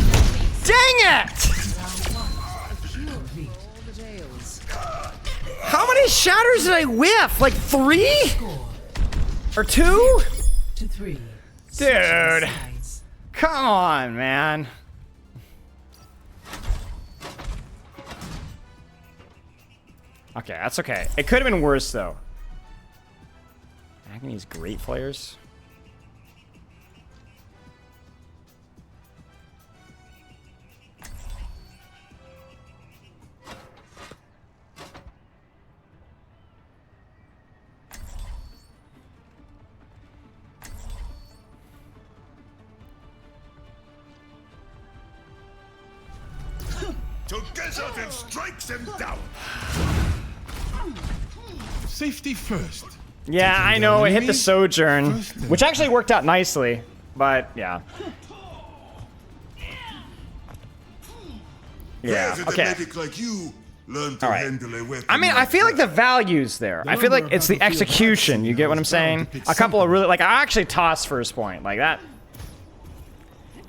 Dang it! How many shatters did I whiff? Like 3? Or 2? Dude. Come on, man. Okay, that's okay. It could have been worse, though. Agony's great players. Together then strikes them down. Safety first. Yeah, I know. It hit the sojourn, which actually worked out nicely, but yeah. Yeah. Okay. All right. I mean, I feel like the value's there. I feel like it's the execution. You get what I'm saying? A couple of really like I actually tossed first point like that.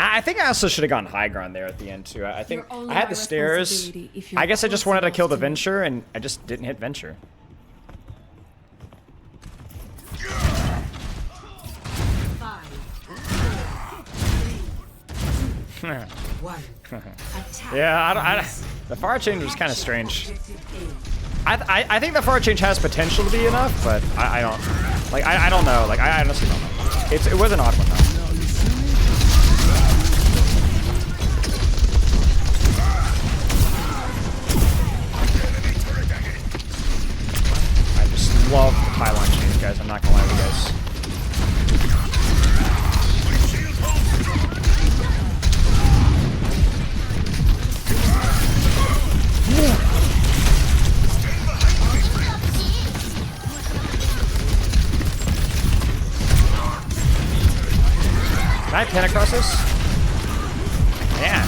I think I also should have gone high ground there at the end too. I think I had the stairs. I guess I just wanted to kill the Venture and I just didn't hit Venture. Yeah, the far change was kind of strange. I think the far change has potential to be enough, but I don't like I don't know. Like I honestly don't know. It was an odd one though. Love the pylon change, guys. I'm not gonna lie to you guys. Can I pan across this? Yeah.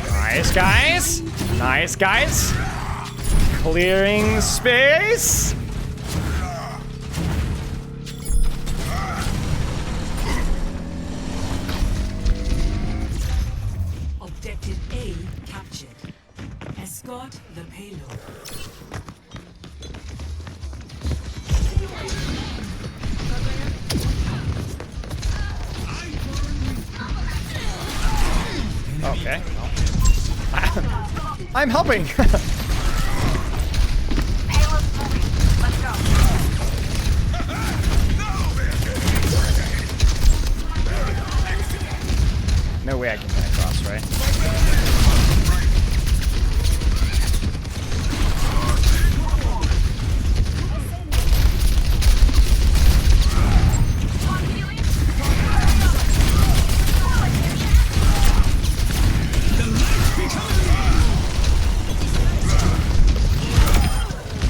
Nice, guys. Nice, guys. Clearing space. Objective A captured. Escort the payload. Okay. I'm helping. No way I can get across, right?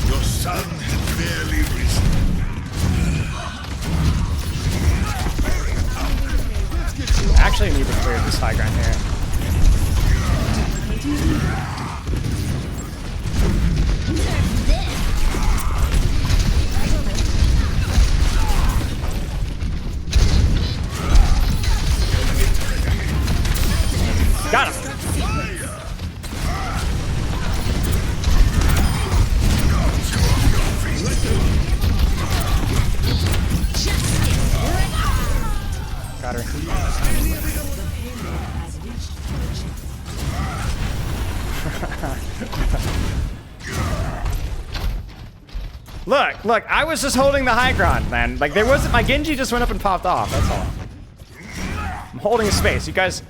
Your sun had barely risen. Actually need to clear this high ground here. Got him. Got her. Look, I was just holding the high ground, man. Like, there wasn't, my Genji just went up and popped off, that's all. I'm holding space, you guys.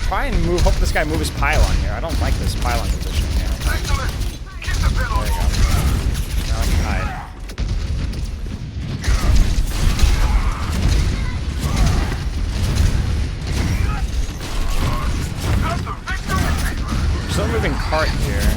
Try and move, hope this guy moves his pylon here. I don't like this pylon position here. There you go. Now I can hide. Still moving cart here.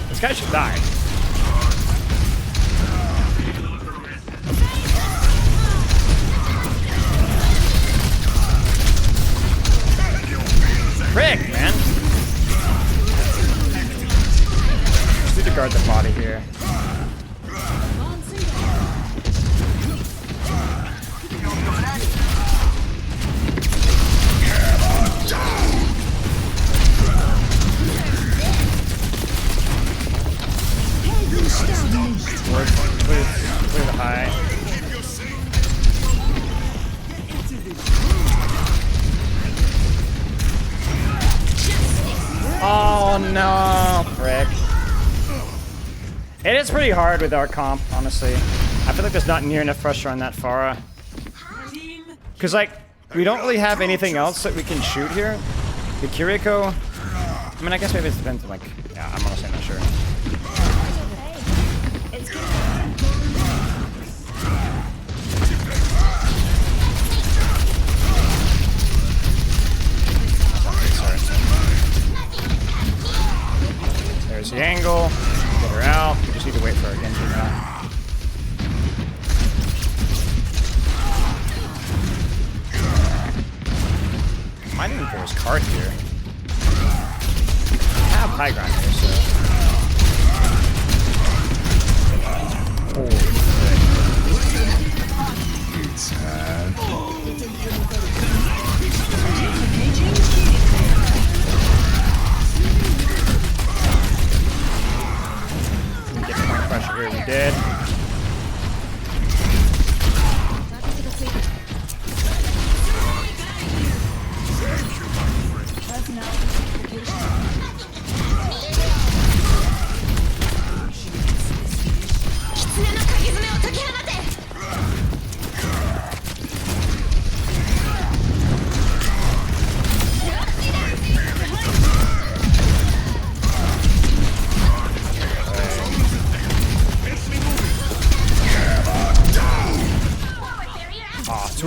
This guy should die. Frick, man. Just need to guard the body here. Clear the high. Oh no, frick. It is pretty hard with our comp, honestly. I feel like there's not near enough pressure on that Pharah. Because, like, we don't really have anything else that we can shoot here. The Kiriko, I mean, I guess maybe it depends on, like, yeah, I'm honestly not sure. There's the angle. Get her out. We just need to wait for our Genji now. Might even for his card here. I have high ground here, so. Holy shit. Get more pressure here we did.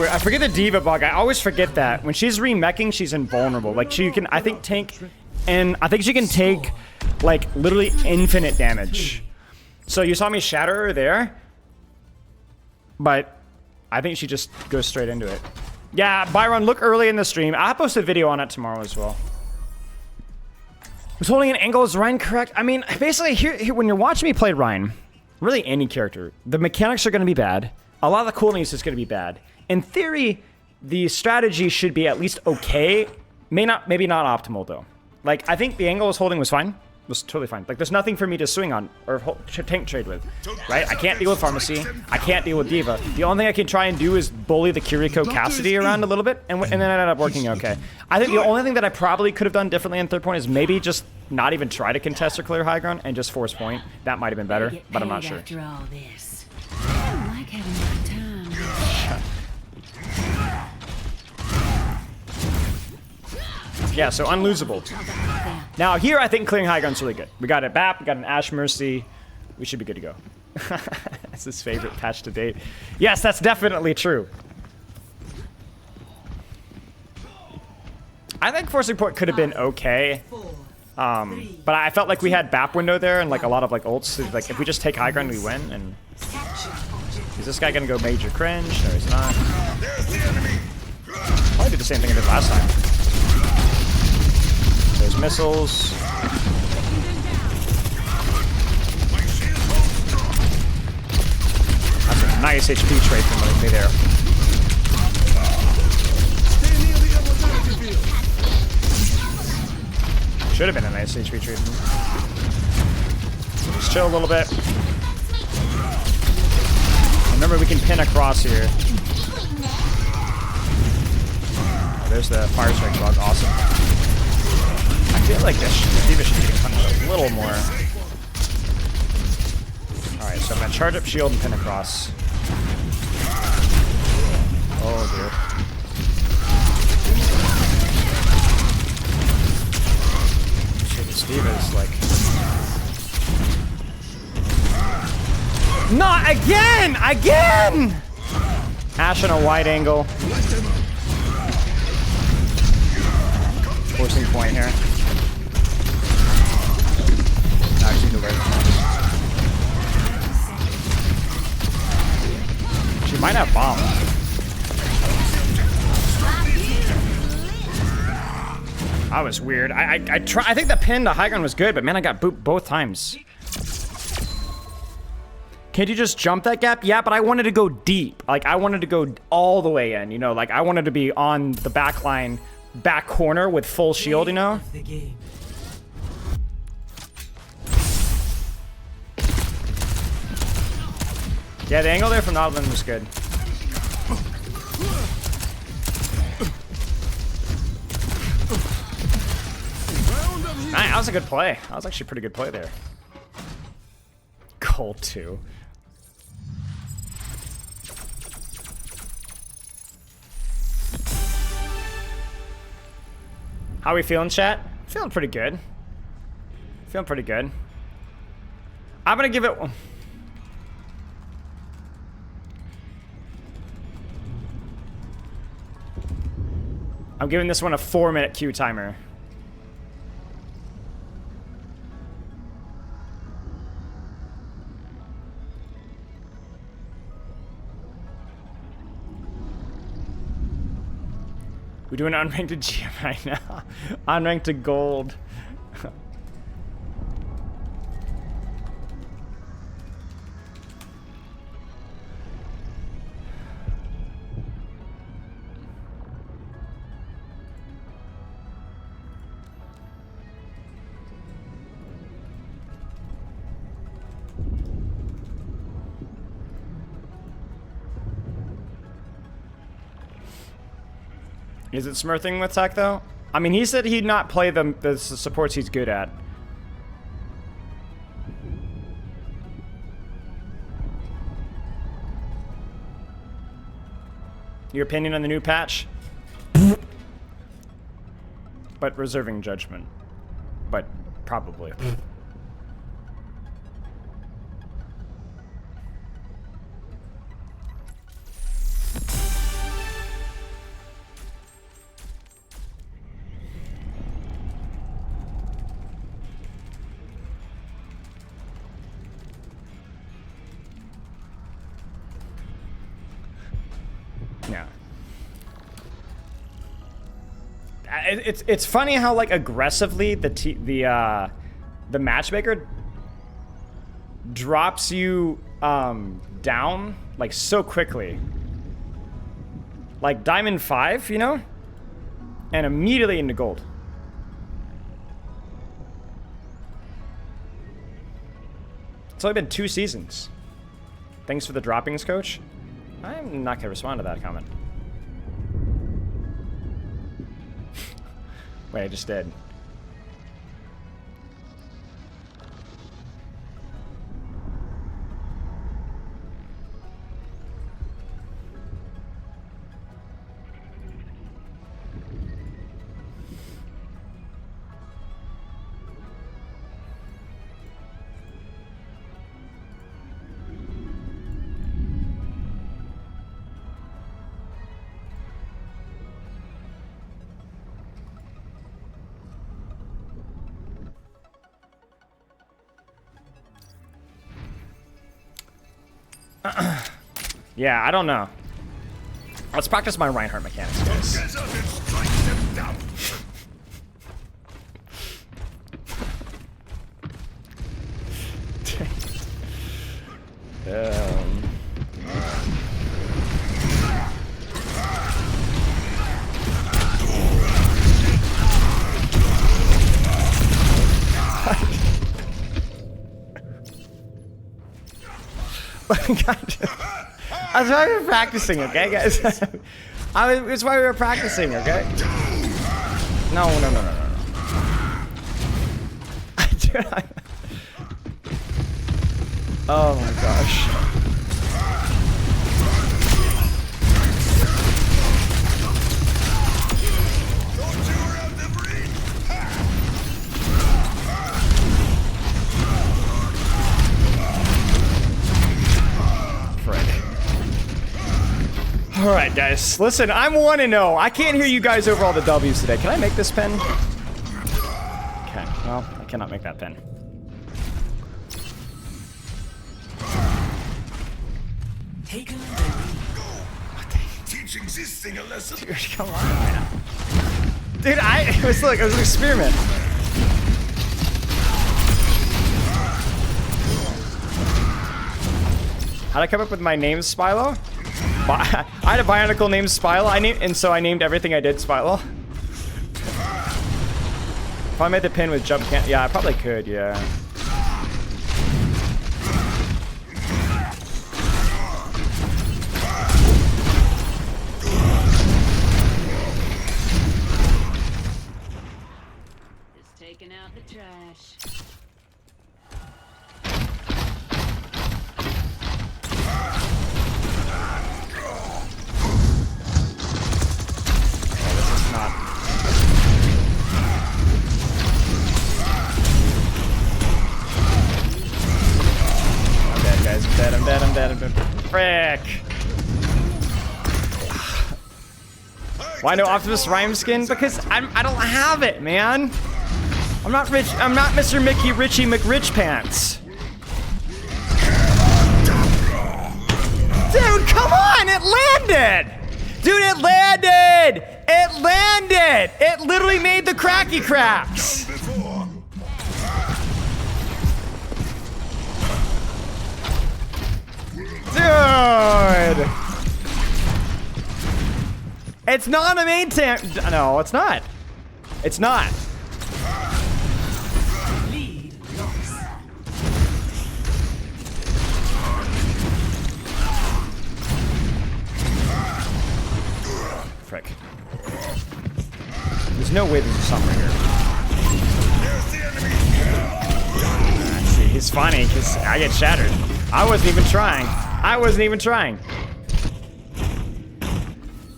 I forget the diva bug. I always forget that. When she's remeching, she's invulnerable. Like, she can, I think, tank, and I think she can take, like, literally infinite damage. So you saw me shatter her there, but I think she just goes straight into it. Yeah, Byron, look early in the stream. I'll post a video on it tomorrow as well. Was holding an angle, is Ryan correct? I mean, basically, here when you're watching me play Ryan, really any character, the mechanics are going to be bad. A lot of the coolness is going to be bad. In theory, the strategy should be at least okay. Maybe not optimal though. Like, I think the angle I was holding was fine. It was totally fine. Like, there's nothing for me to swing on or tank trade with, right? I can't deal with Pharmacy. I can't deal with Diva. The only thing I can try and do is bully the Kiriko Cassidy around a little bit, and then it ended up working okay. I think the only thing that I probably could have done differently in third point is maybe just not even try to contest or clear high ground and just force point. That might have been better, but I'm not sure. After all this, I don't like having my time. Yeah, so unlosable. Now here I think clearing high ground's really good. We got a BAP, we got an Ash Mercy. We should be good to go. That's his favorite patch to date. Yes, that's definitely true. I think Forcing Point could have been okay. But I felt like we had BAP window there and like a lot of like ults. So, like if we just take high ground, we win. And is this guy gonna go major cringe? No, he's not. Probably did the same thing I did last time. There's missiles. That's a nice HP trade from me there. Should have been a nice HP trade. So just chill a little bit. Remember, we can pin across here. Oh, there's the fire strike bug. Awesome. I feel like this Diva should be getting punished a little more. Alright, so I'm gonna charge up shield and pin across. Oh dear. Shit, this Diva is like... Not again! Again! Ash on a wide angle. Forcing point here. Actually, the way. She might have bomb. That was weird. I think the pin to high ground was good, but man, I got booped both times. Can't you just jump that gap? Yeah, but I wanted to go deep. Like, I wanted to go all the way in, you know? Like, I wanted to be on the back line, back corner with full shield, you know? Yeah, the angle there from Notlin was good. That was a good play. That was actually a pretty good play there. Cold 2. How we feeling, chat? Feeling pretty good. Feeling pretty good. I'm gonna give it... I'm giving this one a 4-minute queue timer. We doing unranked to GM right now. Unranked to gold. Is it smurthing with tech though? I mean, he said he'd not play the supports he's good at. Your opinion on the new patch? But reserving judgment. But probably. Yeah. It's funny how like aggressively the matchmaker drops you down like so quickly. Like Diamond 5, you know? And immediately into gold. It's only been 2 seasons. Thanks for the droppings, coach. I'm not gonna respond to that comment. Wait, I just did. Yeah, I don't know. Let's practice my Reinhardt mechanics, guys. That's why we were practicing, okay, guys? That's why we were practicing, okay? No. Oh my gosh. Alright, guys. Listen, I'm 1-0. I can't hear you guys over all the W's today. Can I make this pen? Okay, well, I cannot make that pen. Teaching this thing a lesson. Dude, come on, man. Dude, it was an experiment. How'd I come up with my name, Spylo? I had a Bionicle named Spylo, and so I named everything I did Spylo. If I made the pin with jump can, yeah, I probably could, yeah. Just taking out the trash. I'm dead. Frick. Why no Optimus Rhyme skin? Because I don't have it, man. I'm not rich. I'm not Mr. Mickey Richie McRich Pants. Dude, come on! It landed! Dude, it landed! It landed! It literally made the cracky cracks! Dude! It's not a main tank. No, it's not. It's not. Frick. There's no way there's a summer here. See, he's funny because I get shattered. I wasn't even trying. I wasn't even trying.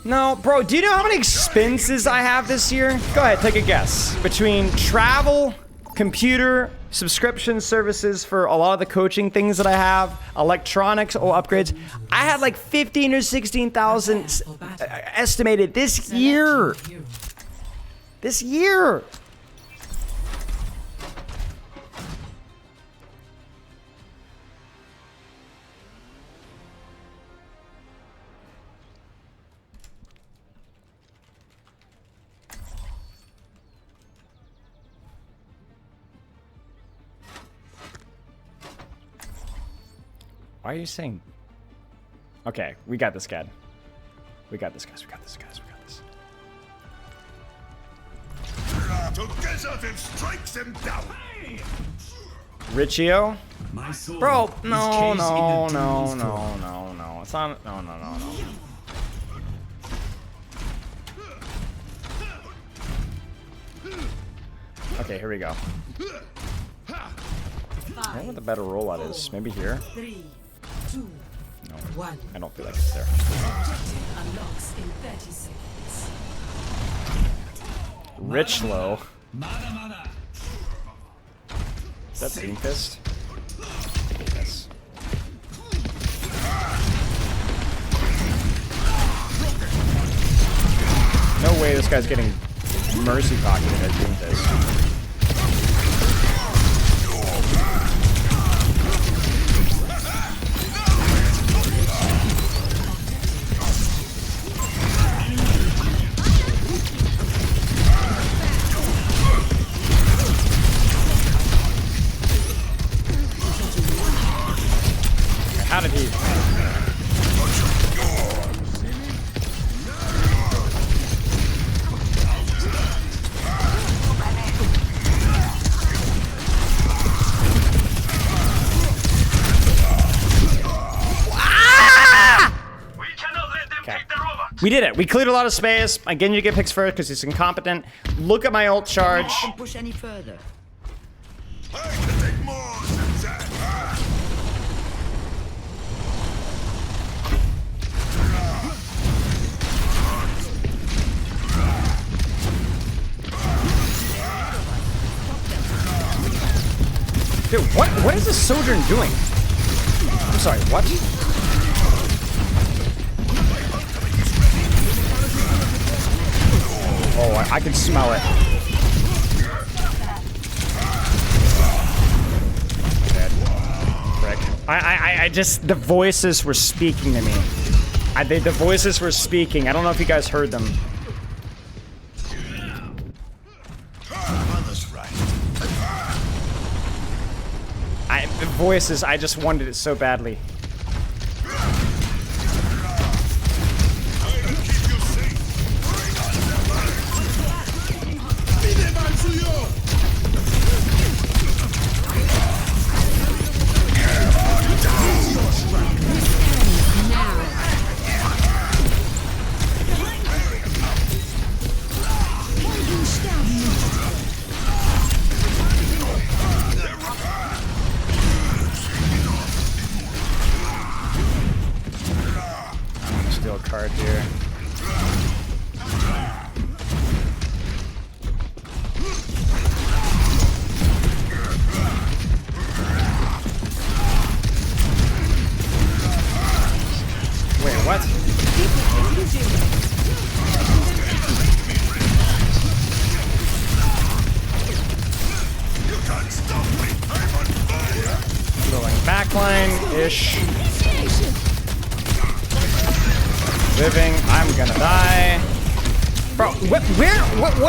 No, bro, do you know how many expenses I have this year? Go ahead, take a guess. Between travel, computer, subscription services for a lot of the coaching things that I have, electronics or upgrades, I had like 15 or 16,000 estimated this year. This year. Why are you saying? Okay, we got this, guy. We got this, guys. We got this, guys. We got this. Together them strikes them down. Riccio? Bro, no, is no, cased in the no, demon's no, no, no. It's not. No, no, no, no. Okay, here we go. I don't know what the better rollout is. Maybe here? 3, 2, No, 1. I don't feel like it's there. Unlocks in 30 seconds. Rich low. Is that Steam Fist? Yes. No way this guy's getting mercy pocketed at Steam Fist. How did he? Okay. We did it. We cleared a lot of space. Again, you get picks first because he's incompetent. Look at my ult charge. Don't push any further. Dude, what is this Sojourn doing? I'm sorry, what? Oh, I can smell it. Dead. Frick. I just, the voices were speaking to me. The voices were speaking. I don't know if you guys heard them. The voices, I just wanted it so badly. Steal a card here. Wait, what? Going backline-ish. Living, I'm gonna die. Bro, what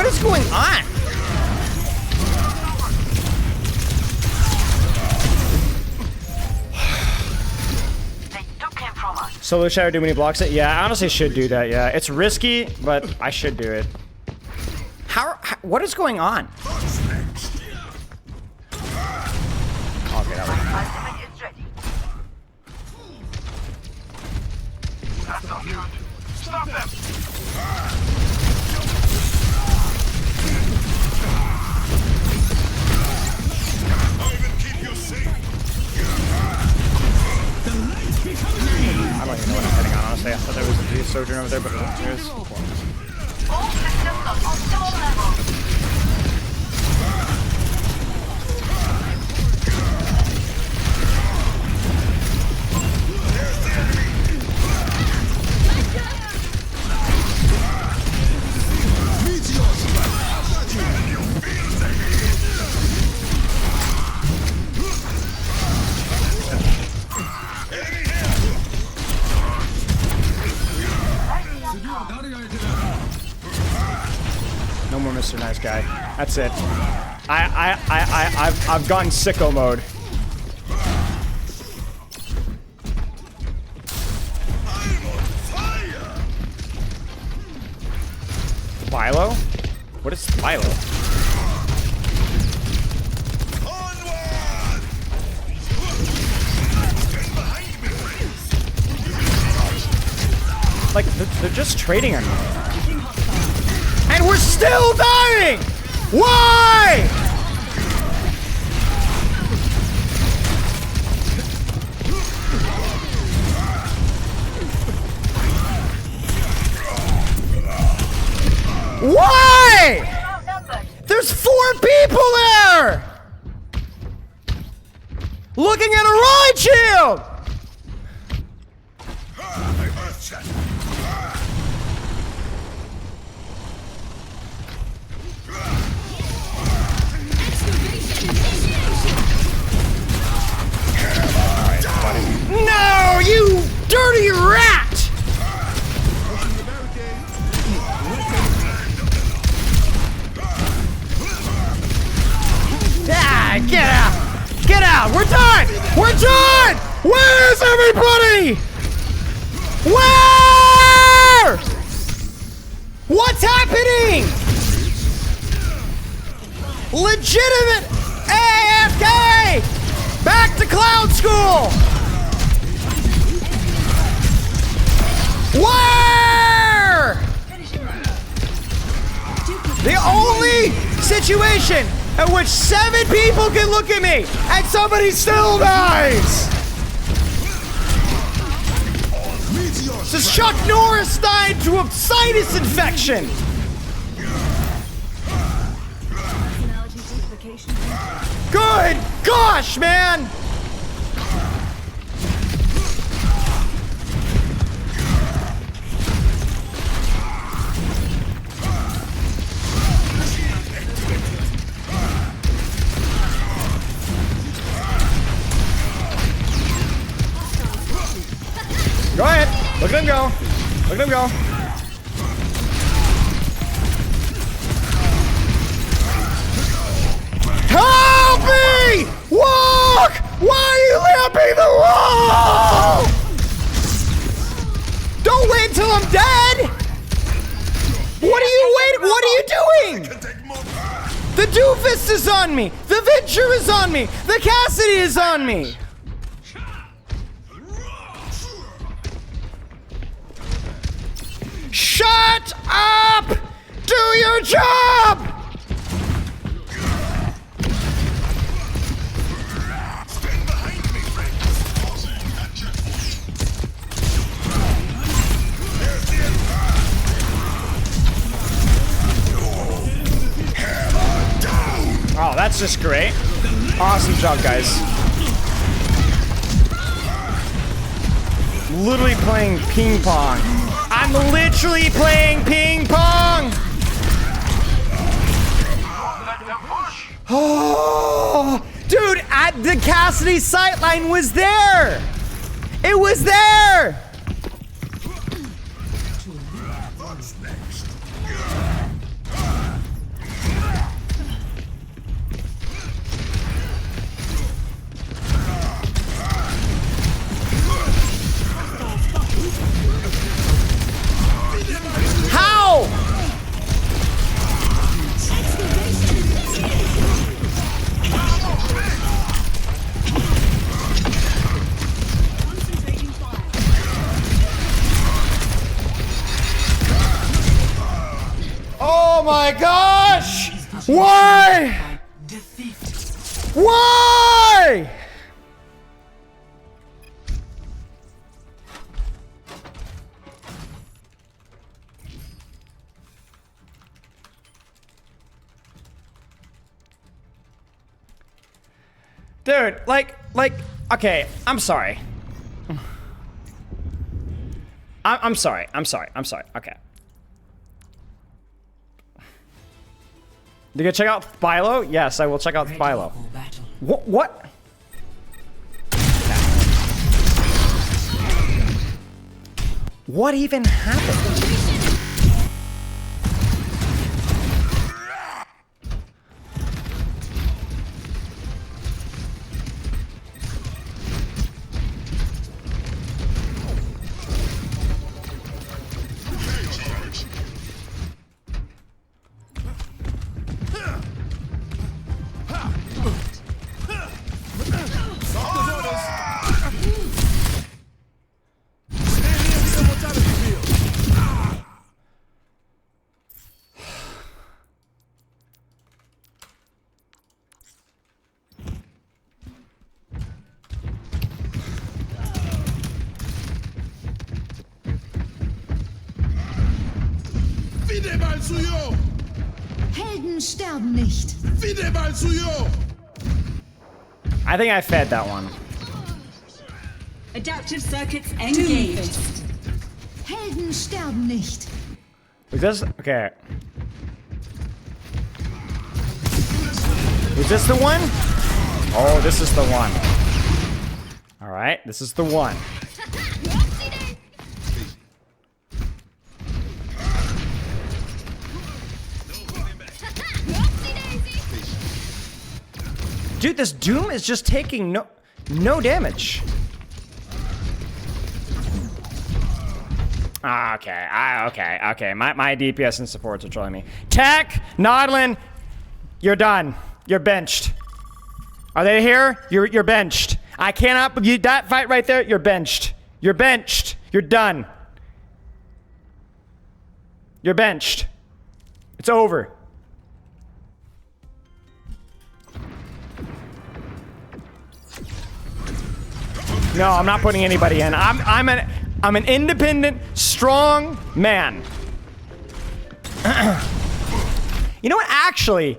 is going on? Solo Shadow do when he blocks it? Yeah, I honestly should do that, yeah. It's risky, but I should do it. What is going on? Okay, that was... Stop them! Sojourn over there, but there's... All systems on optimal level. No more Mr. Nice Guy. That's it. I've gone sicko mode. Philo? What is Philo? Like, they're just trading on me. And we're still dying! Why? Why? There's 4 people there! Looking at a ride shield! No, you dirty rat! Ah, get out! Get out! We're done! We're done! Where is everybody? Where? What's happening? Legitimate AFK! Back to cloud school! Where? The only situation in which 7 people can look at me and somebody still dies! This is Chuck Norris died to a sinus infection! Good gosh, man! Go ahead. Look at him go. Look at him go. Help me! Walk! Why are you lamping the wall? Don't wait until I'm dead! What are you waiting? What are you doing? The Doofus is on me. The Venture is on me. The Cassidy is on me. Shut up! Do your job! Oh, that's just great. Awesome job, guys. Literally playing ping pong. I'm literally playing ping pong! Oh, dude, the Cassidy sightline was there! It was there! How? Oh my gosh! Why? Why? Dude, like, okay, I'm sorry. I'm sorry. Okay. You gonna check out Philo? Yes, I will check out Philo. What? What even happened? Helden sterben nicht. I think I fed that one. Adaptive circuits engaged. Helden sterben nicht. Is this okay? Is this the one? Oh, this is the one. All right, this is the one. Dude, this Doom is just taking no damage. Okay. My DPS and supports are trolling me. Tech, Nodlin, you're done. You're benched. Are they here? You're benched. I cannot. That fight right there. You're benched. You're benched. You're done. You're benched. It's over. No, I'm not putting anybody in. I'm an independent, strong man. You know what? Actually,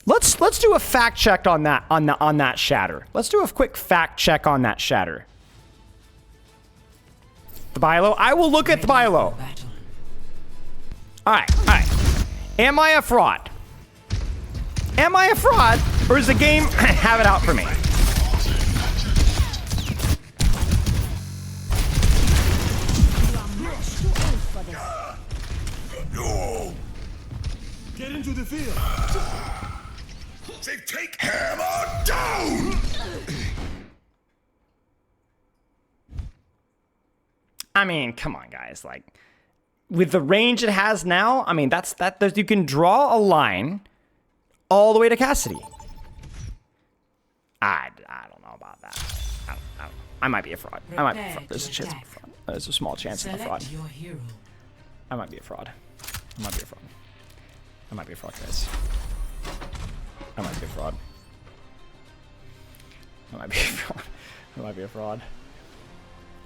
let's do a fact check on that shatter. Let's do a quick fact check on that shatter. The Bilo. I will look at the Bilo. All right. Am I a fraud? Am I a fraud, or does the game have it out for me? No! Get into the field! Say, take hammer down! I mean, come on, guys. Like, with the range it has now, I mean, you can draw a line all the way to Cassidy. I don't know about that. I might be a fraud. I might be a fraud. There's a chance of a fraud. There's a small chance of a fraud. I might be a fraud. I might be a fraud. I might be a fraud, guys. I might be a fraud. I might be a fraud. I might be a fraud.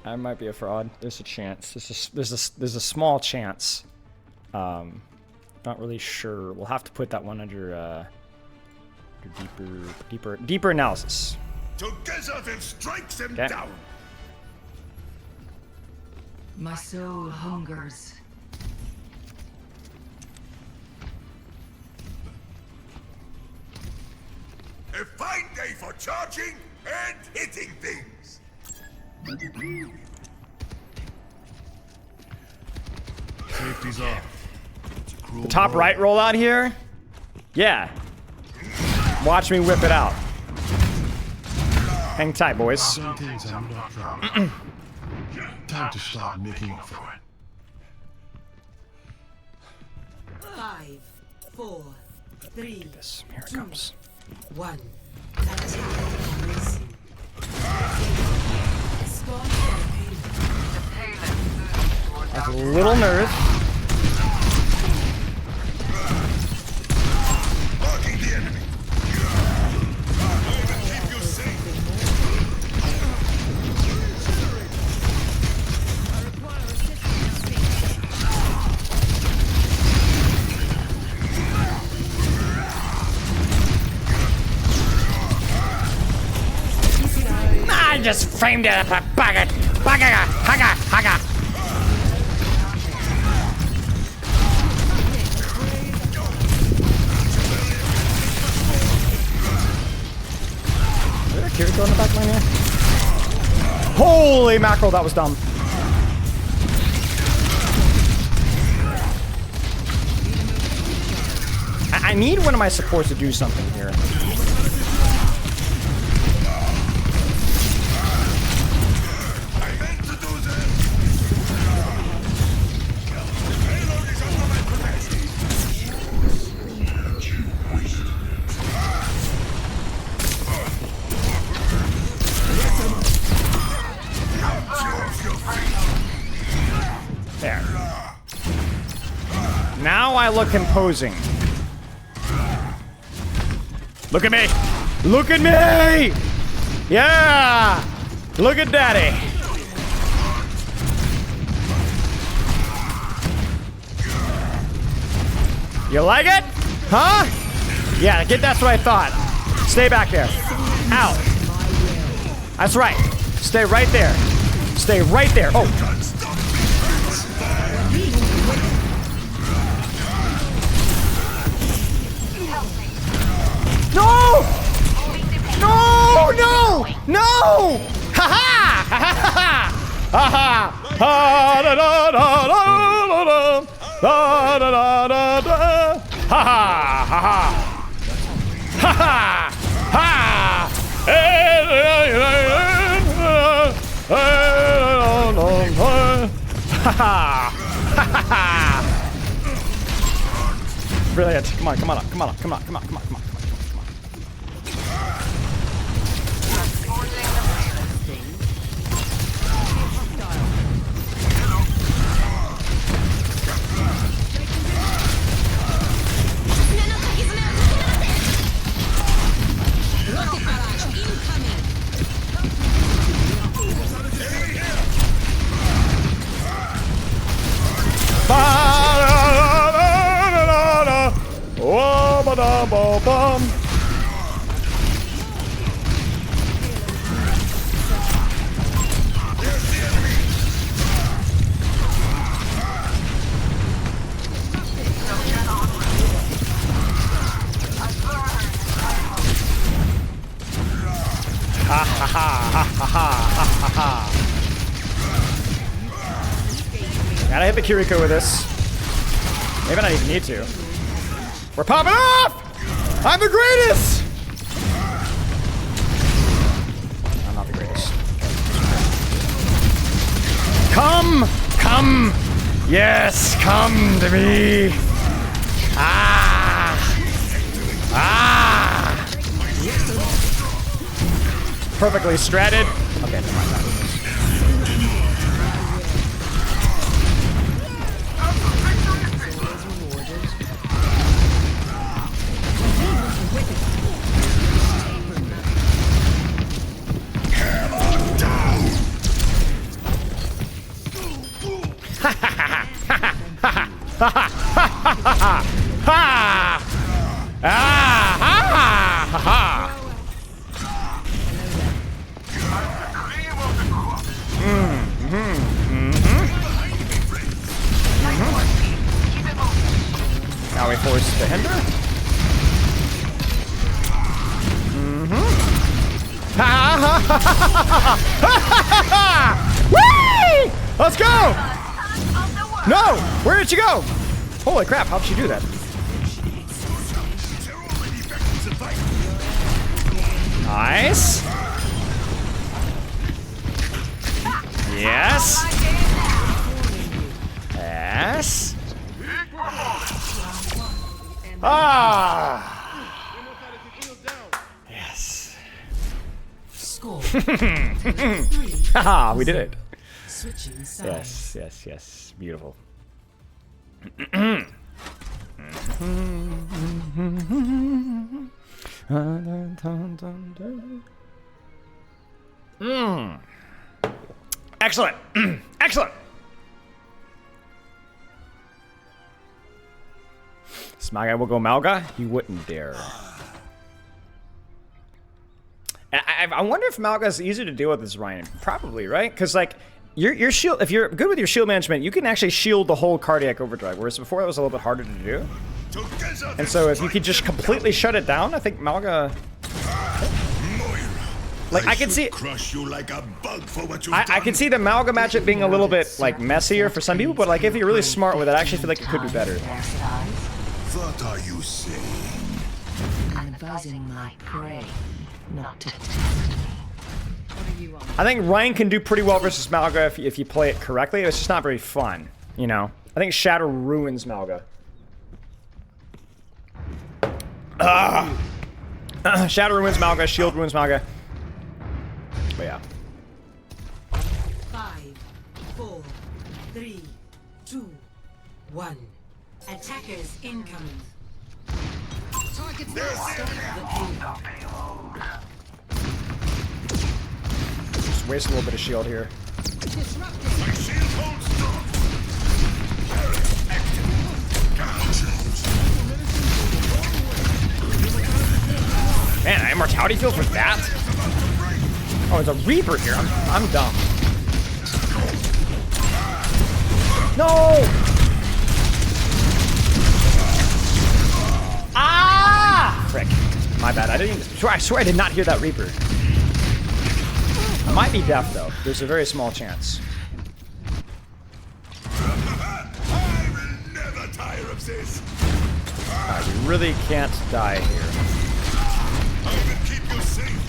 I might be a fraud. There's a chance. There's a small chance. Not really sure. We'll have to put that one under deeper analysis. Together then strikes him Okay. down. My soul hungers. A fine day for charging and hitting things. Safety's off. The top right rollout here? Yeah. Watch me whip it out. Hang tight, boys. Some things I'm not proud of. Time to start making up for it. 5, 4, 3, Here it comes. 1. That's a little nerve. Marking the enemy. Keep you safe. I just framed it up a bucket. Bagaga, haga, haga. Is there a Kiriko in the back line here? Holy mackerel, that was dumb. I need one of my supports to do something here. There. Now I look imposing. Look at me! Look at me! Yeah! Look at daddy! You like it? Huh? Yeah, that's what I thought. Stay back there. Ow. That's right. Stay right there. Stay right there. Oh. No! No! No! No! Ha ha! Ha ha ha! Ha ha! Ha da da da da da da da da da! Ha ha! Ha ha! Ha ha! Ha! Ha ha! Ha ha! Brilliant! Come on! Come on! Come on! Come on! Come on! Come on! Come on! Gotta hit the Kiriko with this. Maybe I don't even need to. We're popping off! I'm the greatest! I'm not the greatest. Come! Come! Yes, come to me! Ah! Ah! Perfectly stratted. Okay, never mind that. Now we force the hinder. Whee! Let's go! No! Where did she go? Holy crap, how'd she do that? Nice. Yes. Yes. Ah. Yes. Score. Haha, we did it. Switching sides. Yes, yes, yes. Beautiful. Excellent. Excellent. Smaga will go Malga. He wouldn't dare. I wonder if Malga's easier to deal with as Ryan. Probably, right? Because like your shield, if you're good with your shield management, you can actually shield the whole cardiac overdrive. Whereas before it was a little bit harder to do. And so if you could just completely shut it down, I think Malga. Like I can see, crush you like a bug for what you've I can see the Malga matchup being a little bit like messier for some people, but like if you're really smart with it, I actually feel like it could be better. What are you saying? I'm buzzing my prey, not to test me. I think Ryan can do pretty well versus Malga if you play it correctly. It's just not very fun, you know. I think Shadow ruins Malga. Shadow ruins Malga. Shield ruins Malga. But yeah. 5, 4, 3, 2, 1. Attackers incoming. Target Just waste a little bit of shield here. Man, immortality field for that? Oh, it's a Reaper here. I'm dumb. No! Ah! Frick. My bad. I swear I did not hear that Reaper. I might be deaf though. There's a very small chance. I will never tire of this. Alright, we really can't die here. I will keep you safe.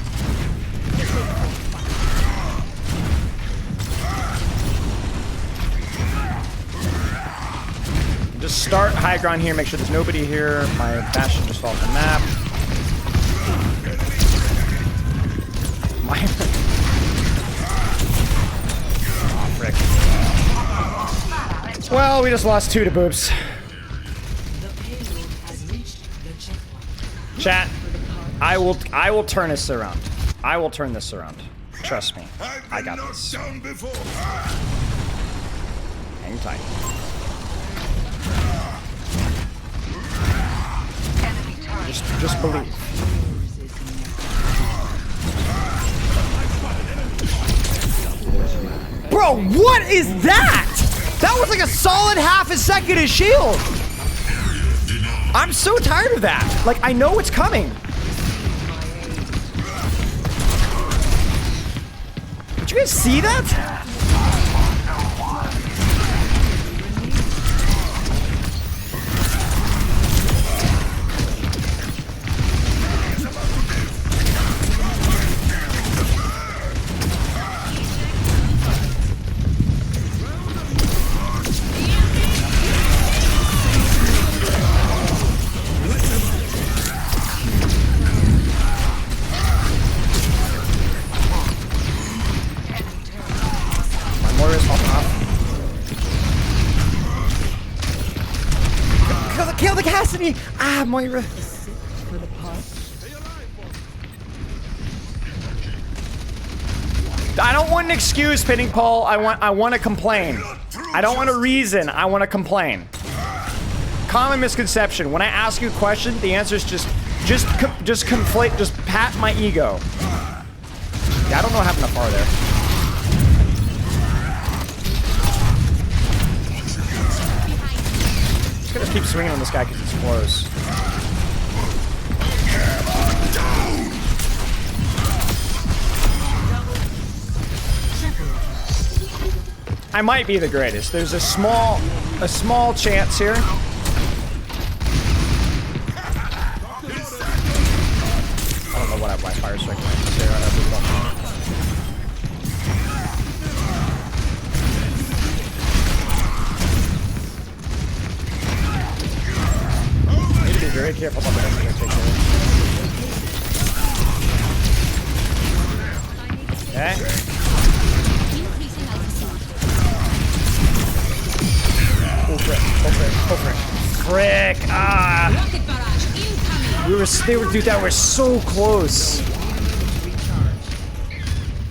Just start high ground here, make sure there's nobody here. My Bastion just falls off the map. Oh, frick. Well, we just lost 2 to boobs. Chat, I will turn this around. I will turn this around. Trust me. I got this. Hang tight. Just believe. Bro, what is that? That was like a solid half a second of shield. I'm so tired of that. Like, I know it's coming. Did you guys see that? Kill the Cassidy! Ah, Moira. I don't want an excuse, Pitting Paul. I want to complain. I don't want a reason. I want to complain. Common misconception. When I ask you a question, the answer is just conflate, just pat my ego. Yeah, I don't know what happened to far there. I'm gonna keep swinging on this guy because it's close. I might be the greatest. There's a small chance here. I don't know what my fire strike might be there. Need to be very careful about the enemy takeover. Okay. Oh frick. Frick! Ah! Dude, that was so close. I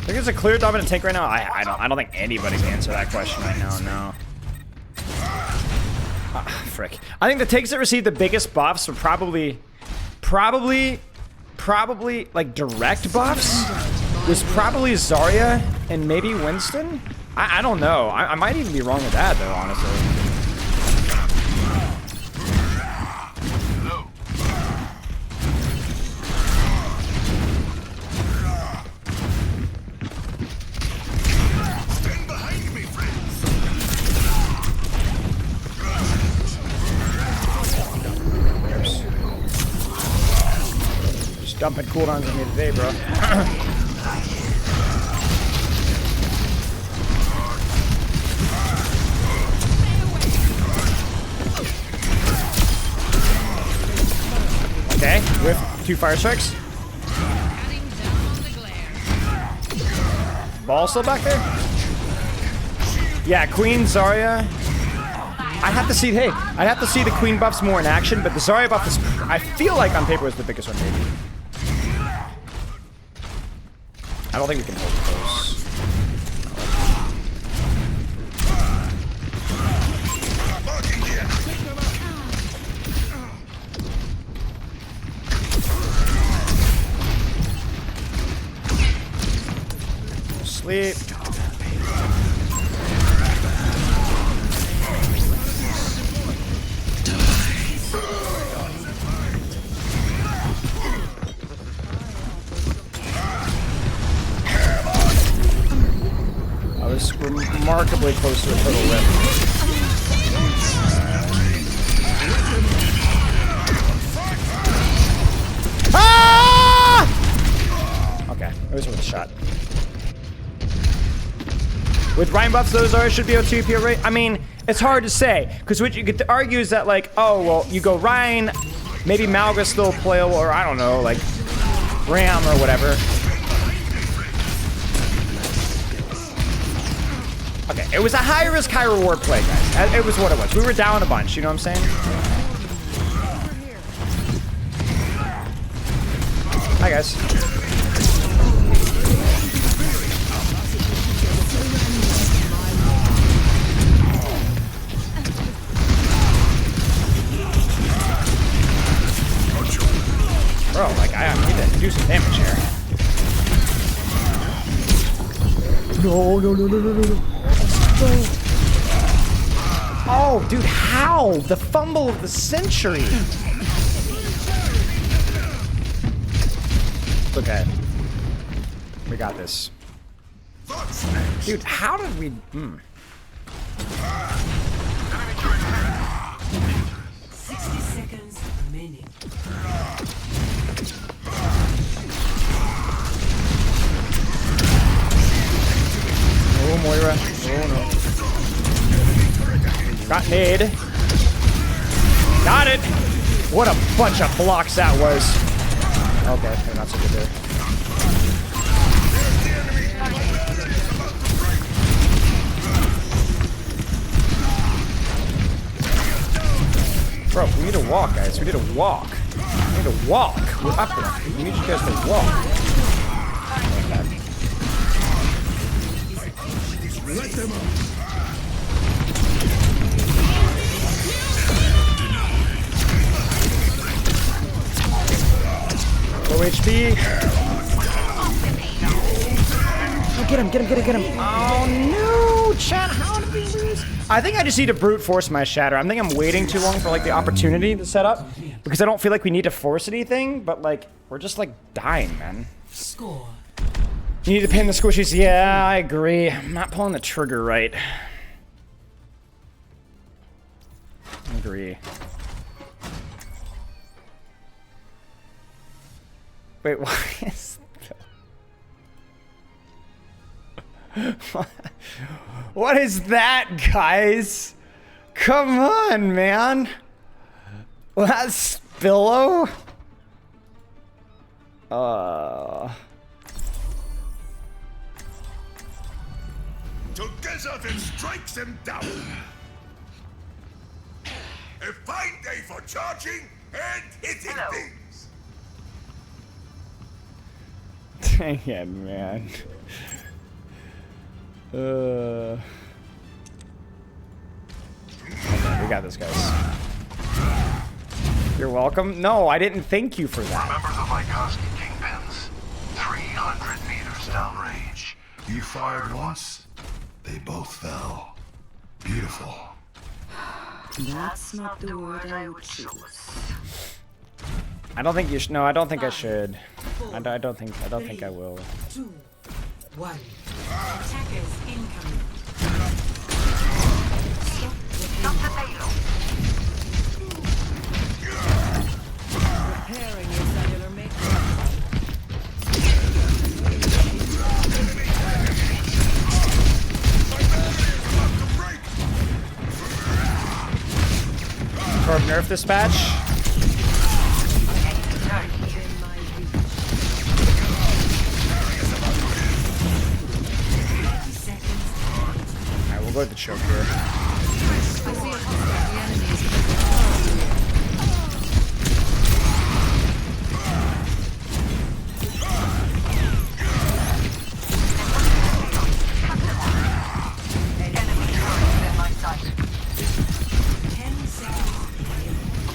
think it's a clear dominant tank right now. I don't think anybody can answer that question right now. No. Frick. I think the tanks that receive the biggest buffs would probably probably, like, direct buffs was probably Zarya and maybe Winston. I don't know. I might even be wrong with that, though, honestly. Dumping cooldowns on me today, bro. Okay, with 2 fire strikes. Ball still back there? Yeah, Queen, Zarya. I'd have to see, hey, I'd have to see the Queen buffs more in action, but the Zarya buff is, I feel like on paper was the biggest one, maybe. I don't think we can hold close. Sleep. I was remarkably close to a total whip. Ah! Okay, it was worth a shot. With Ryan buffs, those are should be able to TP rate. I mean, it's hard to say because what you could argue is that like, oh well, you go Ryan, maybe Malga's still playable, or I don't know, like Ram or whatever. Okay, it was a high risk, high reward play, guys. It was what it was. We were down a bunch, you know what I'm saying? Hi, guys. Bro, like, I need to do some damage here. No, no, no, no, no, no, no. Oh, dude, how? The fumble of the century. It's okay. We got this. Dude, how did we... 60 seconds remaining. Oh, Moira. Oh, no. Got nade. Got it. What a bunch of blocks that was. Okay, they're not so good there. Bro, we need to walk, guys. We need to walk. We need to walk. We're up there. We need you guys to walk. Let them up. Low HP. Oh, get him, get him, get him, get him. Oh, no, chat, how did we lose? I think I just need to brute force my shatter. I think I'm waiting too long for, like, the opportunity to set up because I don't feel like we need to force anything, but, like, we're just, like, dying, man. Score. You need to pin the squishies. Yeah, I agree. I'm not pulling the trigger right. I agree. Wait, why is what is that, guys? Come on, man. That's Spillo? Together then strikes them down. A fine day for charging and hitting things. Dang it, man. Okay, we got this, guys. You're welcome. No, I didn't thank you for that. Members of my Koski You fired once, they both fell. Beautiful. That's not the word I would choose. I don't think you should. No, I don't think I should. I don't think I will. 2, 1. Attackers incoming. Stop the payload. Repairing your cellular matrix. Torb nerf dispatch. Alright, we'll go with the choke here.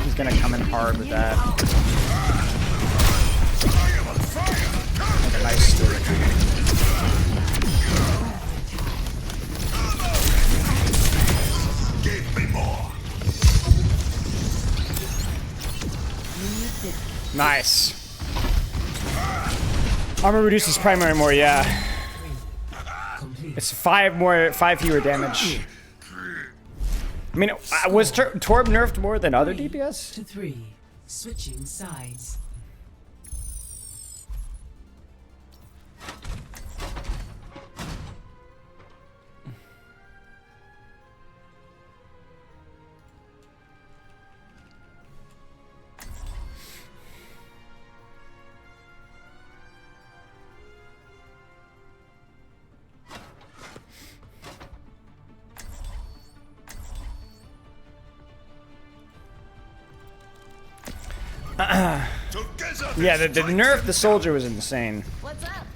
He's gonna come in hard with that. Like a nice story. Give me more. Nice. Armor reduces primary more, yeah. It's 5 fewer damage. I mean, was Torb nerfed more than other DPS? To 3. Switching sides. Yeah, the nerf the soldier was insane. What's up?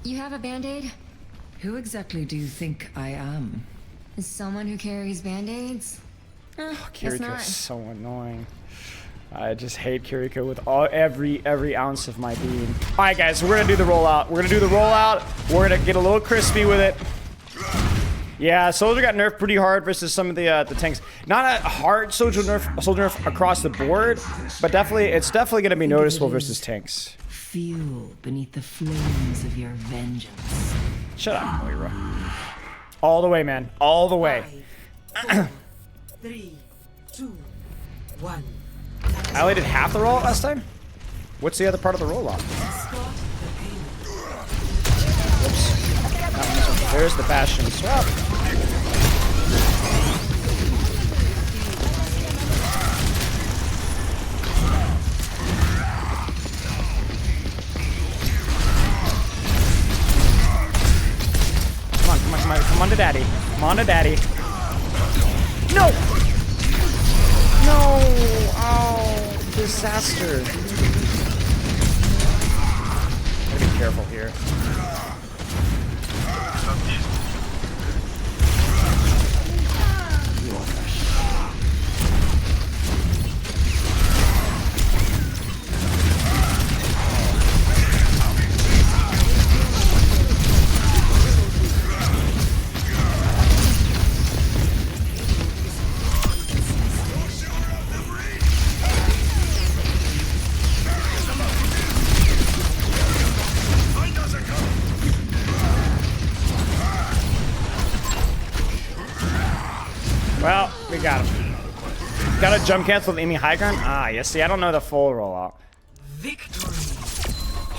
You have a band-aid? Who exactly do you think I am? Someone who carries band-aids? Kiriko is so annoying. I just hate Kiriko with every ounce of my being. All right, guys, so we're gonna do the rollout. We're gonna get a little crispy with it. Yeah, soldier got nerfed pretty hard versus some of the tanks. Not a hard soldier nerf across the board, but it's definitely gonna be noticeable versus tanks. Fuel beneath the flames of your vengeance. Shut up, Moira. All the way, man. All the way. 5, 4, 3, 2, 1. I only did half the rollout last time? What's the other part of the rollout? Whoops. There's the Bastion swap. Come on to daddy. Come on to daddy. No! No! Oh, disaster. Gotta be careful here. Well, we got him. Got a jump cancel with Amy high ground? Ah, yes. See, I don't know the full rollout. Victory.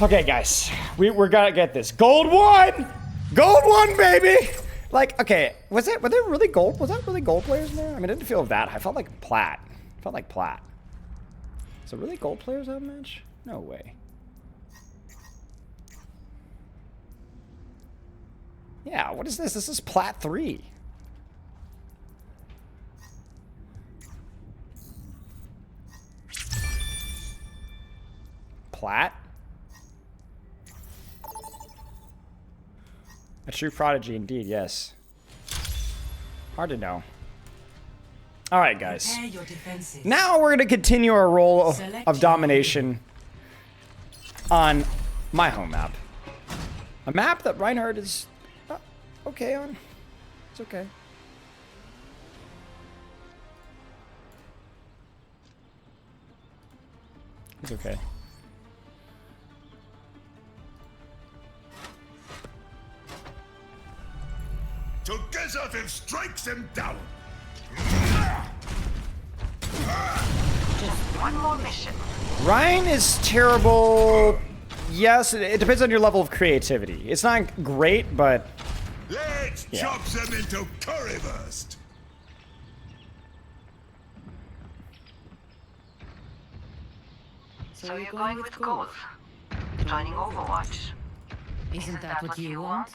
Okay, guys. We're gonna get this. Gold 1! Gold 1, baby! Like, okay, were there really gold? Was that really gold players in there? I mean, I didn't feel that. I felt like plat. So really gold players that match? No way. Yeah, what is this? This is plat 3. Plat? A true prodigy indeed, yes. Hard to know. Alright, guys. Now we're going to continue our role of domination on my home map. A map that Reinhardt is okay on. It's okay. It's okay. Together then strikes him down. Just one more mission. Ryan is terrible. Yes, it depends on your level of creativity. It's not great, but Let's yeah. chop them into currywurst. So you're going with gold? Joining Overwatch? Isn't that what you want?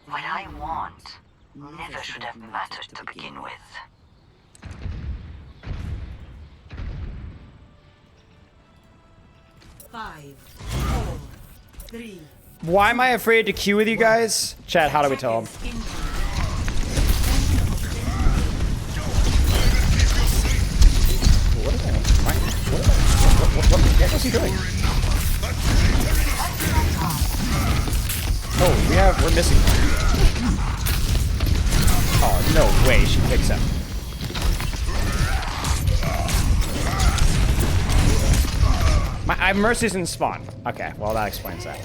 What I want never should have mattered to begin with. Five, 4, 3. why am I afraid to queue with you guys? Chat, how do we tell them? What is he doing? Oh, we're missing one. Oh, no way she picks up. I have Mercy's in spawn. Okay, well that explains that.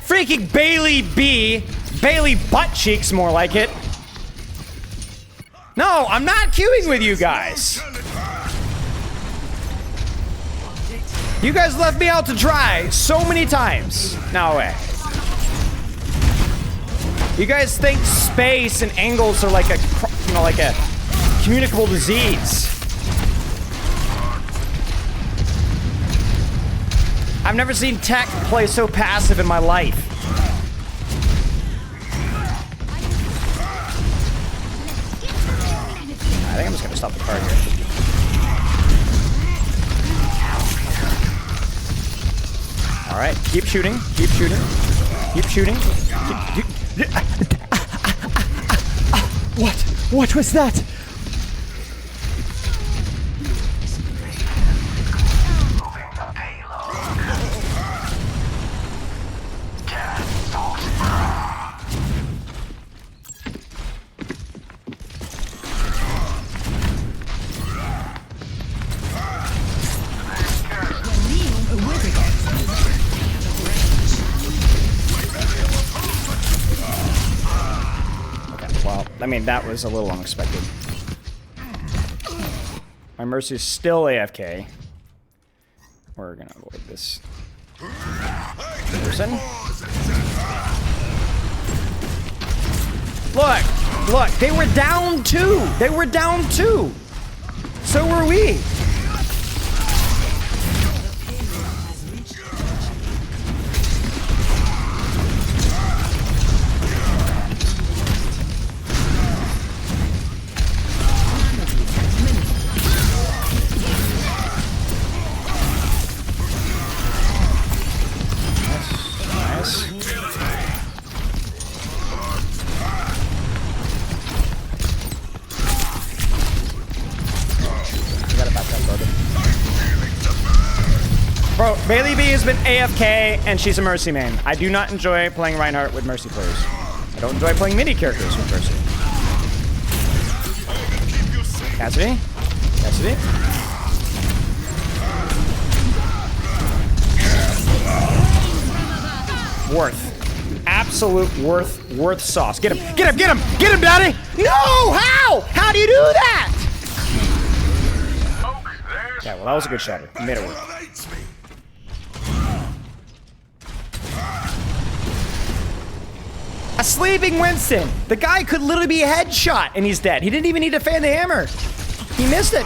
Freaking Bailey B! Bailey butt cheeks, more like it. No, I'm not queuing with you guys. You guys left me out to dry so many times. No way. You guys think space and angles are like a, you know, like a communicable disease. I've never seen tech play so passive in my life. I think I'm just gonna stop the card here. All right, keep shooting, keep shooting, keep shooting. What was that? I mean, that was a little unexpected. My Mercy is still AFK. We're gonna avoid this person. Look, they were down 2. They were down 2. So were we. Bro, Bailey B has been AFK, and she's a Mercy main. I do not enjoy playing Reinhardt with Mercy players. I don't enjoy playing mini characters with Mercy. Cassidy? Cassidy? Worth. Absolute worth sauce. Get him, get him, get him! Get him, daddy! No! How? How do you do that? Yeah, well, that was a good shatter. You made it work. A sleeping Winston. The guy could literally be a headshot and he's dead. He didn't even need to fan the hammer. He missed it.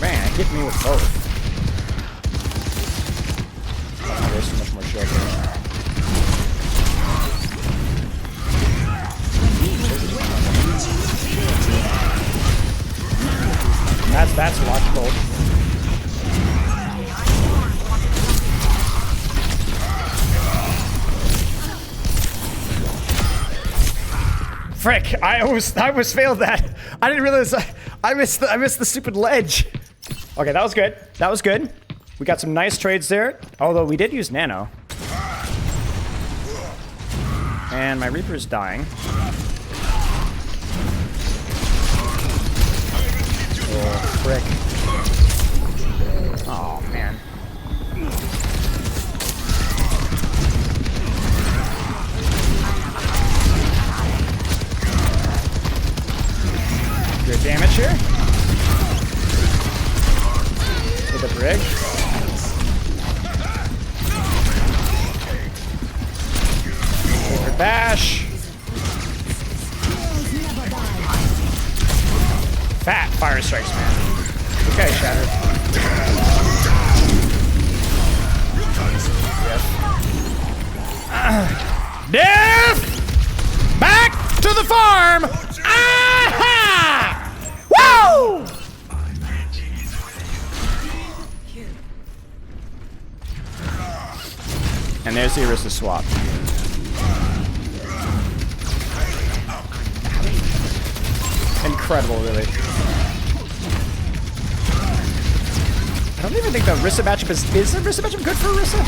Man, hit me with both. Oh, there's so much more shield here. That's logical. Frick! I almost failed that. I didn't realize I missed the stupid ledge. Okay, that was good. That was good. We got some nice trades there. Although we did use nano. And my Reaper's dying. Oh, frick. Oh, man. Good damage here. With the brig. Over bash. Fat fire strikes, man. Okay, Shattered. Yes. Death! Back to the farm! Aha! Woo! And there's the Orisa swap. Incredible, really. I don't even think the Orisa matchup is the Orisa matchup good for Orisa?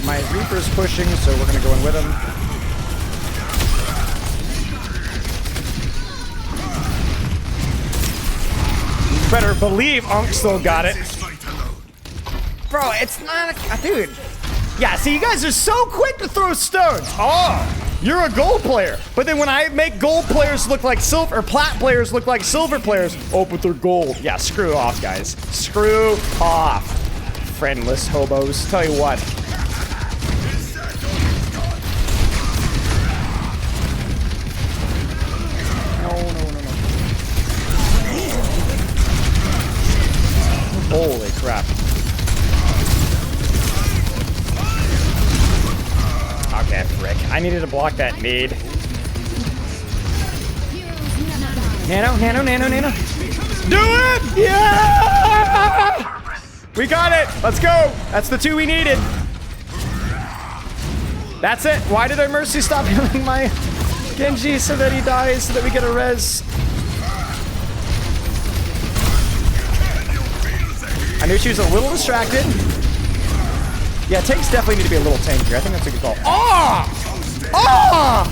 My Reaper's pushing, so we're gonna go in with him. You better believe Unk still got it. Bro, it's not a... Dude. Yeah, see, you guys are so quick to throw stones. Oh, you're a gold player. But then when I make gold players look like silver, or plat players look like silver players, oh, but they're gold. Yeah, screw off, guys. Screw off. Friendless hobos. Tell you what. Holy crap. Okay, frick. I needed to block that nade. Nano, nano, nano, nano. Do it! Yeah! We got it! Let's go! That's the 2 we needed. That's it. Why did our Mercy stop healing my Genji so that he dies so that we get a res? I knew she was a little distracted. Yeah, tanks definitely need to be a little tankier. I think that's a good call. Oh! Oh!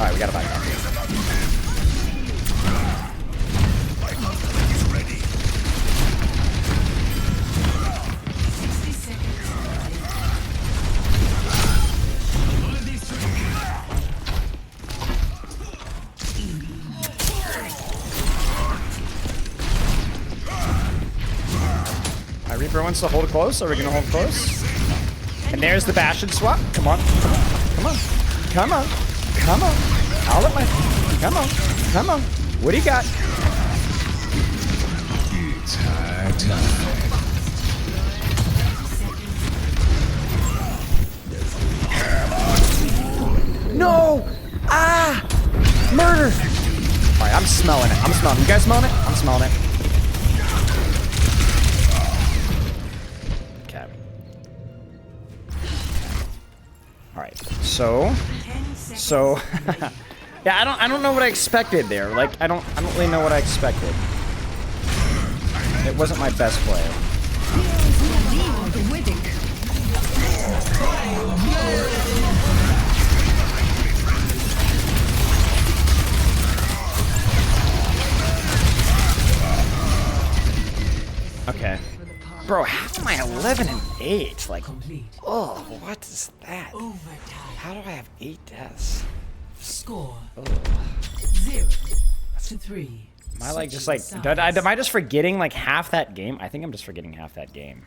Alright, we gotta back up. Reaper wants to hold close. Are we gonna hold close? And there's the bash and swap. Come on, come on, come on, come on. I'll let my. Come on, come on. What do you got? It's high time. No! Ah! Murder! Alright, I'm smelling it. I'm smelling it. You guys smelling it? I'm smelling it. Alright, so yeah, I don't know what I expected there. Like I don't really know what I expected. It wasn't my best play. Okay. Bro, how am I 11 and 8? Like, oh, what is that? How do I have 8 deaths? Score. Oh. 0-3. Am I like just like, am I just forgetting like half that game? I think I'm just forgetting half that game.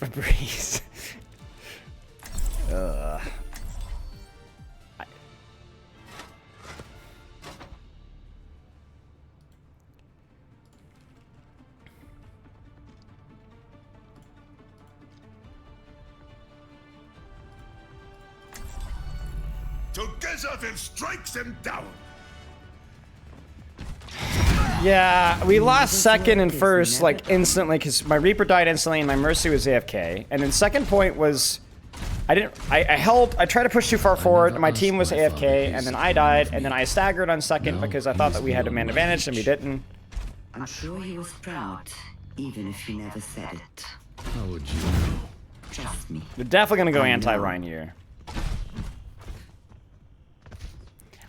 Febreze. Ugh. Together we'll strike them down. Yeah, we lost second and first like instantly because my Reaper died instantly and my Mercy was AFK. And then second point was I tried to push too far forward and my team was AFK and then I died and then I staggered on second because I thought that we had a man advantage and we didn't. I'm sure he was proud, even if he never said it. How would you know? Trust me. They're definitely gonna go anti-Ryan here.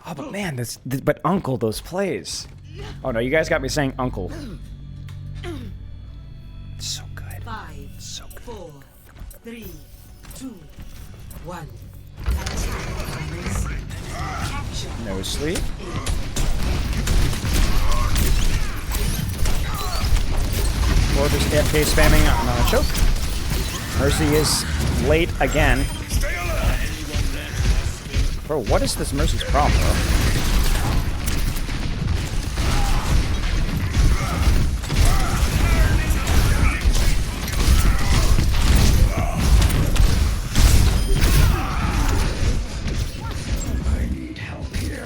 Oh, but man, but Uncle, those plays. Oh no, you guys got me saying Uncle. It's so good. 5, so good. 4, 3, 2, 1. No sleep. Or just AFK spamming on a choke. Mercy is late again. Bro, what is this Mercy's problem, bro?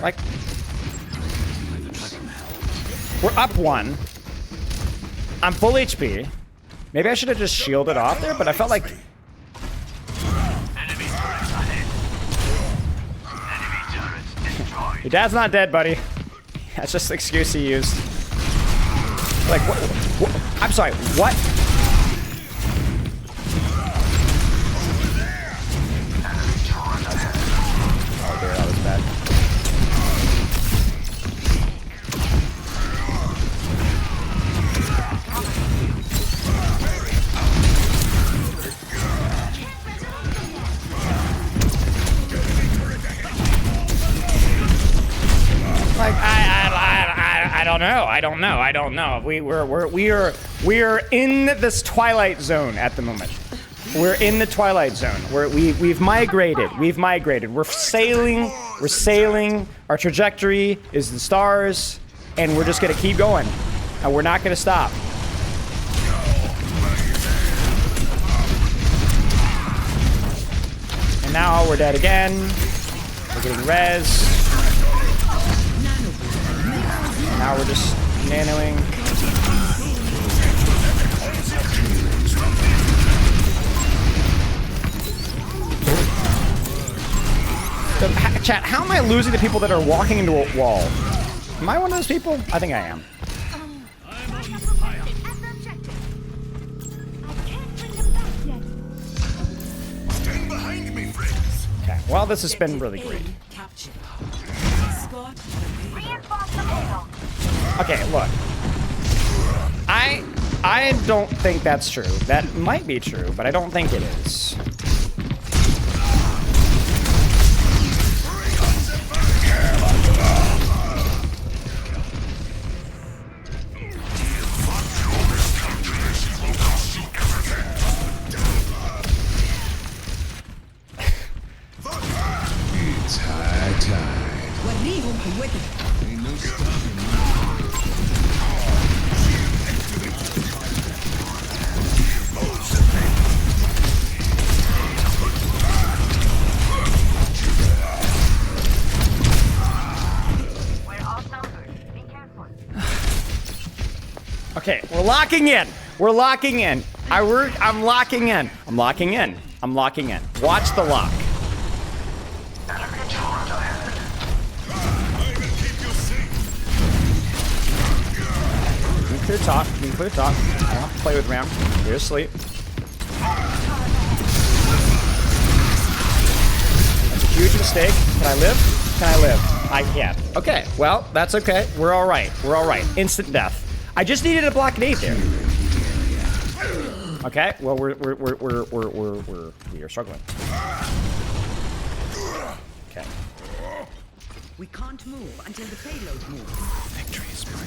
Like, we're up 1. I'm full HP. Maybe I should have just shielded off there, but I felt like... Your dad's not dead, buddy. That's just the excuse he used. Like, what? I'm sorry, what? Oh dear, that was bad. Like I don't know. We're in this twilight zone at the moment. We're in the twilight zone. We've migrated. We're sailing. Our trajectory is the stars, and we're just gonna keep going, and we're not gonna stop. And now we're dead again. We're getting res. Now we're just nanoing. Chat, how am I losing to people that are walking into a wall? Am I one of those people? I think I am. Stand behind me, friends. Okay, well, this has been really great. Okay, look. I don't think that's true. That might be true, but I don't think it is. It's high tide. Ain't no stopping me. Okay, we're locking in. We're locking in. I'm locking in. I'm locking in. I'm locking in. Watch the lock. You can clear top. You can clear top. I don't have to play with Ram. You're asleep. That's a huge mistake. Can I live? Can I live? I can't. Okay, well, that's okay. We're all right. We're all right. Instant death. I just needed a blockade there. Okay, well we are struggling. Okay. We can't move until the payload moves. Victory is mine.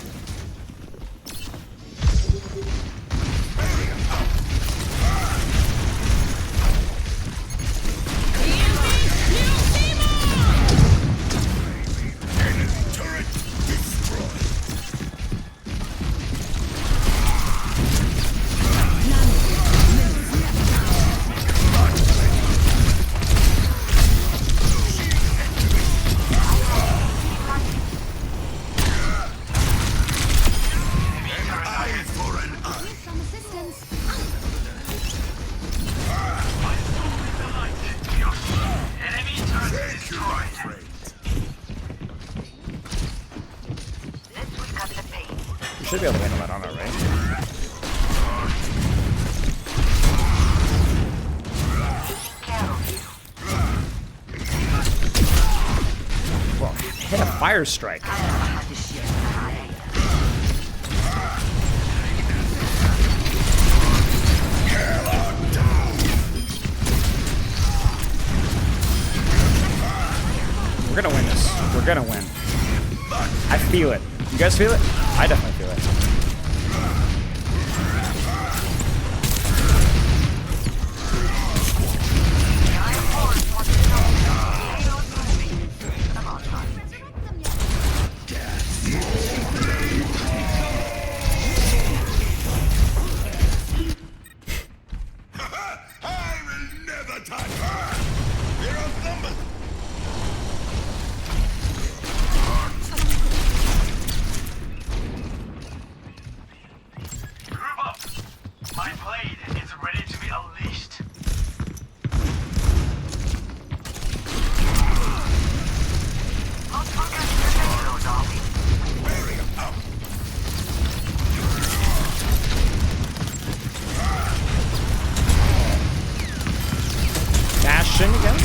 We should be able to handle that on our right. Well, hit a fire strike. We're gonna win this. We're gonna win. I feel it. You guys feel it? I definitely feel it. I will never touch her! We're outnumbered! Group up! My blade is ready to be unleashed. Not forgetting the payload, are we? Bearing up! Dash in again.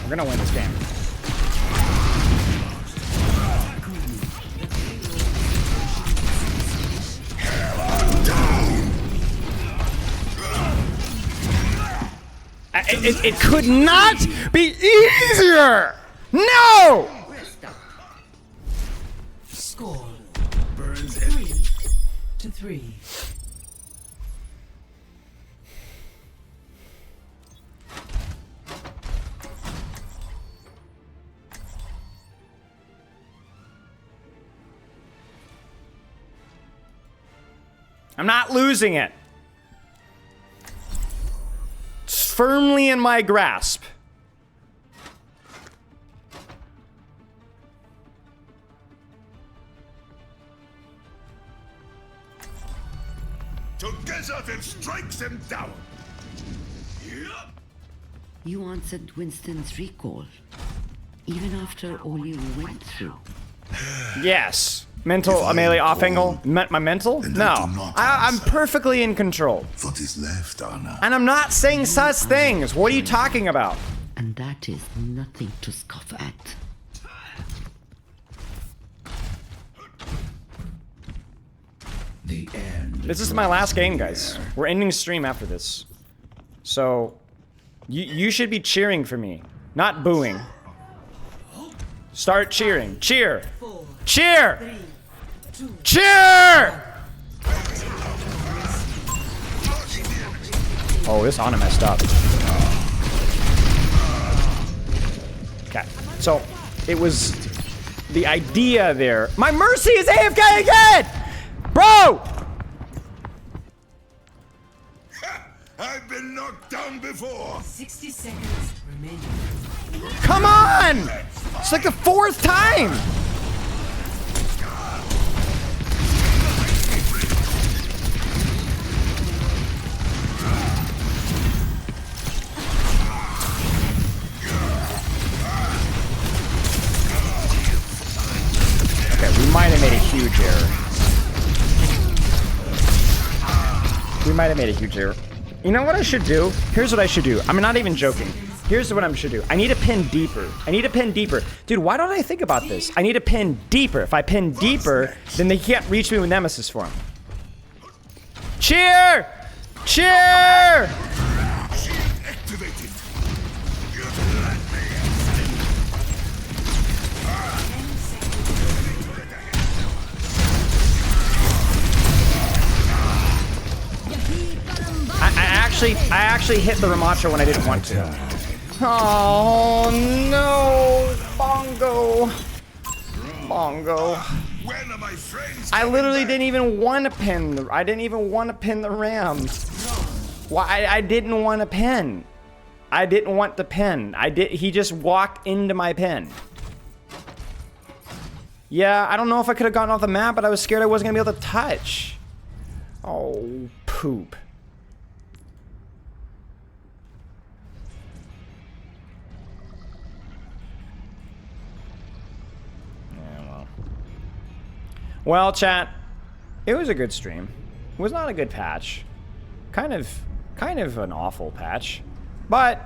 We're gonna win this game. It could not be easier! No! Score. Burns 3-3. I'm not losing it. It's firmly in my grasp. Together then strike them down! You answered Winston's recall, even after all you went through. Yes. Mental, melee off angle. My mental? No. I'm perfectly in control. What is left, Anna? And I'm not saying such things. What are you talking about? And that is nothing to scoff at. The end. This is my last game, guys. We're ending stream after this. So, you should be cheering for me, not booing. Start cheering. Cheer! Cheer! Cheer! Oh, this Ana messed up. Okay, so it was the idea there. My Mercy is AFK again! Bro! I've been knocked down before! 60 seconds remaining. Come on! It's like the 4th time! Okay, we might have made a huge error. We might have made a huge error. You know what I should do? Here's what I should do. I'm not even joking. Here's what I should do. I need to pin deeper. I need to pin deeper. Dude, why don't I think about this? I need to pin deeper. If I pin deeper, then they can't reach me with Nemesis form. Cheer! Cheer! I actually hit the Ramacha when I didn't want to. Oh no, Bongo. long ago. When are my friends? I literally didn't even want to pin the. I didn't even want to pin the ram. Why? I didn't want to pin. I didn't want to pin. He just walked into my pin. Yeah, I don't know if I could have gotten off the map, but I was scared I wasn't gonna be able to touch. Oh, poop. Well, chat, it was a good stream. It was not a good patch. Kind of an awful patch. But,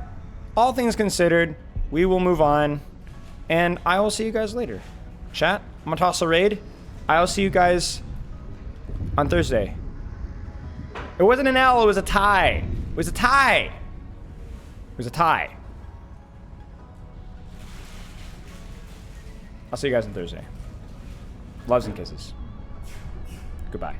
all things considered, we will move on. And I will see you guys later. Chat, I'm gonna toss a raid. I'll see you guys on Thursday. It wasn't an L, it was a tie. It was a tie. It was a tie. I'll see you guys on Thursday. Loves and kisses. Goodbye.